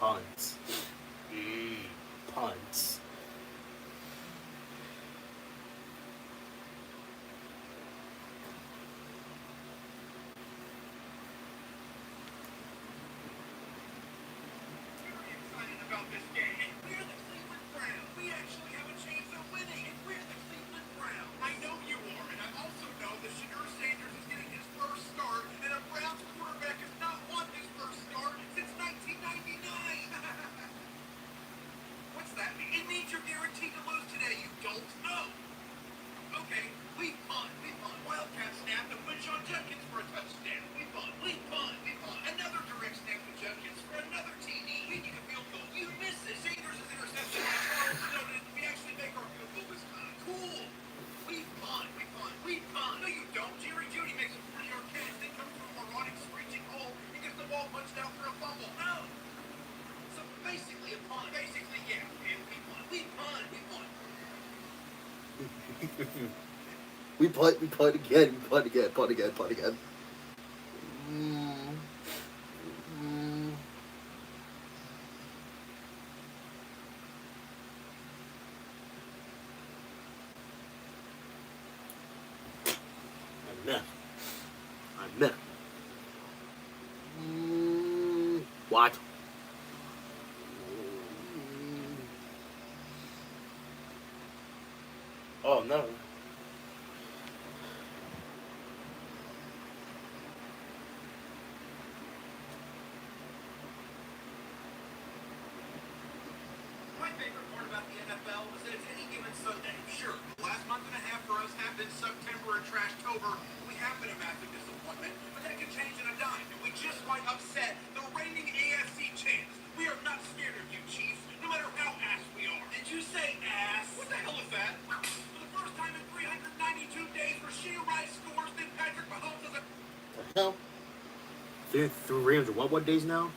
Punts. Punts. Excited about this game. We're the Cleveland Browns. We actually have a chance of winning. And we're the Cleveland Browns. I know you are, and I also know that Shedeur Sanders is getting his first start, and a Browns quarterback has not won his first start since 1999. What's that mean? It means you're guaranteed to lose today. You don't know. Okay, we punt. Wildcat snap to put Sean Judkins for a touchdown. We punt. Another direct snap to Judkins for another TD. We kick a field goal. You miss it. Sanders is intercepted by Charles Snowden. We actually make our field goal this time. Cool. We punt. No, you don't. Jerry Jeudy makes a 40-yard catch, then comes to a moronic screeching hole and gets the ball punched out for a fumble. No. So basically a punt. Basically, yeah. And we punt. We punt again. I'm there. What? Oh no. My favorite part about the NFL is that it's any given Sunday. Sure, the last month and a half for us have been September and Trashtober. We have been a massive disappointment, but that can change in a dime, and we just might upset the reigning AFC champs. We are not scared of you, Chiefs, no matter how ass we are. Did you say ass? What the hell is that? For the first time in 392 days, Rashida Rice scores, then Patrick Mahomes is a... What the hell? 300 what days now?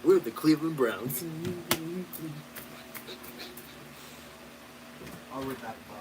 We're the Cleveland Browns. I'll read that, Bob.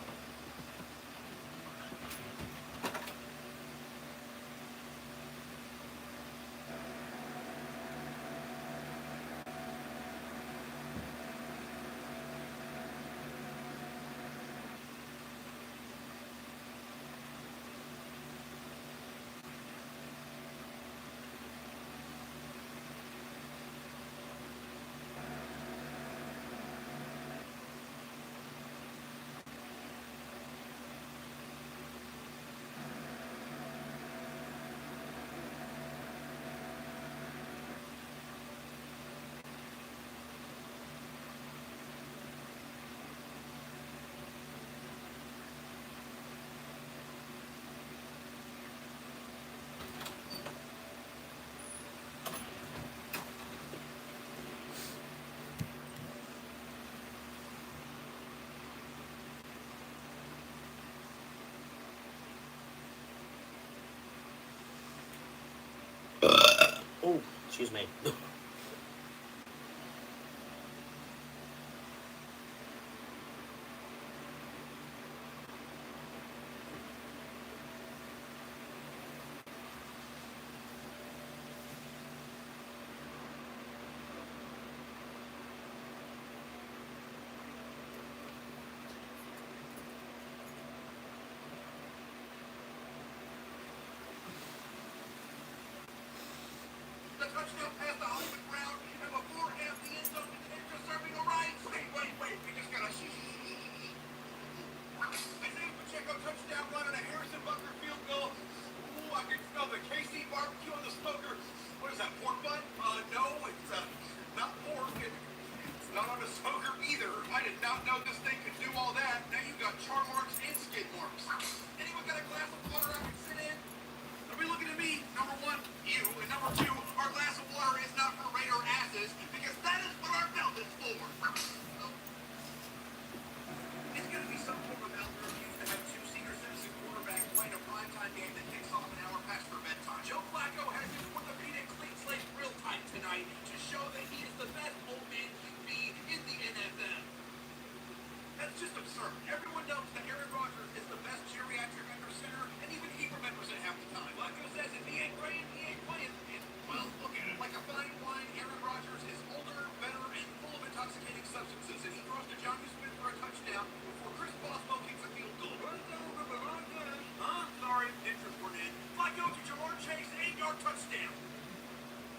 Oh, excuse me. The touchdown pass to Hollywood Brown, and before half the end zone, they're serving a right. Wait, we just got a Isaiah Pacheco touchdown run and a Harrison Butker field goal. Ooh, I can smell the KC barbecue on the smoker. What is that, pork butt? No, it's not pork. It's not on the smoker either. I did not know this thing could do all that. Now you got char marks and skid marks. Anyone got a glass of water I can sit in? Are we looking at me? Number one, you. And number two, our glass of water is not for Raider asses, because that is what our belt is for. It's going to be some form of elder abuse to have two senior citizen quarterbacks playing a primetime game that kicks off an hour past their bedtime. Joe Flacco has his orthopedic clean slate real tight tonight to show that he is the best old man QB in the NFL. That's just absurd. Everyone knows that Aaron Rodgers is the best geriatric under center, and even he remembers it half the time. Flacco says if he ain't playing, he ain't playing. And, well, look at it. Like a fine wine, Aaron Rodgers is older, better, and full of intoxicating substances, and he throws to Johnny Smith for a touchdown before Chris Boswell kicks a field goal. Huh? Sorry, interest were in. Flacco to Jamar Chase, 8-yard touchdown.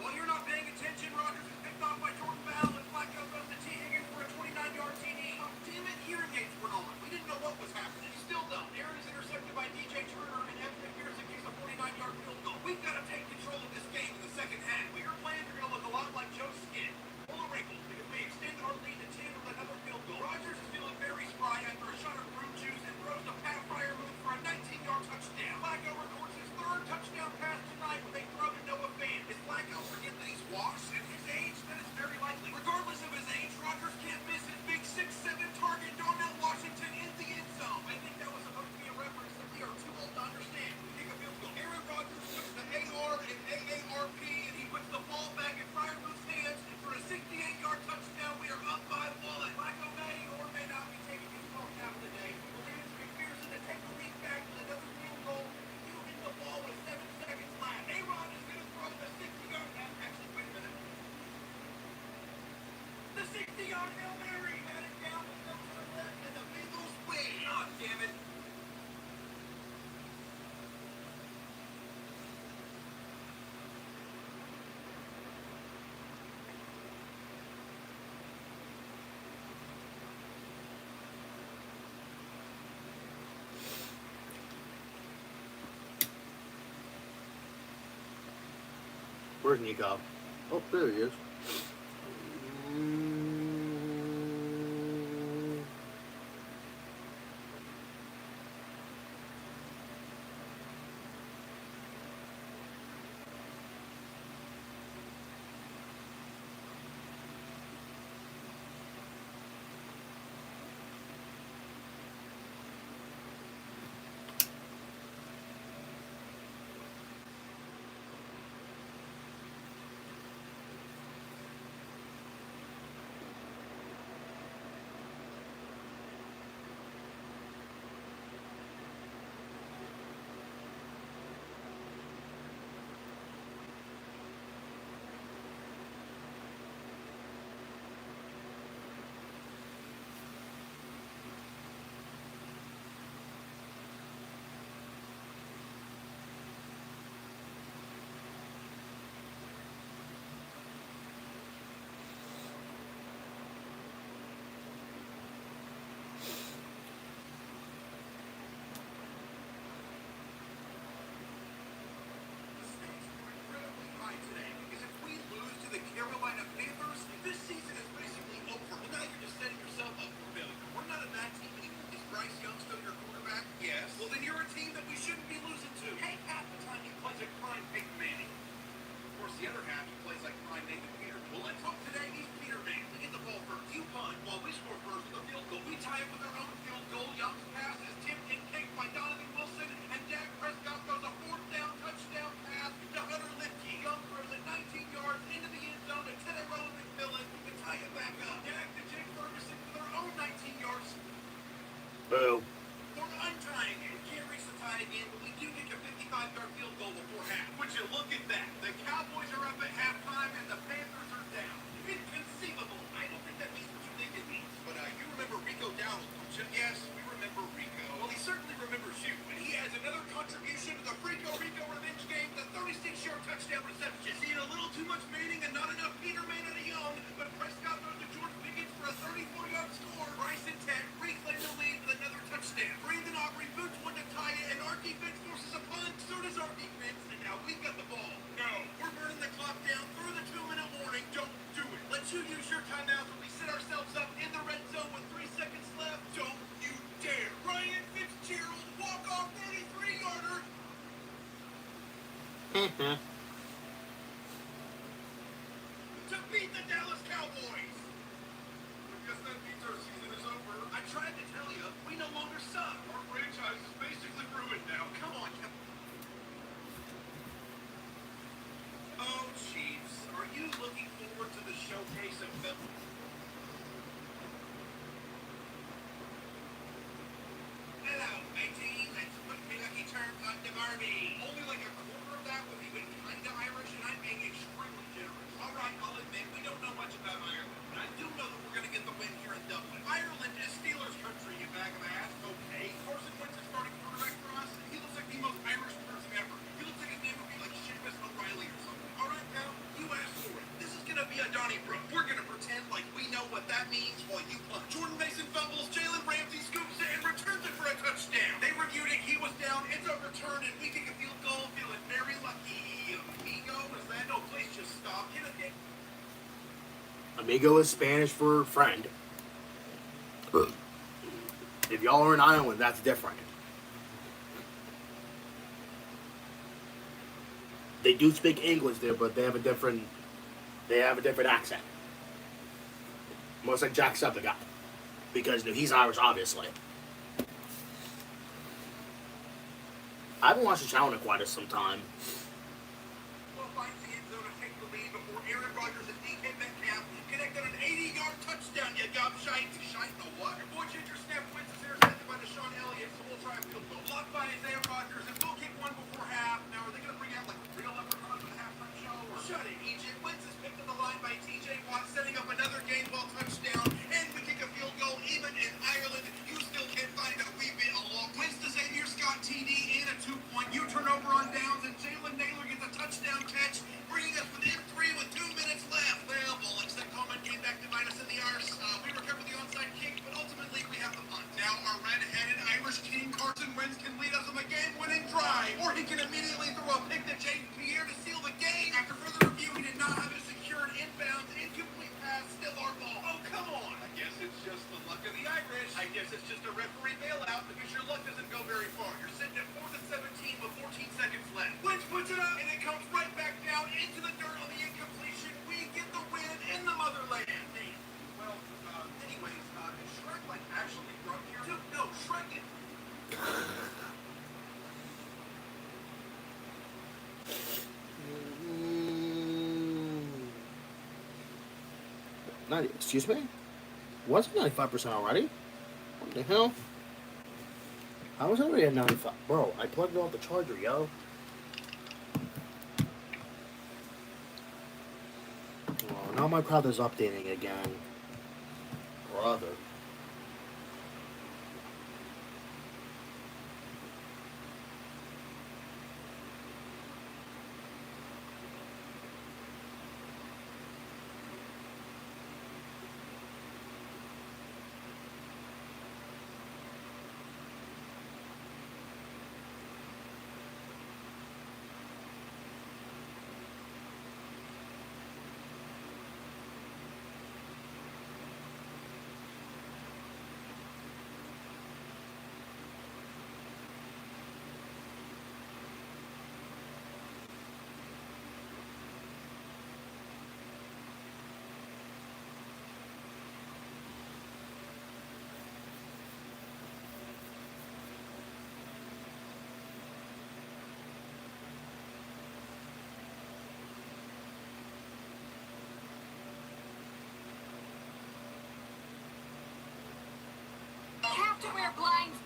While you're not paying attention, Rodgers is picked off by Jordan Bell, and Flacco goes to T. Higgins for a 29-yard TD. Oh, damn it, hearing aids went on. We didn't know what was happening. Still though, Aaron is intercepted by DJ Turner, and Evan McPherson kicks a 49-yard field goal. We've got to take control of this game in the second half. But your plans are going to look a lot like Joe's skin. Full of wrinkles, because we extend our lead to 10 with another field goal. Rodgers is feeling very spry after a shot of fruit juice and throws to Pat Fryer move for a 19-yard touchdown. Flacco records his third touchdown pass tonight with a throw to Noah Fan. Is Flacco forget that he's washed at his age? That is very likely. Regardless of his age, Rodgers can't miss his big 6'7" target, Darnell Washington in the end zone. I think that was supposed to be a reference that we are too old to understand. We kick a field goal. Aaron Rodgers puts the AR and AARP, and he puts the ball back in Fryermuth's hands for a 68-yard touchdown. We are up by 1. Flacco may or may not be taking his phone out of the day. Will Lance McPherson to take the lead back with another field goal. You hit the ball with 7 seconds left. A-Rod is going to throw the 60-yard. Actually, wait a minute. The 60-yard Hail Mary had it down with no to the left, and the Bengals win. Oh, damn it. Where's Nico? Oh, there he is. Boo. We're untying it. We can't reach the tie again, but we do get a 55-yard field goal before half. Would you look at that? The Cowboys are up at halftime and the Panthers are down. Inconceivable. I don't think that means what you think it means. But you remember Rico Dowdle, don't you? Yes, we remember Rico. Well, he certainly remembers you. And he has another contribution to the Rico revenge game, the 36-yard touchdown reception. Seeing a little too much Manning and not enough Peterman out of Young, but Prescott throws to George Pickens for a 34-yard score. Bryson Tech reclaims the lead with another touchdown. Brandon Aubrey boots one to tie it, and our defense forces a punt. So does our defense, and now we've got the ball. No, we're burning the clock down through the 2-minute warning. Don't do it. Let you use your timeouts when we set ourselves up in the red zone with 3 seconds left. Don't you dare. Ryan Fitzgerald, walk-off 33-yarder. To beat the Dallas Cowboys. I guess that means our season is over. I tried to tell you, we no longer suck. Our franchise is basically ruined now. Come on, Oh, Chiefs, are you looking forward to the showcase of film? Army. Only like a quarter of that was even kinda Irish, and I'm being extremely generous. All right, I'll admit we don't know much about Ireland, but I do know that we're gonna get the win here in Dublin. Ireland is Steelers country, you bag of ass. Okay, Carson Wentz is starting quarterback for us, and he looks like the most Irish person ever. He looks like his name would be like Seamus O'Reilly or something. All right, pal, you asked for it. This is gonna be a Donnybrook. We're gonna pretend like we know what that means while you punch. Jordan Mason fumbles, Jalen Ramsey scoops it and returns it for a touchdown. They reviewed it, he was down, it's overturned, and we kick a field goal, feeling very lucky. Amigo, is that? No, please just stop. Hit it. Amigo is Spanish for friend. If y'all are in Ireland, that's different. They do speak English there, but they have a different accent. Almost like Jacksepticeye. Because he's Irish, obviously. I haven't watched the channel in quite some time. Well, finds the end zone to take the lead before Aaron Rodgers and DK Metcalf connect on an 80-yard touchdown. You gobshite. Shite the what? Your boy Ginger Snap Wentz is intercepted by Deshaun Elliott, so we'll try a field goal. Blocked by Isaiah Rodgers, and we'll kick one before half. Now, are they going to bring out like real leprechauns for the halftime show? Or? Shut it, Egypt. Wentz is picked on the line by TJ Watt, setting up another game ball touchdown, and we kick a field goal. Even in Ireland, you still can't find a wee bit along. Wentz to Xavier Scott TD and a 2-point U-turnover on downs, and Jalen Naylor gets a touchdown catch, bringing us within 3 with 2 minutes left. Well, bollocks, that comment came back to bite us in the arse. We recovered the onside kick, but ultimately we have the punt. Now our red-headed Irish king, Carson Wentz, can lead us on the game-winning drive, or he can immediately throw a pick to Jaden Pierre to seal the game. After further review, he did not have it secured inbounds, incomplete pass, still our ball. Oh, come on. I guess it's just the luck of the Irish. I guess it's just a referee bailout because your luck doesn't go very far. You're sitting at 4th and 17 with 14 seconds left. Wentz puts it up, and it comes right back down into the dirt on the incompletion. We get the win in the motherland. Damn. Well, anyways, is Shrek like actually from here? Dude, no, Shrek is. Excuse me? Was it 95% already? What the hell? I was already at 95. Bro, I plugged off the charger, yo. Oh, now my crowd is updating again. Brother. Have to wear blinds.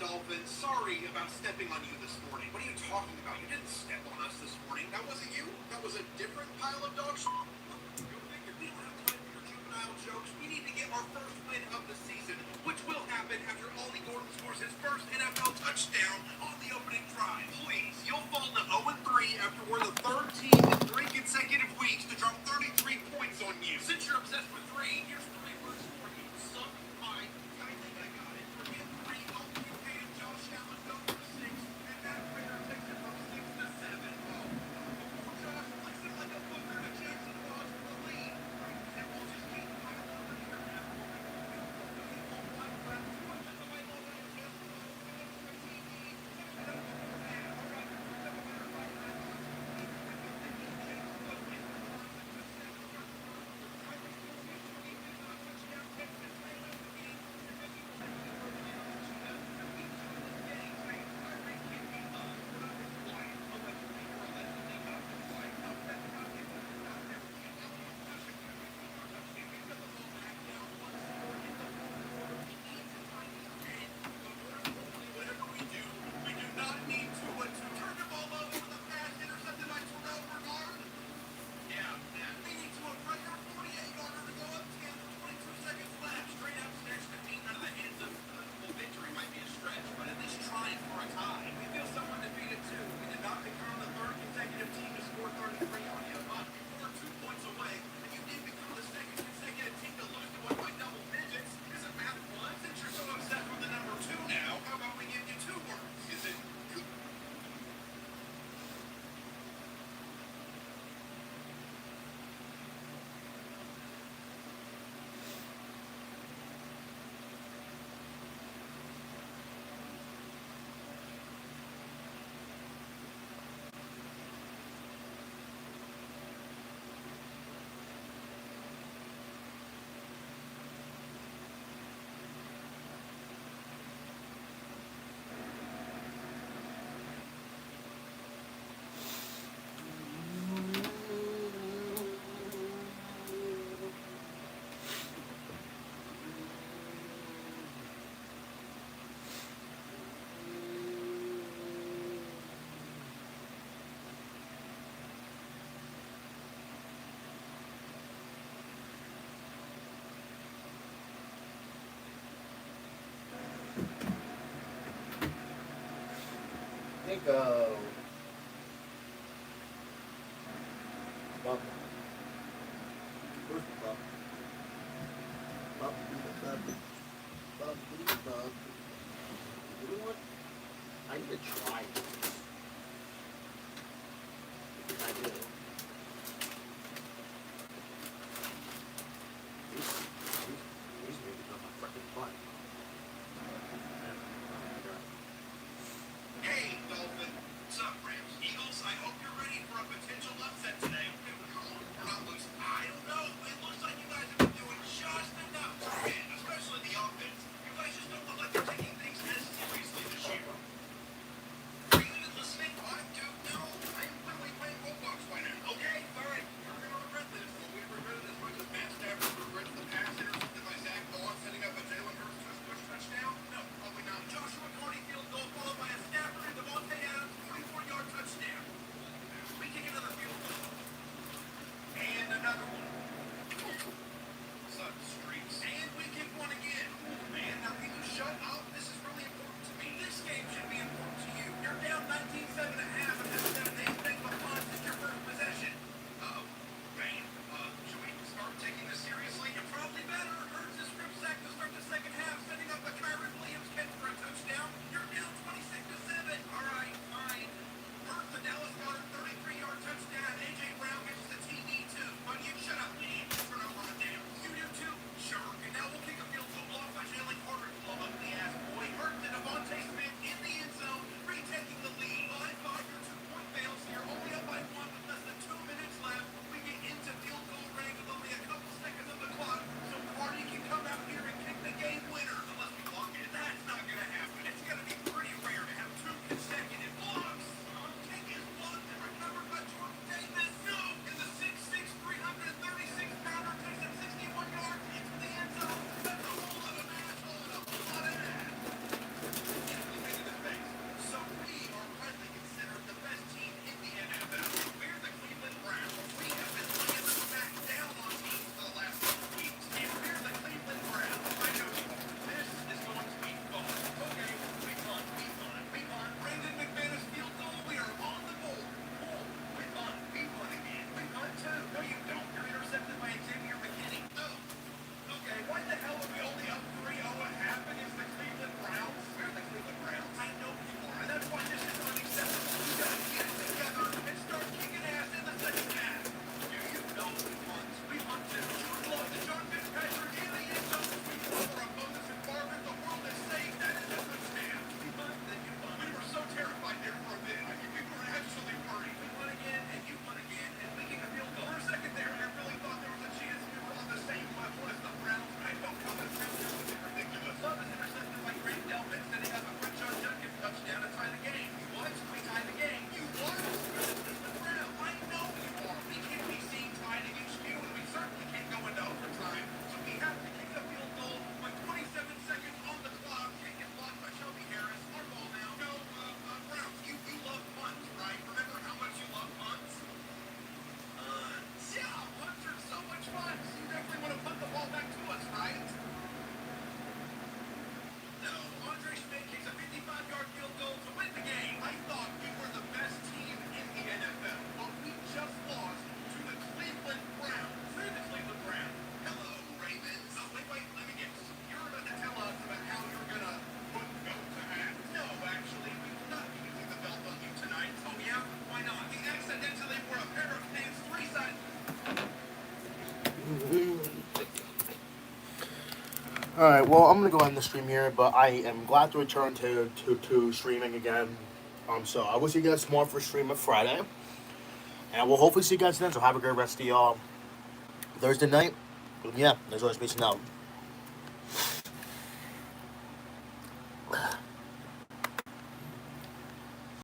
Dolphin. Sorry about stepping on you this morning. What are you talking about? You didn't step on us this morning. That wasn't you. That was a different pile of dog shit. Go figure. We don't have time for your juvenile jokes. We need to get our first win of the season, which will happen after Ollie Gordon scores his first NFL touchdown on the opening drive. Please, you'll fall to 0-3 after we're the third team in 3 consecutive weeks to drop 33 points on you. Since you're obsessed with 3, here's 3 words for you. Suck my. I think I got it. Forget 3. Don't you can. Josh Allen go for 6, and Matt Prater takes it from 6 to 7. Oh, before Josh flicks it like a booker to Jackson Dodge for the lead. And we'll just keep piling on here now. He won't like that as much as the way Los Angeles whatever we do not need to turn the ball over with a pass intercepted by Terrell Bernard. Yeah, we need to impress our 48-yarder to go up 10 with 22 seconds left. Straight up snatch the team out of the hands of, well, victory might be a stretch, but at least trying for a tie. We feel somewhat defeated too. We did not become the third consecutive team to score 33 on you, but we were 2 points away, and you did become the second consecutive team to lose to one by double digits. Isn't math fun? Since you're so obsessed with the number 2 now, how about we give you 2 words? Is it good? Nico. Bump. Where's the bump? Bump, bump, bump, bump, bump. You know what? I need to try this. I do. These movies on my freaking butt. Hey, Dolphin. What's up, Rams? Eagles, I hope you're ready for a potential upset today. We're not losing. I don't know. It looks like you guys have been doing just enough to win, especially the offense. You guys just don't look like you're taking things as seriously this year. 3 tie the game. What? We tie the game. You what? I know you are. We can't be seen tied against you, and we certainly can't go into overtime. So we have to kick a field goal with 27 seconds on the clock. Kick it blocked by Shelby Harris. Our ball now. No, Browns, you love punts, right? Remember how much you love punts? Yeah, punts are so much fun. You definitely want to punt the ball back to us, right? No, Andre Schmidt kicks a 55-yard field goal to win the game. I thought we were the best team in the NFL, but we just lost to the Cleveland Browns. They're the Cleveland Browns. Hello, Ravens. Oh, wait, let me guess. You're about to tell us about how you're going to put belt to ass. No, actually, we will not be using the belt on you tonight. Oh, yeah? Why not? We accidentally wore a pair of pants 3 sizes. All right, well, I'm gonna go end the stream here, but I am glad to return to streaming again. So I will see you guys tomorrow for stream on Friday, and we'll hopefully see you guys then. So have a great rest of y'all Thursday night. Yeah, there's always peace and out.